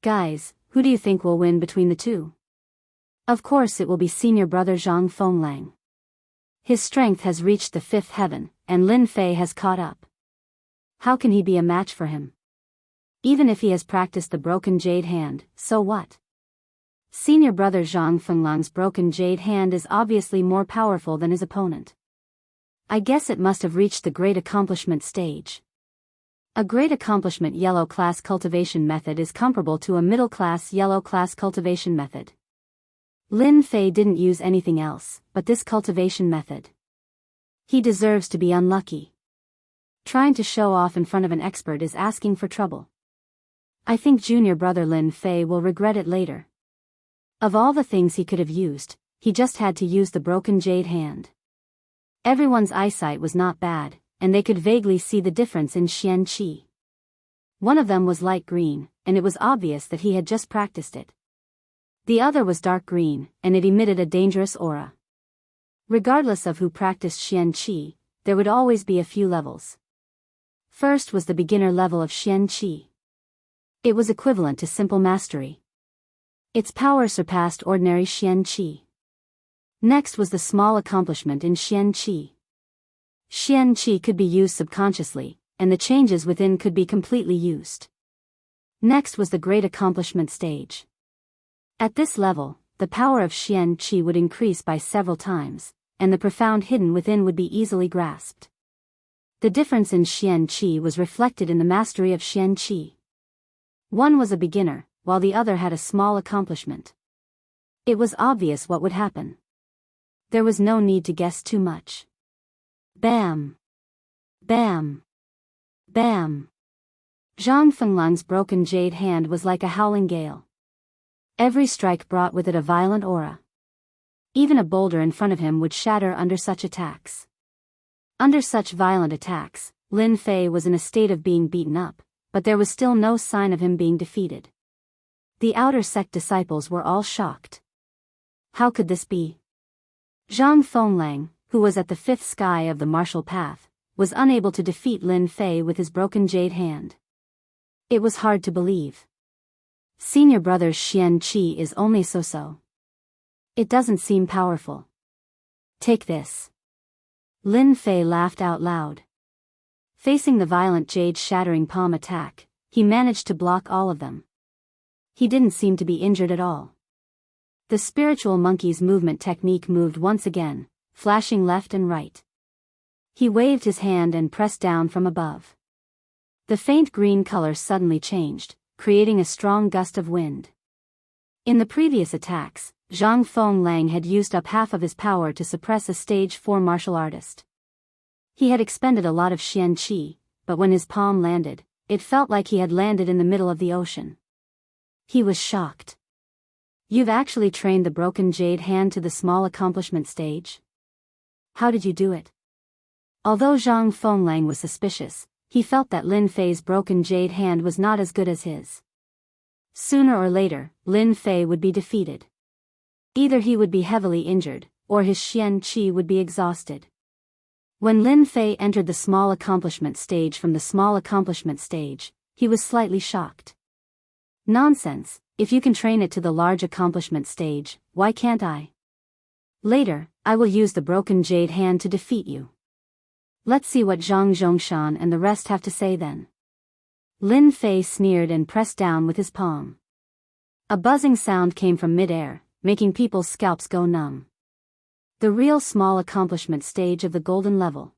Guys, who do you think will win between the two? Of course it will be senior brother Zhang Fenglang. His strength has reached the fifth heaven, and Lin Fei has caught up. How can he be a match for him? Even if he has practiced the broken jade hand, so what? Senior brother Zhang Fenglang's broken jade hand is obviously more powerful than his opponent. I guess it must have reached the great accomplishment stage. A great accomplishment yellow-class cultivation method is comparable to a middle-class yellow-class cultivation method. Lin Fei didn't use anything else but this cultivation method. He deserves to be unlucky. Trying to show off in front of an expert is asking for trouble. I think junior brother Lin Fei will regret it later. Of all the things he could have used, he just had to use the broken jade hand. Everyone's eyesight was not bad, and they could vaguely see the difference in Xian Qi. One of them was light green, and it was obvious that he had just practiced it. The other was dark green, and it emitted a dangerous aura. Regardless of who practiced Xian Qi, there would always be a few levels. First was the beginner level of Xian Qi. It was equivalent to simple mastery. Its power surpassed ordinary Xian Qi. Next was the small accomplishment in Xian Qi. Xian Qi could be used subconsciously, and the changes within could be completely used. Next was the great accomplishment stage. At this level, the power of Xian Qi would increase by several times, and the profound hidden within would be easily grasped. The difference in Xian Qi was reflected in the mastery of Xian Qi. One was a beginner, while the other had a small accomplishment. It was obvious what would happen. There was no need to guess too much. Bam! Bam! Bam! Zhang Fenglang's broken jade hand was like a howling gale. Every strike brought with it a violent aura. Even a boulder in front of him would shatter under such attacks. Under such violent attacks, Lin Fei was in a state of being beaten up, but there was still no sign of him being defeated. The outer sect disciples were all shocked. How could this be? Zhang Fenglang, who was at the fifth sky of the martial path, was unable to defeat Lin Fei with his broken jade hand. It was hard to believe. Senior brother Xian Qi is only so-so. It doesn't seem powerful. Take this. Lin Fei laughed out loud. Facing the violent jade-shattering palm attack, he managed to block all of them. He didn't seem to be injured at all. The spiritual monkey's movement technique moved once again, flashing left and right. He waved his hand and pressed down from above. The faint green color suddenly changed, creating a strong gust of wind. In the previous attacks, Zhang Fenglang had used up half of his power to suppress a stage 4 martial artist. He had expended a lot of Xian Qi, but when his palm landed, it felt like he had landed in the middle of the ocean. He was shocked. You've actually trained the broken jade hand to the small accomplishment stage? How did you do it? Although Zhang Fenglang was suspicious, he felt that Lin Fei's broken jade hand was not as good as his. Sooner or later, Lin Fei would be defeated. Either he would be heavily injured, or his Xian Qi would be exhausted. When Lin Fei entered the small accomplishment stage from the small accomplishment stage, he was slightly shocked. Nonsense, if you can train it to the large accomplishment stage, why can't I? Later, I will use the broken jade hand to defeat you. Let's see what Zhang Zhongshan and the rest have to say then. Lin Fei sneered and pressed down with his palm. A buzzing sound came from mid-air, making people's scalps go numb. The real small accomplishment stage of the golden level.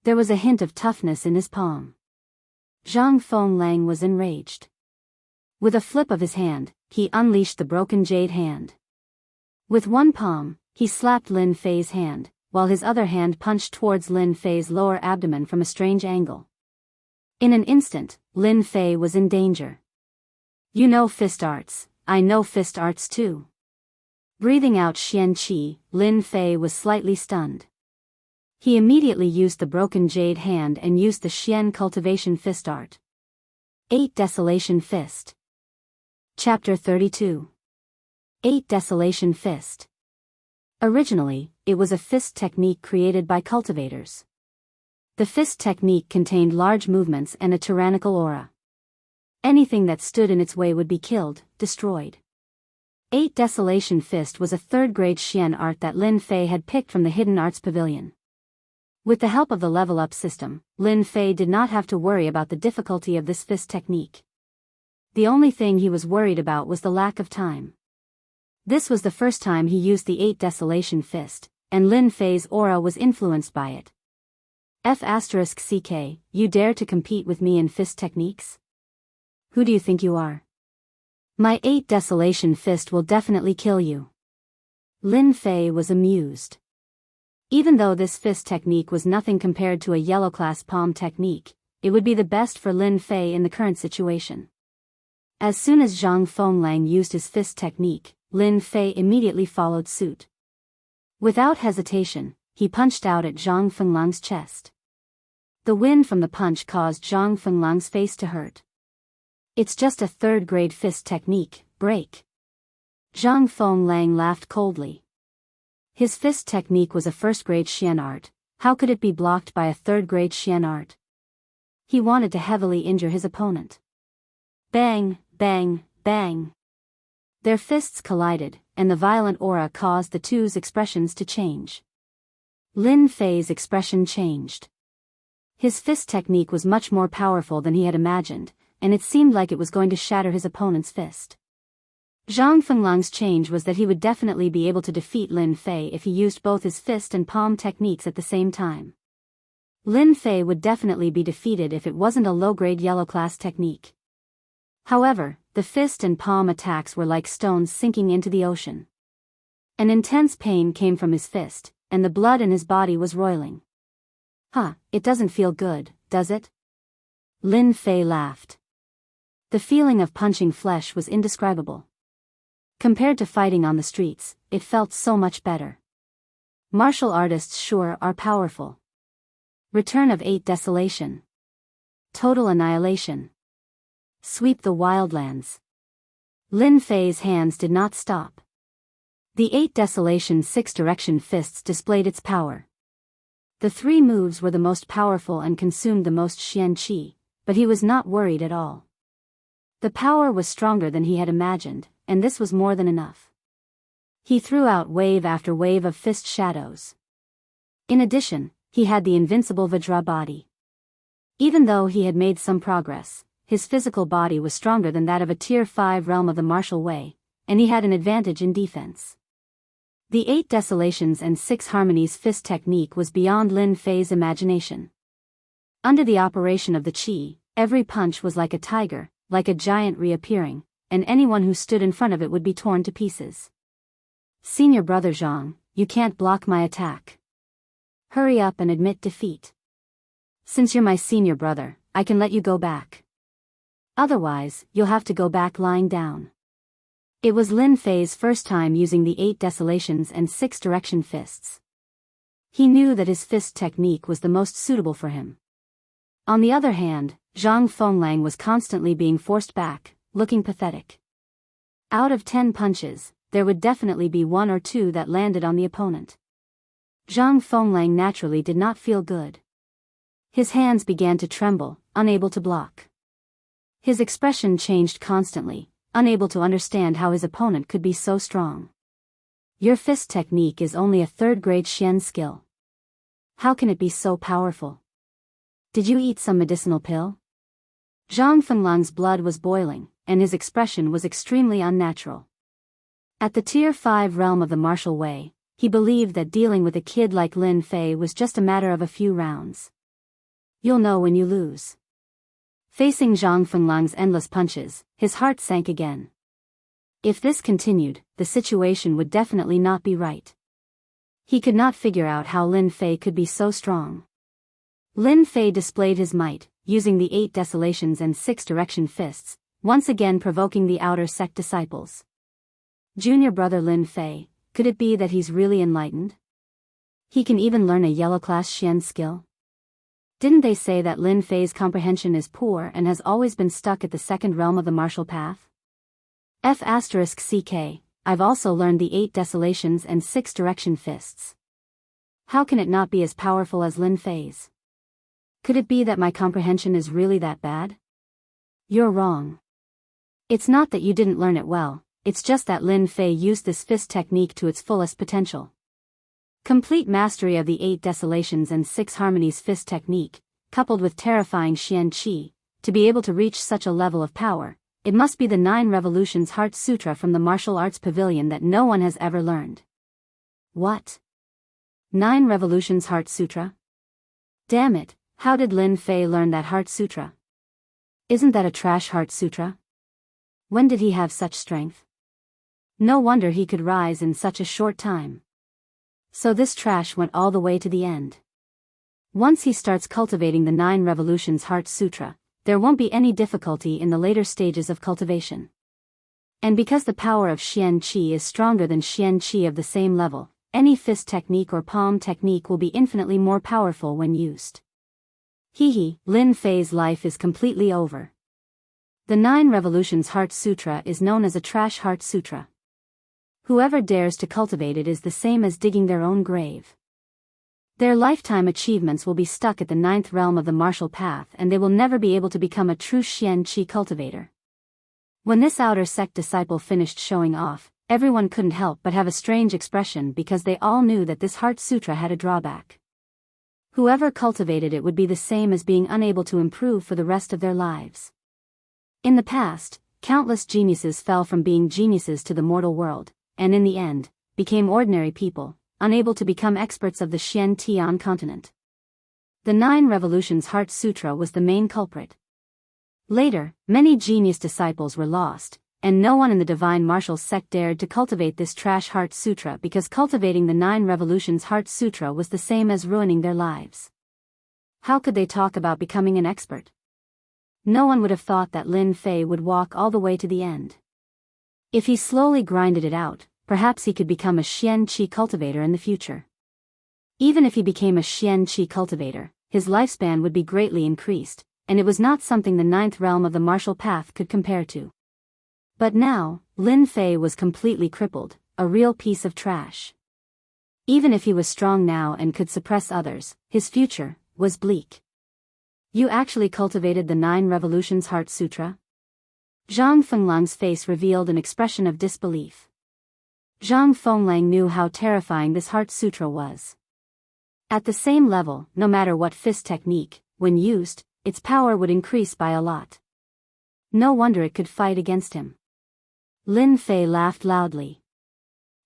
There was a hint of toughness in his palm. Zhang Fenglang was enraged. With a flip of his hand, he unleashed the broken jade hand. With one palm, he slapped Lin Fei's hand, while his other hand punched towards Lin Fei's lower abdomen from a strange angle. In an instant, Lin Fei was in danger. You know fist arts, I know fist arts too. Breathing out Xian Qi, Lin Fei was slightly stunned. He immediately used the broken jade hand and used the Xian Cultivation fist art. 8 Desolation Fist. Chapter 32. 8 Desolation Fist. Originally, it was a fist technique created by cultivators. The fist technique contained large movements and a tyrannical aura. Anything that stood in its way would be killed, destroyed. 8 Desolation Fist was a third-grade Xian art that Lin Fei had picked from the Hidden Arts Pavilion. With the help of the level-up system, Lin Fei did not have to worry about the difficulty of this fist technique. The only thing he was worried about was the lack of time. This was the first time he used the 8 Desolation Fist, and Lin Fei's aura was influenced by it. F***CK, you dare to compete with me in fist techniques? Who do you think you are? My 8 Desolation Fist will definitely kill you. Lin Fei was amused. Even though this fist technique was nothing compared to a yellow-class palm technique, it would be the best for Lin Fei in the current situation. As soon as Zhang Fenglang used his fist technique, Lin Fei immediately followed suit. Without hesitation, he punched out at Zhang Fenglang's chest. The wind from the punch caused Zhang Fenglang's face to hurt. It's just a third-grade fist technique, break. Zhang Fenglang laughed coldly. His fist technique was a first-grade Xian art, how could it be blocked by a third-grade Xian art? He wanted to heavily injure his opponent. Bang, bang, bang. Their fists collided, and the violent aura caused the two's expressions to change. Lin Fei's expression changed. His fist technique was much more powerful than he had imagined, and it seemed like it was going to shatter his opponent's fist. Zhang Fenglang's change was that he would definitely be able to defeat Lin Fei if he used both his fist and palm techniques at the same time. Lin Fei would definitely be defeated if it wasn't a low-grade yellow-class technique. However, the fist and palm attacks were like stones sinking into the ocean. An intense pain came from his fist, and the blood in his body was roiling. It doesn't feel good, does it? Lin Fei laughed. The feeling of punching flesh was indescribable. Compared to fighting on the streets, it felt so much better. Martial artists sure are powerful. Return of 8 Desolation. Total annihilation. Sweep the wildlands. Lin Fei's hands did not stop. The 8 Desolation 6-direction fists displayed its power. The 3 moves were the most powerful and consumed the most Xian Qi, but he was not worried at all. The power was stronger than he had imagined, and this was more than enough. He threw out wave after wave of fist shadows. In addition, he had the invincible Vajra body. Even though he had made some progress, his physical body was stronger than that of a Tier 5 realm of the martial way, and he had an advantage in defense. The 8 Desolations and 6 Harmonies fist technique was beyond Lin Fei's imagination. Under the operation of the Qi, every punch was like a tiger, like a giant reappearing, and anyone who stood in front of it would be torn to pieces. Senior brother Zhang, you can't block my attack. Hurry up and admit defeat. Since you're my senior brother, I can let you go back. Otherwise, you'll have to go back lying down. It was Lin Fei's first time using the 8 desolations and 6 direction fists. He knew that his fist technique was the most suitable for him. On the other hand, Zhang Fenglang was constantly being forced back, looking pathetic. Out of 10 punches, there would definitely be 1 or 2 that landed on the opponent. Zhang Fenglang naturally did not feel good. His hands began to tremble, unable to block. His expression changed constantly, unable to understand how his opponent could be so strong. Your fist technique is only a 3rd-grade Xian skill. How can it be so powerful? Did you eat some medicinal pill? Zhang Fenglang's blood was boiling, and his expression was extremely unnatural. At the Tier 5 realm of the martial way, he believed that dealing with a kid like Lin Fei was just a matter of a few rounds. You'll know when you lose. Facing Zhang Fenglang's endless punches, his heart sank again. If this continued, the situation would definitely not be right. He could not figure out how Lin Fei could be so strong. Lin Fei displayed his might, using the 8 desolations and 6 direction fists, once again provoking the outer sect disciples. Junior brother Lin Fei, could it be that he's really enlightened? He can even learn a yellow-class Xian skill? Didn't they say that Lin Fei's comprehension is poor and has always been stuck at the 2nd realm of the martial path? F***ck, I've also learned the 8 desolations and 6 direction fists. How can it not be as powerful as Lin Fei's? Could it be that my comprehension is really that bad? You're wrong. It's not that you didn't learn it well, it's just that Lin Fei used this fist technique to its fullest potential. Complete mastery of the 8 desolations and 6 harmonies fist technique, coupled with terrifying Xian Qi, to be able to reach such a level of power, it must be the 9 Revolutions Heart Sutra from the Martial Arts Pavilion that no one has ever learned. What? 9 Revolutions Heart Sutra? Damn it, how did Lin Fei learn that Heart Sutra? Isn't that a trash Heart Sutra? When did he have such strength? No wonder he could rise in such a short time. So this trash went all the way to the end. Once he starts cultivating the 9 Revolutions Heart Sutra, there won't be any difficulty in the later stages of cultivation. And because the power of Xian Qi is stronger than Xian Qi of the same level, any fist technique or palm technique will be infinitely more powerful when used. Lin Fei's life is completely over. The 9 Revolutions Heart Sutra is known as a trash Heart Sutra. Whoever dares to cultivate it is the same as digging their own grave. Their lifetime achievements will be stuck at the 9th realm of the martial path and they will never be able to become a true Xian Qi cultivator. When this outer sect disciple finished showing off, everyone couldn't help but have a strange expression because they all knew that this Heart Sutra had a drawback. Whoever cultivated it would be the same as being unable to improve for the rest of their lives. In the past, countless geniuses fell from being geniuses to the mortal world, and in the end, became ordinary people, unable to become experts of the Xian Tian continent. The 9 Revolutions Heart Sutra was the main culprit. Later, many genius disciples were lost, and no one in the divine martial sect dared to cultivate this trash Heart Sutra because cultivating the 9 Revolutions Heart Sutra was the same as ruining their lives. How could they talk about becoming an expert? No one would have thought that Lin Fei would walk all the way to the end. If he slowly grinded it out, perhaps he could become a Xian Qi cultivator in the future. Even if he became a Xian Qi cultivator, his lifespan would be greatly increased, and it was not something the 9th realm of the martial path could compare to. But now, Lin Fei was completely crippled, a real piece of trash. Even if he was strong now and could suppress others, his future was bleak. You actually cultivated the 9 Revolutions Heart Sutra? Zhang Fenglang's face revealed an expression of disbelief. Zhang Fenglang knew how terrifying this Heart Sutra was. At the same level, no matter what fist technique, when used, its power would increase by a lot. No wonder it could fight against him. Lin Fei laughed loudly.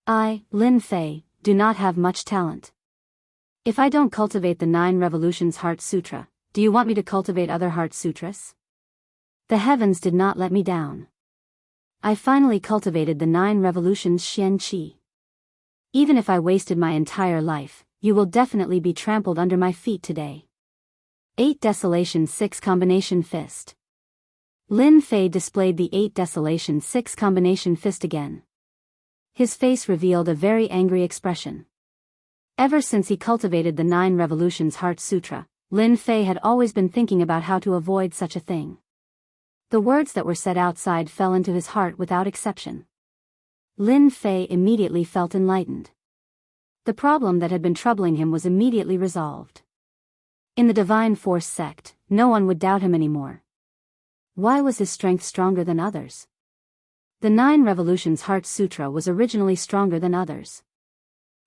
I, Lin Fei, do not have much talent. If I don't cultivate the 9 Revolutions Heart Sutra, do you want me to cultivate other Heart Sutras? The heavens did not let me down. I finally cultivated the 9 Revolutions Xian Qi. Even if I wasted my entire life, you will definitely be trampled under my feet today. 8 Desolation 6 Combination Fist. Lin Fei displayed the 8 Desolation 6 combination fist again. His face revealed a very angry expression. Ever since he cultivated the 9 Revolutions Heart Sutra, Lin Fei had always been thinking about how to avoid such a thing. The words that were said outside fell into his heart without exception. Lin Fei immediately felt enlightened. The problem that had been troubling him was immediately resolved. In the Divine Force sect, no one would doubt him anymore. Why was his strength stronger than others? The 9 Revolutions Heart Sutra was originally stronger than others.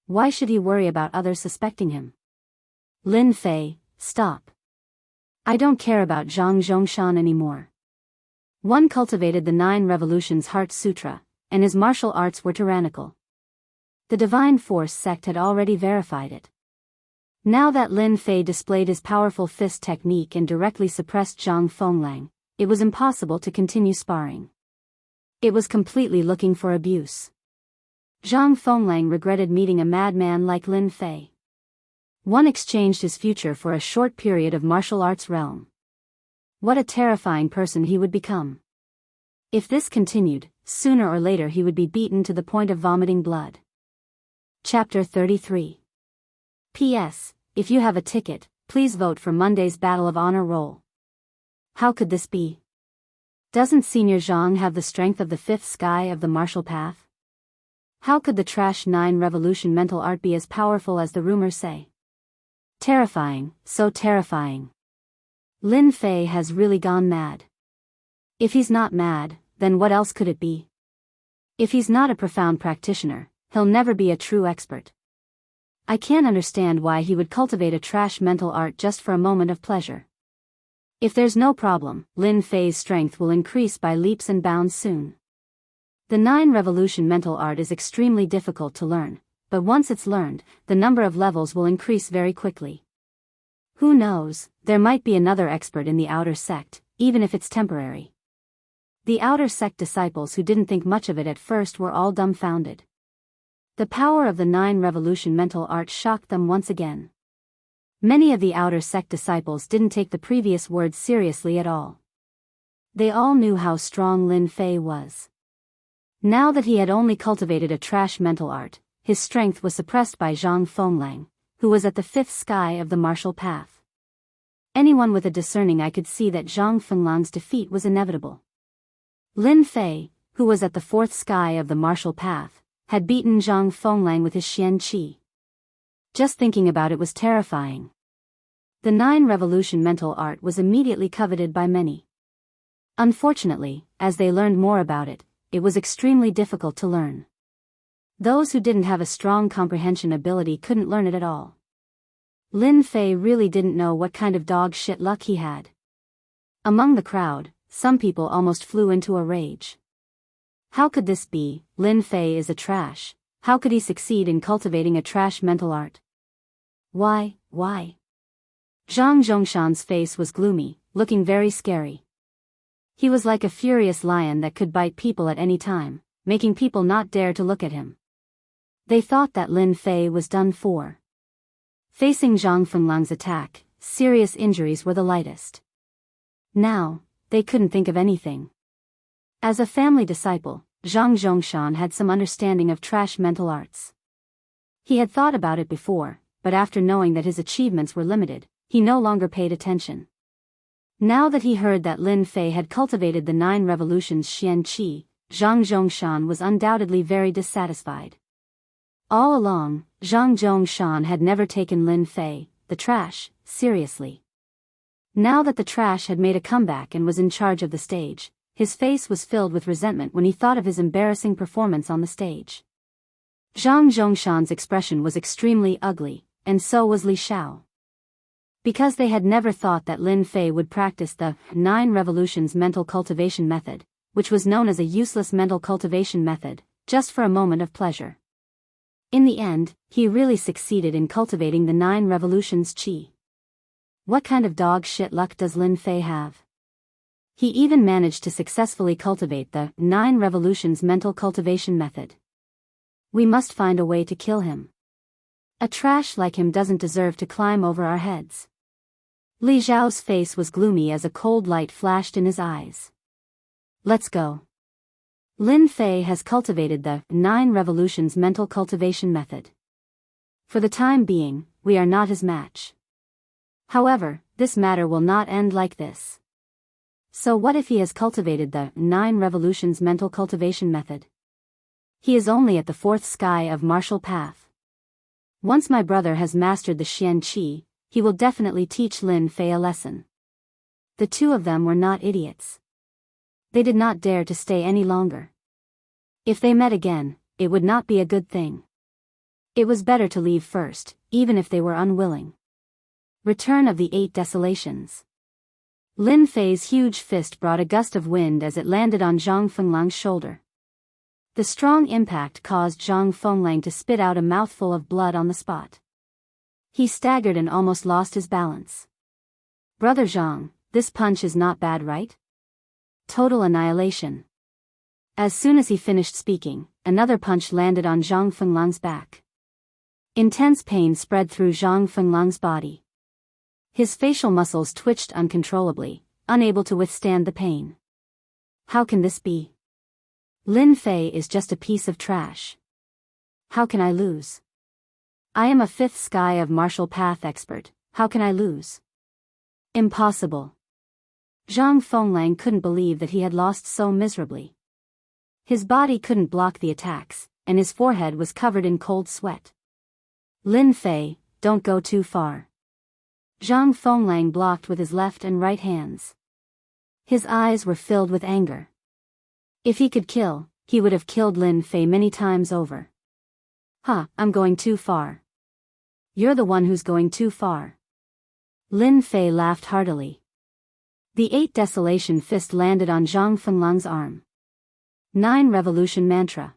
Why should he worry about others suspecting him? Lin Fei, stop. I don't care about Zhang Zhongshan anymore. One cultivated the 9 Revolutions Heart Sutra, and his martial arts were tyrannical. The Divine Force sect had already verified it. Now that Lin Fei displayed his powerful fist technique and directly suppressed Zhang Fenglang, it was impossible to continue sparring. It was completely looking for abuse. Zhang Fenglang regretted meeting a madman like Lin Fei. One exchanged his future for a short period of martial arts realm. What a terrifying person he would become. If this continued, sooner or later he would be beaten to the point of vomiting blood. Chapter 33. P.S. If you have a ticket, please vote for Monday's Battle of Honor role. How could this be? Doesn't Senior Zhang have the strength of the 5th sky of the martial path? How could the trash 9 revolution mental art be as powerful as the rumors say? Terrifying, so terrifying. Lin Fei has really gone mad. If he's not mad, then what else could it be? If he's not a profound practitioner, he'll never be a true expert. I can't understand why he would cultivate a trash mental art just for a moment of pleasure. If there's no problem, Lin Fei's strength will increase by leaps and bounds soon. The 9 revolution mental art is extremely difficult to learn, but once it's learned, the number of levels will increase very quickly. Who knows, there might be another expert in the outer sect, even if it's temporary. The outer sect disciples who didn't think much of it at first were all dumbfounded. The power of the 9 revolution mental art shocked them once again. Many of the outer sect disciples didn't take the previous words seriously at all. They all knew how strong Lin Fei was. Now that he had only cultivated a trash mental art, his strength was suppressed by Zhang Fenglang, who was at the 5th sky of the martial path. Anyone with a discerning eye could see that Zhang Fenglang's defeat was inevitable. Lin Fei, who was at the 4th sky of the martial path, had beaten Zhang Fenglang with his Xian Qi. Just thinking about it was terrifying. The 9 revolution mental art was immediately coveted by many. Unfortunately, as they learned more about it, it was extremely difficult to learn. Those who didn't have a strong comprehension ability couldn't learn it at all. Lin Fei really didn't know what kind of dog shit luck he had. Among the crowd, some people almost flew into a rage. How could this be? Lin Fei is a trash. How could he succeed in cultivating a trash mental art? Why? Zhang Zhongshan's face was gloomy, looking very scary. He was like a furious lion that could bite people at any time, making people not dare to look at him. They thought that Lin Fei was done for. Facing Zhang Fenglang's attack, serious injuries were the lightest. Now, they couldn't think of anything. As a family disciple, Zhang Zhongshan had some understanding of trash mental arts. He had thought about it before, but after knowing that his achievements were limited, he no longer paid attention. Now that he heard that Lin Fei had cultivated the 9 revolutions Xian Qi, Zhang Zhongshan was undoubtedly very dissatisfied. All along, Zhang Zhongshan had never taken Lin Fei, the trash, seriously. Now that the trash had made a comeback and was in charge of the stage, his face was filled with resentment when he thought of his embarrassing performance on the stage. Zhang Zhongshan's expression was extremely ugly, and so was Li Xiao. Because they had never thought that Lin Fei would practice the 9 revolutions mental cultivation method, which was known as a useless mental cultivation method, just for a moment of pleasure. In the end, he really succeeded in cultivating the 9 revolutions qi. What kind of dog shit luck does Lin Fei have? He even managed to successfully cultivate the 9 revolutions mental cultivation method. We must find a way to kill him. A trash like him doesn't deserve to climb over our heads. Li Zhao's face was gloomy as a cold light flashed in his eyes. Let's go. Lin Fei has cultivated the 9 revolutions mental cultivation method. For the time being, we are not his match. However, this matter will not end like this. So what if he has cultivated the 9 revolutions mental cultivation method? He is only at the 4th sky of martial path. Once my brother has mastered the Xian Qi, he will definitely teach Lin Fei a lesson. The two of them were not idiots. They did not dare to stay any longer. If they met again, it would not be a good thing. It was better to leave first, even if they were unwilling. Return of the 8 Desolations. Lin Fei's huge fist brought a gust of wind as it landed on Zhang Fenglang's shoulder. The strong impact caused Zhang Fenglang to spit out a mouthful of blood on the spot. He staggered and almost lost his balance. Brother Zhang, this punch is not bad, right? Total annihilation. As soon as he finished speaking, another punch landed on Zhang Fenglang's back. Intense pain spread through Zhang Fenglang's body. His facial muscles twitched uncontrollably, unable to withstand the pain. How can this be? Lin Fei is just a piece of trash. How can I lose? I am a 5th sky of martial path expert, how can I lose? Impossible. Zhang Fenglang couldn't believe that he had lost so miserably. His body couldn't block the attacks, and his forehead was covered in cold sweat. Lin Fei, don't go too far. Zhang Fenglang blocked with his left and right hands. His eyes were filled with anger. If he could kill, he would have killed Lin Fei many times over. I'm going too far. You're the one who's going too far. Lin Fei laughed heartily. The 8 Desolation fist landed on Zhang Fenglang's arm. 9 Revolution Mantra.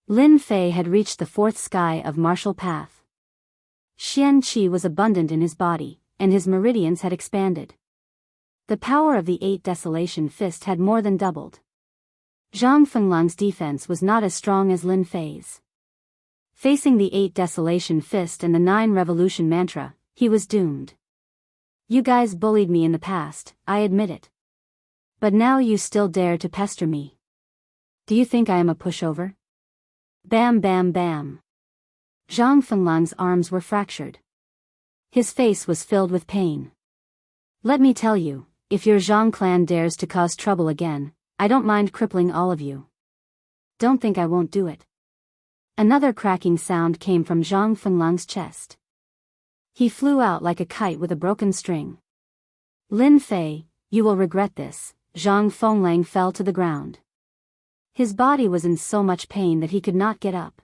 Lin Fei had reached the 4th sky of martial path. Xian Qi was abundant in his body, and his meridians had expanded. The power of the 8 Desolation fist had more than doubled. Zhang Fenglang's defense was not as strong as Lin Fei's. Facing the 8 Desolation fist and the 9 Revolution Mantra, he was doomed. You guys bullied me in the past, I admit it. But now you still dare to pester me. Do you think I am a pushover? Bam bam bam. Zhang Fenglang's arms were fractured. His face was filled with pain. Let me tell you, if your Zhang clan dares to cause trouble again, I don't mind crippling all of you. Don't think I won't do it. Another cracking sound came from Zhang Fenglang's chest. He flew out like a kite with a broken string. Lin Fei, you will regret this. Zhang Fenglang fell to the ground. His body was in so much pain that he could not get up.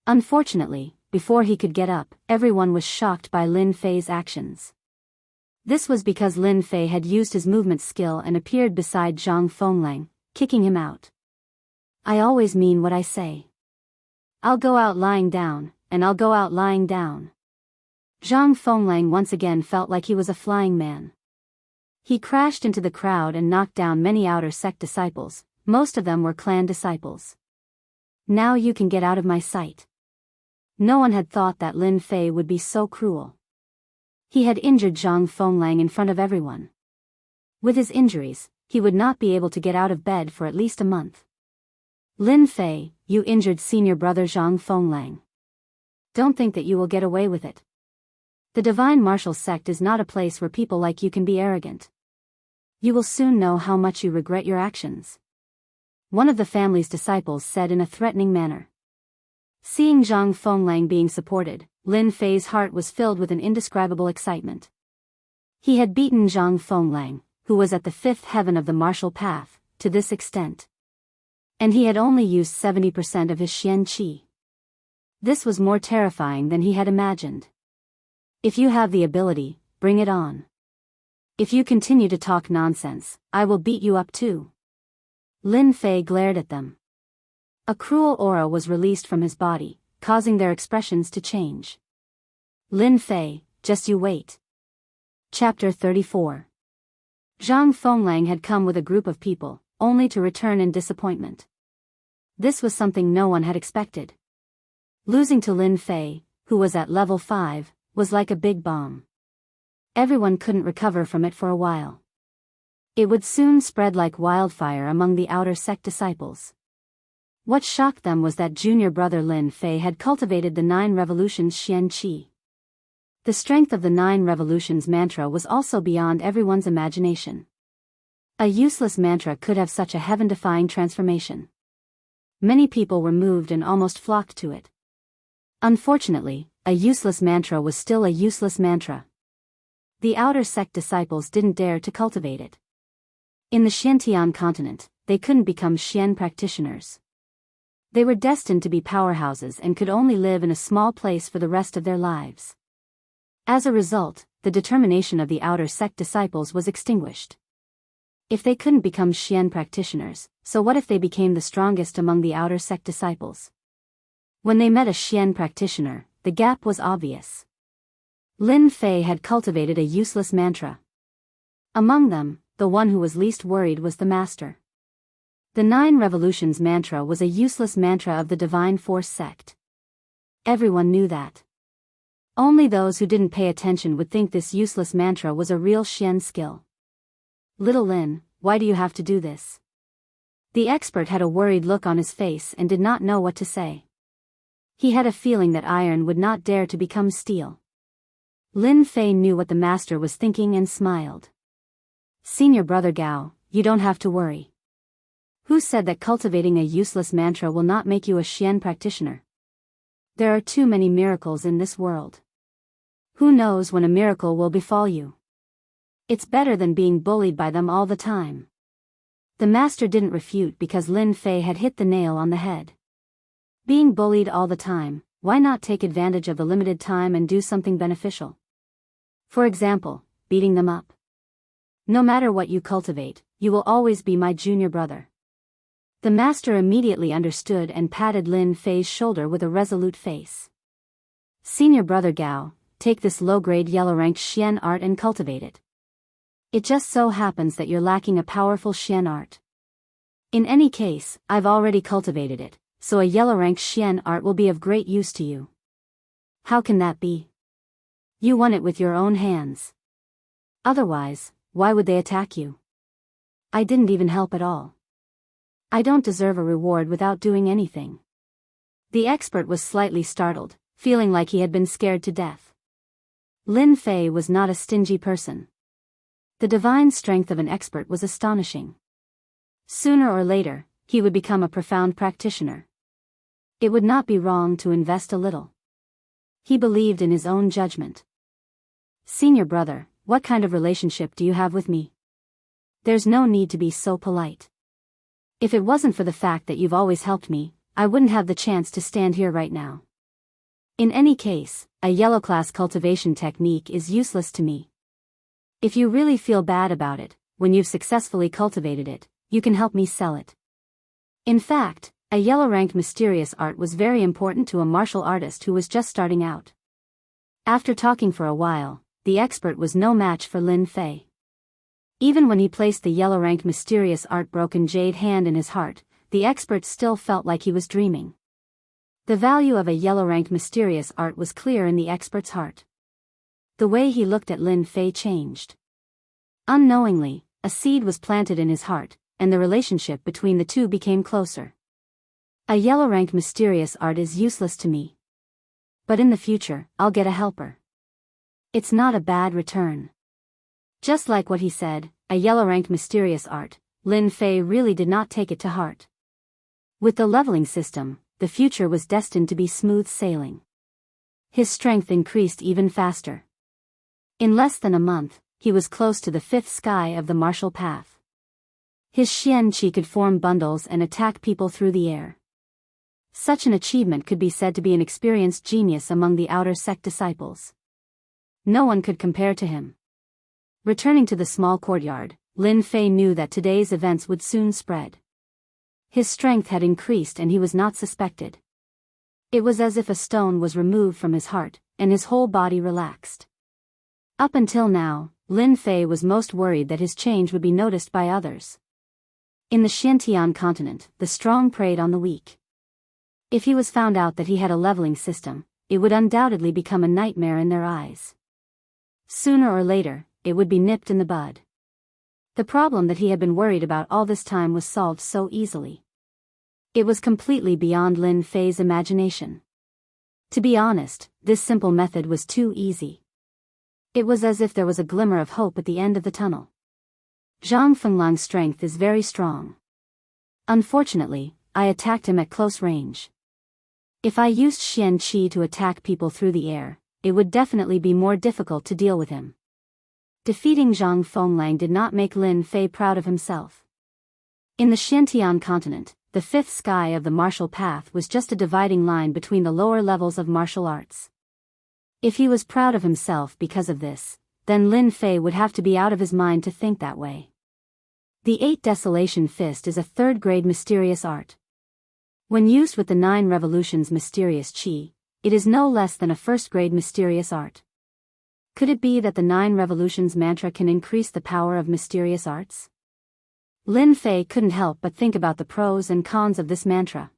Unfortunately, before he could get up, everyone was shocked by Lin Fei's actions. This was because Lin Fei had used his movement skill and appeared beside Zhang Fenglang, kicking him out. I always mean what I say. I'll go out lying down, and I'll go out lying down. Zhang Fenglang once again felt like he was a flying man. He crashed into the crowd and knocked down many outer sect disciples, most of them were clan disciples. Now you can get out of my sight. No one had thought that Lin Fei would be so cruel. He had injured Zhang Fenglang in front of everyone. With his injuries, he would not be able to get out of bed for at least a month. Lin Fei, you injured senior brother Zhang Fenglang. Don't think that you will get away with it. The divine martial sect is not a place where people like you can be arrogant. You will soon know how much you regret your actions. One of the family's disciples said in a threatening manner. Seeing Zhang Fenglang being supported, Lin Fei's heart was filled with an indescribable excitement. He had beaten Zhang Fenglang, who was at the 5th heaven of the martial path, to this extent. And he had only used 70% of his Xian Qi. This was more terrifying than he had imagined. If you have the ability, bring it on. If you continue to talk nonsense, I will beat you up too. Lin Fei glared at them. A cruel aura was released from his body, causing their expressions to change. Lin Fei, just you wait. Chapter 34. Zhang Fenglang had come with a group of people, only to return in disappointment. This was something no one had expected. Losing to Lin Fei, who was at level 5, was like a big bomb. Everyone couldn't recover from it for a while. It would soon spread like wildfire among the outer sect disciples. What shocked them was that junior brother Lin Fei had cultivated the 9 revolutions Xian Qi. The strength of the 9 revolutions mantra was also beyond everyone's imagination. A useless mantra could have such a heaven-defying transformation. Many people were moved and almost flocked to it. Unfortunately, a useless mantra was still a useless mantra. The outer sect disciples didn't dare to cultivate it. In the Xiantian continent, they couldn't become Xian practitioners. They were destined to be powerhouses and could only live in a small place for the rest of their lives. As a result, the determination of the outer sect disciples was extinguished. If they couldn't become Xian practitioners, so what if they became the strongest among the outer sect disciples? When they met a Xian practitioner, the gap was obvious. Lin Fei had cultivated a useless mantra. Among them, the one who was least worried was the master. The 9 revolutions mantra was a useless mantra of the Divine Force sect. Everyone knew that. Only those who didn't pay attention would think this useless mantra was a real Xian skill. Little Lin, why do you have to do this? The expert had a worried look on his face and did not know what to say. He had a feeling that iron would not dare to become steel. Lin Fei knew what the master was thinking and smiled. Senior brother Gao, you don't have to worry. Who said that cultivating a useless mantra will not make you a Xian practitioner? There are too many miracles in this world. Who knows when a miracle will befall you? It's better than being bullied by them all the time. The master didn't refute because Lin Fei had hit the nail on the head. Being bullied all the time, why not take advantage of the limited time and do something beneficial? For example, beating them up. No matter what you cultivate, you will always be my junior brother. The master immediately understood and patted Lin Fei's shoulder with a resolute face. Senior brother Gao, take this low-grade yellow-ranked Xian art and cultivate it. It just so happens that you're lacking a powerful Xian art. In any case, I've already cultivated it, so a yellow-ranked Xian art will be of great use to you. How can that be? You won it with your own hands. Otherwise, why would they attack you? I didn't even help at all. I don't deserve a reward without doing anything. The expert was slightly startled, feeling like he had been scared to death. Lin Fei was not a stingy person. The divine strength of an expert was astonishing. Sooner or later, he would become a profound practitioner. It would not be wrong to invest a little. He believed in his own judgment. Senior brother, what kind of relationship do you have with me? There's no need to be so polite. If it wasn't for the fact that you've always helped me, I wouldn't have the chance to stand here right now. In any case, a yellow class cultivation technique is useless to me. If you really feel bad about it, when you've successfully cultivated it, you can help me sell it. In fact, a yellow-ranked mysterious art was very important to a martial artist who was just starting out. After talking for a while, the expert was no match for Lin Fei. Even when he placed the yellow-ranked mysterious art broken jade hand in his heart, the expert still felt like he was dreaming. The value of a yellow-ranked mysterious art was clear in the expert's heart. The way he looked at Lin Fei changed. Unknowingly, a seed was planted in his heart, and the relationship between the two became closer. A yellow-ranked mysterious art is useless to me. But in the future, I'll get a helper. It's not a bad return. Just like what he said, a yellow-ranked mysterious art, Lin Fei really did not take it to heart. With the leveling system, the future was destined to be smooth sailing. His strength increased even faster. In less than a month, he was close to the 5th sky of the martial path. His Xian Qi could form bundles and attack people through the air. Such an achievement could be said to be an experienced genius among the outer sect disciples. No one could compare to him. Returning to the small courtyard, Lin Fei knew that today's events would soon spread. His strength had increased and he was not suspected. It was as if a stone was removed from his heart, and his whole body relaxed. Up until now, Lin Fei was most worried that his change would be noticed by others. In the Xiantian continent, the strong preyed on the weak. If he was found out that he had a leveling system, it would undoubtedly become a nightmare in their eyes. Sooner or later, it would be nipped in the bud. The problem that he had been worried about all this time was solved so easily. It was completely beyond Lin Fei's imagination. To be honest, this simple method was too easy. It was as if there was a glimmer of hope at the end of the tunnel. Zhang Fenglang's strength is very strong. Unfortunately, I attacked him at close range. If I used Xian Qi to attack people through the air, it would definitely be more difficult to deal with him. Defeating Zhang Fenglang did not make Lin Fei proud of himself. In the Xiantian continent, the fifth sky of the martial path was just a dividing line between the lower levels of martial arts. If he was proud of himself because of this, then Lin Fei would have to be out of his mind to think that way. The 8 Desolation Fist is a third-grade mysterious art. When used with the 9 Revolutions mysterious qi, it is no less than a first-grade mysterious art. Could it be that the 9 Revolutions mantra can increase the power of mysterious arts? Lin Fei couldn't help but think about the pros and cons of this mantra.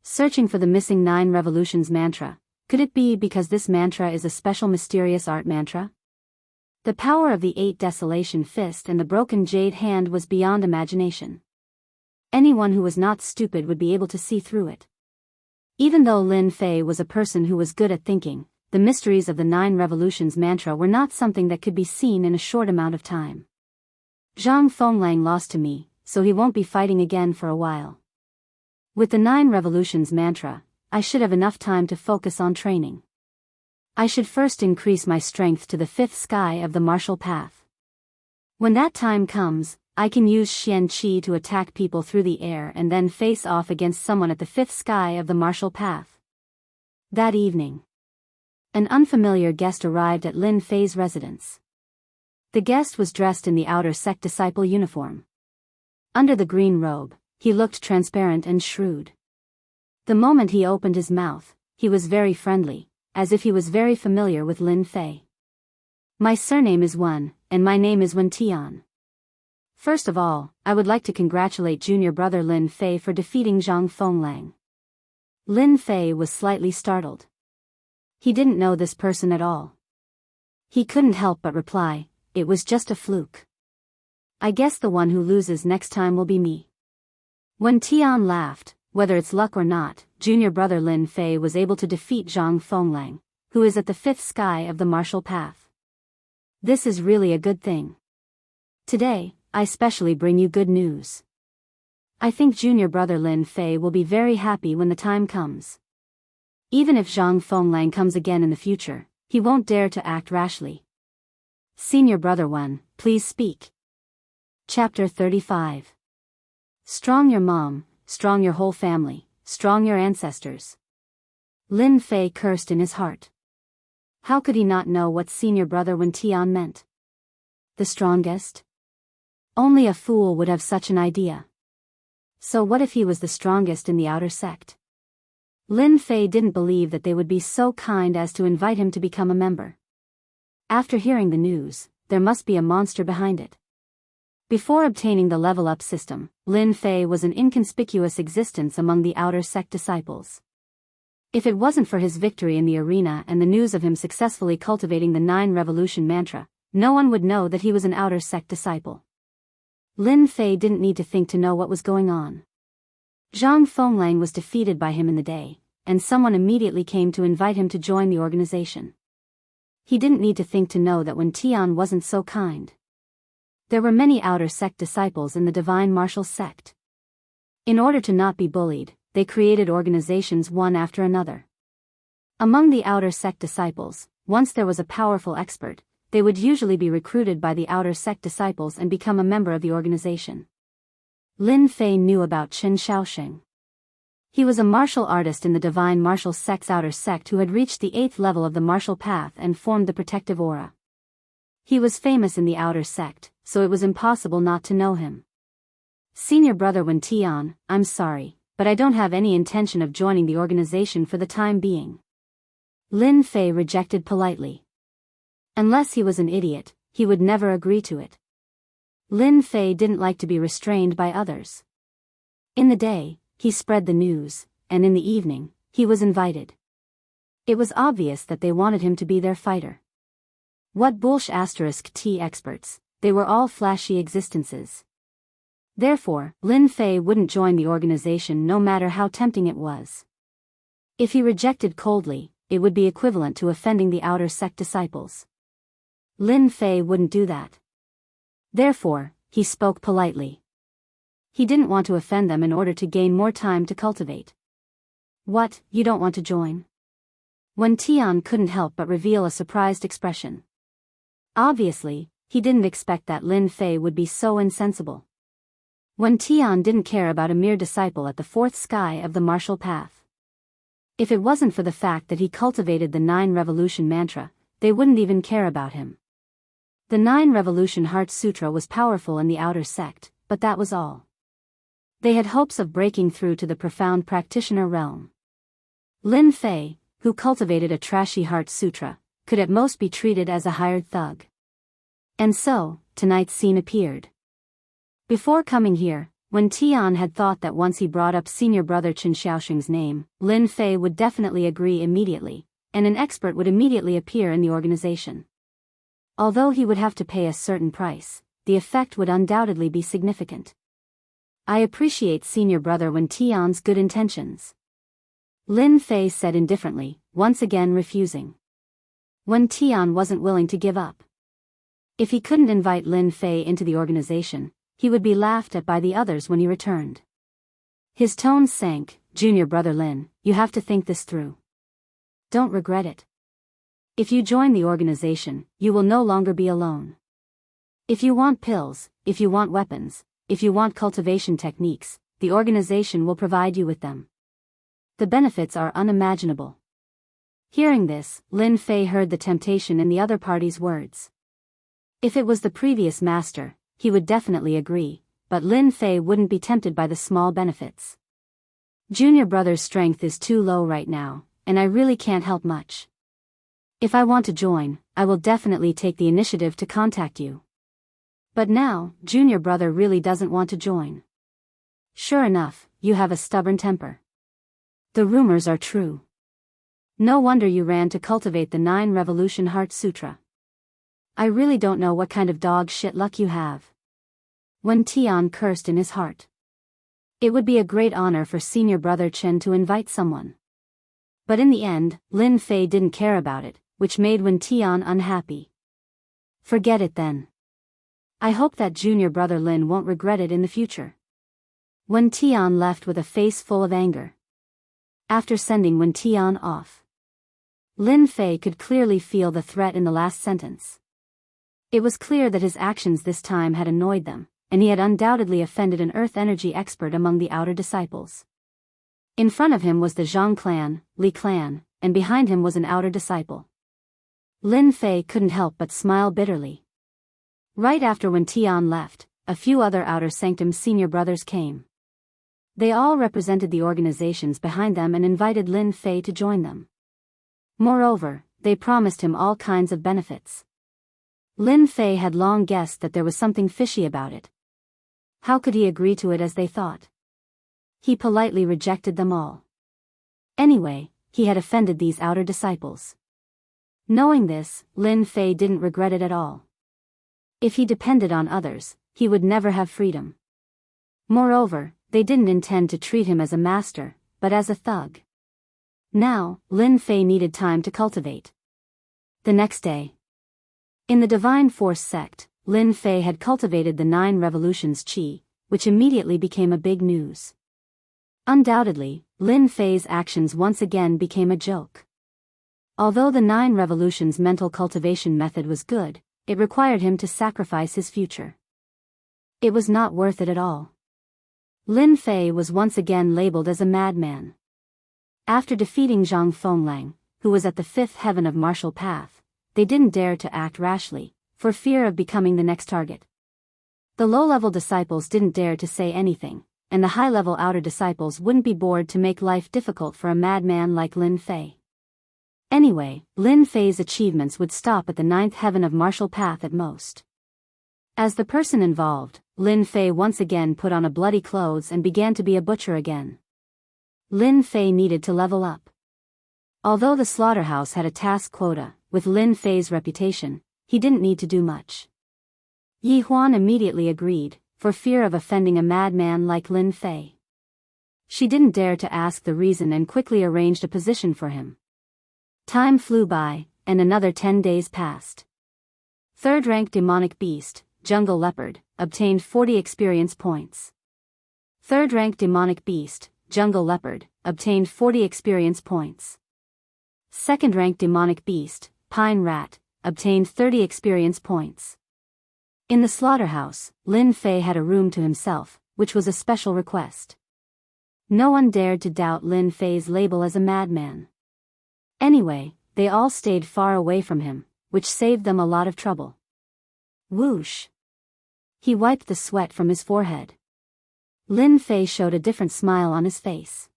Searching for the missing 9 Revolutions mantra, could it be because this mantra is a special mysterious art mantra? The power of the 8 Desolation Fist and the broken jade hand was beyond imagination. Anyone who was not stupid would be able to see through it. Even though Lin Fei was a person who was good at thinking, the mysteries of the 9 Revolutions mantra were not something that could be seen in a short amount of time. Zhang Fenglang lost to me, so he won't be fighting again for a while. With the 9 Revolutions mantra, I should have enough time to focus on training. I should first increase my strength to the 5th sky of the martial path. When that time comes, I can use Xian Qi to attack people through the air and then face off against someone at the 5th sky of the martial path. That evening, an unfamiliar guest arrived at Lin Fei's residence. The guest was dressed in the outer sect disciple uniform. Under the green robe, he looked transparent and shrewd. The moment he opened his mouth, he was very friendly, as if he was very familiar with Lin Fei. My surname is Wen, and my name is Wen Tian. First of all, I would like to congratulate junior brother Lin Fei for defeating Zhang Fenglang. Lin Fei was slightly startled. He didn't know this person at all. He couldn't help but reply, "It was just a fluke. I guess the one who loses next time will be me." When Tian laughed, whether it's luck or not, junior brother Lin Fei was able to defeat Zhang Fenglang, who is at the 5th sky of the martial path. This is really a good thing. Today, I specially bring you good news. I think junior brother Lin Fei will be very happy when the time comes. Even if Zhang Fenglang comes again in the future, he won't dare to act rashly. Senior brother Wen, please speak. Chapter 35. Strong your mom, strong your whole family, strong your ancestors. Lin Fei cursed in his heart. How could he not know what senior brother Wen Tian meant? The strongest? Only a fool would have such an idea. So what if he was the strongest in the outer sect? Lin Fei didn't believe that they would be so kind as to invite him to become a member. After hearing the news, there must be a monster behind it. Before obtaining the level-up system, Lin Fei was an inconspicuous existence among the outer sect disciples. If it wasn't for his victory in the arena and the news of him successfully cultivating the 9 Revolution mantra, no one would know that he was an outer sect disciple. Lin Fei didn't need to think to know what was going on. Zhang Fenglang was defeated by him in the day, and someone immediately came to invite him to join the organization. He didn't need to think to know that Wen Tian wasn't so kind. There were many outer sect disciples in the divine martial sect. In order to not be bullied, they created organizations one after another. Among the outer sect disciples, once there was a powerful expert, they would usually be recruited by the outer sect disciples and become a member of the organization. Lin Fei knew about Chen Shaoxing. He was a martial artist in the divine martial sect's outer sect who had reached the 8th level of the martial path and formed the protective aura. He was famous in the outer sect, so it was impossible not to know him. Senior brother Wen Tian, I'm sorry, but I don't have any intention of joining the organization for the time being. Lin Fei rejected politely. Unless he was an idiot, he would never agree to it. Lin Fei didn't like to be restrained by others. In the day, he spread the news, and in the evening, he was invited. It was obvious that they wanted him to be their fighter. What bullsh*t experts, they were all flashy existences. Therefore, Lin Fei wouldn't join the organization no matter how tempting it was. If he rejected coldly, it would be equivalent to offending the outer sect disciples. Lin Fei wouldn't do that. Therefore, he spoke politely. He didn't want to offend them in order to gain more time to cultivate. What, you don't want to join? Wen Tian couldn't help but reveal a surprised expression. Obviously, he didn't expect that Lin Fei would be so insensible. Wen Tian didn't care about a mere disciple at the fourth sky of the martial path. If it wasn't for the fact that he cultivated the 9 Revolution mantra, they wouldn't even care about him. The 9 Revolution Heart Sutra was powerful in the outer sect, but that was all. They had hopes of breaking through to the profound practitioner realm. Lin Fei, who cultivated a trashy Heart Sutra, could at most be treated as a hired thug. And so, tonight's scene appeared. Before coming here, Wen Tian had thought that once he brought up senior brother Qin Xiaoxing's name, Lin Fei would definitely agree immediately, and an expert would immediately appear in the organization. Although he would have to pay a certain price, the effect would undoubtedly be significant. I appreciate senior brother Wen Tian's good intentions. Lin Fei said indifferently, once again refusing. Wen Tian wasn't willing to give up. If he couldn't invite Lin Fei into the organization, he would be laughed at by the others when he returned. His tone sank. Junior brother Lin, you have to think this through. Don't regret it. If you join the organization, you will no longer be alone. If you want pills, if you want weapons, if you want cultivation techniques, the organization will provide you with them. The benefits are unimaginable. Hearing this, Lin Fei heard the temptation in the other party's words. If it was the previous master, he would definitely agree, but Lin Fei wouldn't be tempted by the small benefits. Junior brother's strength is too low right now, and I really can't help much. If I want to join, I will definitely take the initiative to contact you. But now, junior brother really doesn't want to join. Sure enough, you have a stubborn temper. The rumors are true. No wonder you ran to cultivate the 9 Revolution Heart Sutra. I really don't know what kind of dog shit luck you have. Wen Tian cursed in his heart. It would be a great honor for senior brother Chen to invite someone. But in the end, Lin Fei didn't care about it, which made Wen Tian unhappy. Forget it then. I hope that junior brother Lin won't regret it in the future. Wen Tian left with a face full of anger. After sending Wen Tian off, Lin Fei could clearly feel the threat in the last sentence. It was clear that his actions this time had annoyed them, and he had undoubtedly offended an earth energy expert among the outer disciples. In front of him was the Zhang clan, Li clan, and behind him was an outer disciple. Lin Fei couldn't help but smile bitterly. Right after Wen Tian left, a few other outer sanctum senior brothers came. They all represented the organizations behind them and invited Lin Fei to join them. Moreover, they promised him all kinds of benefits. Lin Fei had long guessed that there was something fishy about it. How could he agree to it as they thought? He politely rejected them all. Anyway, he had offended these outer disciples. Knowing this, Lin Fei didn't regret it at all. If he depended on others, he would never have freedom. Moreover, they didn't intend to treat him as a master, but as a thug. Now, Lin Fei needed time to cultivate. The next day, in the Divine Force sect, Lin Fei had cultivated the 9 Revolutions Qi, which immediately became a big news. Undoubtedly, Lin Fei's actions once again became a joke. Although the 9 Revolutions mental cultivation method was good, it required him to sacrifice his future. It was not worth it at all. Lin Fei was once again labeled as a madman. After defeating Zhang Fenglang, who was at the 5th heaven of martial path, they didn't dare to act rashly, for fear of becoming the next target. The low-level disciples didn't dare to say anything, and the high-level outer disciples wouldn't be bored to make life difficult for a madman like Lin Fei. Anyway, Lin Fei's achievements would stop at the 9th heaven of martial path at most. As the person involved, Lin Fei once again put on a bloody clothes and began to be a butcher again. Lin Fei needed to level up. Although the slaughterhouse had a task quota, with Lin Fei's reputation, he didn't need to do much. Yi Huan immediately agreed, for fear of offending a madman like Lin Fei. She didn't dare to ask the reason and quickly arranged a position for him. Time flew by, and another 10 days passed. Third-rank demonic beast, jungle leopard, obtained 40 experience points. Third-rank demonic beast, jungle leopard, obtained 40 experience points. Second-rank demonic beast, pine rat, obtained 30 experience points. In the slaughterhouse, Lin Fei had a room to himself, which was a special request. No one dared to doubt Lin Fei's label as a madman. Anyway, they all stayed far away from him, which saved them a lot of trouble. Whoosh! He wiped the sweat from his forehead. Lin Fei showed a different smile on his face.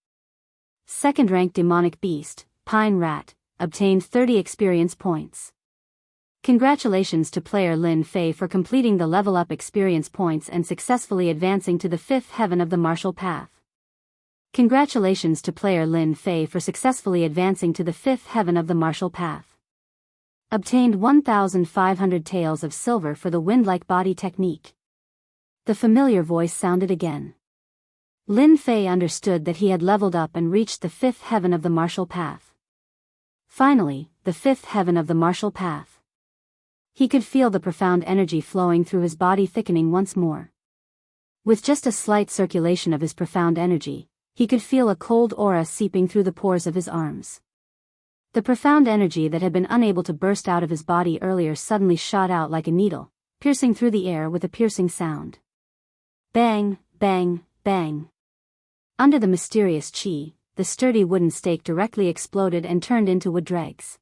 Second-rank demonic beast, pine rat, obtained 30 experience points. Congratulations to player Lin Fei for completing the level up experience points and successfully advancing to the 5th heaven of the martial path. Congratulations to player Lin Fei for successfully advancing to the 5th heaven of the martial path. Obtained 1,500 taels of silver for the wind-like body technique. The familiar voice sounded again. Lin Fei understood that he had leveled up and reached the 5th heaven of the martial path. Finally, the 5th heaven of the martial path. He could feel the profound energy flowing through his body thickening once more. With just a slight circulation of his profound energy, he could feel a cold aura seeping through the pores of his arms. The profound energy that had been unable to burst out of his body earlier suddenly shot out like a needle, piercing through the air with a piercing sound. Bang, bang, bang. Under the mysterious chi, the sturdy wooden stake directly exploded and turned into wood dregs.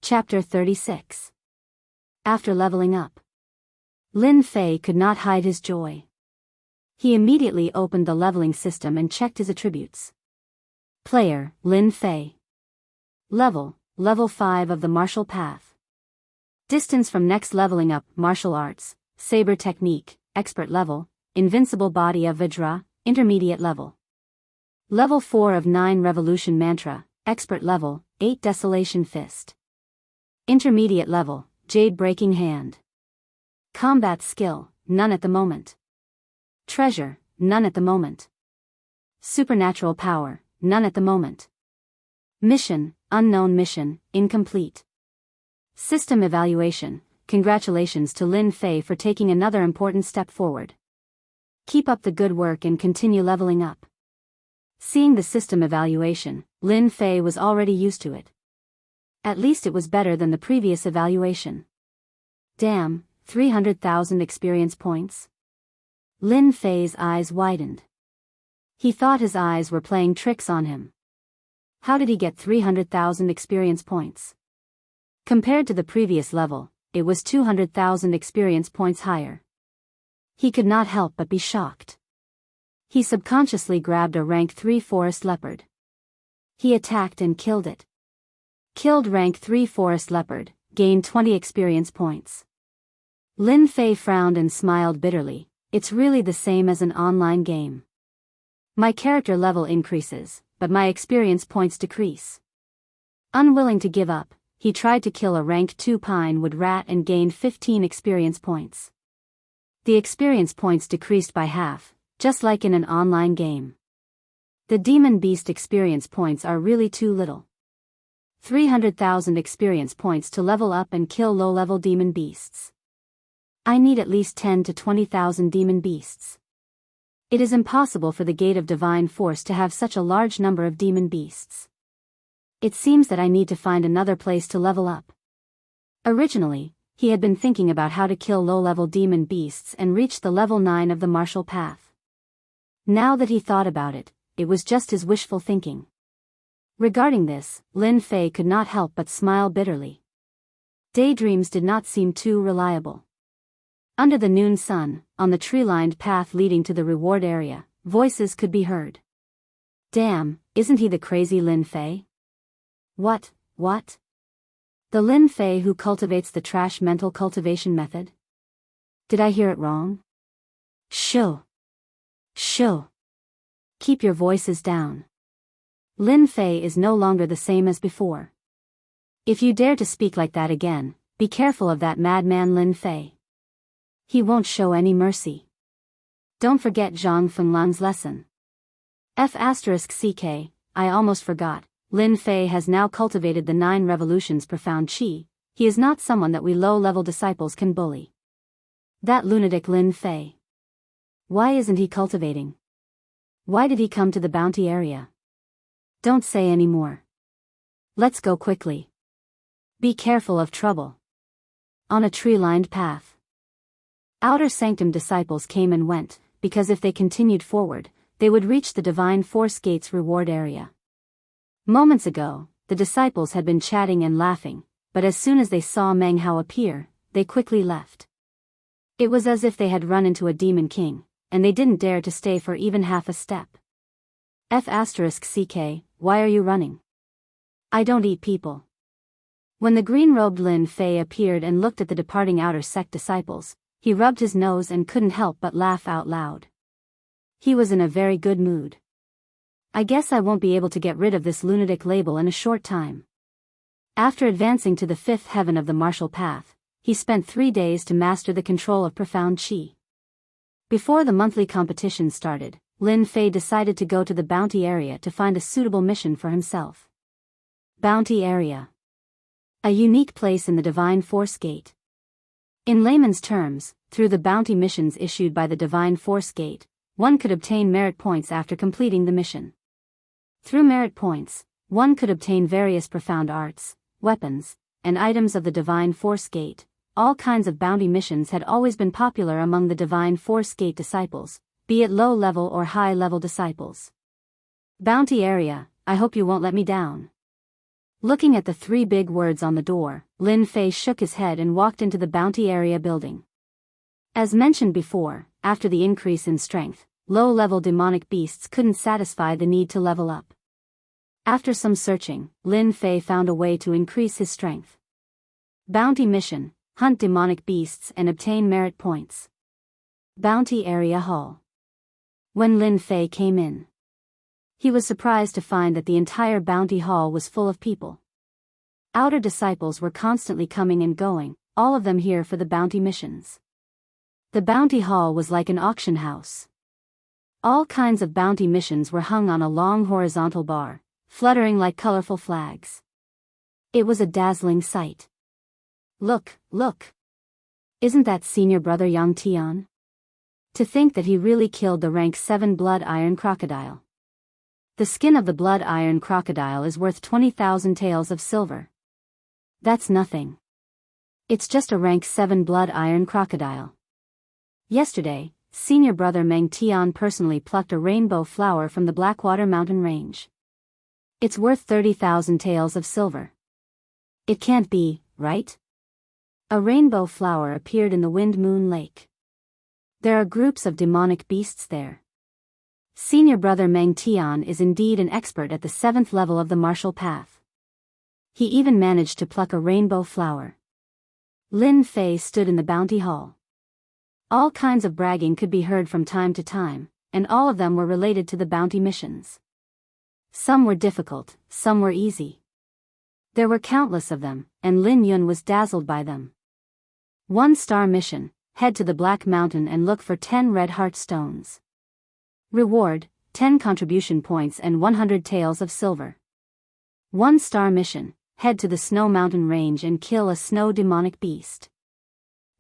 Chapter 36. After leveling up, Lin Fei could not hide his joy. He immediately opened the leveling system and checked his attributes. Player, Lin Fei. Level 5 of the martial path. Distance from next leveling up, martial arts, saber technique, expert level, invincible body of Vajra, intermediate level. Level 4 of 9 revolution mantra, expert level, 8 desolation fist. Intermediate level, jade breaking hand. Combat skill, none at the moment. Treasure, none at the moment. Supernatural power, none at the moment. Mission, unknown mission, incomplete. System evaluation, congratulations to Lin Fei for taking another important step forward. Keep up the good work and continue leveling up. Seeing the system evaluation, Lin Fei was already used to it. At least it was better than the previous evaluation. Damn, 300,000 experience points? Lin Fei's eyes widened. He thought his eyes were playing tricks on him. How did he get 300,000 experience points? Compared to the previous level, it was 200,000 experience points higher. He could not help but be shocked. He subconsciously grabbed a rank 3 forest leopard. He attacked and killed it. Killed rank 3 forest leopard, gained 20 experience points. Lin Fei frowned and smiled bitterly. It's really the same as an online game. My character level increases, but my experience points decrease. Unwilling to give up, he tried to kill a rank 2 pine wood rat and gained 15 experience points. The experience points decreased by half, just like in an online game. The demon beast experience points are really too little. 300,000 experience points to level up and kill low-level demon beasts. I need at least 10 to 20,000 demon beasts. It is impossible for the Gate of Divine Force to have such a large number of demon beasts. It seems that I need to find another place to level up. Originally, he had been thinking about how to kill low-level demon beasts and reach the level 9 of the martial path. Now that he thought about it, it was just his wishful thinking. Regarding this, Lin Fei could not help but smile bitterly. Daydreams did not seem too reliable. Under the noon sun, on the tree-lined path leading to the reward area, voices could be heard. Damn, isn't he the crazy Lin Fei? What? The Lin Fei who cultivates the trash mental cultivation method? Did I hear it wrong? Shoo. Keep your voices down. Lin Fei is no longer the same as before. If you dare to speak like that again, be careful of that madman Lin Fei. He won't show any mercy. Don't forget Zhang Fenglan's lesson. F***ck, I almost forgot. Lin Fei has now cultivated the 9 revolutions profound qi. He is not someone that we low-level disciples can bully. That lunatic Lin Fei. Why isn't he cultivating? Why did he come to the bounty area? Don't say any more. Let's go quickly. Be careful of trouble. On a tree-lined path. Outer Sanctum disciples came and went, because if they continued forward, they would reach the Divine Force Gate's reward area. Moments ago, the disciples had been chatting and laughing, but as soon as they saw Meng Hao appear, they quickly left. It was as if they had run into a demon king, and they didn't dare to stay for even half a step. F***ck, why are you running? I don't eat people. When the green-robed Lin Fei appeared and looked at the departing outer sect disciples, he rubbed his nose and couldn't help but laugh out loud. He was in a very good mood. I guess I won't be able to get rid of this lunatic label in a short time. After advancing to the 5th heaven of the martial path, he spent 3 days to master the control of profound qi. Before the monthly competition started, Lin Fei decided to go to the bounty area to find a suitable mission for himself. Bounty area. A unique place in the Divine Force Gate. In layman's terms, through the bounty missions issued by the Divine Force Gate, one could obtain merit points after completing the mission. Through merit points, one could obtain various profound arts, weapons, and items of the Divine Force Gate. All kinds of bounty missions had always been popular among the Divine Force Gate disciples, be it low-level or high-level disciples. Bounty area, I hope you won't let me down. Looking at the 3 big words on the door, Lin Fei shook his head and walked into the bounty area building. As mentioned before, after the increase in strength, low-level demonic beasts couldn't satisfy the need to level up. After some searching, Lin Fei found a way to increase his strength. Bounty mission, hunt demonic beasts and obtain merit points. Bounty area hall. When Lin Fei came in, he was surprised to find that the entire bounty hall was full of people. Outer disciples were constantly coming and going, all of them here for the bounty missions. The bounty hall was like an auction house. All kinds of bounty missions were hung on a long horizontal bar, fluttering like colorful flags. It was a dazzling sight. Look, look. Isn't that senior brother Yang Tian? To think that he really killed the rank 7 blood iron crocodile. The skin of the blood iron crocodile is worth 20,000 taels of silver. That's nothing. It's just a rank 7 blood iron crocodile. Yesterday, senior brother Meng Tian personally plucked a rainbow flower from the Blackwater mountain range. It's worth 30,000 taels of silver. It can't be, right? A rainbow flower appeared in the Wind Moon Lake. There are groups of demonic beasts there. Senior brother Meng Tian is indeed an expert at the 7th level of the martial path. He even managed to pluck a rainbow flower. Lin Fei stood in the bounty hall. All kinds of bragging could be heard from time to time, and all of them were related to the bounty missions. Some were difficult, some were easy. There were countless of them, and Lin Yun was dazzled by them. 1-star mission, head to the Black Mountain and look for 10 red heart stones. Reward, 10 contribution points and 100 taels of silver. 1-star mission, head to the Snow Mountain range and kill a snow demonic beast.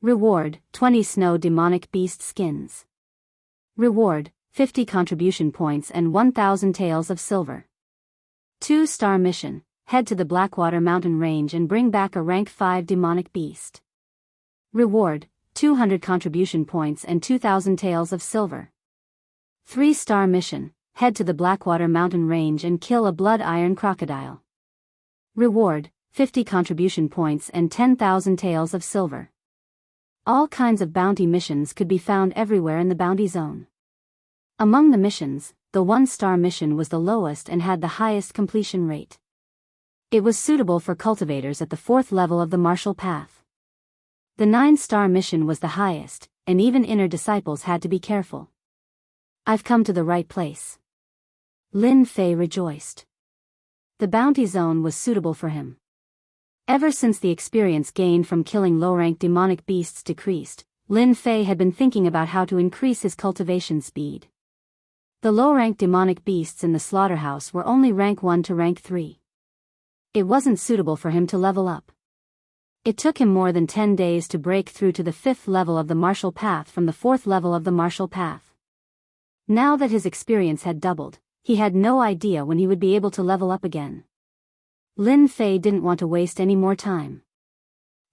Reward, 20 snow demonic beast skins. Reward, 50 contribution points and 1,000 taels of silver. 2-star mission, head to the Blackwater mountain range and bring back a rank 5 demonic beast. Reward, 200 contribution points and 2,000 taels of silver. 3-star mission, head to the Blackwater mountain range and kill a blood iron crocodile. Reward, 50 contribution points and 10,000 taels of silver. All kinds of bounty missions could be found everywhere in the bounty zone. Among the missions, the 1-star mission was the lowest and had the highest completion rate. It was suitable for cultivators at the 4th level of the martial path. The 9-star mission was the highest, and even inner disciples had to be careful. I've come to the right place. Lin Fei rejoiced. The bounty zone was suitable for him. Ever since the experience gained from killing low-rank demonic beasts decreased, Lin Fei had been thinking about how to increase his cultivation speed. The low-rank demonic beasts in the slaughterhouse were only rank 1 to rank 3. It wasn't suitable for him to level up. It took him more than 10 days to break through to the 5th level of the martial path from the 4th level of the martial path. Now that his experience had doubled, he had no idea when he would be able to level up again. Lin Fei didn't want to waste any more time.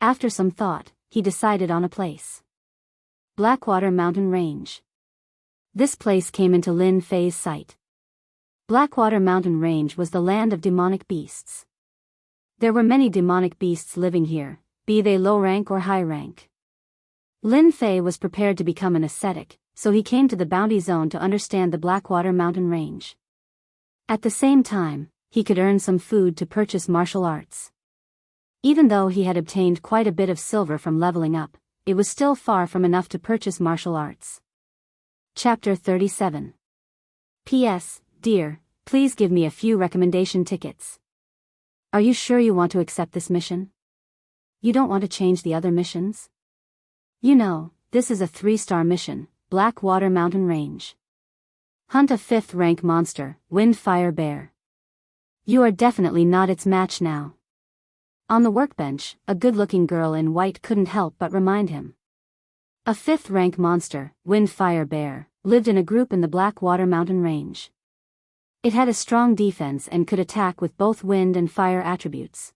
After some thought, he decided on a place. Blackwater Mountain Range. This place came into Lin Fei's sight. Blackwater Mountain Range was the land of demonic beasts. There were many demonic beasts living here, be they low rank or high rank. Lin Fei was prepared to become an ascetic, so he came to the bounty zone to understand the Blackwater Mountain Range. At the same time, he could earn some food to purchase martial arts. Even though he had obtained quite a bit of silver from leveling up, it was still far from enough to purchase martial arts. Chapter 37. P.S. Dear, please give me a few recommendation tickets. Are you sure you want to accept this mission? You don't want to change the other missions? You know, this is a 3-star mission, Blackwater Mountain Range. Hunt a 5th rank monster, Windfire Bear. You are definitely not its match now. On the workbench, a good-looking girl in white couldn't help but remind him. A 5th rank monster, Windfire Bear, lived in a group in the Blackwater Mountain Range. It had a strong defense and could attack with both wind and fire attributes.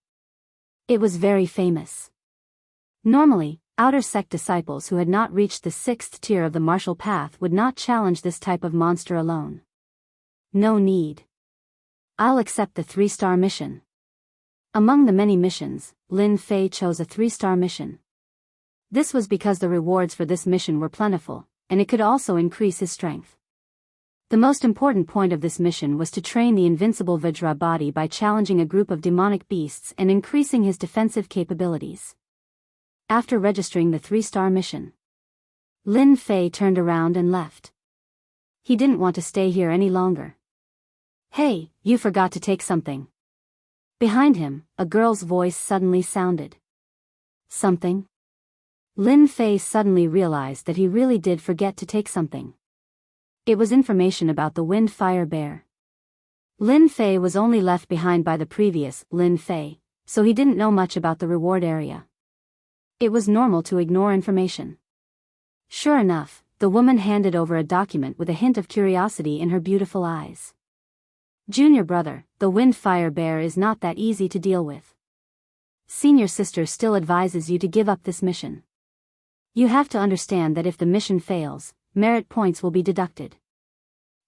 It was very famous. Normally, outer sect disciples who had not reached the 6th tier of the martial path would not challenge this type of monster alone. No need. I'll accept the 3-star mission. Among the many missions, Lin Fei chose a 3-star mission. This was because the rewards for this mission were plentiful, and it could also increase his strength. The most important point of this mission was to train the invincible Vajra body by challenging a group of demonic beasts and increasing his defensive capabilities. After registering the 3-star mission, Lin Fei turned around and left. He didn't want to stay here any longer. Hey, you forgot to take something. Behind him, a girl's voice suddenly sounded. Something? Lin Fei suddenly realized that he really did forget to take something. It was information about the Windfire Bear. Lin Fei was only left behind by the previous Lin Fei, so he didn't know much about the reward area. It was normal to ignore information. Sure enough, the woman handed over a document with a hint of curiosity in her beautiful eyes. Junior brother, the Windfire Bear is not that easy to deal with. Senior sister still advises you to give up this mission. You have to understand that if the mission fails, merit points will be deducted.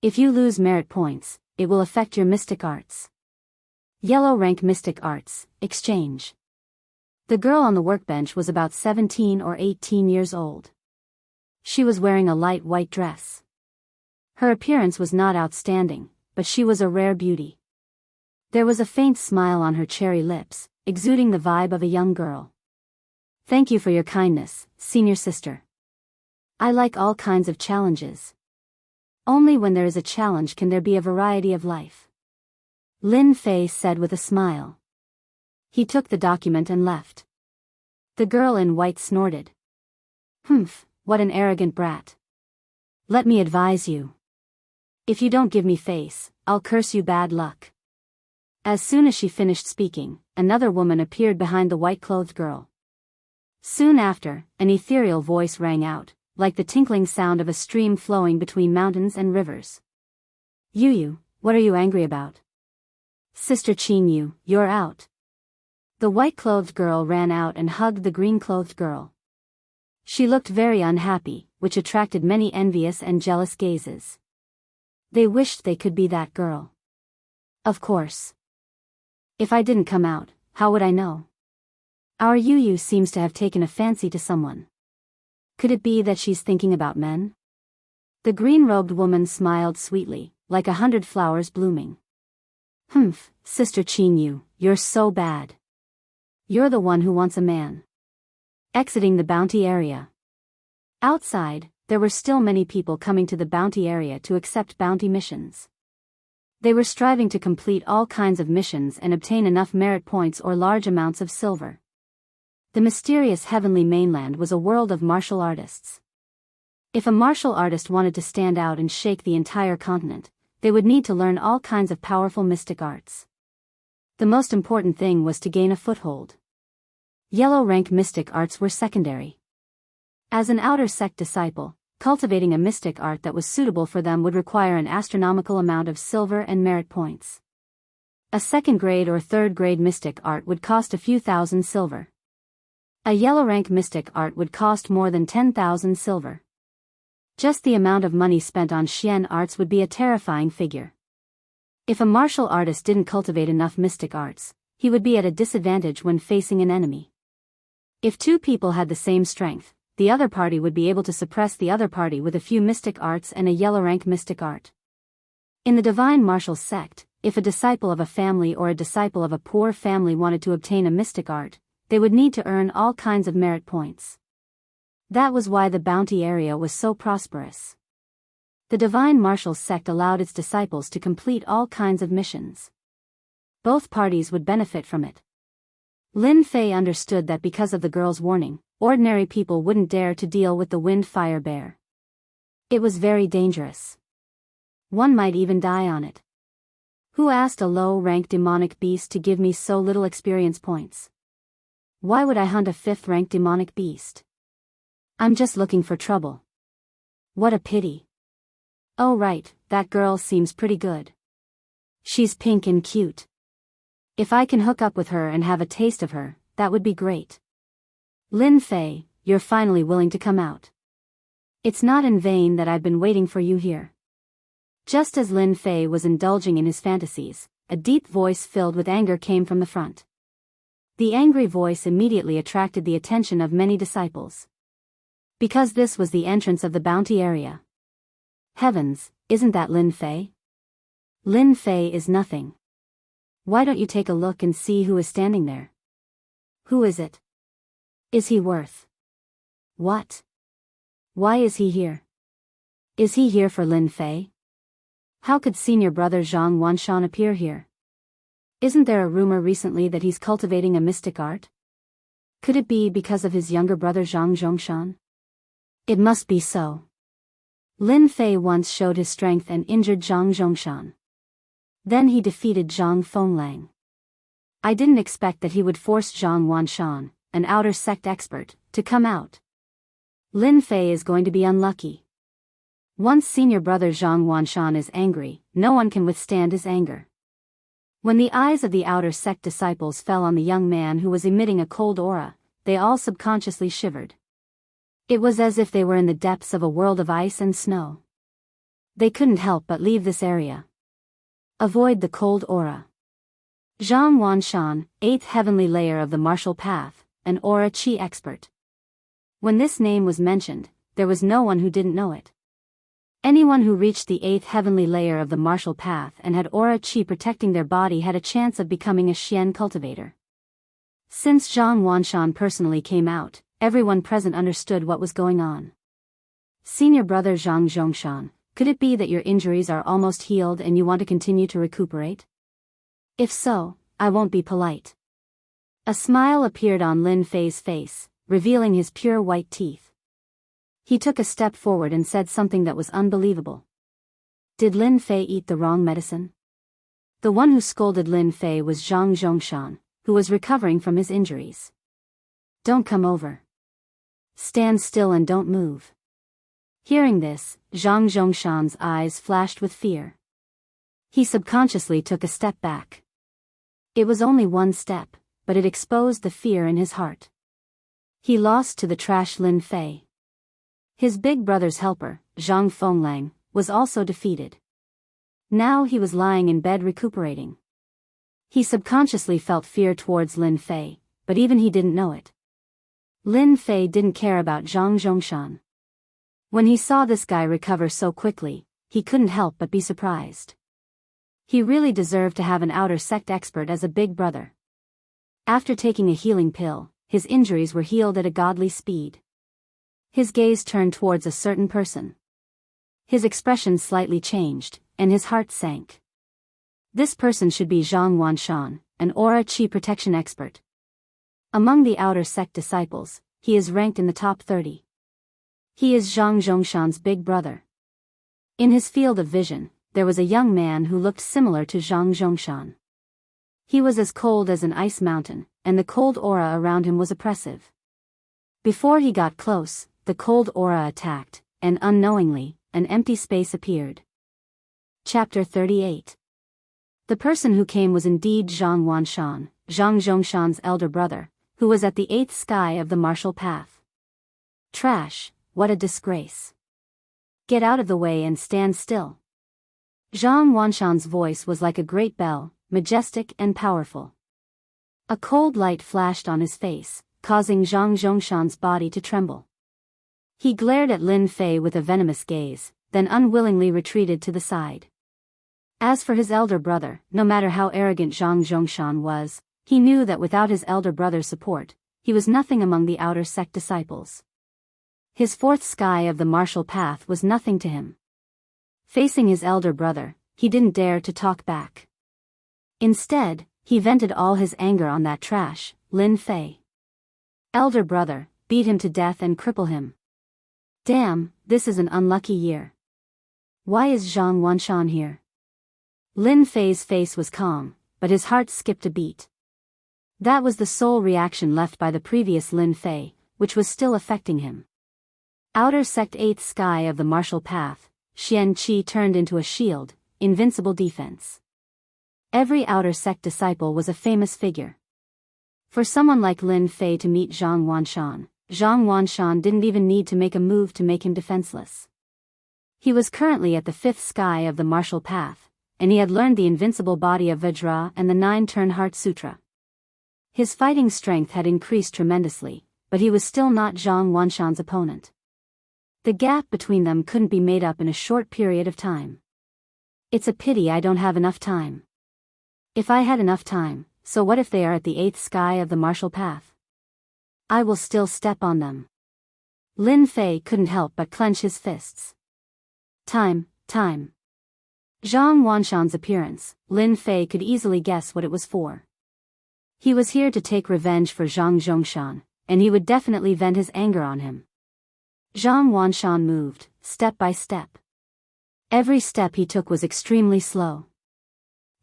If you lose merit points, it will affect your mystic arts. Yellow rank mystic arts, exchange. The girl on the workbench was about 17 or 18 years old. She was wearing a light white dress. Her appearance was not outstanding, but she was a rare beauty. There was a faint smile on her cherry lips, exuding the vibe of a young girl. Thank you for your kindness, senior sister. I like all kinds of challenges. Only when there is a challenge can there be a variety of life. Lin Fei said with a smile. He took the document and left. The girl in white snorted. Humph, what an arrogant brat. Let me advise you. If you don't give me face, I'll curse you bad luck. As soon as she finished speaking, another woman appeared behind the white-clothed girl. Soon after, an ethereal voice rang out, like the tinkling sound of a stream flowing between mountains and rivers. Yu, what are you angry about? Sister Qin Yu, you're out. The white-clothed girl ran out and hugged the green-clothed girl. She looked very unhappy, which attracted many envious and jealous gazes. They wished they could be that girl. Of course. If I didn't come out, how would I know? Our Yu seems to have taken a fancy to someone. Could it be that she's thinking about men? The green-robed woman smiled sweetly, like 100 flowers blooming. Humph, Sister Qin Yu, you're so bad. You're the one who wants a man. Exiting the bounty area. Outside, there were still many people coming to the bounty area to accept bounty missions. They were striving to complete all kinds of missions and obtain enough merit points or large amounts of silver. The mysterious heavenly mainland was a world of martial artists. If a martial artist wanted to stand out and shake the entire continent, they would need to learn all kinds of powerful mystic arts. The most important thing was to gain a foothold. Yellow rank mystic arts were secondary. As an outer sect disciple, cultivating a mystic art that was suitable for them would require an astronomical amount of silver and merit points. A second grade or third grade mystic art would cost a few thousand silver. A yellow rank mystic art would cost more than 10,000 silver. Just the amount of money spent on Xian arts would be a terrifying figure. If a martial artist didn't cultivate enough mystic arts, he would be at a disadvantage when facing an enemy. If two people had the same strength, the other party would be able to suppress the other party with a few mystic arts and a yellow rank mystic art. In the divine martial sect, if a disciple of a family or a disciple of a poor family wanted to obtain a mystic art, they would need to earn all kinds of merit points. That was why the bounty area was so prosperous. The divine martial sect allowed its disciples to complete all kinds of missions. Both parties would benefit from it. Lin Fei understood that because of the girl's warning, ordinary people wouldn't dare to deal with the wind fire bear. It was very dangerous. One might even die on it. Who asked a low-rank demonic beast to give me so little experience points? Why would I hunt a 5th-rank demonic beast? I'm just looking for trouble. What a pity. Oh right, that girl seems pretty good. She's pink and cute. If I can hook up with her and have a taste of her, that would be great. Lin Fei, you're finally willing to come out. It's not in vain that I've been waiting for you here. Just as Lin Fei was indulging in his fantasies, a deep voice filled with anger came from the front. The angry voice immediately attracted the attention of many disciples. Because this was the entrance of the bounty area. Heavens, isn't that Lin Fei? Lin Fei is nothing. Why don't you take a look and see who is standing there? Who is it? Is he worth? What? Why is he here? Is he here for Lin Fei? How could senior brother Zhang Wanshan appear here? Isn't there a rumor recently that he's cultivating a mystic art? Could it be because of his younger brother Zhang Zhongshan? It must be so. Lin Fei once showed his strength and injured Zhang Zhongshan. Then he defeated Zhang Fenglang. I didn't expect that he would force Zhang Wanshan, an outer sect expert, to come out. Lin Fei is going to be unlucky. Once senior brother Zhang Wanshan is angry, no one can withstand his anger. When the eyes of the outer sect disciples fell on the young man who was emitting a cold aura, they all subconsciously shivered. It was as if they were in the depths of a world of ice and snow. They couldn't help but leave this area. Avoid the cold aura. Zhang Wanshan, 8th heavenly layer of the martial path, an aura chi expert. When this name was mentioned, there was no one who didn't know it. Anyone who reached the 8th heavenly layer of the martial path and had aura chi protecting their body had a chance of becoming a Xian cultivator. Since Zhang Wanshan personally came out, everyone present understood what was going on. Senior brother Zhang Zhongshan, could it be that your injuries are almost healed and you want to continue to recuperate? If so, I won't be polite. A smile appeared on Lin Fei's face, revealing his pure white teeth. He took a step forward and said something that was unbelievable. Did Lin Fei eat the wrong medicine? The one who scolded Lin Fei was Zhang Zhongshan, who was recovering from his injuries. Don't come over. Stand still and don't move. Hearing this, Zhang Zhongshan's eyes flashed with fear. He subconsciously took a step back. It was only one step, but it exposed the fear in his heart. He lost to the trash Lin Fei. His big brother's helper, Zhang Fenglang, was also defeated. Now he was lying in bed recuperating. He subconsciously felt fear towards Lin Fei, but even he didn't know it. Lin Fei didn't care about Zhang Zhongshan. When he saw this guy recover so quickly, he couldn't help but be surprised. He really deserved to have an outer sect expert as a big brother. After taking a healing pill, his injuries were healed at a godly speed. His gaze turned towards a certain person. His expression slightly changed, and his heart sank. This person should be Zhang Wanshan, an aura chi protection expert. Among the outer sect disciples, he is ranked in the top 30. He is Zhang Zhongshan's big brother. In his field of vision, there was a young man who looked similar to Zhang Zhongshan. He was as cold as an ice mountain, and the cold aura around him was oppressive. Before he got close, the cold aura attacked, and unknowingly, an empty space appeared. Chapter 38. The person who came was indeed Zhang Wanshan, Zhang Zhongshan's elder brother, who was at the 8th sky of the martial path. Trash, what a disgrace. Get out of the way and stand still. Zhang Wanshan's voice was like a great bell, majestic and powerful. A cold light flashed on his face, causing Zhang Zhongshan's body to tremble. He glared at Lin Fei with a venomous gaze, then unwillingly retreated to the side. As for his elder brother, no matter how arrogant Zhang Zhongshan was, he knew that without his elder brother's support, he was nothing among the outer sect disciples. His 4th sky of the martial path was nothing to him. Facing his elder brother, he didn't dare to talk back. Instead, he vented all his anger on that trash, Lin Fei. Elder brother, beat him to death and cripple him. Damn, this is an unlucky year. Why is Zhang Wanshan here? Lin Fei's face was calm, but his heart skipped a beat. That was the sole reaction left by the previous Lin Fei, which was still affecting him. Outer sect 8th sky of the martial path, Xian Qi turned into a shield, invincible defense. Every outer sect disciple was a famous figure. For someone like Lin Fei to meet Zhang Wanshan didn't even need to make a move to make him defenseless. He was currently at the 5th sky of the martial path, and he had learned the invincible body of Vajra and the 9-turn Heart Sutra. His fighting strength had increased tremendously, but he was still not Zhang Wanshan's opponent. The gap between them couldn't be made up in a short period of time. It's a pity I don't have enough time. If I had enough time, so what if they are at the 8th sky of the martial path? I will still step on them. Lin Fei couldn't help but clench his fists. Time. Zhang Wanshan's appearance, Lin Fei could easily guess what it was for. He was here to take revenge for Zhang Zhongshan, and he would definitely vent his anger on him. Zhang Wanshan moved, step by step. Every step he took was extremely slow.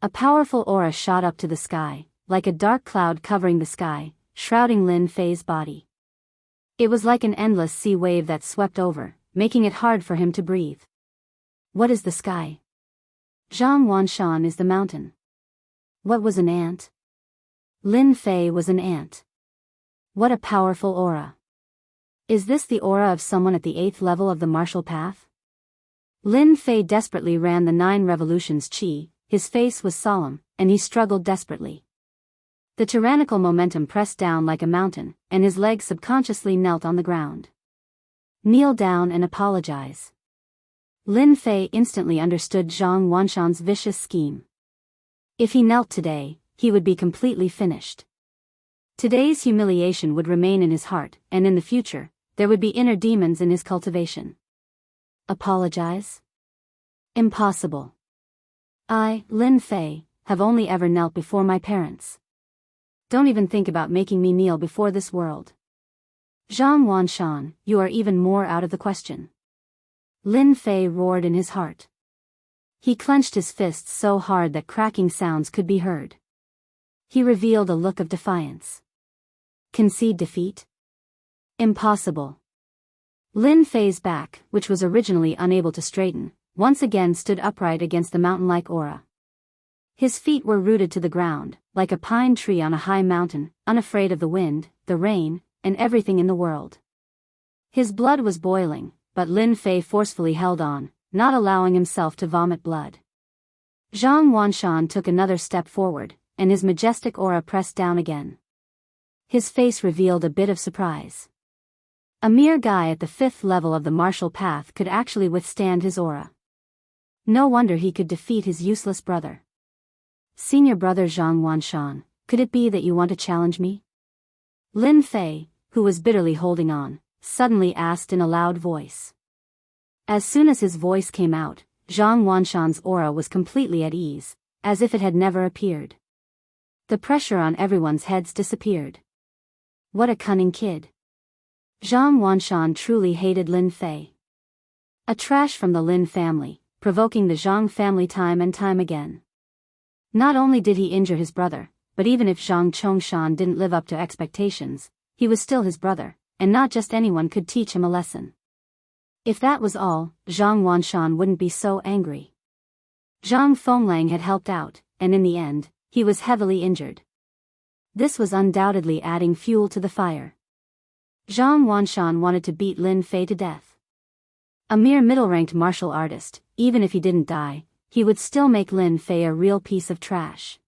A powerful aura shot up to the sky, like a dark cloud covering the sky, shrouding Lin Fei's body. It was like an endless sea wave that swept over, making it hard for him to breathe. What is the sky? Zhang Wanshan is the mountain. What was an ant? Lin Fei was an ant. What a powerful aura. Is this the aura of someone at the 8th level of the martial path? Lin Fei desperately ran the 9 revolutions qi, his face was solemn, and he struggled desperately. The tyrannical momentum pressed down like a mountain, and his legs subconsciously knelt on the ground. Kneel down and apologize. Lin Fei instantly understood Zhang Wanshan's vicious scheme. If he knelt today, he would be completely finished. Today's humiliation would remain in his heart, and in the future, there would be inner demons in his cultivation. Apologize? Impossible. I, Lin Fei, have only ever knelt before my parents. Don't even think about making me kneel before this world. Zhang Wanshan, you are even more out of the question. Lin Fei roared in his heart. He clenched his fists so hard that cracking sounds could be heard. He revealed a look of defiance. Concede defeat? Impossible. Lin Fei's back, which was originally unable to straighten, once again stood upright against the mountain-like aura. His feet were rooted to the ground, like a pine tree on a high mountain, unafraid of the wind, the rain, and everything in the world. His blood was boiling, but Lin Fei forcefully held on, not allowing himself to vomit blood. Zhang Wanshan took another step forward, and his majestic aura pressed down again. His face revealed a bit of surprise. A mere guy at the 5th level of the martial path could actually withstand his aura. No wonder he could defeat his useless brother. Senior brother Zhang Wanshan, could it be that you want to challenge me? Lin Fei, who was bitterly holding on, suddenly asked in a loud voice. As soon as his voice came out, Zhang Wanshan's aura was completely at ease, as if it had never appeared. The pressure on everyone's heads disappeared. What a cunning kid. Zhang Wanshan truly hated Lin Fei. A trash from the Lin family, provoking the Zhang family time and time again. Not only did he injure his brother, but even if Zhang Chongshan didn't live up to expectations, he was still his brother, and not just anyone could teach him a lesson. If that was all, Zhang Wanshan wouldn't be so angry. Zhang Fenglang had helped out, and in the end, he was heavily injured. This was undoubtedly adding fuel to the fire. Zhang Wanshan wanted to beat Lin Fei to death. A mere middle-ranked martial artist, even if he didn't die, he would still make Lin Fei a real piece of trash.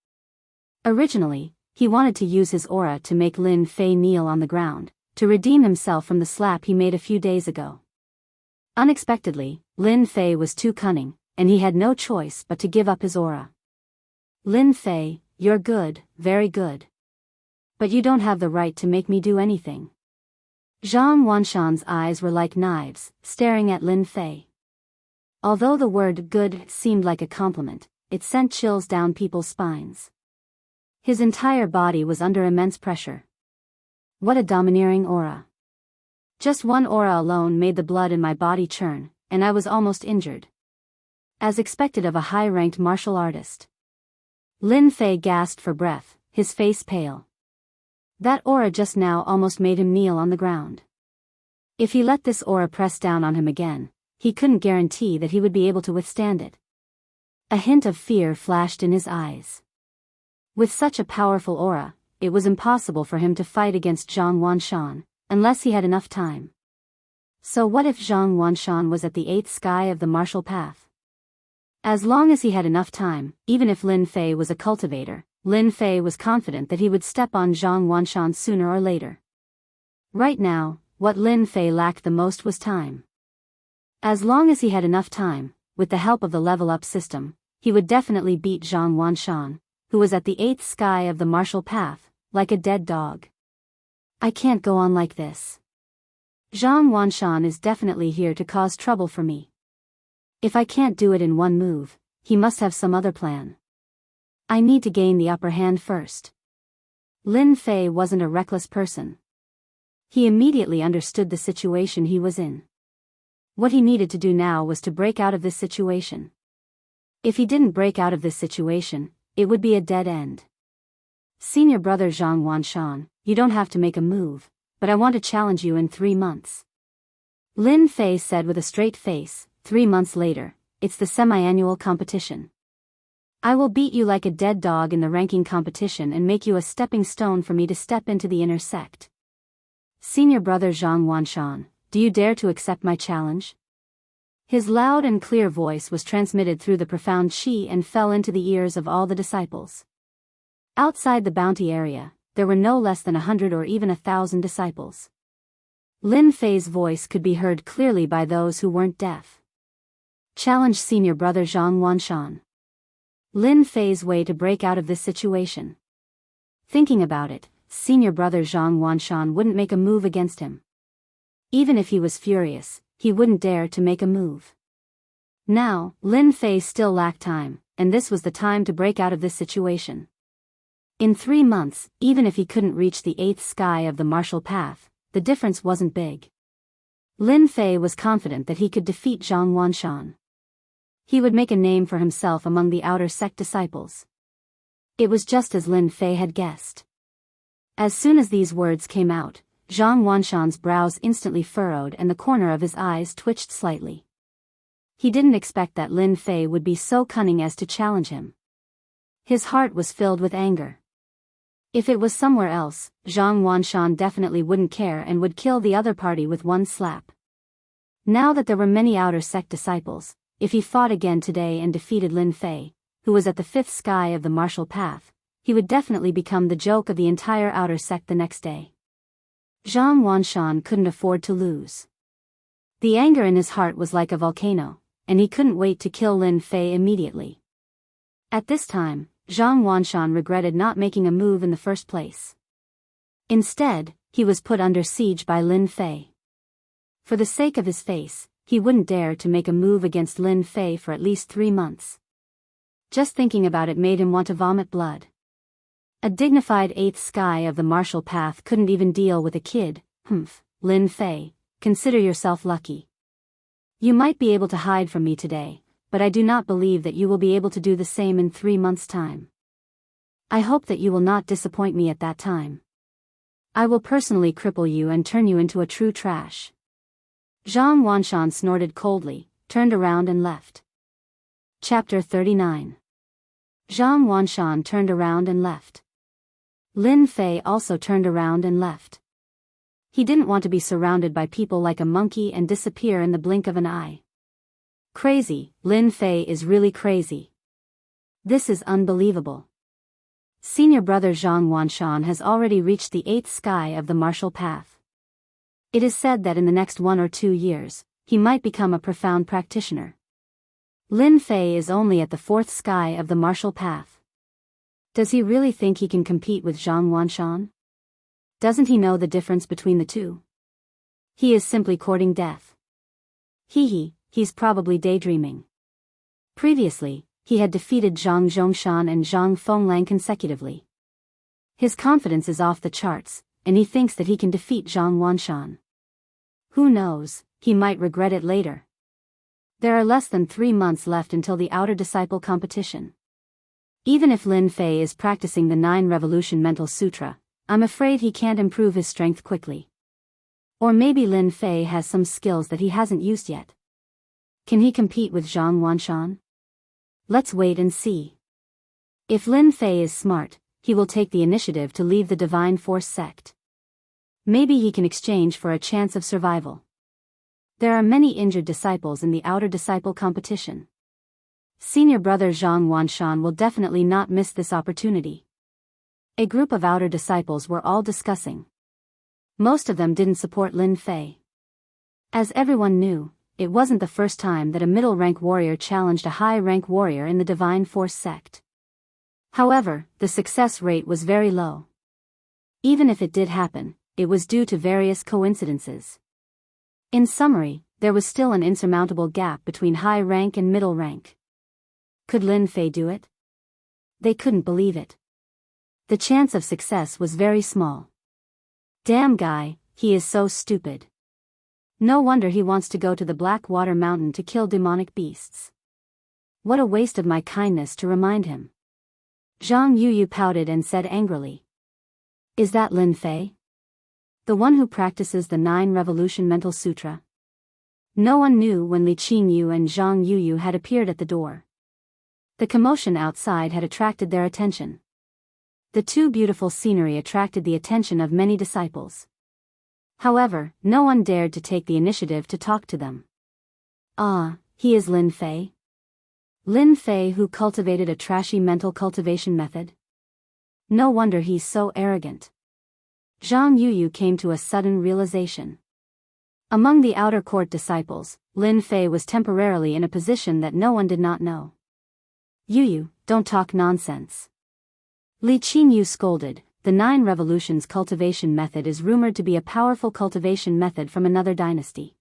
Originally, he wanted to use his aura to make Lin Fei kneel on the ground, to redeem himself from the slap he made a few days ago. Unexpectedly, Lin Fei was too cunning, and he had no choice but to give up his aura. Lin Fei, you're good, very good. But you don't have the right to make me do anything. Zhang Wanshan's eyes were like knives, staring at Lin Fei. Although the word good seemed like a compliment, it sent chills down people's spines. His entire body was under immense pressure. What a domineering aura. Just one aura alone made the blood in my body churn, and I was almost injured. As expected of a high-ranked martial artist. Lin Fei gasped for breath, his face pale. That aura just now almost made him kneel on the ground. If he let this aura press down on him again, he couldn't guarantee that he would be able to withstand it. A hint of fear flashed in his eyes. With such a powerful aura, it was impossible for him to fight against Zhang Wanshan, unless he had enough time. So what if Zhang Wanshan was at the 8th sky of the martial path? As long as he had enough time, even if Lin Fei was a cultivator, Lin Fei was confident that he would step on Zhang Wanshan sooner or later. Right now, what Lin Fei lacked the most was time. As long as he had enough time, with the help of the level-up system, he would definitely beat Zhang Wanshan, who was at the 8th sky of the martial path, like a dead dog. I can't go on like this. Zhang Wanshan is definitely here to cause trouble for me. If I can't do it in one move, he must have some other plan. I need to gain the upper hand first. Lin Fei wasn't a reckless person. He immediately understood the situation he was in. What he needed to do now was to break out of this situation. If he didn't break out of this situation, it would be a dead end. Senior brother Zhang Wanshan, you don't have to make a move, but I want to challenge you in 3 months. Lin Fei said with a straight face. 3 months later, it's the semi-annual competition. I will beat you like a dead dog in the ranking competition and make you a stepping stone for me to step into the inner sect. Senior brother Zhang Wanshan, do you dare to accept my challenge? His loud and clear voice was transmitted through the profound qi and fell into the ears of all the disciples. Outside the bounty area, there were no less than 100 or even 1,000 disciples. Lin Fei's voice could be heard clearly by those who weren't deaf. Challenge senior brother Zhang Wanshan. Lin Fei's way to break out of this situation. Thinking about it, senior brother Zhang Wanshan wouldn't make a move against him. Even if he was furious, he wouldn't dare to make a move. Now, Lin Fei still lacked time, and this was the time to break out of this situation. In 3 months, even if he couldn't reach the 8th sky of the martial path, the difference wasn't big. Lin Fei was confident that he could defeat Zhang Wanshan. He would make a name for himself among the outer sect disciples. It was just as Lin Fei had guessed. As soon as these words came out, Zhang Wanshan's brows instantly furrowed and the corner of his eyes twitched slightly. He didn't expect that Lin Fei would be so cunning as to challenge him. His heart was filled with anger. If it was somewhere else, Zhang Wanshan definitely wouldn't care and would kill the other party with one slap. Now that there were many outer sect disciples, if he fought again today and defeated Lin Fei, who was at the 5th sky of the martial path, he would definitely become the joke of the entire outer sect the next day. Zhang Wanshan couldn't afford to lose. The anger in his heart was like a volcano, and he couldn't wait to kill Lin Fei immediately. At this time, Zhang Wanshan regretted not making a move in the first place. Instead, he was put under siege by Lin Fei. For the sake of his face, he wouldn't dare to make a move against Lin Fei for at least 3 months. Just thinking about it made him want to vomit blood. A dignified 8th sky of the martial path couldn't even deal with a kid. Lin Fei, consider yourself lucky. You might be able to hide from me today, but I do not believe that you will be able to do the same in 3 months' time. I hope that you will not disappoint me at that time. I will personally cripple you and turn you into a true trash. Zhang Wanshan snorted coldly, turned around and left. Chapter 39. Zhang Wanshan turned around and left. Lin Fei also turned around and left. He didn't want to be surrounded by people like a monkey and disappear in the blink of an eye. Crazy, Lin Fei is really crazy. This is unbelievable. Senior brother Zhang Wanshan has already reached the 8th sky of the martial path. It is said that in the next 1 or 2 years, he might become a profound practitioner. Lin Fei is only at the 4th sky of the martial path. Does he really think he can compete with Zhang Wanshan? Doesn't he know the difference between the two? He is simply courting death. He's probably daydreaming. Previously, he had defeated Zhang Zhongshan and Zhang Fenglang consecutively. His confidence is off the charts, and he thinks that he can defeat Zhang Wanshan. Who knows, he might regret it later. There are less than 3 months left until the outer disciple competition. Even if Lin Fei is practicing the 9 Revolution Mental Sutra, I'm afraid he can't improve his strength quickly. Or maybe Lin Fei has some skills that he hasn't used yet. Can he compete with Zhang Wanshan? Let's wait and see. If Lin Fei is smart, he will take the initiative to leave the Divine Force sect. Maybe he can exchange for a chance of survival. There are many injured disciples in the outer disciple competition. Senior brother Zhang Wanshan will definitely not miss this opportunity. A group of outer disciples were all discussing. Most of them didn't support Lin Fei. As everyone knew, it wasn't the first time that a middle-rank warrior challenged a high-rank warrior in the Divine Force sect. However, the success rate was very low. Even if it did happen, it was due to various coincidences. In summary, there was still an insurmountable gap between high rank and middle rank. Could Lin Fei do it? They couldn't believe it. The chance of success was very small. Damn guy, he is so stupid. No wonder he wants to go to the Black Water Mountain to kill demonic beasts. What a waste of my kindness to remind him. Zhang Yuyu pouted and said angrily. Is that Lin Fei? The one who practices the 9 Revolution Mental Sutra? No one knew when Li Qingyu and Zhang Yuyu had appeared at the door. The commotion outside had attracted their attention. The two beautiful scenery attracted the attention of many disciples. However, no one dared to take the initiative to talk to them. Ah, he is Lin Fei? Lin Fei who cultivated a trashy mental cultivation method? No wonder he's so arrogant. Zhang Yuyu came to a sudden realization. Among the outer court disciples, Lin Fei was temporarily in a position that no one did not know. Yuyu, don't talk nonsense. Li Qingyu scolded. The 9 Revolutions cultivation method is rumored to be a powerful cultivation method from another dynasty.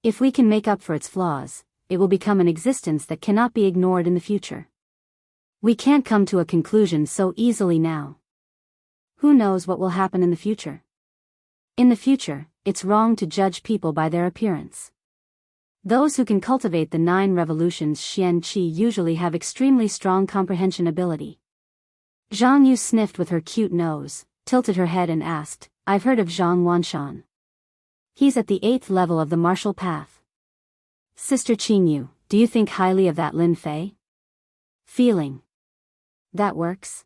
If we can make up for its flaws, it will become an existence that cannot be ignored in the future. We can't come to a conclusion so easily now. Who knows what will happen in the future? In the future, it's wrong to judge people by their appearance. Those who can cultivate the 9 Revolutions Xianqi usually have extremely strong comprehension ability. Zhang Yu sniffed with her cute nose, tilted her head and asked, I've heard of Zhang Wanshan. He's at the 8th level of the martial path. Sister Qingyu, do you think highly of that Lin Fei? Feeling. That works?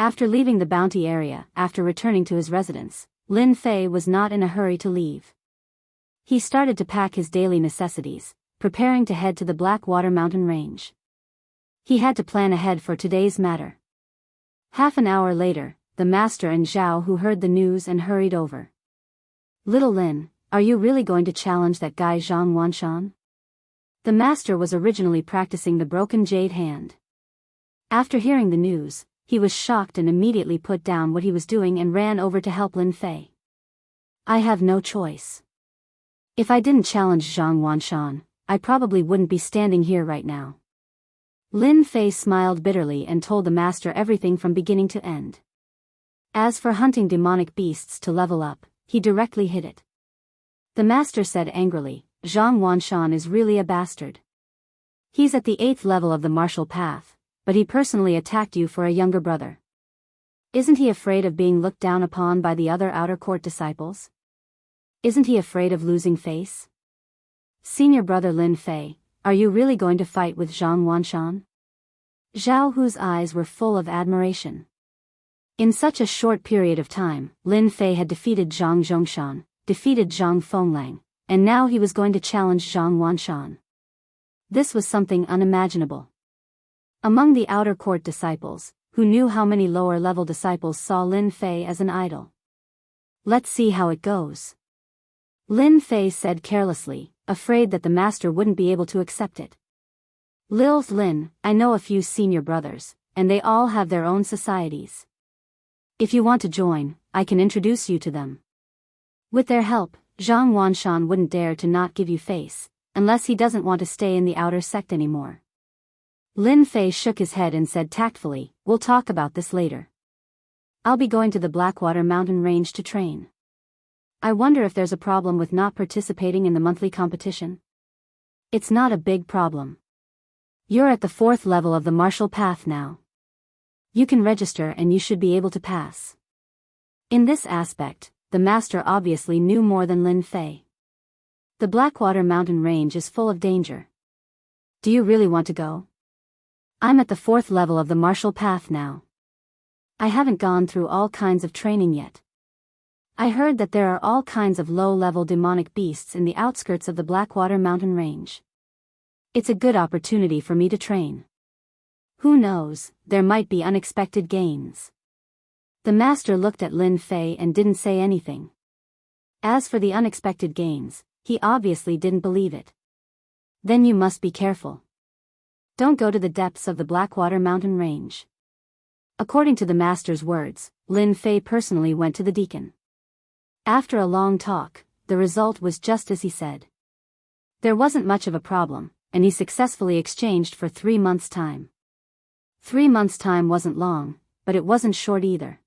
After leaving the bounty area, after returning to his residence, Lin Fei was not in a hurry to leave. He started to pack his daily necessities, preparing to head to the Blackwater Mountain Range. He had to plan ahead for today's matter. Half an hour later, the master and Zhao Hu heard the news and hurried over. Little Lin, are you really going to challenge that guy Zhang Wanshan? The master was originally practicing the broken jade hand. After hearing the news, he was shocked and immediately put down what he was doing and ran over to help Lin Fei. I have no choice. If I didn't challenge Zhang Wanshan, I probably wouldn't be standing here right now. Lin Fei smiled bitterly and told the master everything from beginning to end. As for hunting demonic beasts to level up, he directly hid it. The master said angrily, Zhang Wanshan is really a bastard. He's at the 8th level of the martial path, but he personally attacked you for a younger brother. Isn't he afraid of being looked down upon by the other outer court disciples? Isn't he afraid of losing face? Senior brother Lin Fei, are you really going to fight with Zhang Wanshan? Zhao Hu's eyes were full of admiration. In such a short period of time, Lin Fei had defeated Zhang Zhongshan, defeated Zhang Fenglang, and now he was going to challenge Zhang Wanshan. This was something unimaginable. Among the outer court disciples, who knew how many lower-level disciples saw Lin Fei as an idol. Let's see how it goes. Lin Fei said carelessly, afraid that the master wouldn't be able to accept it. Lin, I know a few senior brothers, and they all have their own societies. If you want to join, I can introduce you to them. With their help, Zhang Wanshan wouldn't dare to not give you face, unless he doesn't want to stay in the outer sect anymore. Lin Fei shook his head and said tactfully, we'll talk about this later. I'll be going to the Blackwater mountain range to train. I wonder if there's a problem with not participating in the monthly competition? It's not a big problem. You're at the 4th level of the martial path now. You can register and you should be able to pass. In this aspect, the master obviously knew more than Lin Fei. The Blackwater mountain range is full of danger. Do you really want to go? I'm at the 4th level of the martial path now. I haven't gone through all kinds of training yet. I heard that there are all kinds of low-level demonic beasts in the outskirts of the Blackwater mountain range. It's a good opportunity for me to train. Who knows, there might be unexpected gains. The master looked at Lin Fei and didn't say anything. As for the unexpected gains, he obviously didn't believe it. Then you must be careful. Don't go to the depths of the Blackwater mountain range. According to the master's words, Lin Fei personally went to the deacon. After a long talk, the result was just as he said. There wasn't much of a problem, and he successfully exchanged for 3 months' time. 3 months' time wasn't long, but it wasn't short either.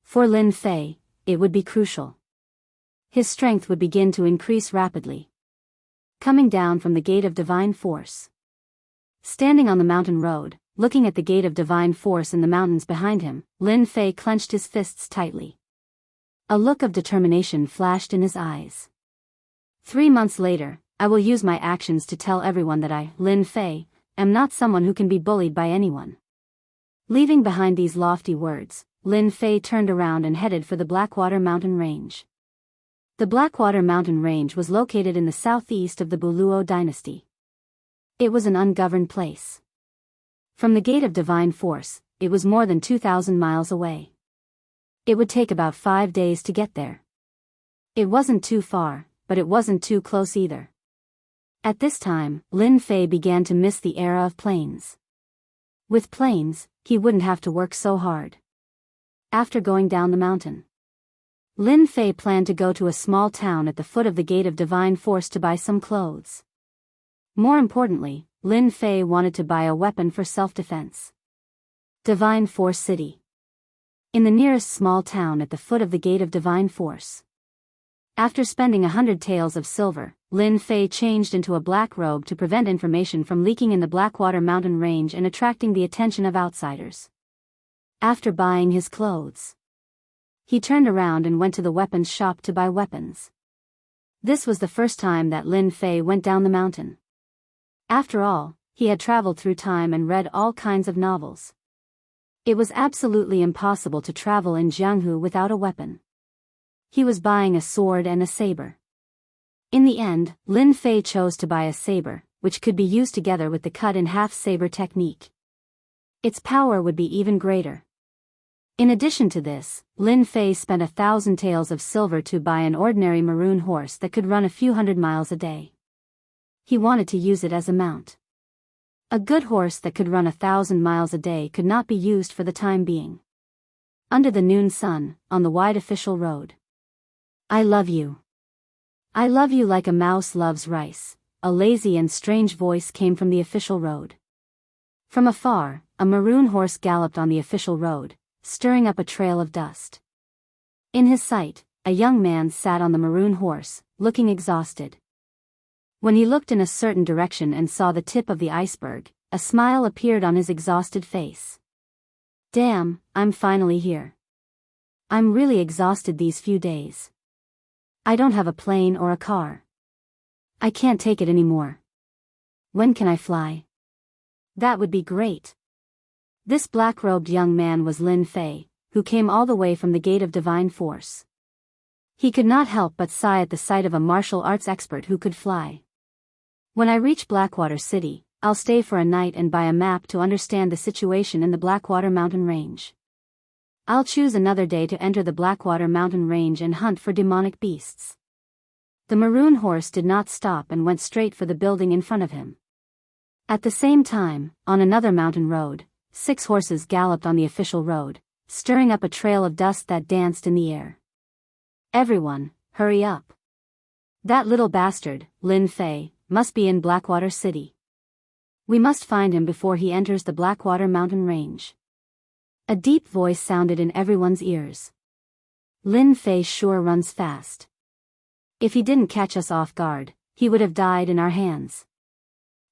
For Lin Fei, it would be crucial. His strength would begin to increase rapidly. Coming down from the Gate of Divine Force. Standing on the mountain road, looking at the Gate of Divine Force in the mountains behind him, Lin Fei clenched his fists tightly. A look of determination flashed in his eyes. 3 months later, I will use my actions to tell everyone that I, Lin Fei, am not someone who can be bullied by anyone. Leaving behind these lofty words, Lin Fei turned around and headed for the Blackwater mountain range. The Blackwater mountain range was located in the southeast of the Buluo dynasty. It was an ungoverned place. From the Gate of Divine Force, it was more than 2,000 miles away. It would take about 5 days to get there. It wasn't too far, but it wasn't too close either. At this time, Lin Fei began to miss the era of planes. With planes, he wouldn't have to work so hard. After going down the mountain, Lin Fei planned to go to a small town at the foot of the Gate of Divine Force to buy some clothes. More importantly, Lin Fei wanted to buy a weapon for self-defense. Divine Force City. In the nearest small town at the foot of the Gate of Divine Force. After spending 100 taels of silver, Lin Fei changed into a black robe to prevent information from leaking in the Blackwater mountain range and attracting the attention of outsiders. After buying his clothes, he turned around and went to the weapons shop to buy weapons. This was the first time that Lin Fei went down the mountain. After all, he had traveled through time and read all kinds of novels. It was absolutely impossible to travel in Jianghu without a weapon. He was buying a sword and a saber. In the end, Lin Fei chose to buy a saber, which could be used together with the cut-in-half saber technique. Its power would be even greater. In addition to this, Lin Fei spent 1,000 taels of silver to buy an ordinary maroon horse that could run a few hundred miles a day. He wanted to use it as a mount. A good horse that could run 1,000 miles a day could not be used for the time being. Under the noon sun, on the wide official road. I love you. I love you like a mouse loves rice, a lazy and strange voice came from the official road. From afar, a maroon horse galloped on the official road, stirring up a trail of dust. In his sight, a young man sat on the maroon horse, looking exhausted. When he looked in a certain direction and saw the tip of the iceberg, a smile appeared on his exhausted face. Damn, I'm finally here. I'm really exhausted these few days. I don't have a plane or a car. I can't take it anymore. When can I fly? That would be great. This black-robed young man was Lin Fei, who came all the way from the Gate of Divine Force. He could not help but sigh at the sight of a martial arts expert who could fly. When I reach Blackwater City, I'll stay for a night and buy a map to understand the situation in the Blackwater Mountain Range. I'll choose another day to enter the Blackwater Mountain Range and hunt for demonic beasts. The maroon horse did not stop and went straight for the building in front of him. At the same time, on another mountain road, 6 horses galloped on the official road, stirring up a trail of dust that danced in the air. Everyone, hurry up. That little bastard, Lin Fei, must be in Blackwater City. We must find him before he enters the Blackwater Mountain Range. A deep voice sounded in everyone's ears. Lin Fei sure runs fast. If he didn't catch us off guard, he would have died in our hands.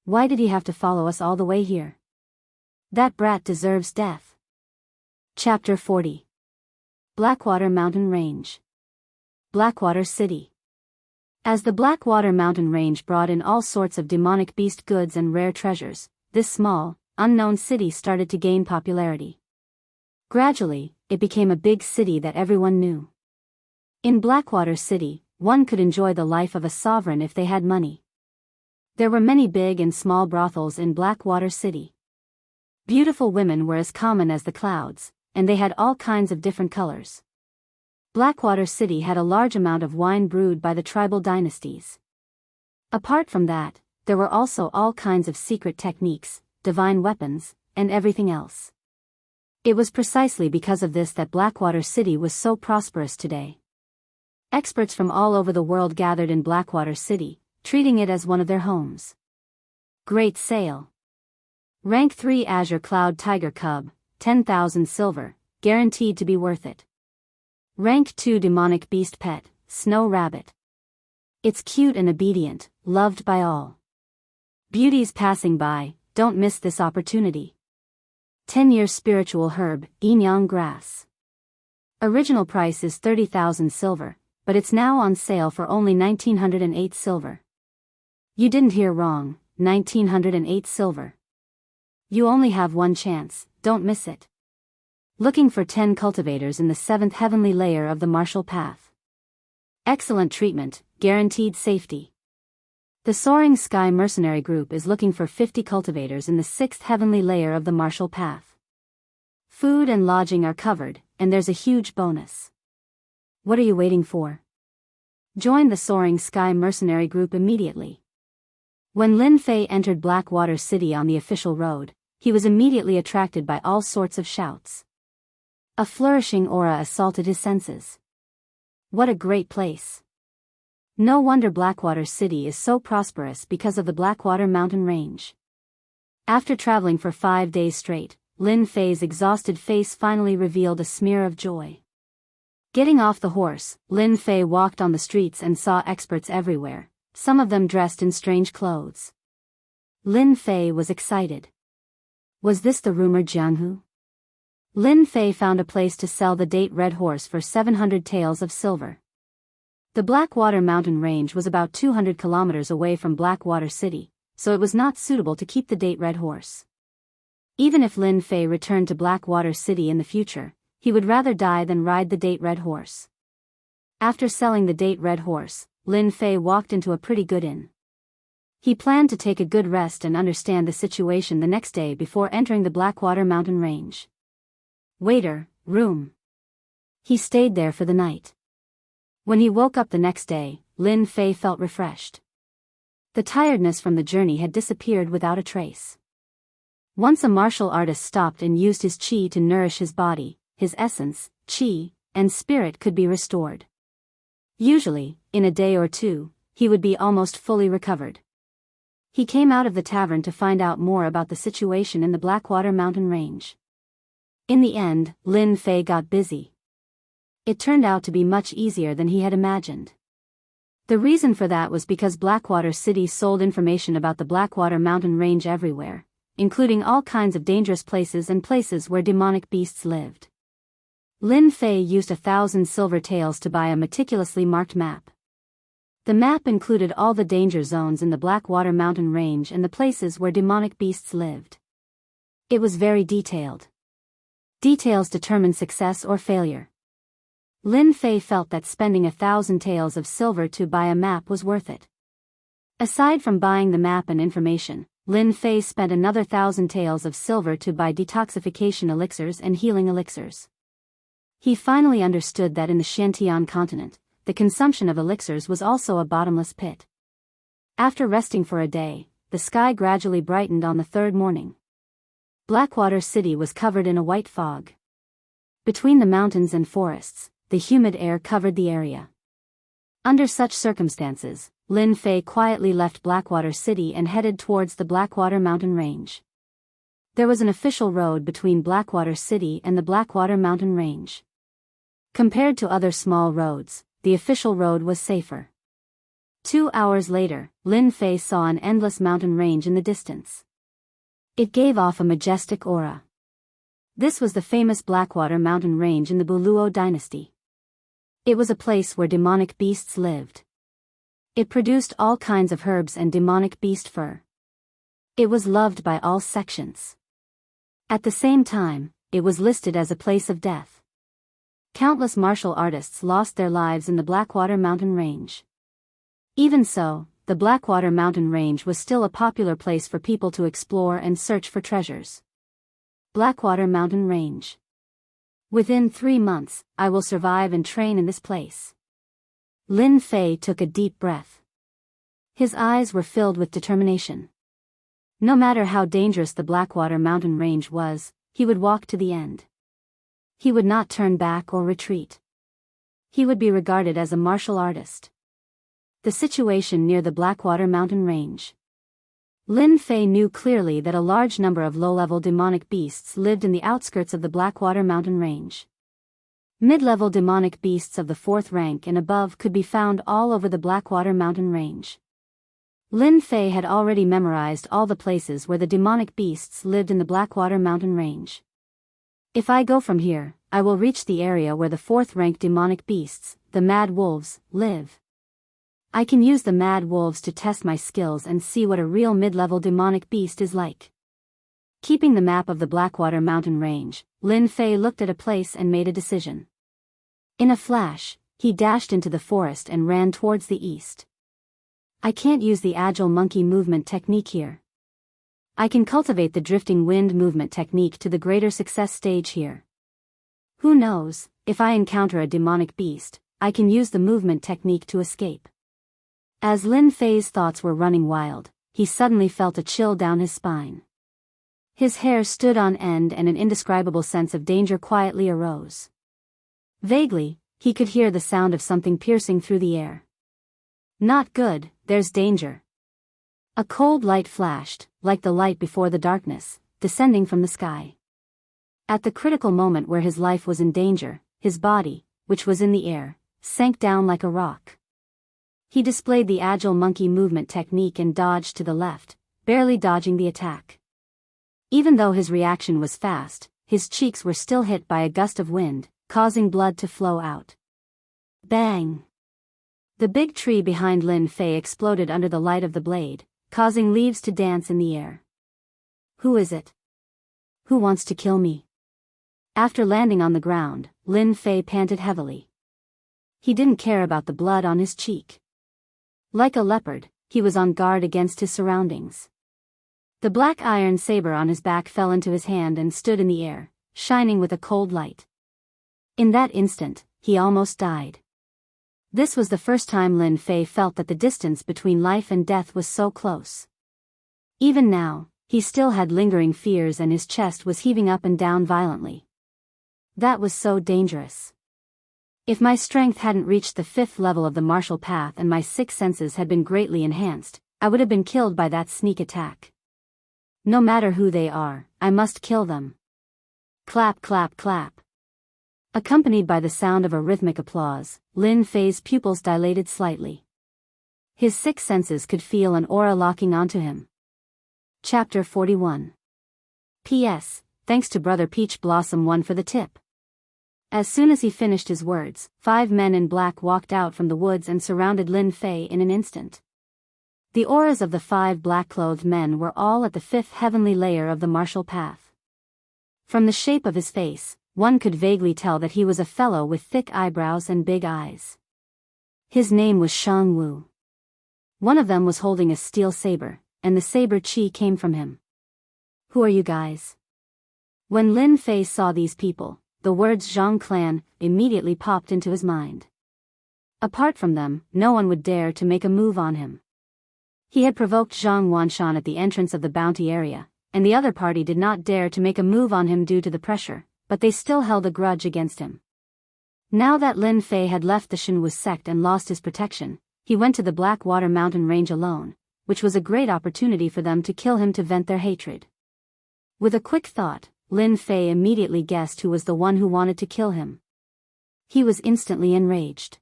Why did he have to follow us all the way here? That brat deserves death. Chapter 40. Blackwater Mountain Range. Blackwater City. As the Blackwater Mountain Range brought in all sorts of demonic beast goods and rare treasures, this small, unknown city started to gain popularity. Gradually, it became a big city that everyone knew. In Blackwater City, one could enjoy the life of a sovereign if they had money. There were many big and small brothels in Blackwater City. Beautiful women were as common as the clouds, and they had all kinds of different colors. Blackwater City had a large amount of wine brewed by the tribal dynasties. Apart from that, there were also all kinds of secret techniques, divine weapons, and everything else. It was precisely because of this that Blackwater City was so prosperous today. Experts from all over the world gathered in Blackwater City, treating it as one of their homes. Great sale. Rank 3 Azure Cloud Tiger Cub, 10,000 silver, guaranteed to be worth it. Rank 2 Demonic Beast Pet, Snow Rabbit. It's cute and obedient, loved by all. Beauties passing by, don't miss this opportunity. 10-year Spiritual Herb, Yinyang Grass. Original price is 30,000 silver, but it's now on sale for only 1,908 silver. You didn't hear wrong, 1,908 silver. You only have one chance, don't miss it. Looking for 10 cultivators in the 7th heavenly layer of the martial path. Excellent treatment, guaranteed safety. The Soaring Sky Mercenary Group is looking for 50 cultivators in the 6th heavenly layer of the martial path. Food and lodging are covered, and there's a huge bonus. What are you waiting for? Join the Soaring Sky Mercenary Group immediately. When Lin Fei entered Blackwater City on the official road, he was immediately attracted by all sorts of shouts. A flourishing aura assaulted his senses. What a great place. No wonder Blackwater City is so prosperous because of the Blackwater Mountain Range. After traveling for 5 days straight, Lin Fei's exhausted face finally revealed a smear of joy. Getting off the horse, Lin Fei walked on the streets and saw experts everywhere, some of them dressed in strange clothes. Lin Fei was excited. Was this the rumored Jianghu? Lin Fei found a place to sell the date red horse for 700 taels of silver. The Blackwater Mountain Range was about 200 kilometers away from Blackwater City, so it was not suitable to keep the date red horse. Even if Lin Fei returned to Blackwater City in the future, he would rather die than ride the date red horse. After selling the date red horse, Lin Fei walked into a pretty good inn. He planned to take a good rest and understand the situation the next day before entering the Blackwater Mountain Range. Waiter, room. He stayed there for the night. When he woke up the next day, Lin Fei felt refreshed. The tiredness from the journey had disappeared without a trace. Once a martial artist stopped and used his qi to nourish his body, his essence, qi, and spirit could be restored. Usually, in a day or two, he would be almost fully recovered. He came out of the tavern to find out more about the situation in the Blackwater mountain range. In the end, Lin Fei got busy. It turned out to be much easier than he had imagined. The reason for that was because Blackwater City sold information about the Blackwater mountain range everywhere, including all kinds of dangerous places and places where demonic beasts lived. Lin Fei used 1,000 silver taels to buy a meticulously marked map. The map included all the danger zones in the Blackwater mountain range and the places where demonic beasts lived. It was very detailed. Details determine success or failure. Lin Fei felt that spending 1,000 taels of silver to buy a map was worth it. Aside from buying the map and information, Lin Fei spent another 1,000 taels of silver to buy detoxification elixirs and healing elixirs. He finally understood that in the Xiantian continent, the consumption of elixirs was also a bottomless pit. After resting for a day, the sky gradually brightened on the third morning. Blackwater City was covered in a white fog. Between the mountains and forests, the humid air covered the area. Under such circumstances, Lin Fei quietly left Blackwater City and headed towards the Blackwater mountain range. There was an official road between Blackwater City and the Blackwater mountain range. Compared to other small roads, the official road was safer. 2 hours later, Lin Fei saw an endless mountain range in the distance. It gave off a majestic aura. This was the famous Blackwater mountain range in the Buluo dynasty. It was a place where demonic beasts lived. It produced all kinds of herbs and demonic beast fur. It was loved by all sections. At the same time, it was listed as a place of death. Countless martial artists lost their lives in the Blackwater mountain range. Even so, the Blackwater mountain range was still a popular place for people to explore and search for treasures. Blackwater mountain range. Within 3 months, I will survive and train in this place. Lin Fei took a deep breath. His eyes were filled with determination. No matter how dangerous the Blackwater mountain range was, he would walk to the end. He would not turn back or retreat. He would be regarded as a martial artist. The situation near the Blackwater mountain range. Lin Fei knew clearly that a large number of low-level demonic beasts lived in the outskirts of the Blackwater mountain range. Mid-level demonic beasts of the 4th rank and above could be found all over the Blackwater mountain range. Lin Fei had already memorized all the places where the demonic beasts lived in the Blackwater mountain range. If I go from here, I will reach the area where the 4th rank demonic beasts, the Mad Wolves, live. I can use the Mad Wolves to test my skills and see what a real mid-level demonic beast is like. Keeping the map of the Blackwater mountain range, Lin Fei looked at a place and made a decision. In a flash, he dashed into the forest and ran towards the east. I can't use the agile monkey movement technique here. I can cultivate the drifting wind movement technique to the greater success stage here. Who knows, if I encounter a demonic beast, I can use the movement technique to escape. As Lin Fei's thoughts were running wild, he suddenly felt a chill down his spine. His hair stood on end and an indescribable sense of danger quietly arose. Vaguely, he could hear the sound of something piercing through the air. Not good, there's danger. A cold light flashed, like the light before the darkness, descending from the sky. At the critical moment where his life was in danger, his body, which was in the air, sank down like a rock. He displayed the agile monkey movement technique and dodged to the left, barely dodging the attack. Even though his reaction was fast, his cheeks were still hit by a gust of wind, causing blood to flow out. Bang! The big tree behind Lin Fei exploded under the light of the blade, causing leaves to dance in the air. Who is it? Who wants to kill me? After landing on the ground, Lin Fei panted heavily. He didn't care about the blood on his cheek. Like a leopard, he was on guard against his surroundings. The black iron saber on his back fell into his hand and stood in the air, shining with a cold light. In that instant, he almost died. This was the first time Lin Fei felt that the distance between life and death was so close. Even now, he still had lingering fears and his chest was heaving up and down violently. That was so dangerous. If my strength hadn't reached the 5th level of the martial path and my 6 senses had been greatly enhanced, I would have been killed by that sneak attack. No matter who they are, I must kill them. Clap clap clap. Accompanied by the sound of a rhythmic applause, Lin Fei's pupils dilated slightly. His six senses could feel an aura locking onto him. Chapter 41. P.S. Thanks to Brother Peach Blossom 1 for the tip. As soon as he finished his words, 5 men in black walked out from the woods and surrounded Lin Fei in an instant. The auras of the 5 black-clothed men were all at the 5th heavenly layer of the martial path. From the shape of his face, one could vaguely tell that he was a fellow with thick eyebrows and big eyes. His name was Shang Wu. One of them was holding a steel saber, and the saber chi came from him. Who are you guys? When Lin Fei saw these people, the words Zhang clan immediately popped into his mind. Apart from them, no one would dare to make a move on him. He had provoked Zhang Wanshan at the entrance of the bounty area, and the other party did not dare to make a move on him due to the pressure, but they still held a grudge against him. Now that Lin Fei had left the Shenwu sect and lost his protection, he went to the Blackwater mountain range alone, which was a great opportunity for them to kill him to vent their hatred. With a quick thought, Lin Fei immediately guessed who was the one who wanted to kill him. He was instantly enraged.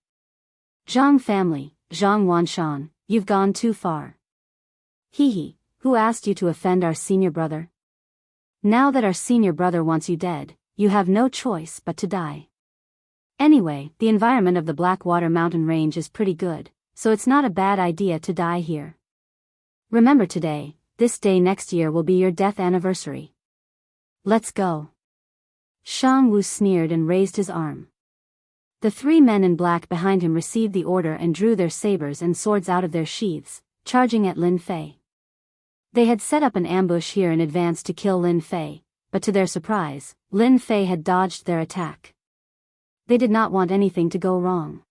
Zhang family, Zhang Wanshan, you've gone too far. Hee, who asked you to offend our senior brother? Now that our senior brother wants you dead, you have no choice but to die. Anyway, the environment of the Blackwater mountain range is pretty good, so it's not a bad idea to die here. Remember today, this day next year will be your death anniversary. Let's go. Shang Wu sneered and raised his arm. The 3 men in black behind him received the order and drew their sabers and swords out of their sheaths, charging at Lin Fei. They had set up an ambush here in advance to kill Lin Fei, but to their surprise, Lin Fei had dodged their attack. They did not want anything to go wrong.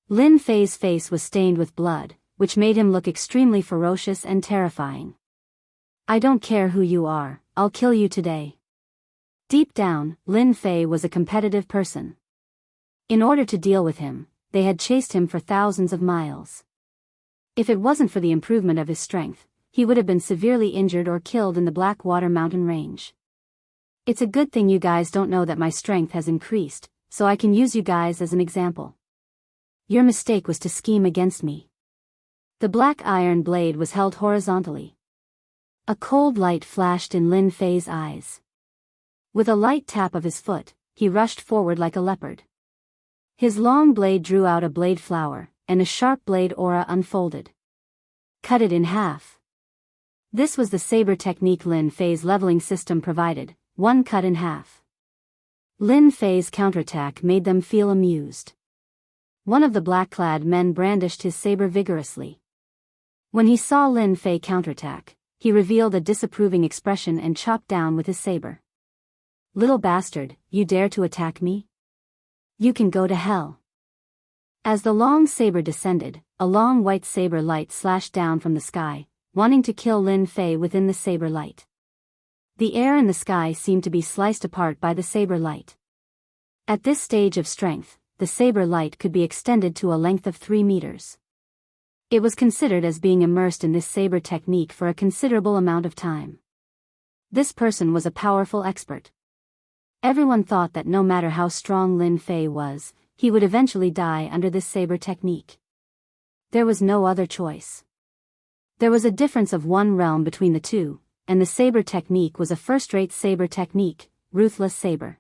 Lin Fei's face was stained with blood, which made him look extremely ferocious and terrifying. I don't care who you are, I'll kill you today. Deep down, Lin Fei was a competitive person. In order to deal with him, they had chased him for thousands of miles. If it wasn't for the improvement of his strength, he would have been severely injured or killed in the Blackwater mountain range. It's a good thing you guys don't know that my strength has increased, so I can use you guys as an example. Your mistake was to scheme against me. The black iron blade was held horizontally. A cold light flashed in Lin Fei's eyes. With a light tap of his foot, he rushed forward like a leopard. His long blade drew out a blade flower, and a sharp blade aura unfolded. Cut it in half. This was the saber technique Lin Fei's leveling system provided, one cut in half. Lin Fei's counterattack made them feel amused. One of the black-clad men brandished his saber vigorously. When he saw Lin Fei counterattack, he revealed a disapproving expression and chopped down with his saber. Little bastard, you dare to attack me? You can go to hell. As the long saber descended, a long white saber light slashed down from the sky, wanting to kill Lin Fei within the saber light. The air and the sky seemed to be sliced apart by the saber light. At this stage of strength, the saber light could be extended to a length of 3 meters. It was considered as being immersed in this saber technique for a considerable amount of time. This person was a powerful expert. Everyone thought that no matter how strong Lin Fei was, he would eventually die under this saber technique. There was no other choice. There was a difference of 1 realm between the two, and the saber technique was a first-rate saber technique, ruthless saber.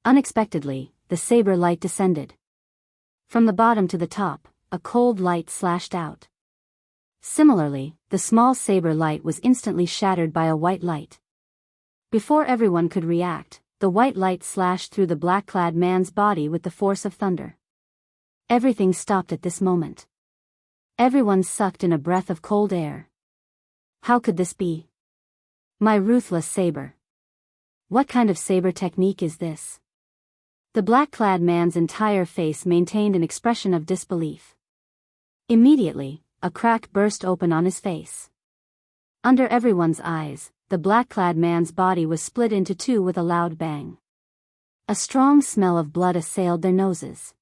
Unexpectedly, the saber light descended. From the bottom to the top, a cold light slashed out. Similarly, the small saber light was instantly shattered by a white light. Before everyone could react, the white light slashed through the black-clad man's body with the force of thunder. Everything stopped at this moment. Everyone sucked in a breath of cold air. How could this be? My ruthless saber. What kind of saber technique is this? The black-clad man's entire face maintained an expression of disbelief. Immediately, a crack burst open on his face. Under everyone's eyes, the black-clad man's body was split into 2 with a loud bang. A strong smell of blood assailed their noses.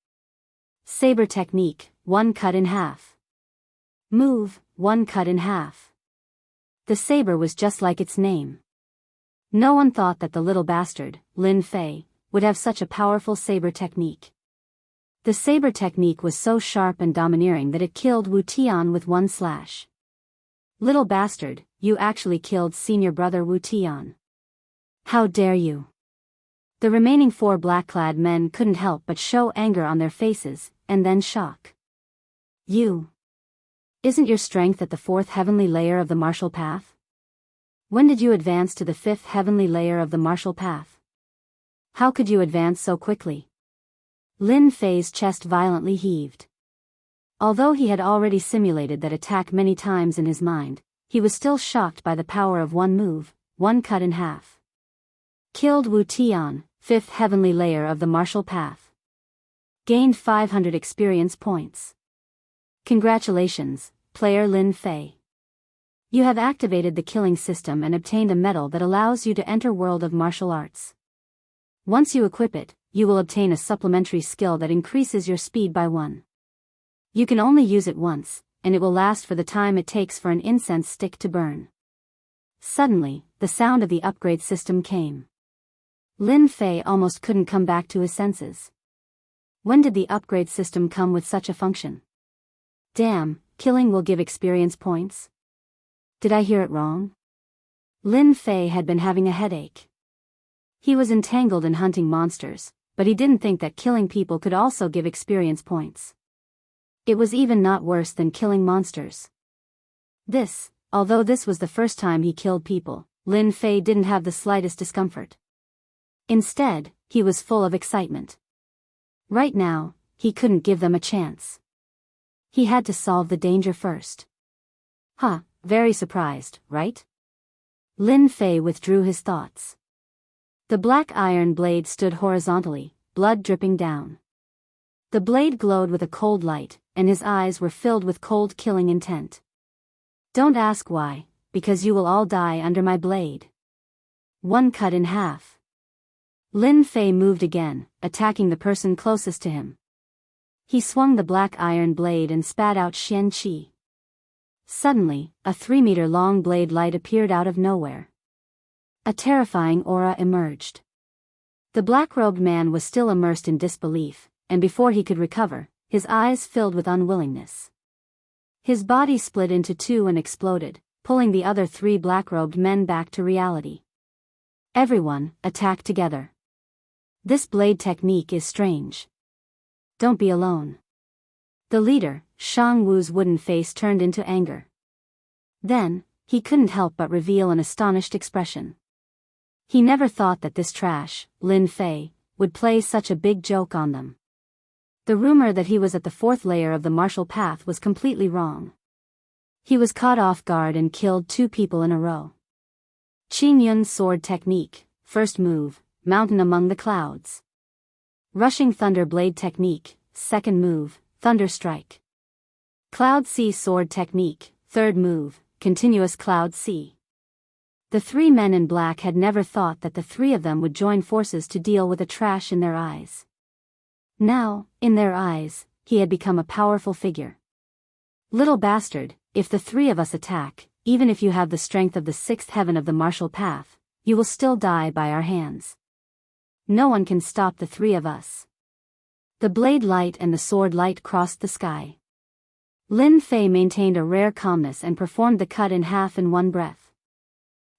Saber technique, 1 cut in half. Move, one cut in half. The saber was just like its name. No one thought that the little bastard, Lin Fei, would have such a powerful saber technique. The saber technique was so sharp and domineering that it killed Wu Tian with one slash. Little bastard, you actually killed senior brother Wu Tian. How dare you? The remaining 4 black-clad men couldn't help but show anger on their faces, and then shock. You. Isn't your strength at the 4th heavenly layer of the martial path? When did you advance to the 5th heavenly layer of the martial path? How could you advance so quickly? Lin Fei's chest violently heaved. Although he had already simulated that attack many times in his mind, he was still shocked by the power of one move, one cut in half. Killed Wu Tian, 5th heavenly layer of the martial path. Gained 500 experience points. Congratulations, player Lin Fei. You have activated the killing system and obtained a medal that allows you to enter world of martial arts. Once you equip it, you will obtain a supplementary skill that increases your speed by 1. You can only use it once, and it will last for the time it takes for an incense stick to burn. Suddenly, the sound of the upgrade system came. Lin Fei almost couldn't come back to his senses. When did the upgrade system come with such a function? Damn, killing will give experience points? Did I hear it wrong? Lin Fei had been having a headache. He was entangled in hunting monsters, but he didn't think that killing people could also give experience points. It was even not worse than killing monsters. Although this was the first time he killed people, Lin Fei didn't have the slightest discomfort. Instead, he was full of excitement. Right now, he couldn't give them a chance. He had to solve the danger first. Very surprised, right? Lin Fei withdrew his thoughts. The black iron blade stood horizontally, blood dripping down. The blade glowed with a cold light, and his eyes were filled with cold killing intent. Don't ask why, because you will all die under my blade. One cut in half. Lin Fei moved again, attacking the person closest to him. He swung the black iron blade and spat out Xian Qi. Suddenly, a 3-meter-long blade light appeared out of nowhere. A terrifying aura emerged. The black-robed man was still immersed in disbelief, and before he could recover, his eyes filled with unwillingness. His body split into 2 and exploded, pulling the other 3 black-robed men back to reality. Everyone, attack together. This blade technique is strange. Don't be alone. The leader, Shang Wu's wooden face turned into anger. Then, he couldn't help but reveal an astonished expression. He never thought that this trash, Lin Fei, would play such a big joke on them. The rumor that he was at the 4th layer of the martial path was completely wrong. He was caught off guard and killed 2 people in a row. Qing Yun's sword technique, first move, mountain among the clouds. Rushing thunder blade technique, second move, thunder strike. Cloud sea sword technique, third move, continuous cloud sea. The 3 men in black had never thought that the 3 of them would join forces to deal with the trash in their eyes. Now, in their eyes, he had become a powerful figure. Little bastard, if the 3 of us attack, even if you have the strength of the 6th heaven of the martial path, you will still die by our hands. No one can stop the 3 of us. The blade light and the sword light crossed the sky. Lin Fei maintained a rare calmness and performed the cut in half in one breath.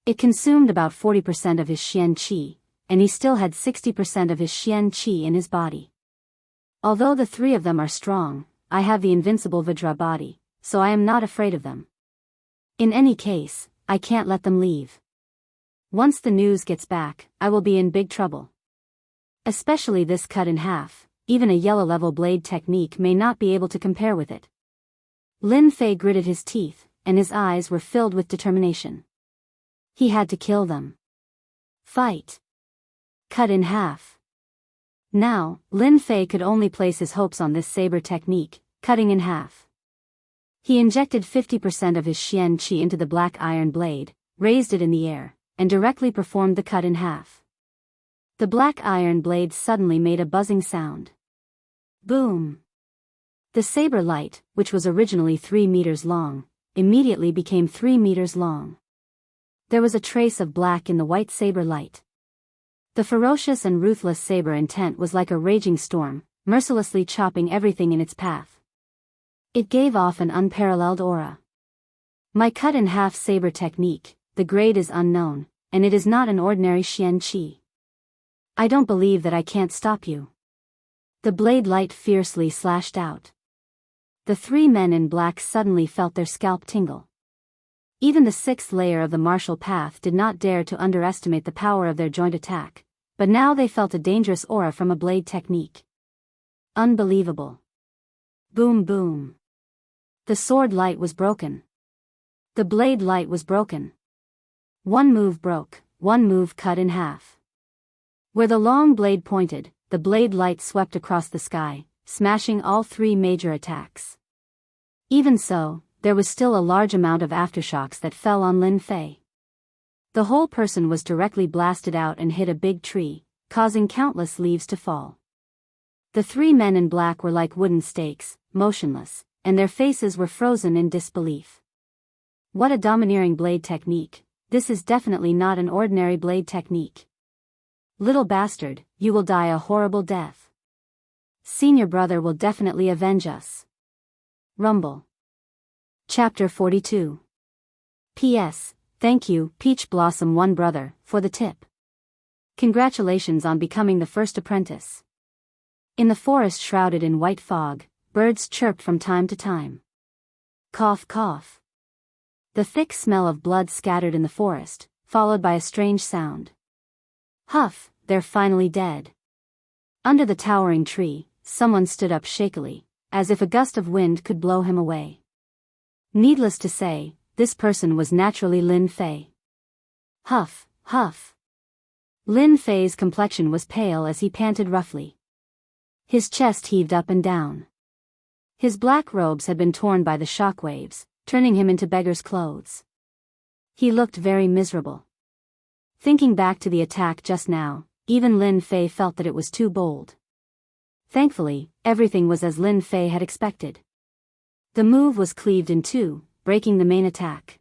It consumed about 40% of his Xian Qi, and he still had 60% of his Xian Qi in his body. Although the 3 of them are strong, I have the invincible Vajra body, so I am not afraid of them. In any case, I can't let them leave. Once the news gets back, I will be in big trouble. Especially this cut in half, even a yellow-level blade technique may not be able to compare with it. Lin Fei gritted his teeth, and his eyes were filled with determination. He had to kill them. Fight. Cut in half. Now, Lin Fei could only place his hopes on this saber technique, cutting in half. He injected 50% of his Xian Qi into the black iron blade, raised it in the air, and directly performed the cut in half. The black iron blade suddenly made a buzzing sound. Boom! The saber light, which was originally 3 meters long, immediately became 3 meters long. There was a trace of black in the white saber light. The ferocious and ruthless saber intent was like a raging storm, mercilessly chopping everything in its path. It gave off an unparalleled aura. My cut-in-half saber technique, the grade is unknown, and it is not an ordinary Xianqi. I don't believe that I can't stop you. The blade light fiercely slashed out. The 3 men in black suddenly felt their scalp tingle. Even the 6th layer of the martial path did not dare to underestimate the power of their joint attack, but now they felt a dangerous aura from a blade technique. Unbelievable. Boom boom. The sword light was broken. The blade light was broken. One move broke, one move cut in half. Where the long blade pointed, the blade light swept across the sky, smashing all 3 major attacks. Even so, there was still a large amount of aftershocks that fell on Lin Fei. The whole person was directly blasted out and hit a big tree, causing countless leaves to fall. The 3 men in black were like wooden stakes, motionless, and their faces were frozen in disbelief. What a domineering blade technique! This is definitely not an ordinary blade technique. Little bastard, you will die a horrible death. Senior brother will definitely avenge us. Rumble. Chapter 42. P.S. Thank you, Peach Blossom 1 brother, for the tip. Congratulations on becoming the first apprentice. In the forest shrouded in white fog, birds chirped from time to time. Cough cough. The thick smell of blood scattered in the forest, followed by a strange sound. Huff, they're finally dead. Under the towering tree, someone stood up shakily, as if a gust of wind could blow him away. Needless to say, this person was naturally Lin Fei. Huff, huff. Lin Fei's complexion was pale as he panted roughly. His chest heaved up and down. His black robes had been torn by the shockwaves, turning him into beggar's clothes. He looked very miserable. Thinking back to the attack just now, even Lin Fei felt that it was too bold. Thankfully, everything was as Lin Fei had expected. The move was cleaved in 2, breaking the main attack.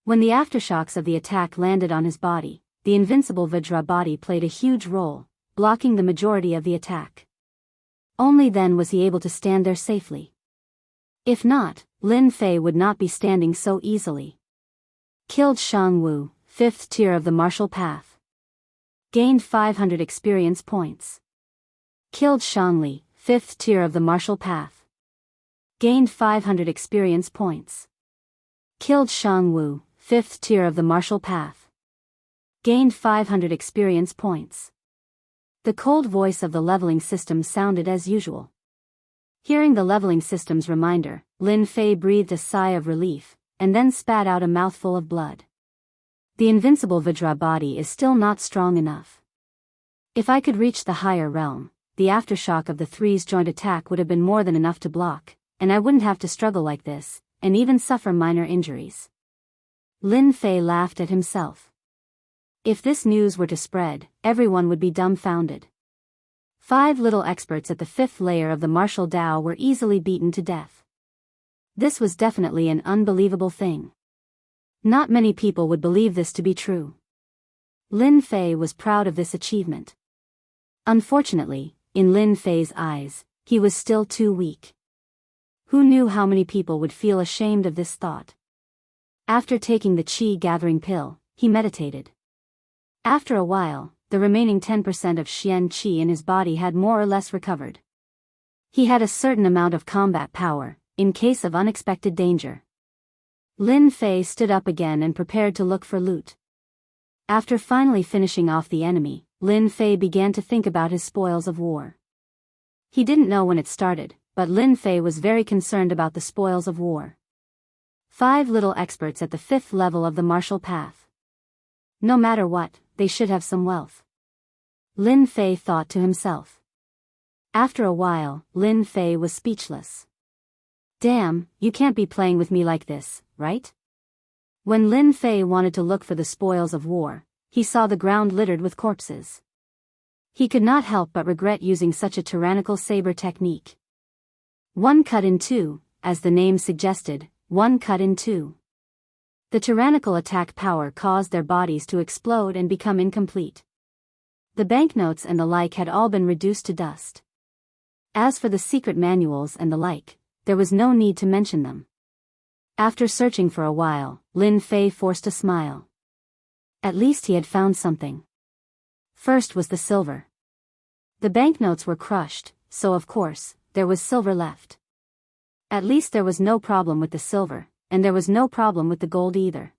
When the aftershocks of the attack landed on his body, the invincible Vajra body played a huge role, blocking the majority of the attack. Only then was he able to stand there safely. If not, Lin Fei would not be standing so easily. Killed Jianghu, 5th tier of the martial path. Gained 500 experience points. Killed Shangli, 5th tier of the martial path. Gained 500 experience points. Killed Shangwu, 5th tier of the martial path. Gained 500 experience points. The cold voice of the leveling system sounded as usual. Hearing the leveling system's reminder, Lin Fei breathed a sigh of relief, and then spat out a mouthful of blood. The invincible Vajra body is still not strong enough. If I could reach the higher realm, the aftershock of the 3's joint attack would have been more than enough to block, and I wouldn't have to struggle like this, and even suffer minor injuries. Lin Fei laughed at himself. If this news were to spread, everyone would be dumbfounded. 5 little experts at the 5th layer of the martial Dao were easily beaten to death. This was definitely an unbelievable thing. Not many people would believe this to be true. Lin Fei was proud of this achievement. Unfortunately, in Lin Fei's eyes, he was still too weak. Who knew how many people would feel ashamed of this thought? After taking the qi-gathering pill, he meditated. After a while, the remaining 10% of Xian qi in his body had more or less recovered. He had a certain amount of combat power, in case of unexpected danger. Lin Fei stood up again and prepared to look for loot. After finally finishing off the enemy, Lin Fei began to think about his spoils of war. He didn't know when it started, but Lin Fei was very concerned about the spoils of war. 5 little experts at the 5th level of the martial path. No matter what, they should have some wealth. Lin Fei thought to himself. After a while, Lin Fei was speechless. Damn, you can't be playing with me like this, right? When Lin Fei wanted to look for the spoils of war, he saw the ground littered with corpses. He could not help but regret using such a tyrannical saber technique. One cut in two, as the name suggested, one cut in two. The tyrannical attack power caused their bodies to explode and become incomplete. The banknotes and the like had all been reduced to dust. As for the secret manuals and the like, there was no need to mention them. After searching for a while, Lin Fei forced a smile. At least he had found something. First was the silver. The banknotes were crushed, so of course, there was silver left. At least there was no problem with the silver, and there was no problem with the gold either.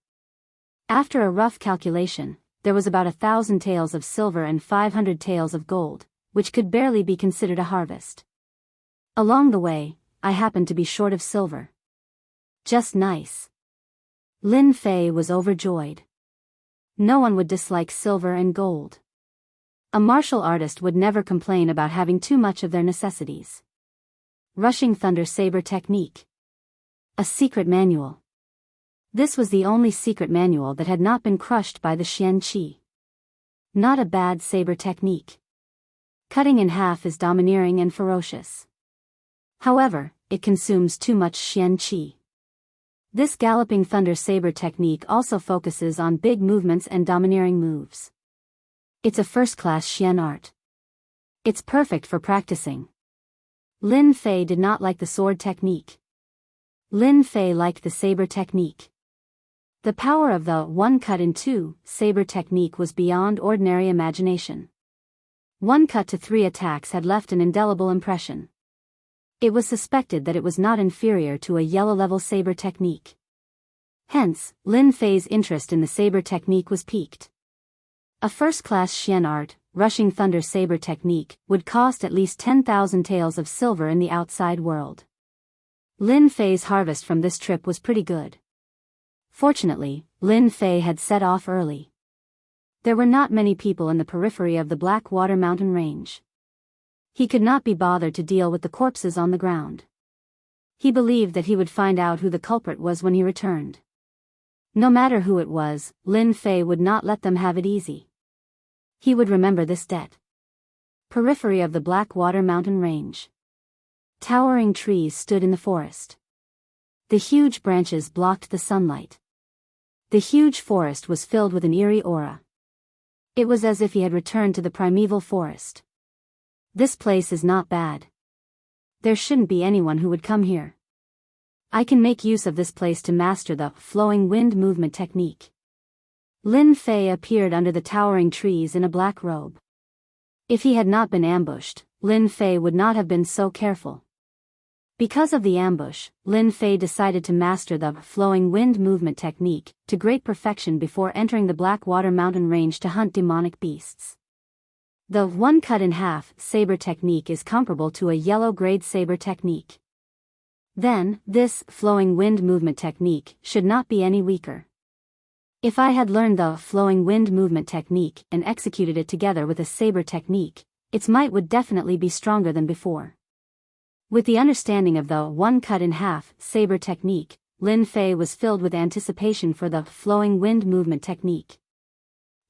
After a rough calculation, there was about 1,000 taels of silver and 500 taels of gold, which could barely be considered a harvest. Along the way, I happened to be short of silver. Just nice. Lin Fei was overjoyed. No one would dislike silver and gold. A martial artist would never complain about having too much of their necessities. Rushing Thunder Saber Technique. A secret manual. This was the only secret manual that had not been crushed by the Xianqi. Not a bad saber technique. Cutting in half is domineering and ferocious. However, it consumes too much Xianqi. This Galloping Thunder Saber technique also focuses on big movements and domineering moves. It's a first-class Xian art. It's perfect for practicing. Lin Fei did not like the sword technique. Lin Fei liked the saber technique. The power of the one cut in two saber technique was beyond ordinary imagination. One cut to three attacks had left an indelible impression. It was suspected that it was not inferior to a yellow-level saber technique. Hence, Lin Fei's interest in the saber technique was piqued. A first-class Xian art, Rushing Thunder Saber technique, would cost at least 10,000 taels of silver in the outside world. Lin Fei's harvest from this trip was pretty good. Fortunately, Lin Fei had set off early. There were not many people in the periphery of the Blackwater mountain range. He could not be bothered to deal with the corpses on the ground. He believed that he would find out who the culprit was when he returned. No matter who it was, Lin Fei would not let them have it easy. He would remember this debt. Periphery of the Blackwater mountain range. Towering trees stood in the forest. The huge branches blocked the sunlight. The huge forest was filled with an eerie aura. It was as if he had returned to the primeval forest. This place is not bad. There shouldn't be anyone who would come here. I can make use of this place to master the flowing wind movement technique. Lin Fei appeared under the towering trees in a black robe. If he had not been ambushed, Lin Fei would not have been so careful. Because of the ambush, Lin Fei decided to master the flowing wind movement technique to great perfection before entering the Blackwater mountain range to hunt demonic beasts. The one cut in half saber technique is comparable to a yellow-grade saber technique. Then, this flowing wind movement technique should not be any weaker. If I had learned the flowing wind movement technique and executed it together with a saber technique, its might would definitely be stronger than before. With the understanding of the one cut in half saber technique, Lin Fei was filled with anticipation for the flowing wind movement technique.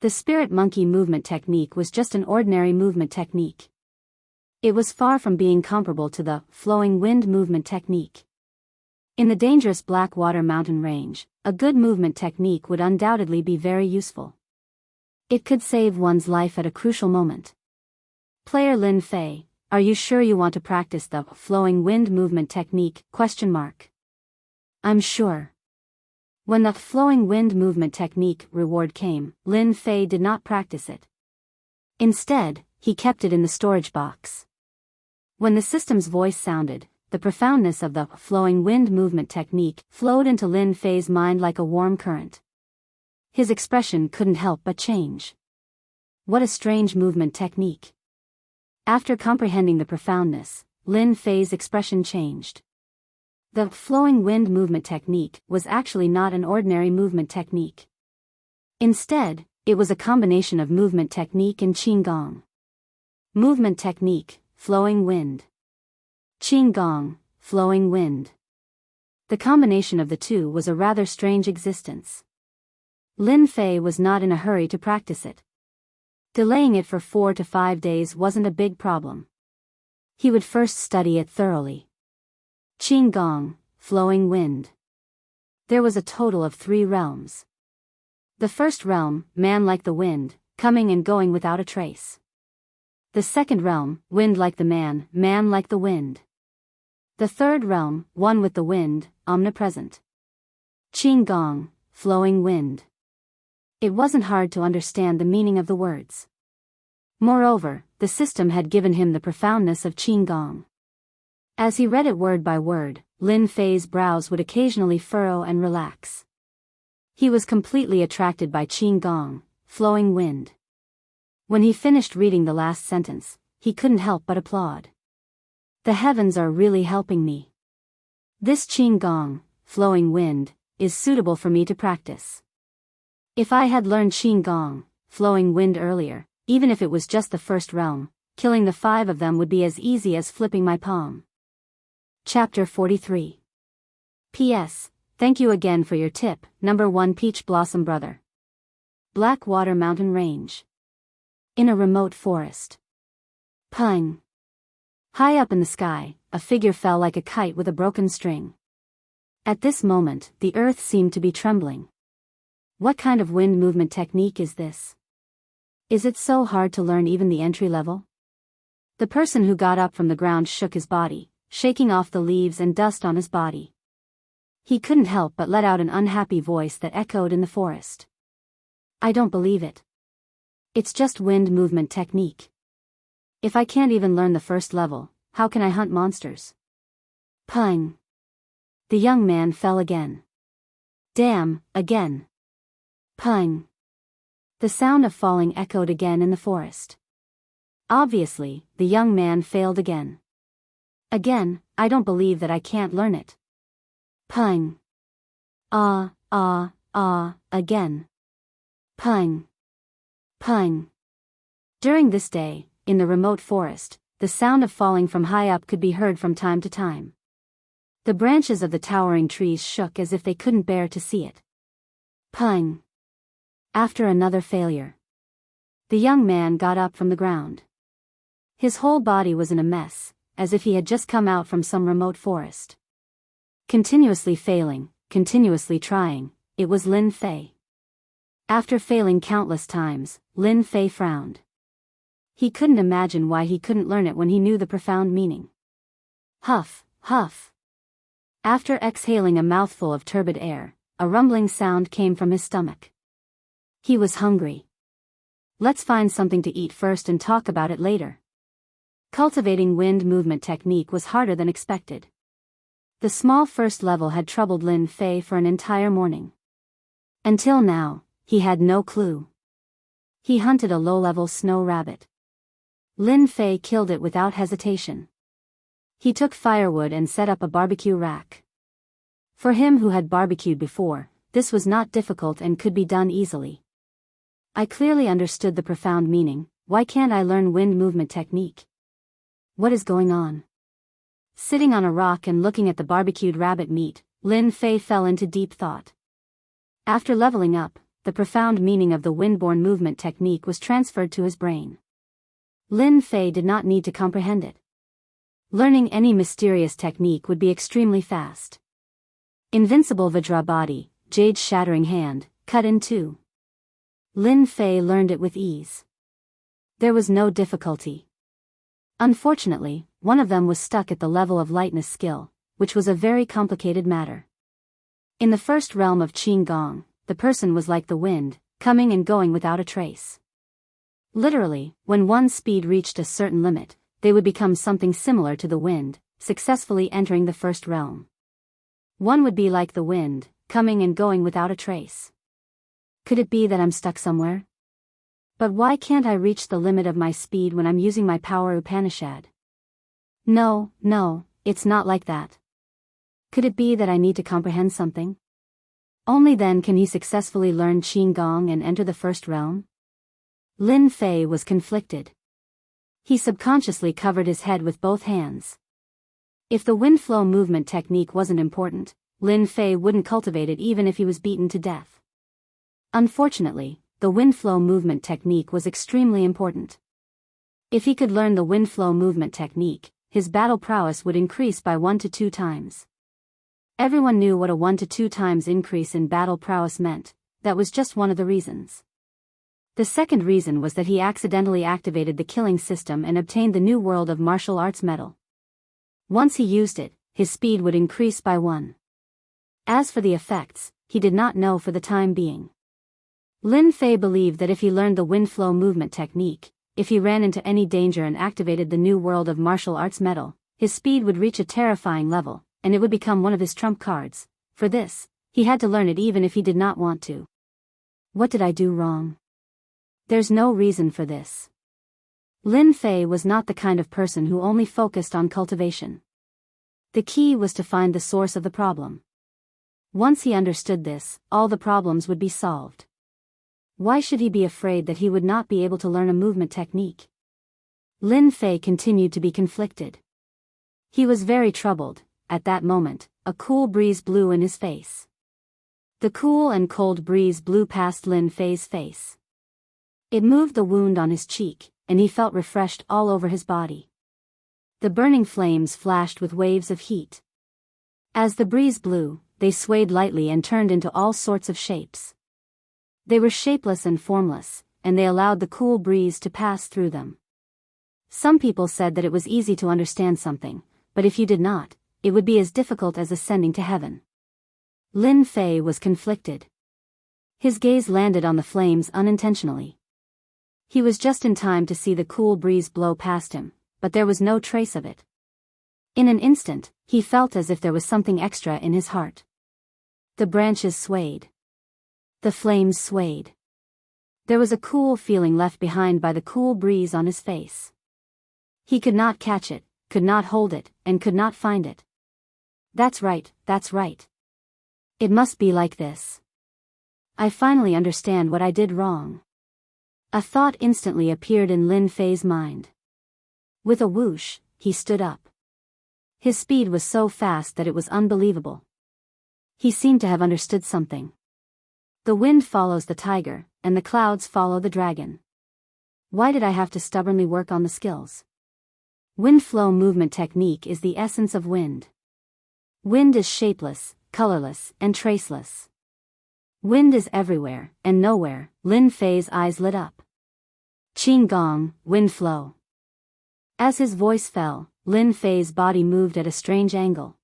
The spirit monkey movement technique was just an ordinary movement technique. It was far from being comparable to the flowing wind movement technique. In the dangerous Blackwater mountain range, a good movement technique would undoubtedly be very useful. It could save one's life at a crucial moment. Player Lin Fei, are you sure you want to practice the flowing wind movement technique? I'm sure. When the flowing wind movement technique reward came, Lin Fei did not practice it. Instead, he kept it in the storage box. When the system's voice sounded, the profoundness of the flowing wind movement technique flowed into Lin Fei's mind like a warm current. His expression couldn't help but change. What a strange movement technique. After comprehending the profoundness, Lin Fei's expression changed. The flowing wind movement technique was actually not an ordinary movement technique. Instead, it was a combination of movement technique and qigong. Movement technique, flowing wind. Qigong, flowing wind. The combination of the two was a rather strange existence. Lin Fei was not in a hurry to practice it. Delaying it for 4 to 5 days wasn't a big problem. He would first study it thoroughly. Qing Gong, flowing wind. There was a total of 3 realms. The first realm, man like the wind, coming and going without a trace. The second realm, wind like the man like the wind. The third realm, one with the wind, omnipresent. Qing Gong, flowing wind. It wasn't hard to understand the meaning of the words. Moreover, the system had given him the profoundness of Qing Gong. As he read it word by word, Lin Fei's brows would occasionally furrow and relax. He was completely attracted by Qing Gong, flowing wind. When he finished reading the last sentence, he couldn't help but applaud. The heavens are really helping me. This Qing Gong, flowing wind, is suitable for me to practice. If I had learned Qing Gong, flowing wind earlier, even if it was just the first realm, killing the 5 of them would be as easy as flipping my palm. Chapter 43. P.S. Thank you again for your tip, number 1 Peach Blossom Brother. Blackwater Mountain Range. In a remote forest. Pung. High up in the sky, a figure fell like a kite with a broken string. At this moment, the earth seemed to be trembling. What kind of wind movement technique is this? Is it so hard to learn even the entry level? The person who got up from the ground shook his body, shaking off the leaves and dust on his body. He couldn't help but let out an unhappy voice that echoed in the forest. I don't believe it. It's just wind movement technique. If I can't even learn the first level, how can I hunt monsters? Pung. The young man fell again. Damn, again. Pung. The sound of falling echoed again in the forest. Obviously, the young man failed again. Again, I don't believe that I can't learn it. Pung. Again. Pung. Pung. During this day, in the remote forest, the sound of falling from high up could be heard from time to time. The branches of the towering trees shook as if they couldn't bear to see it. Pung. After another failure. The young man got up from the ground. His whole body was in a mess, as if he had just come out from some remote forest. Continuously failing, continuously trying, it was Lin Fei. After failing countless times, Lin Fei frowned. He couldn't imagine why he couldn't learn it when he knew the profound meaning. Huff, huff. After exhaling a mouthful of turbid air, a rumbling sound came from his stomach. He was hungry. Let's find something to eat first and talk about it later. Cultivating wind movement technique was harder than expected. The small first level had troubled Lin Fei for an entire morning. Until now, he had no clue. He hunted a low-level snow rabbit. Lin Fei killed it without hesitation. He took firewood and set up a barbecue rack. For him who had barbecued before, this was not difficult and could be done easily. I clearly understood the profound meaning. Why can't I learn wind movement technique? What is going on? Sitting on a rock and looking at the barbecued rabbit meat, Lin Fei fell into deep thought. After leveling up, the profound meaning of the windborne movement technique was transferred to his brain. Lin Fei did not need to comprehend it. Learning any mysterious technique would be extremely fast. Invincible Vajra body, jade shattering hand, cut in two. Lin Fei learned it with ease. There was no difficulty. Unfortunately, one of them was stuck at the level of lightness skill, which was a very complicated matter. In the first realm of Qing Gong, the person was like the wind, coming and going without a trace. Literally, when one's speed reached a certain limit, they would become something similar to the wind, successfully entering the first realm. One would be like the wind, coming and going without a trace. Could it be that I'm stuck somewhere? But why can't I reach the limit of my speed when I'm using my power Upanishad? No, it's not like that. Could it be that I need to comprehend something? Only then can he successfully learn Qing Gong and enter the first realm? Lin Fei was conflicted. He subconsciously covered his head with both hands. If the wind flow movement technique wasn't important, Lin Fei wouldn't cultivate it even if he was beaten to death. Unfortunately, the wind flow movement technique was extremely important. If he could learn the wind flow movement technique, his battle prowess would increase by 1 to 2 times. Everyone knew what a 1 to 2 times increase in battle prowess meant. That was just one of the reasons. The second reason was that he accidentally activated the killing system and obtained the new World of Martial Arts medal. Once he used it, his speed would increase by 1. As for the effects, he did not know for the time being. Lin Fei believed that if he learned the wind flow movement technique, if he ran into any danger and activated the new World of Martial Arts medal, his speed would reach a terrifying level, and it would become one of his trump cards. For this, he had to learn it even if he did not want to. What did I do wrong? There's no reason for this. Lin Fei was not the kind of person who only focused on cultivation. The key was to find the source of the problem. Once he understood this, all the problems would be solved. Why should he be afraid that he would not be able to learn a movement technique? Lin Fei continued to be conflicted. He was very troubled. At that moment, a cool breeze blew in his face. The cool and cold breeze blew past Lin Fei's face. It moved the wound on his cheek, and he felt refreshed all over his body. The burning flames flashed with waves of heat. As the breeze blew, they swayed lightly and turned into all sorts of shapes. They were shapeless and formless, and they allowed the cool breeze to pass through them. Some people said that it was easy to understand something, but if you did not, it would be as difficult as ascending to heaven. Lin Fei was conflicted. His gaze landed on the flames unintentionally. He was just in time to see the cool breeze blow past him, but there was no trace of it. In an instant, he felt as if there was something extra in his heart. The branches swayed. The flames swayed. There was a cool feeling left behind by the cool breeze on his face. He could not catch it, could not hold it, and could not find it. That's right, that's right. It must be like this. I finally understand what I did wrong. A thought instantly appeared in Lin Fei's mind. With a whoosh, he stood up. His speed was so fast that it was unbelievable. He seemed to have understood something. The wind follows the tiger, and the clouds follow the dragon. Why did I have to stubbornly work on the skills? Wind flow movement technique is the essence of wind. Wind is shapeless, colorless, and traceless. Wind is everywhere, and nowhere. Lin Fei's eyes lit up. Qing Gong, wind flow. As his voice fell, Lin Fei's body moved at a strange angle.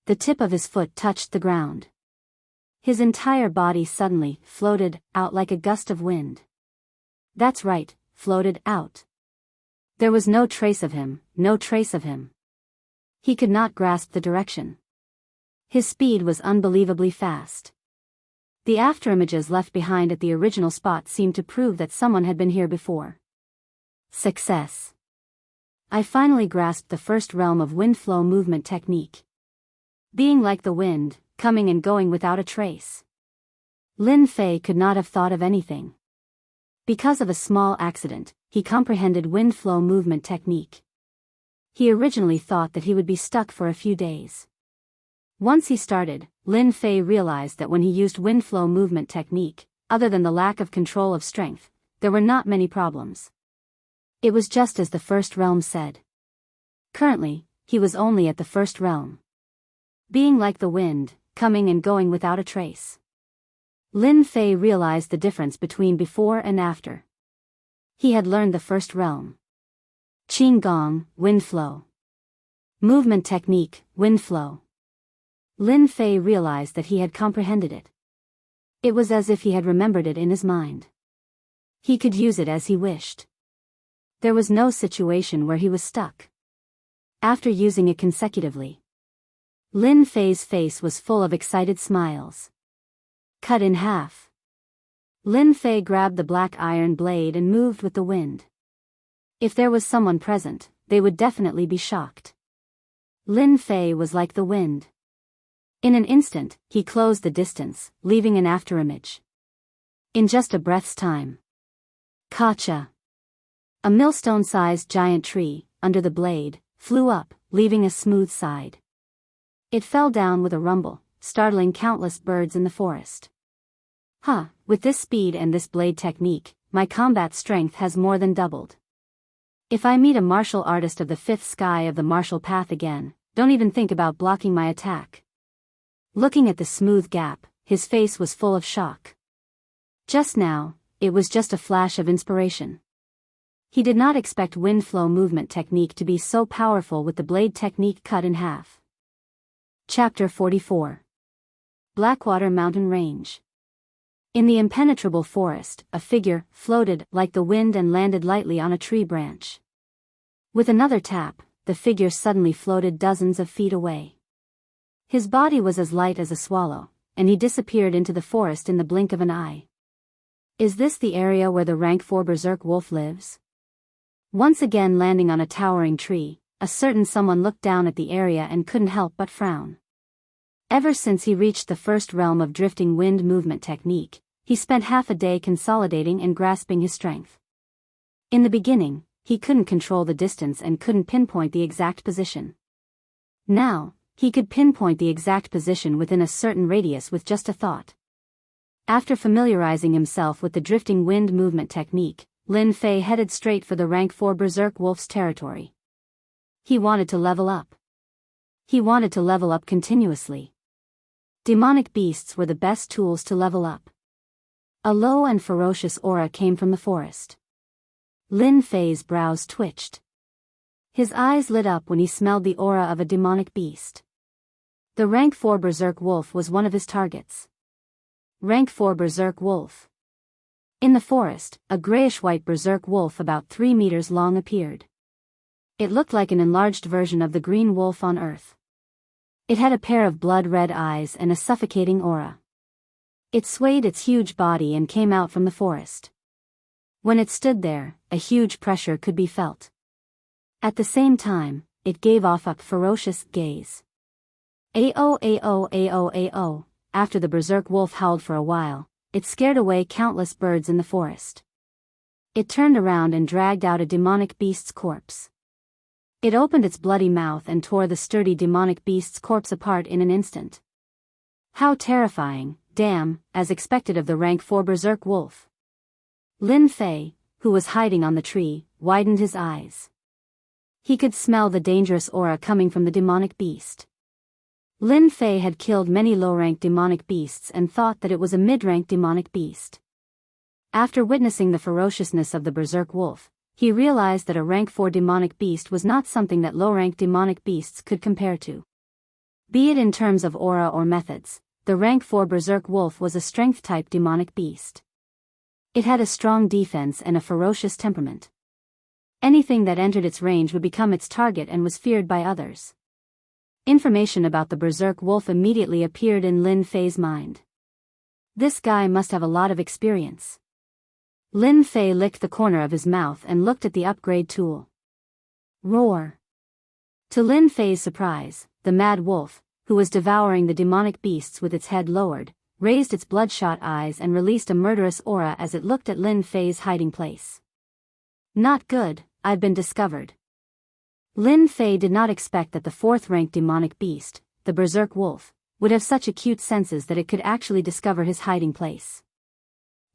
The tip of his foot touched the ground. His entire body suddenly floated out like a gust of wind. That's right, floated out. There was no trace of him, no trace of him. He could not grasp the direction. His speed was unbelievably fast. The afterimages left behind at the original spot seemed to prove that someone had been here before. Success. I finally grasped the first realm of wind flow movement technique. Being like the wind, coming and going without a trace. Lin Fei could not have thought of anything. Because of a small accident, he comprehended wind flow movement technique. He originally thought that he would be stuck for a few days. Once he started, Lin Fei realized that when he used wind flow movement technique, other than the lack of control of strength, there were not many problems. It was just as the first realm said. Currently, he was only at the first realm. Being like the wind, coming and going without a trace. Lin Fei realized the difference between before and after. He had learned the first realm. Qing Gong, wind flow. Movement technique, wind flow. Lin Fei realized that he had comprehended it. It was as if he had remembered it in his mind. He could use it as he wished. There was no situation where he was stuck. After using it consecutively, Lin Fei's face was full of excited smiles. Cut in half. Lin Fei grabbed the black iron blade and moved with the wind. If there was someone present, they would definitely be shocked. Lin Fei was like the wind. In an instant, he closed the distance, leaving an afterimage. In just a breath's time. Kacha. A millstone-sized giant tree, under the blade, flew up, leaving a smooth side. It fell down with a rumble, startling countless birds in the forest. With this speed and this blade technique, my combat strength has more than doubled. If I meet a martial artist of the fifth sky of the martial path again, don't even think about blocking my attack. Looking at the smooth gap, his face was full of shock. Just now, it was just a flash of inspiration. He did not expect wind flow movement technique to be so powerful with the blade technique cut in half. Chapter 44. Blackwater Mountain Range. In the impenetrable forest, a figure floated like the wind and landed lightly on a tree branch. With another tap, the figure suddenly floated dozens of feet away. His body was as light as a swallow, and he disappeared into the forest in the blink of an eye. Is this the area where the rank 4 berserk wolf lives? Once again landing on a towering tree, a certain someone looked down at the area and couldn't help but frown. Ever since he reached the first realm of drifting wind movement technique, he spent half a day consolidating and grasping his strength. In the beginning, he couldn't control the distance and couldn't pinpoint the exact position. Now, he could pinpoint the exact position within a certain radius with just a thought. After familiarizing himself with the drifting wind movement technique, Lin Fei headed straight for the rank 4 berserk wolf's territory. He wanted to level up. He wanted to level up continuously. Demonic beasts were the best tools to level up. A low and ferocious aura came from the forest. Lin Fei's brows twitched. His eyes lit up when he smelled the aura of a demonic beast. The rank 4 berserk wolf was one of his targets. Rank 4 berserk wolf. In the forest, a grayish-white berserk wolf about 3 meters long appeared. It looked like an enlarged version of the green wolf on Earth. It had a pair of blood-red eyes and a suffocating aura. It swayed its huge body and came out from the forest. When it stood there, a huge pressure could be felt. At the same time, it gave off a ferocious gaze. Ao ao ao ao. After the berserk wolf howled for a while, it scared away countless birds in the forest. It turned around and dragged out a demonic beast's corpse. It opened its bloody mouth and tore the sturdy demonic beast's corpse apart in an instant. How terrifying, damn, as expected of the rank 4 berserk wolf. Lin Fei, who was hiding on the tree, widened his eyes. He could smell the dangerous aura coming from the demonic beast. Lin Fei had killed many low-rank demonic beasts and thought that it was a mid-rank demonic beast. After witnessing the ferociousness of the berserk wolf, he realized that a rank 4 demonic beast was not something that low-rank demonic beasts could compare to. Be it in terms of aura or methods, the rank 4 berserk wolf was a strength-type demonic beast. It had a strong defense and a ferocious temperament. Anything that entered its range would become its target and was feared by others. Information about the berserk wolf immediately appeared in Lin Fei's mind. This guy must have a lot of experience. Lin Fei licked the corner of his mouth and looked at the upgrade tool. Roar. To Lin Fei's surprise, the mad wolf, who was devouring the demonic beasts with its head lowered, raised its bloodshot eyes and released a murderous aura as it looked at Lin Fei's hiding place. Not good, I've been discovered. Lin Fei did not expect that the 4th-ranked demonic beast, the berserk wolf, would have such acute senses that it could actually discover his hiding place.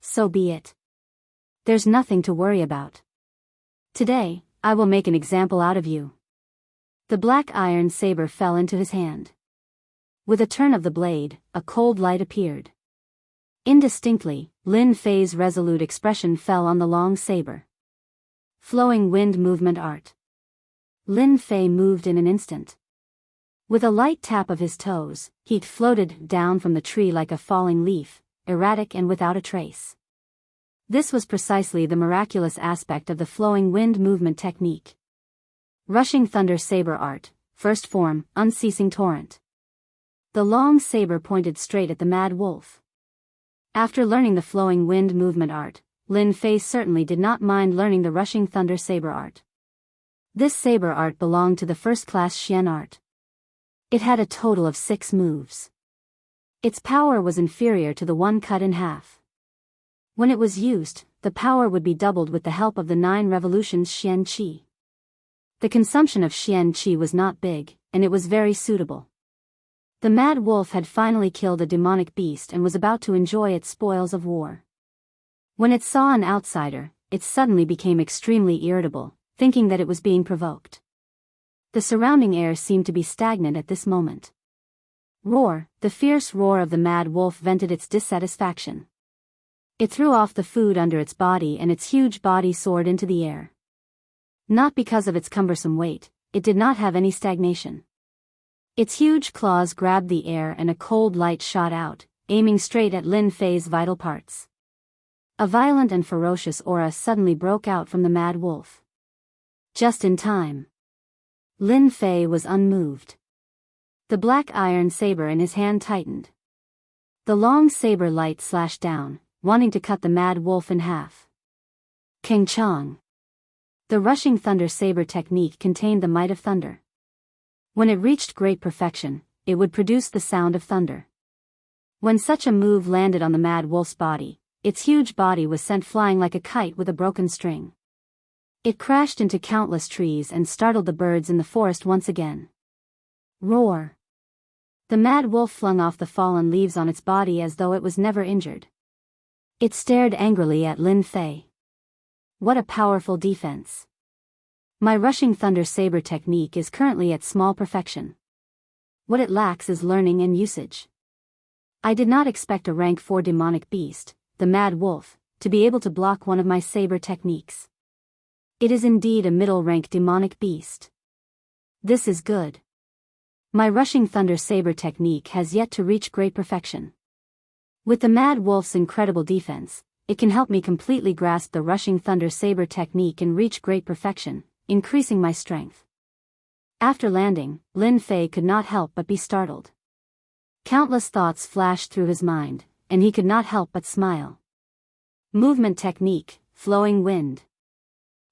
So be it. There's nothing to worry about. Today, I will make an example out of you. The black iron saber fell into his hand. With a turn of the blade, a cold light appeared. Indistinctly, Lin Fei's resolute expression fell on the long saber. Flowing wind movement art. Lin Fei moved in an instant. With a light tap of his toes, he floated down from the tree like a falling leaf, erratic and without a trace. This was precisely the miraculous aspect of the flowing wind movement technique. Rushing thunder saber art, first form, unceasing torrent. The long saber pointed straight at the mad wolf. After learning the flowing wind movement art, Lin Fei certainly did not mind learning the rushing thunder saber art. This saber art belonged to the first-class Xian art. It had a total of 6 moves. Its power was inferior to the one cut in half. When it was used, the power would be doubled with the help of the 9 revolutions Xian Qi. The consumption of Xian Qi was not big, and it was very suitable. The mad wolf had finally killed a demonic beast and was about to enjoy its spoils of war. When it saw an outsider, it suddenly became extremely irritable, thinking that it was being provoked. The surrounding air seemed to be stagnant at this moment. Roar, the fierce roar of the mad wolf vented its dissatisfaction. It threw off the food under its body and its huge body soared into the air. Not because of its cumbersome weight, it did not have any stagnation. Its huge claws grabbed the air and a cold light shot out, aiming straight at Lin Fei's vital parts. A violent and ferocious aura suddenly broke out from the mad wolf. Just in time. Lin Fei was unmoved. The black iron saber in his hand tightened. The long saber light slashed down, wanting to cut the mad wolf in half. King Chong. The rushing thunder saber technique contained the might of thunder. When it reached great perfection, it would produce the sound of thunder. When such a move landed on the mad wolf's body, its huge body was sent flying like a kite with a broken string. It crashed into countless trees and startled the birds in the forest once again. Roar! The mad wolf flung off the fallen leaves on its body as though it was never injured. It stared angrily at Lin Fei. What a powerful defense. My rushing thunder saber technique is currently at small perfection. What it lacks is learning and usage. I did not expect a rank 4 demonic beast, the mad wolf, to be able to block one of my saber techniques. It is indeed a middle-rank demonic beast. This is good. My rushing thunder saber technique has yet to reach great perfection. With the mad wolf's incredible defense, it can help me completely grasp the rushing thunder saber technique and reach great perfection, increasing my strength. After landing, Lin Fei could not help but be startled. Countless thoughts flashed through his mind, and he could not help but smile. Movement technique, flowing wind.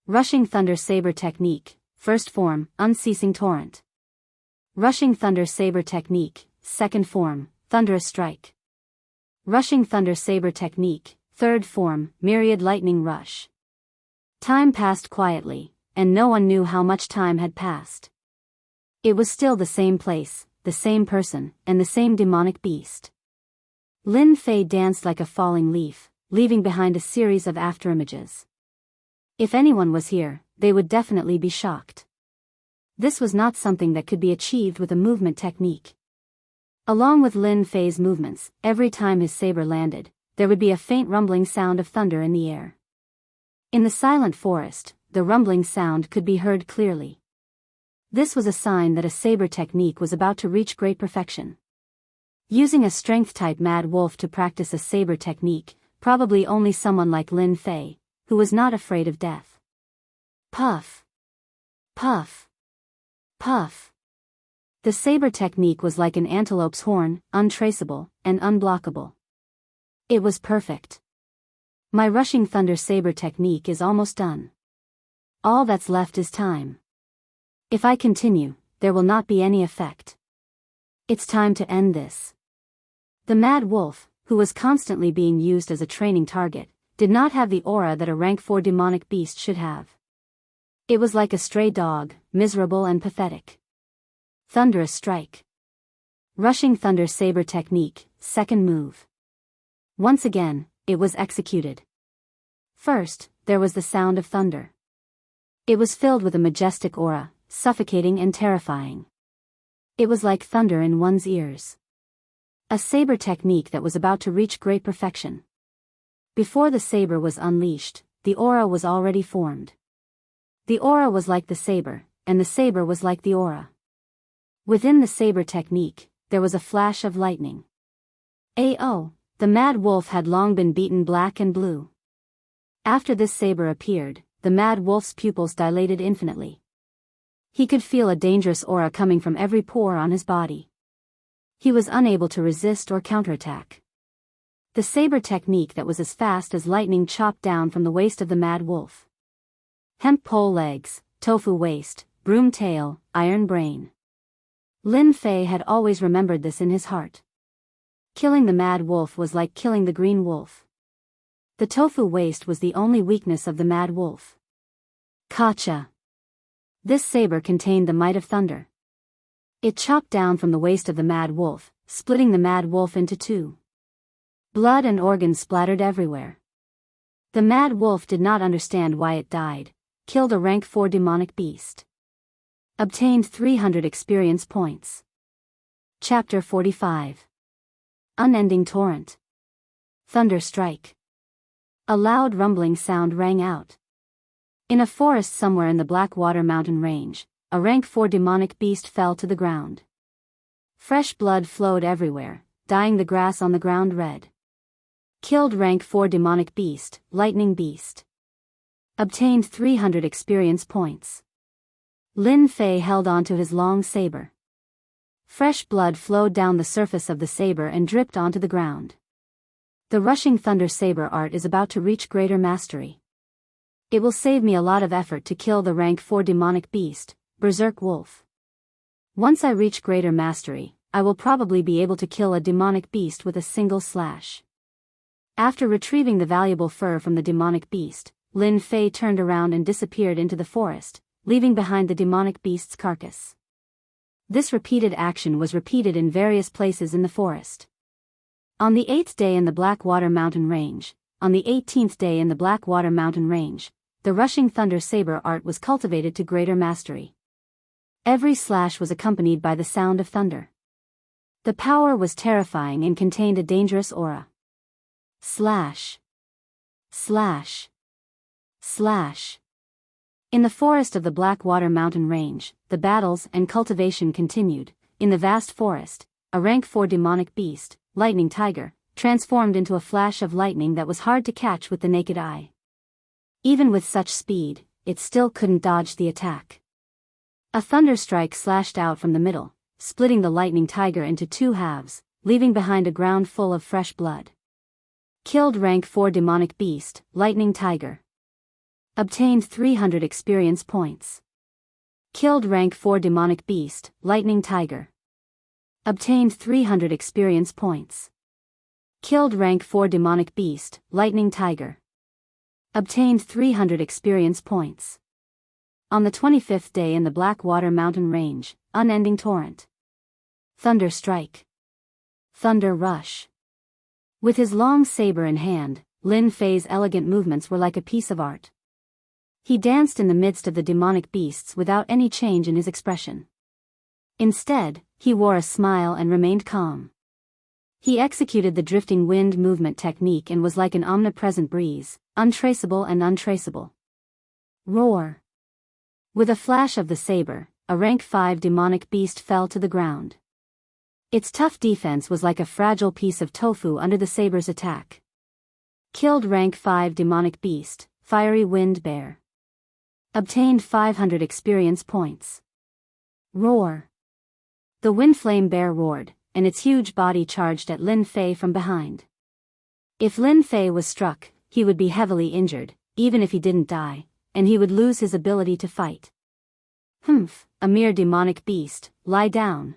Rushing thunder saber technique, first form, unceasing torrent. Rushing thunder saber technique, second form, thunderous strike. Rushing thunder saber technique, third form, myriad lightning rush. Time passed quietly, and no one knew how much time had passed. It was still the same place, the same person, and the same demonic beast. Lin Fei danced like a falling leaf, leaving behind a series of afterimages. If anyone was here, they would definitely be shocked. This was not something that could be achieved with a movement technique. Along with Lin Fei's movements, every time his saber landed, there would be a faint rumbling sound of thunder in the air. In the silent forest, the rumbling sound could be heard clearly. This was a sign that a saber technique was about to reach great perfection. Using a strength-type mad wolf to practice a saber technique, probably only someone like Lin Fei, who was not afraid of death. Puff! Puff! Puff! The saber technique was like an antelope's horn, untraceable, and unblockable. It was perfect. My rushing thunder saber technique is almost done. All that's left is time. If I continue, there will not be any effect. It's time to end this. The mad wolf, who was constantly being used as a training target, did not have the aura that a rank 4 demonic beast should have. It was like a stray dog, miserable and pathetic. Thunderous strike. Rushing thunder saber technique, second move. Once again, it was executed. First, there was the sound of thunder. It was filled with a majestic aura, suffocating and terrifying. It was like thunder in one's ears. A saber technique that was about to reach great perfection. Before the saber was unleashed, the aura was already formed. The aura was like the saber, and the saber was like the aura. Within the saber technique, there was a flash of lightning. A.O., the mad wolf had long been beaten black and blue. After this saber appeared, the mad wolf's pupils dilated infinitely. He could feel a dangerous aura coming from every pore on his body. He was unable to resist or counterattack. The saber technique that was as fast as lightning chopped down from the waist of the mad wolf. Hemp pole legs, tofu waist, broom tail, iron brain. Lin Fei had always remembered this in his heart. Killing the mad wolf was like killing the green wolf. The tofu waist was the only weakness of the mad wolf. Kacha. This saber contained the might of thunder. It chopped down from the waist of the mad wolf, splitting the mad wolf into two. Blood and organs splattered everywhere. The mad wolf did not understand why it died, killed a rank 4 demonic beast. Obtained 300 experience points. Chapter 45. Unending Torrent. Thunder Strike. A loud rumbling sound rang out. In a forest somewhere in the Blackwater mountain range, a rank 4 demonic beast fell to the ground. Fresh blood flowed everywhere, dyeing the grass on the ground red. Killed rank 4 demonic beast, lightning beast. Obtained 300 experience points. Lin Fei held onto his long saber. Fresh blood flowed down the surface of the saber and dripped onto the ground. The rushing thunder saber art is about to reach greater mastery. It will save me a lot of effort to kill the rank 4 demonic beast, Berserk Wolf. Once I reach greater mastery, I will probably be able to kill a demonic beast with a single slash. After retrieving the valuable fur from the demonic beast, Lin Fei turned around and disappeared into the forest, leaving behind the demonic beast's carcass. This repeated action was repeated in various places in the forest. On the 8th day in the Blackwater mountain range, on the 18th day in the Blackwater mountain range, the rushing thunder saber art was cultivated to greater mastery. Every slash was accompanied by the sound of thunder. The power was terrifying and contained a dangerous aura. Slash. Slash. Slash. In the forest of the Blackwater mountain range, the battles and cultivation continued. In the vast forest, a rank 4 demonic beast, Lightning Tiger, transformed into a flash of lightning that was hard to catch with the naked eye. Even with such speed, it still couldn't dodge the attack. A thunder strike slashed out from the middle, splitting the Lightning Tiger into 2 halves, leaving behind a ground full of fresh blood. Killed rank 4 demonic beast, Lightning Tiger. Obtained 300 experience points. Killed rank 4 demonic beast, Lightning Tiger. Obtained 300 experience points. Killed rank 4 demonic beast, Lightning Tiger. Obtained 300 experience points. On the 25th day in the Blackwater mountain range, Unending Torrent. Thunder Strike. Thunder Rush. With his long saber in hand, Lin Fei's elegant movements were like a piece of art. He danced in the midst of the demonic beasts without any change in his expression. Instead, he wore a smile and remained calm. He executed the drifting wind movement technique and was like an omnipresent breeze, untraceable and untraceable. Roar. With a flash of the saber, a rank 5 demonic beast fell to the ground. Its tough defense was like a fragile piece of tofu under the saber's attack. Killed rank 5 demonic beast, Fiery Wind Bear. Obtained 500 experience points. Roar. The Wind Flame Bear roared, and its huge body charged at Lin Fei from behind. If Lin Fei was struck, he would be heavily injured, even if he didn't die, and he would lose his ability to fight. Humph, a mere demonic beast, lie down.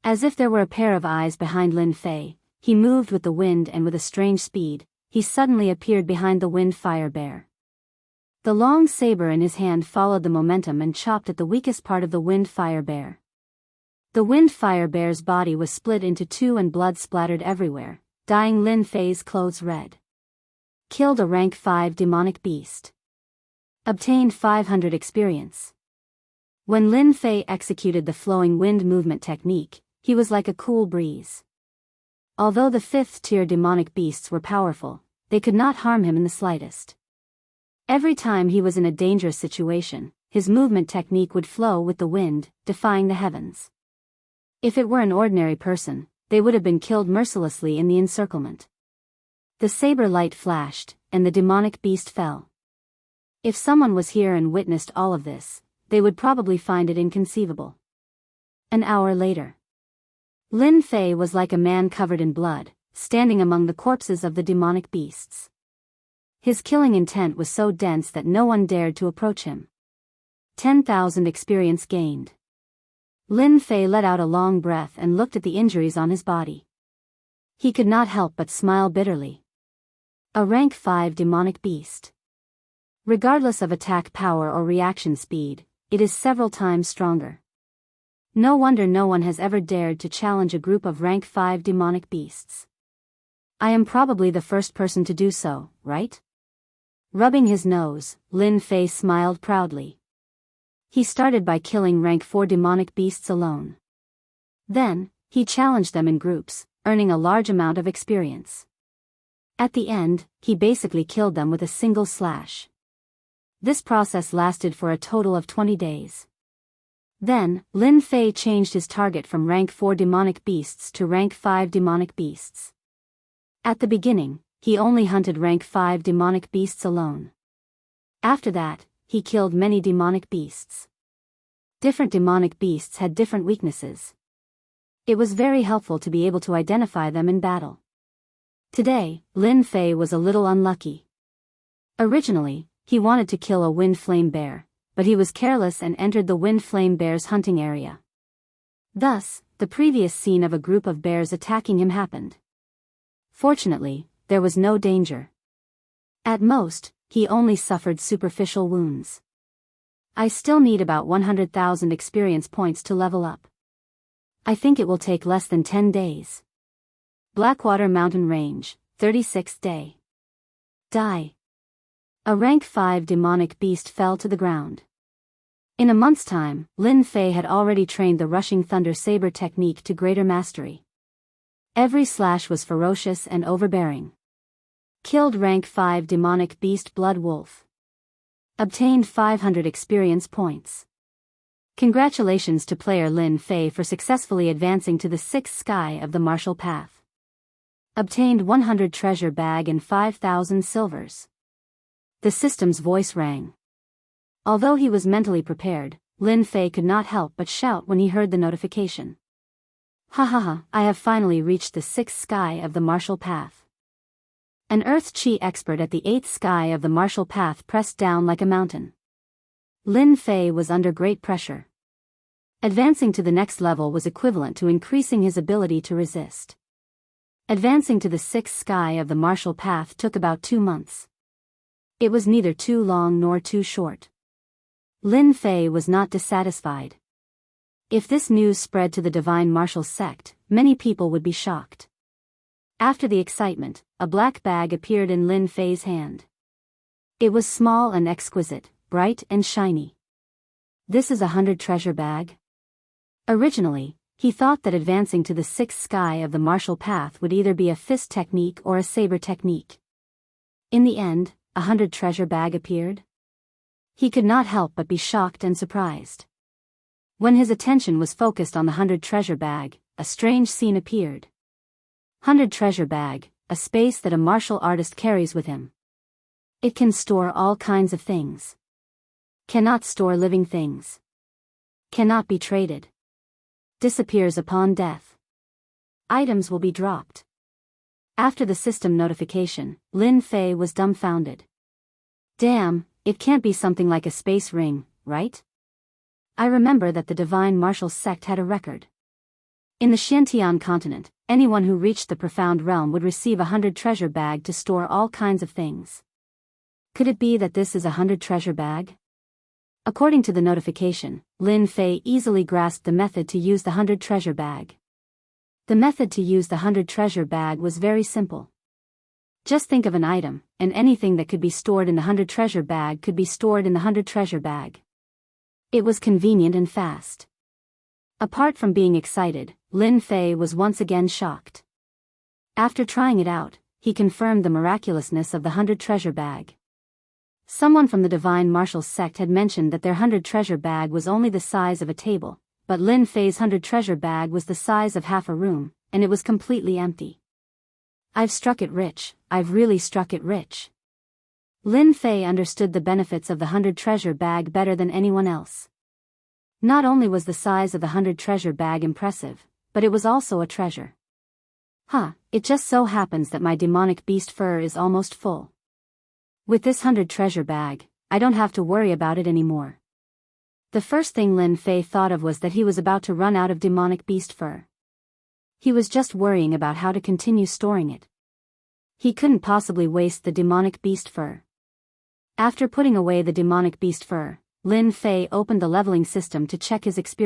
As if there were a pair of eyes behind Lin Fei, he moved with the wind and with a strange speed, he suddenly appeared behind the Wind Fire Bear. The long saber in his hand followed the momentum and chopped at the weakest part of the Wind Fire Bear. The Wind Fire Bear's body was split into 2 and blood splattered everywhere, dyeing Lin Fei's clothes red. Killed a rank 5 demonic beast. Obtained 500 experience. When Lin Fei executed the flowing wind movement technique, he was like a cool breeze. Although the 5th tier demonic beasts were powerful, they could not harm him in the slightest. Every time he was in a dangerous situation, his movement technique would flow with the wind, defying the heavens. If it were an ordinary person, they would have been killed mercilessly in the encirclement. The saber light flashed, and the demonic beast fell. If someone was here and witnessed all of this, they would probably find it inconceivable. An hour later, Lin Fei was like a man covered in blood, standing among the corpses of the demonic beasts. His killing intent was so dense that no one dared to approach him. 10,000 experience gained. Lin Fei let out a long breath and looked at the injuries on his body. He could not help but smile bitterly. A rank 5 demonic beast. Regardless of attack power or reaction speed, it is several times stronger. No wonder no one has ever dared to challenge a group of rank 5 demonic beasts. I am probably the first person to do so, right? Rubbing his nose, Lin Fei smiled proudly. He started by killing rank 4 demonic beasts alone. Then, he challenged them in groups, earning a large amount of experience. At the end, he basically killed them with a single slash. This process lasted for a total of 20 days. Then, Lin Fei changed his target from rank 4 demonic beasts to rank 5 demonic beasts. At the beginning, he only hunted rank 5 demonic beasts alone. After that, he killed many demonic beasts. Different demonic beasts had different weaknesses. It was very helpful to be able to identify them in battle. Today, Lin Fei was a little unlucky. Originally, he wanted to kill a wind flame bear, but he was careless and entered the wind flame bear's hunting area. Thus, the previous scene of a group of bears attacking him happened. Fortunately, there was no danger. At most, he only suffered superficial wounds. I still need about 100,000 experience points to level up. I think it will take less than 10 days. Blackwater Mountain Range, 36th day. Die. A rank 5 demonic beast fell to the ground. In a month's time, Lin Fei had already trained the rushing thunder saber technique to greater mastery. Every slash was ferocious and overbearing. Killed rank 5 demonic beast blood wolf. Obtained 500 experience points. Congratulations to player Lin Fei for successfully advancing to the 6th sky of the martial path. Obtained 100 treasure bag and 5,000 silvers. The system's voice rang. Although he was mentally prepared, Lin Fei could not help but shout when he heard the notification. Ha ha ha, I have finally reached the 6th sky of the martial path. An earth chi expert at the 8th sky of the martial path pressed down like a mountain. Lin Fei was under great pressure. Advancing to the next level was equivalent to increasing his ability to resist. Advancing to the 6th sky of the martial path took about 2 months. It was neither too long nor too short. Lin Fei was not dissatisfied. If this news spread to the divine martial sect, many people would be shocked. After the excitement, a black bag appeared in Lin Fei's hand. It was small and exquisite, bright and shiny. This is 100 treasure bag? Originally, he thought that advancing to the 6th sky of the martial path would either be a fist technique or a saber technique. In the end, 100 treasure bag appeared? He could not help but be shocked and surprised. When his attention was focused on the 100 treasure bag, a strange scene appeared. 100 treasure bag, a space that a martial artist carries with him. It can store all kinds of things. Cannot store living things. Cannot be traded. Disappears upon death. Items will be dropped. After the system notification, Lin Fei was dumbfounded. Damn, it can't be something like a space ring, right? I remember that the divine martial sect had a record. In the Xiantian continent, anyone who reached the profound realm would receive 100 treasure bag to store all kinds of things. Could it be that this is 100 treasure bag? According to the notification, Lin Fei easily grasped the method to use the 100 treasure bag. The method to use the 100 treasure bag was very simple. Just think of an item, and anything that could be stored in the 100 treasure bag could be stored in the 100 treasure bag. It was convenient and fast. Apart from being excited, Lin Fei was once again shocked. After trying it out, he confirmed the miraculousness of the 100 treasure bag. Someone from the divine martial sect had mentioned that their 100 treasure bag was only the size of a table, but Lin Fei's 100 treasure bag was the size of half a room, and it was completely empty. I've struck it rich, I've really struck it rich. Lin Fei understood the benefits of the 100 treasure bag better than anyone else. Not only was the size of the 100 treasure bag impressive, but it was also a treasure. It just so happens that my demonic beast fur is almost full. With this 100 treasure bag, I don't have to worry about it anymore. The first thing Lin Fei thought of was that he was about to run out of demonic beast fur. He was just worrying about how to continue storing it. He couldn't possibly waste the demonic beast fur. After putting away the demonic beast fur, Lin Fei opened the leveling system to check his experience.